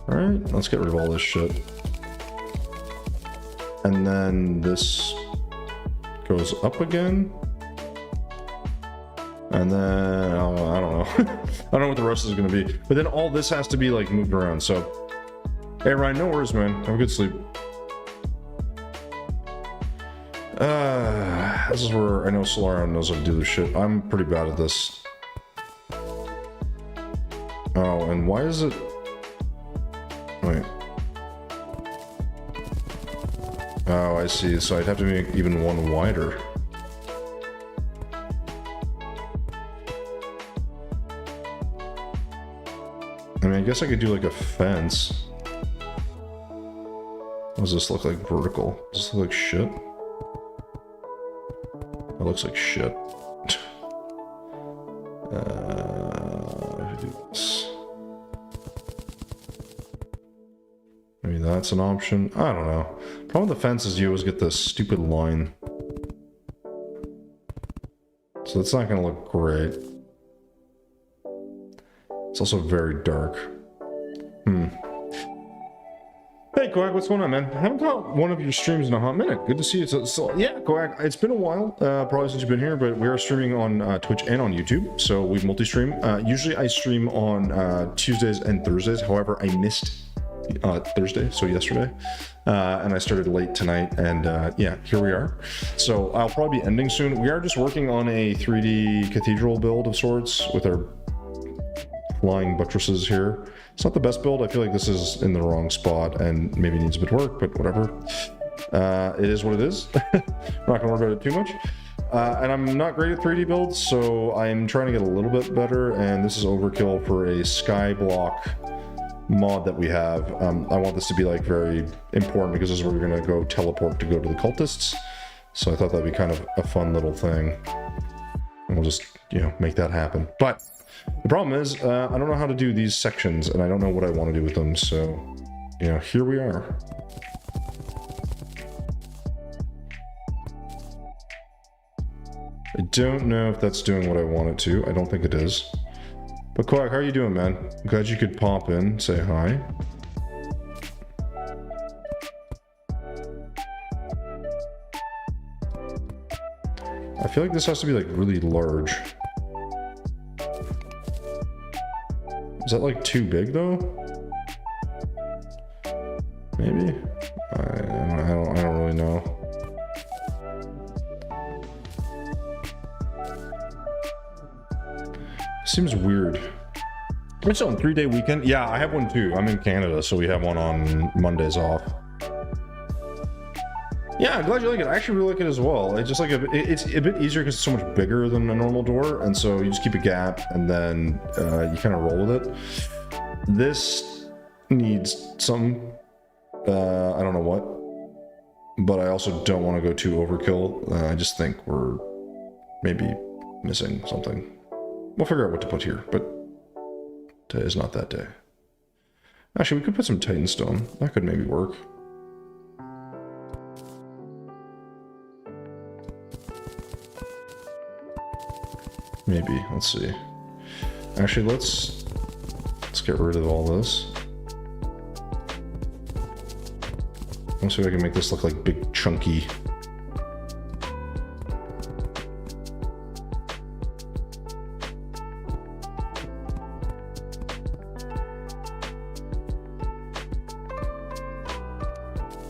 All right, let's get rid of all this shit, and then this goes up again, and then I don't know. I don't know what the rest is going to be, but then all this has to be, like, moved around. So hey Ryan, no worries, man. Have a good sleep. This is where I know Solarium knows how to do this shit. I'm pretty bad at this. Oh, and why is it... Wait. Oh, I see. So I'd have to make even one wider. I mean, I guess I could do, like, a fence. What does this look like vertical? Does this look like shit? It looks like shit. Do this. Maybe that's an option. I don't know. Problem with the fence is you always get this stupid line. So it's not going to look great. It's also very dark. Hey, Quack, what's going on, man? I haven't caught one of your streams in a hot minute. Good to see you. So yeah, Quack, it's been a while, probably since you've been here, but we are streaming on Twitch and on YouTube, so we multi-stream. Usually I stream on Tuesdays and Thursdays. However, I missed Thursday, so yesterday, and I started late tonight, and yeah, here we are. So I'll probably be ending soon. We are just working on a 3D cathedral build of sorts with our flying buttresses here. It's not the best build. I feel like this is in the wrong spot and maybe needs a bit of work, but whatever. It is what it is. We're not gonna worry about it too much. And I'm not great at 3D builds, so I'm trying to get a little bit better, and this is overkill for a skyblock mod that we have. I want this to be like very important because this is where we're gonna go teleport to go to the cultists. So I thought that'd be kind of a fun little thing. And we'll just, you know, make that happen. But the problem is, I don't know how to do these sections, and I don't know what I want to do with them, so, you know, here we are. I don't know if that's doing what I want it to. I don't think it is. But Quack, how are you doing, man? I'm glad you could pop in, say hi. I feel like this has to be, like, really large. Is that like too big though? Maybe? I don't really know. Seems weird. It's on 3-day weekend. Yeah, I have one too. I'm in Canada, so we have one on Mondays off. Yeah, I'm glad you like it. I actually really like it as well. It's just like it's a bit easier because it's so much bigger than a normal door, and so you just keep a gap and then you kind of roll with it. This needs some, I don't know what, but I also don't want to go too overkill. I just think we're maybe missing something. We'll figure out what to put here, but today is not that day. Actually, we could put some Titan stone. That could maybe work. Maybe. Let's see. Actually, let's get rid of all this. Let's see if I can make this look like big chunky.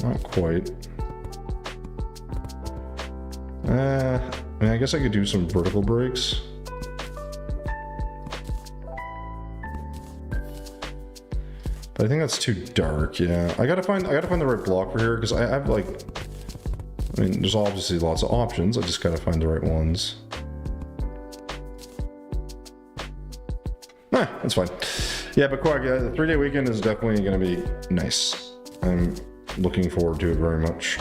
Not quite. I mean, I guess I could do some vertical breaks. But I think that's too dark. Yeah, I gotta find the right block for here because I have like, I mean, there's obviously lots of options. I just gotta find the right ones. That's fine. Yeah, but Quack, yeah, the 3-day weekend is definitely gonna be nice. I'm looking forward to it very much.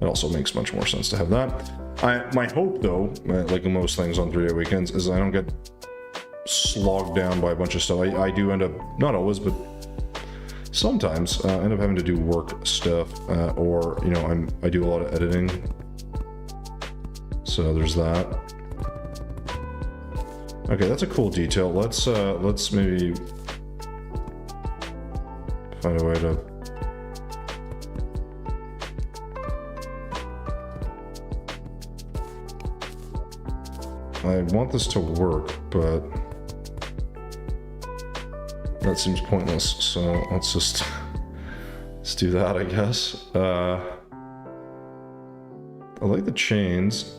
It also makes much more sense to have that. My hope, though, like most things on 3-day weekends, is I don't get slogged down by a bunch of stuff. I do end up, not always, but sometimes end up having to do work stuff, or you know, I do a lot of editing. So there's that. Okay, that's a cool detail. Let's maybe find a way to. I want this to work, but that seems pointless, so let's do that, I guess. I like the chains.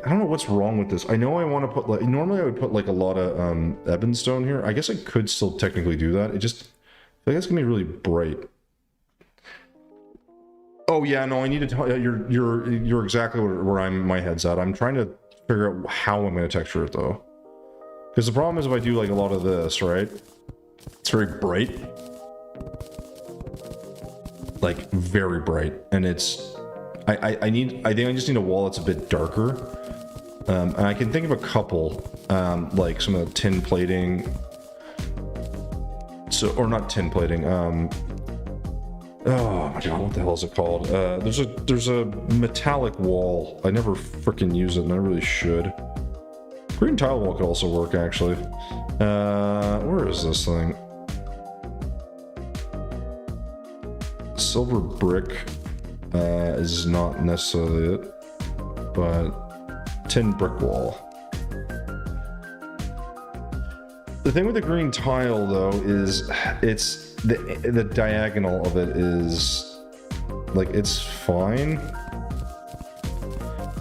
I don't know what's wrong with this. I know I want to put, like, normally I would put like a lot of ebonstone here. I guess I could still technically do that. It just, I feel like it's gonna be really bright. Oh yeah, no, I need to tell you, you're exactly where my head's at. I'm trying to figure out how I'm going to texture it though, because the problem is if I do like a lot of this, right? It's very bright, Like very bright, and it's I think I just need a wall that's a bit darker. And I can think of a couple, like some of the tin plating. So, or not tin plating. Oh my god, what the hell is it called? There's a metallic wall. I never freaking use it, and I really should. Green tile wall could also work, actually. Where is this thing? Silver brick is not necessarily it, but tin brick wall. The thing with the green tile, though, is it's the diagonal of it is like it's fine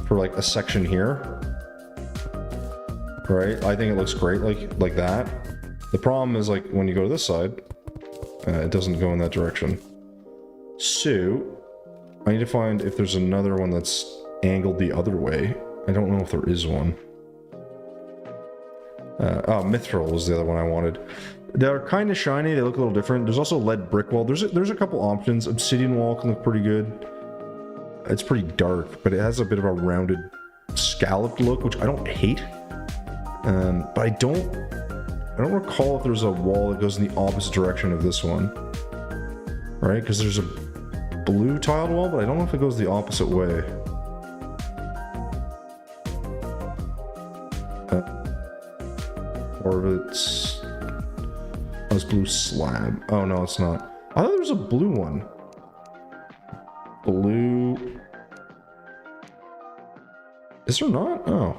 for like a section here, right? I think it looks great like that. The problem is like when you go to this side, it doesn't go in that direction. So I need to find if there's another one that's angled the other way. I don't know if there is one. Oh, mithril was the other one I wanted. They're kind of shiny. They look a little different. There's also lead brick wall. There's a couple options. Obsidian wall can look pretty good. It's pretty dark, but it has a bit of a rounded, scalloped look, which I don't hate. But I don't recall if there's a wall that goes in the opposite direction of this one. Right? Because there's a blue tiled wall, but I don't know if it goes the opposite way. Or if it's... Oh, it's blue slab. Oh, no, it's not. I thought there was a blue one. Blue... Is there not? Oh.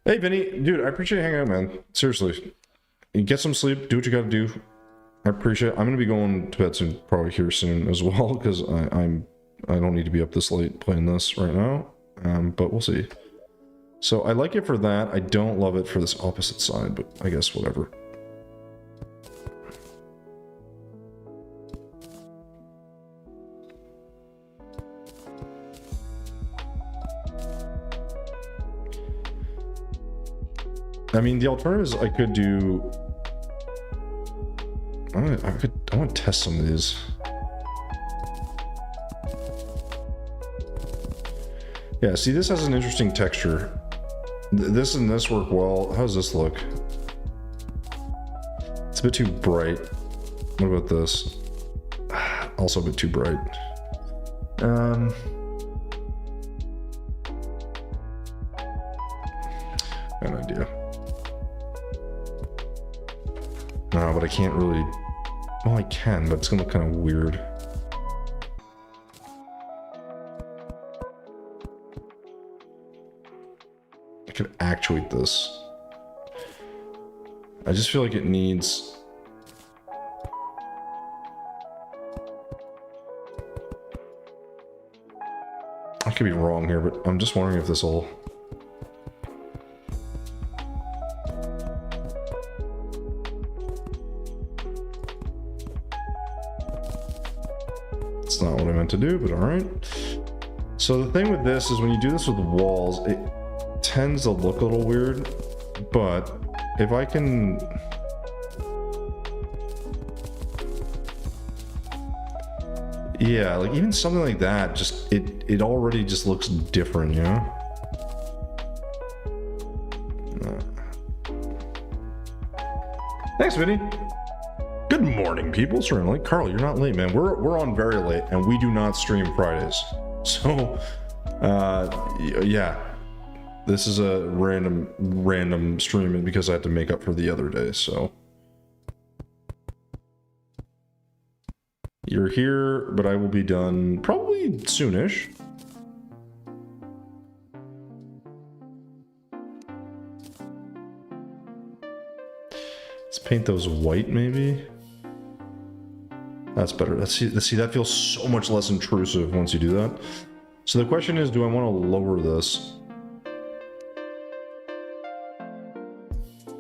Hey, Vinny. Dude, I appreciate you hanging out, man. Seriously. You get some sleep. Do what you gotta do. I appreciate it. I'm gonna be going to bed soon, probably here soon as well, because I don't need to be up this late playing this right now. But we'll see. So I like it for that. I don't love it for this opposite side, but I guess whatever. I mean, the alternative is I could do... I want to test some of these. Yeah, see, this has an interesting texture. This and this work well. How does this look? It's a bit too bright. What about this? Also a bit too bright. An idea. No, but I can't really... Well, I can, but it's gonna look kind of weird. I could actuate this. I just feel like it needs... I could be wrong here, but I'm just wondering if this will... It's not what I meant to do, but alright. So the thing with this is when you do this with the walls, it tends to look a little weird, but if I can... Yeah, like even something like that, just it already just looks different, you know? Thanks, Vinny. Good morning, people. Certainly, Carl, you're not late, man. We're on very late, and we do not stream Fridays. So, yeah, this is a random stream because I had to make up for the other day. So, you're here, but I will be done probably soonish. Let's paint those white, maybe. That's better. Let's see, that feels so much less intrusive once you do that. So the question is, do I want to lower this?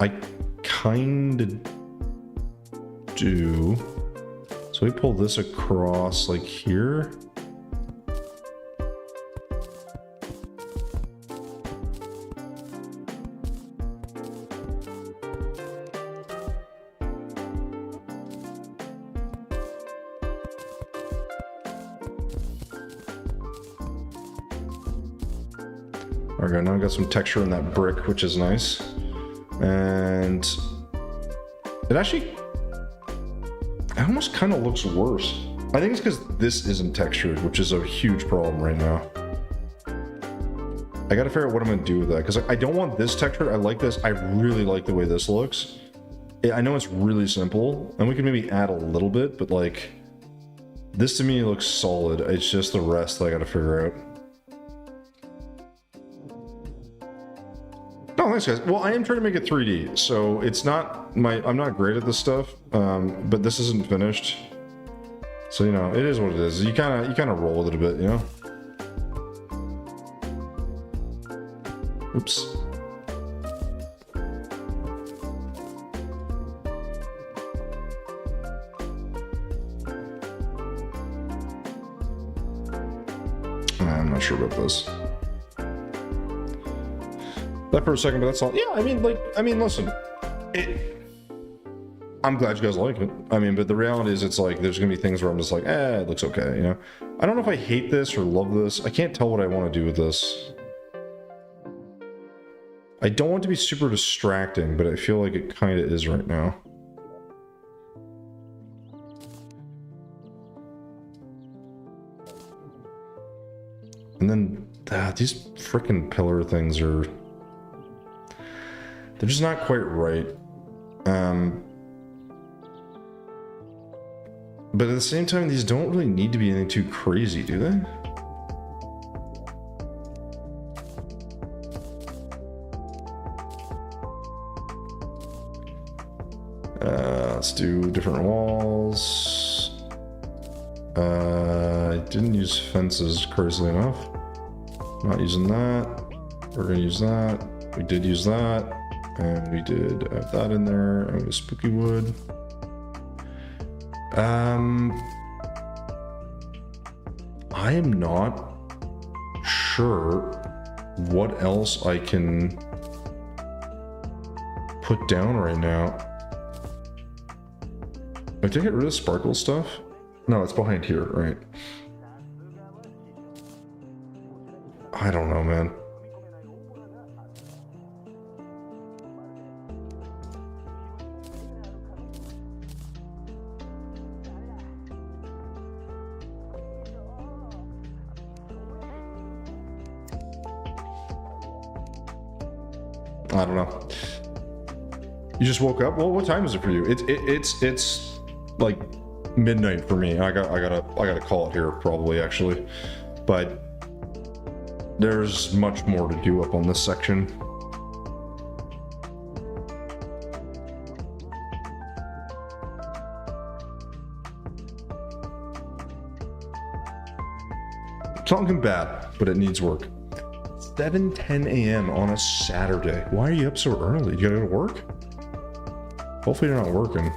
I kind of do. So we pull this across like here. There we go. Now I got some texture in that brick, which is nice. And it actually, it almost kind of looks worse. I think it's because this isn't textured, which is a huge problem right now. I gotta figure out what I'm gonna do with that, because I don't want this texture. I like this. I really like the way this looks. I know it's really simple, and we can maybe add a little bit, but like, this to me looks solid. It's just the rest that I gotta figure out. Oh, thanks guys. Well, I am trying to make it 3D, so it's not I'm not great at this stuff, but this isn't finished. So, you know, it is what it is. You kind of roll with it a bit, you know? Oops. I'm not sure about this. That for a second, but that's all. Yeah, I mean, listen. I'm glad you guys like it. I mean, but the reality is it's like, there's gonna be things where I'm just like, it looks okay, you know? I don't know if I hate this or love this. I can't tell what I want to do with this. I don't want it to be super distracting, but I feel like it kind of is right now. And then these freaking pillar things are... they're just not quite right. But at the same time, these don't really need to be anything too crazy, do they? Let's do different walls. I didn't use fences, crazily enough. Not using that. We're gonna use that. We did use that. And we did have that in there. And it was spooky wood. I am not sure what else I can put down right now. Did I get rid of sparkle stuff? No, it's behind here, right? I don't know, man. I don't know. You just woke up? Well, what time is it for you? It's like midnight for me. I gotta call it here probably, actually. But there's much more to do up on this section. It's not looking bad, but it needs work. 7:10 a.m. on a Saturday. Why are you up so early? You gotta go to work? Hopefully you're not working.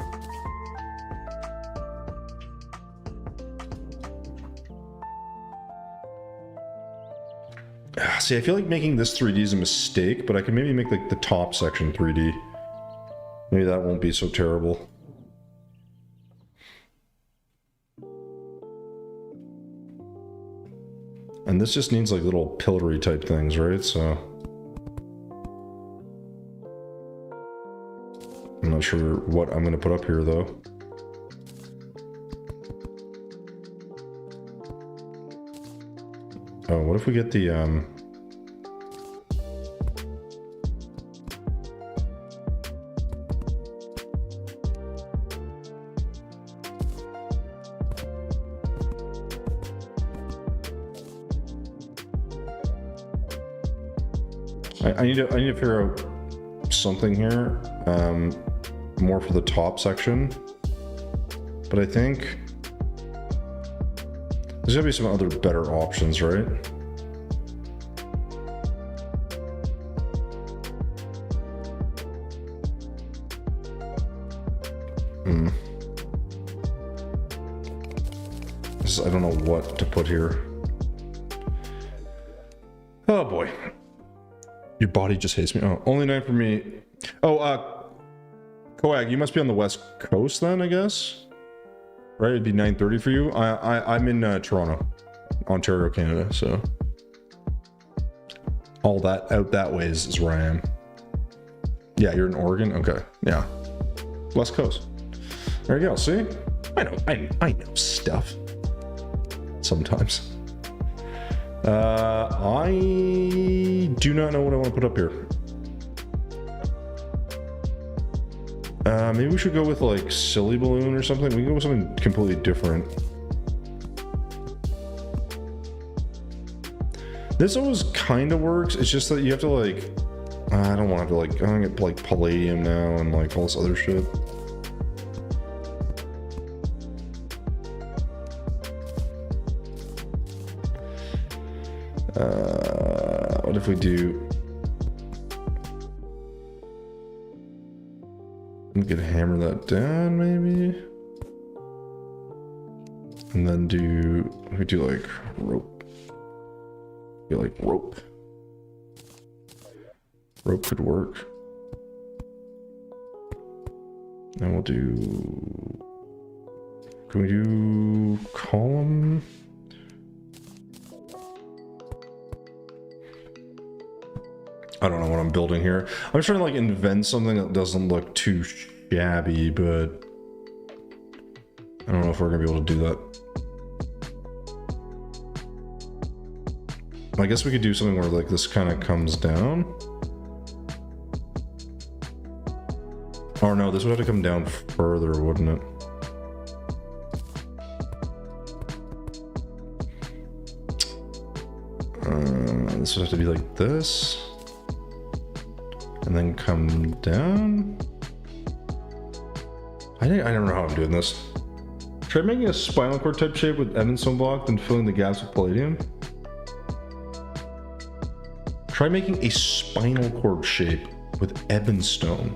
See, I feel like making this 3D is a mistake, but I can maybe make like the top section 3D. Maybe that won't be so terrible. And this just needs like little pillory type things, right? So I'm not sure what I'm gonna put up here though. Oh, what if we get the I need to figure out something here, more for the top section, but I think there's gotta be some other better options, right? I don't know what to put here. Oh boy. Your body just hates me. Oh, only night for me. Oh, Coag, you must be on the West Coast then, I guess? Right, it'd be 9:30 for you. I'm in Toronto, Ontario, Canada, so all that out that way is where I am. Yeah, you're in Oregon? Okay, yeah. West Coast. There you go, see? I know stuff. Sometimes. I do not know what I want to put up here. Maybe we should go with like silly balloon or something. We can go with something completely different. This always kind of works. It's just that you have to like, I don't want to like, I'm gonna get like palladium now and like all this other shit. What if we do? We could hammer that down maybe, and then we do like rope. Do like rope. Rope could work. And we'll do. Can we do column? I don't know what I'm building here. I'm trying to like invent something that doesn't look too shabby, but I don't know if we're gonna be able to do that. I guess we could do something where like this kind of comes down. Oh no, this would have to come down further, wouldn't it? This would have to be like this. And then come down. I never know how I'm doing this. Try making a spinal cord type shape with Evanstone block, then filling the gaps with palladium. Try making a spinal cord shape with Evanstone.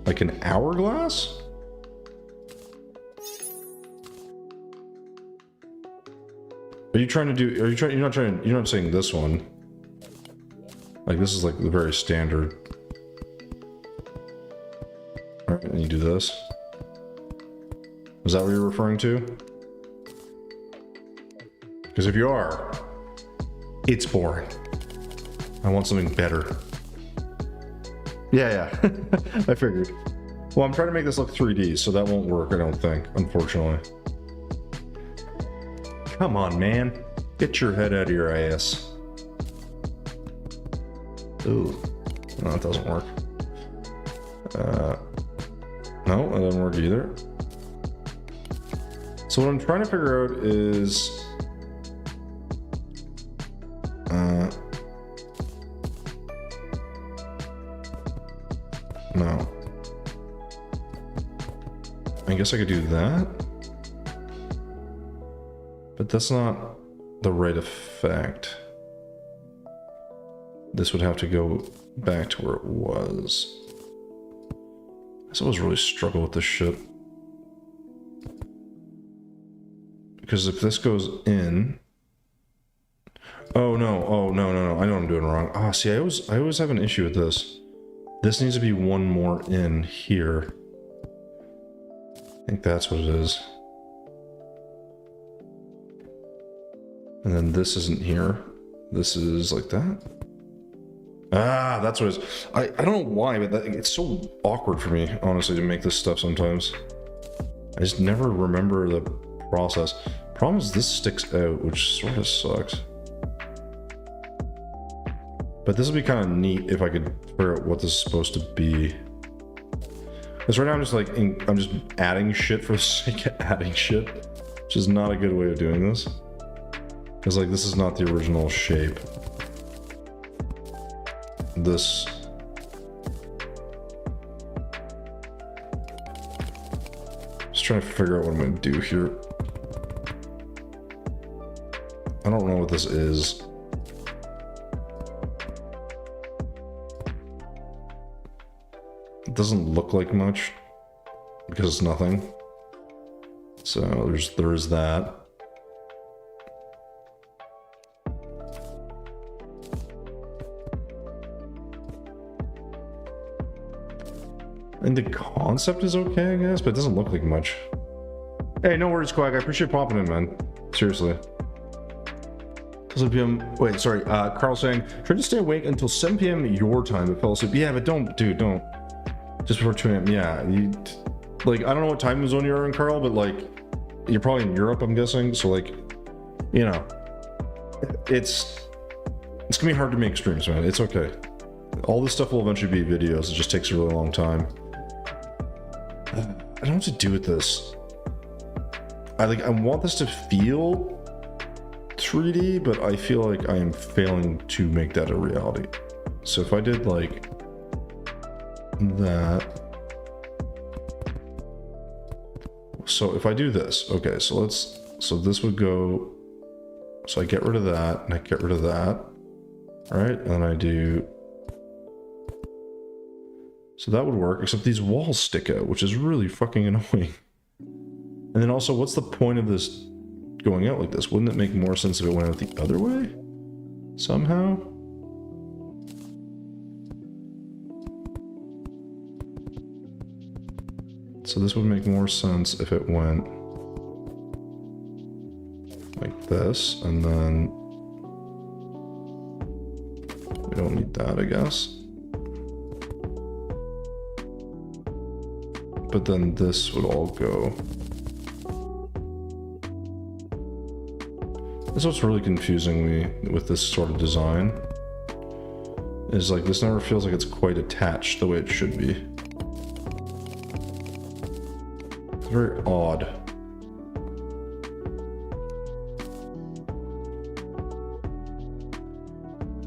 Like an hourglass? Are you trying to do, you're not saying this one. Like this is like the very standard. All right, and you do this. Is that what you're referring to? Because if you are, it's boring. I want something better. Yeah. I figured. Well, I'm trying to make this look 3D, so that won't work, I don't think, unfortunately. Come on, man. Get your head out of your ass. Ooh. No, it doesn't work. No, that doesn't work either. So what I'm trying to figure out is... no. I guess I could do that. But that's not the right effect. This would have to go back to where it was. I always really struggle with this shit. Because if this goes in... Oh no, I know I'm doing wrong. Ah, see, I always have an issue with this. This needs to be one more in here. I think that's what it is. And then this isn't here. This is like that. Ah, that's what it is. I don't know why, but it's so awkward for me, honestly, to make this stuff sometimes. I just never remember the process. Problem is this sticks out, which sort of sucks. But this would be kind of neat if I could figure out what this is supposed to be. Because right now I'm just like, I'm just adding shit for the sake of adding shit, which is not a good way of doing this. Because like, this is not the original shape. This... Just trying to figure out what I'm going to do here. I don't know what this is. It doesn't look like much because it's nothing. So there's that. And the concept is okay, I guess, but it doesn't look like much. Hey, no worries, Quack. I appreciate popping in, man. Seriously. 7 p.m. Wait, sorry. Carl saying, try to stay awake until 7 p.m. your time but fell asleep. Yeah, but don't. Just before 2 a.m. Yeah. Like, I don't know what time zone you're in, Carl, but like, you're probably in Europe, I'm guessing. So like, you know, it's gonna be hard to make streams, man. It's okay. All this stuff will eventually be videos. It just takes a really long time. I don't know what to do with this. I want this to feel 3D, but I feel like I am failing to make that a reality. So if I did like that, so if I do this, okay, so this would go, so I get rid of that and I get rid of that, all right, and then I do, so that would work, except these walls stick out, which is really fucking annoying. And then also, what's the point of this going out like this? Wouldn't it make more sense if it went out the other way? Somehow? So this would make more sense if it went like this, and then we don't need that, I guess. But then this would all go. That's what's really confusing me with this sort of design. Is like, this never feels like it's quite attached the way it should be. It's very odd.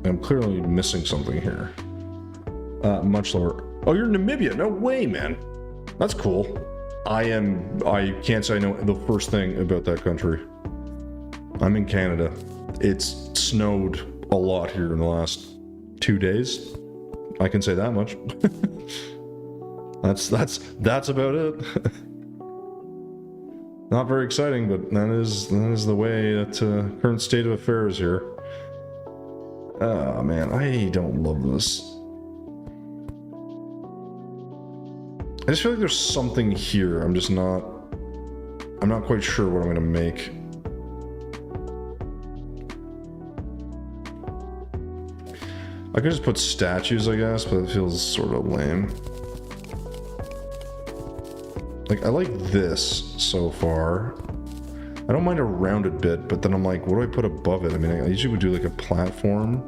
I'm clearly missing something here. Much lower. Oh, you're in Namibia. No way, man. That's cool. I can't say I know the first thing about that country. I'm in Canada. It's snowed a lot here in the last 2 days. I can say that much. that's about it. Not very exciting, but that is the way that current state of affairs here. Oh man, I don't love this. I just feel like there's something here. I'm not quite sure what I'm gonna make. I could just put statues, I guess, but it feels sort of lame. Like, I like this so far. I don't mind a rounded bit, but then I'm like, what do I put above it? I mean, I usually would do like a platform,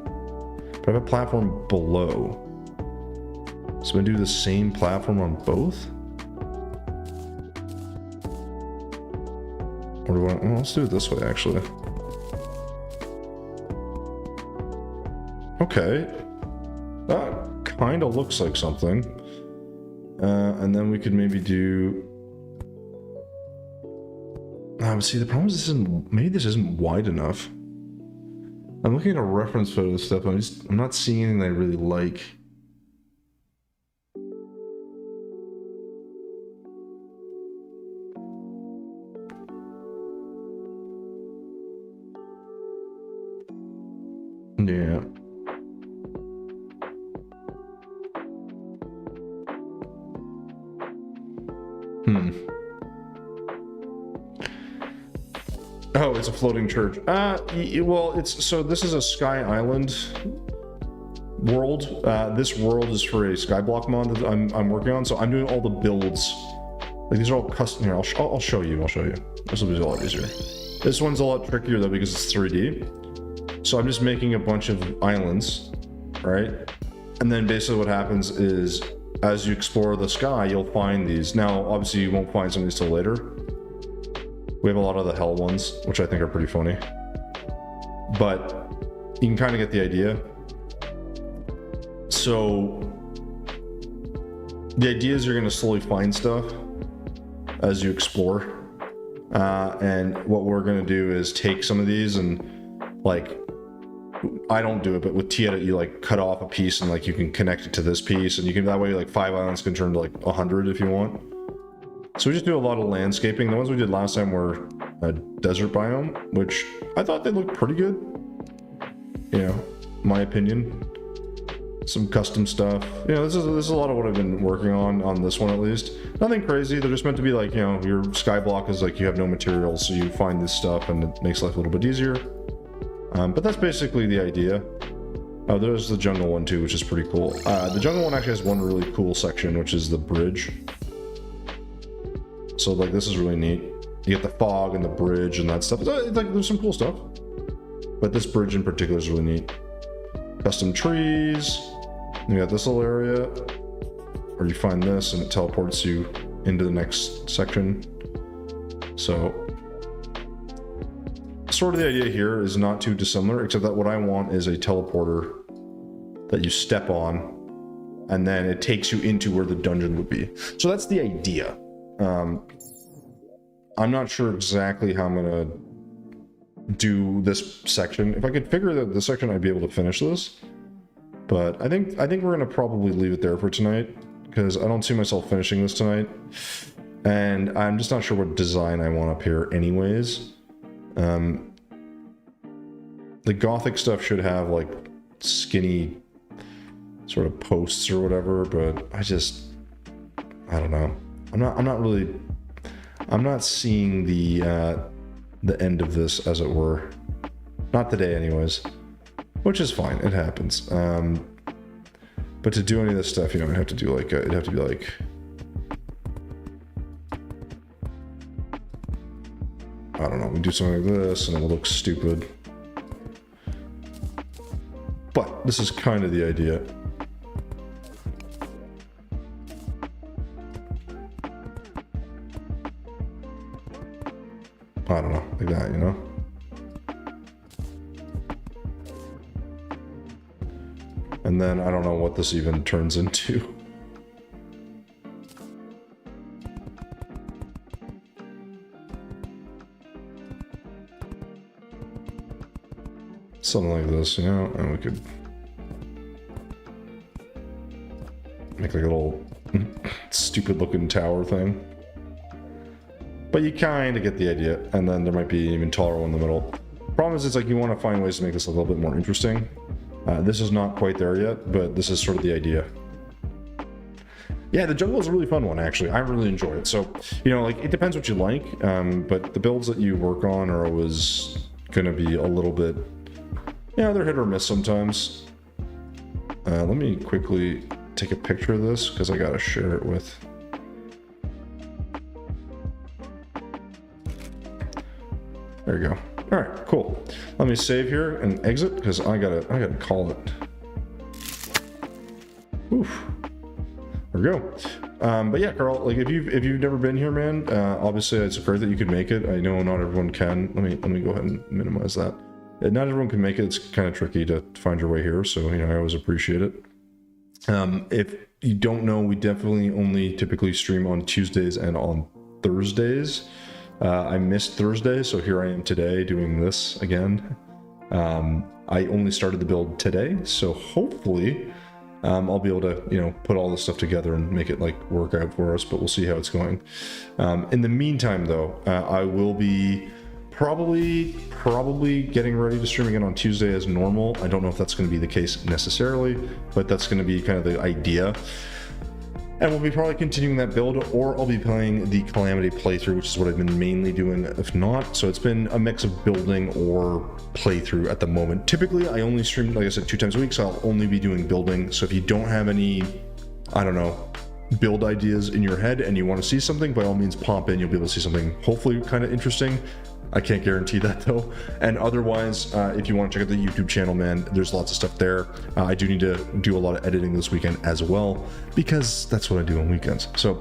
but I have a platform below. So I'm gonna do the same platform on both? Or do I, well, let's do it this way, actually. Okay, that kind of looks like something. And then we could maybe do... see, the problem is maybe this isn't wide enough. I'm looking at a reference photo of stuff, I'm not seeing anything that I really like. Yeah. Oh, it's a floating church. Well, this is a Sky Island world. This world is for a Skyblock mod that I'm working on, so I'm doing all the builds. Like, these are all custom. Here, I'll show you. This will be a lot easier. This one's a lot trickier though because it's 3D. So I'm just making a bunch of islands, right? And then basically what happens is, as you explore the sky, you'll find these. Now, obviously, you won't find some of these till later. We have a lot of the hell ones, which I think are pretty funny. But you can kind of get the idea. So the idea is you're going to slowly find stuff as you explore. And what we're going to do is take some of these and, like, I don't do it, but with T-Edit, you like cut off a piece and like you can connect it to this piece, and you can, that way like 5 islands can turn to like 100 if you want. So we just do a lot of landscaping. The ones we did last time were a desert biome, which I thought they looked pretty good. You know, my opinion. Some custom stuff. You know, this is a lot of what I've been working on this one at least. Nothing crazy. They're just meant to be like, you know, your skyblock is like you have no materials, so you find this stuff and it makes life a little bit easier. But that's basically the idea. Oh, there's the jungle one too, which is pretty cool. The jungle one actually has one really cool section, which is the bridge. So like this is really neat. You get the fog and the bridge and that stuff. Like there's some cool stuff. But this bridge in particular is really neat. Custom trees. You got this little area where you find this and it teleports you into the next section. So sort of the idea here is not too dissimilar, except that what I want is a teleporter that you step on and then it takes you into where the dungeon would be. So that's the idea. I'm not sure exactly how I'm gonna do this section. If I could figure out this section, I'd be able to finish this. But I think we're gonna probably leave it there for tonight because I don't see myself finishing this tonight, and I'm just not sure what design I want up here, anyways. The gothic stuff should have like skinny sort of posts or whatever, but I don't know. I'm not seeing the end of this, as it were. Not today, anyways. Which is fine. It happens. But to do any of this stuff, you know, it'd have to be like. I don't know. We do something like this, and it will look stupid. But this is kind of the idea. I don't know, like that, you know? And then I don't know what this even turns into. Something like this, you know? And we could make like a little stupid looking tower thing. But you kind of get the idea, and then there might be an even taller one in the middle. Problem is, it's like you want to find ways to make this a little bit more interesting. This is not quite there yet, but this is sort of the idea. Yeah, the jungle is a really fun one, actually. I really enjoy it. So, you know, like, it depends what you like, but the builds that you work on are always going to be a little bit, yeah, they're hit or miss sometimes. Let me quickly take a picture of this, because I got to share it with... There you go. All right, cool. Let me save here and exit because I gotta call it. Oof. There we go. But yeah, Carl, like if you've never been here, man, obviously it's great that you could make it. I know not everyone can. Let me go ahead and minimize that. Not everyone can make it. It's kind of tricky to find your way here, so you know I always appreciate it. If you don't know, we definitely only typically stream on Tuesdays and on Thursdays. I missed Thursday, so here I am today doing this again. I only started the build today, so hopefully I'll be able to, you know, put all this stuff together and make it like work out for us, but we'll see how it's going. In the meantime, though, I will be probably getting ready to stream again on Tuesday as normal. I don't know if that's going to be the case necessarily, but that's going to be kind of the idea. And we'll be probably continuing that build, or I'll be playing the Calamity playthrough, which is what I've been mainly doing, if not. So it's been a mix of building or playthrough at the moment. Typically, I only stream, like I said, 2 times a week, so I'll only be doing building. So if you don't have any, I don't know, build ideas in your head and you want to see something, by all means pop in. You'll be able to see something hopefully kind of interesting. I can't guarantee that though. And otherwise, if you want to check out the YouTube channel, man, there's lots of stuff there. I do need to do a lot of editing this weekend as well, because that's what I do on weekends. So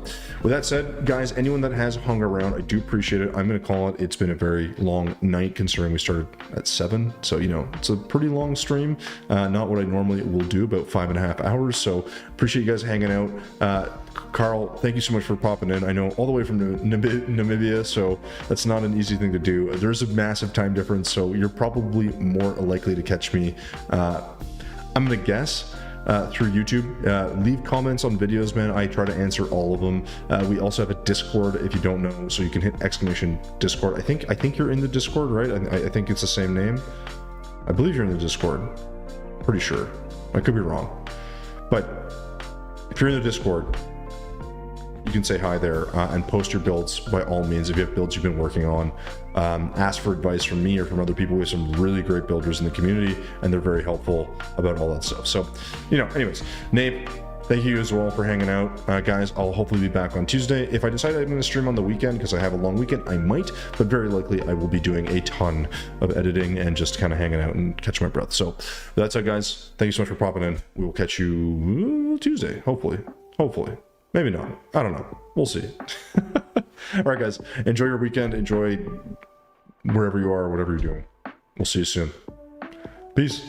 with that said, guys, anyone that has hung around, I do appreciate it. I'm going to call it. It's been a very long night considering we started at 7. So, you know, it's a pretty long stream. Not what I normally will do, about 5.5 hours. So appreciate you guys hanging out. Carl, thank you so much for popping in. I know all the way from Namibia, so that's not an easy thing to do. There's a massive time difference, so you're probably more likely to catch me, I'm gonna guess, through YouTube. Leave comments on videos, man. I try to answer all of them. We also have a Discord, if you don't know, so you can hit !Discord. I think you're in the Discord, right? I think it's the same name. I believe you're in the Discord. Pretty sure. I could be wrong. But if you're in the Discord, you can say hi there and post your builds by all means. If you have builds you've been working on, ask for advice from me or from other people. We have some really great builders in the community, and they're very helpful about all that stuff. So, anyways, Nate, thank you as well for hanging out. Guys, I'll hopefully be back on Tuesday. If I decide I'm going to stream on the weekend because I have a long weekend, I might, but very likely I will be doing a ton of editing and just kind of hanging out and catch my breath. So that's it, guys. Thank you so much for popping in. We will catch you Tuesday, hopefully. Hopefully. Maybe not. I don't know. We'll see. All right, guys. Enjoy your weekend. Enjoy wherever you are, whatever you're doing. We'll see you soon. Peace.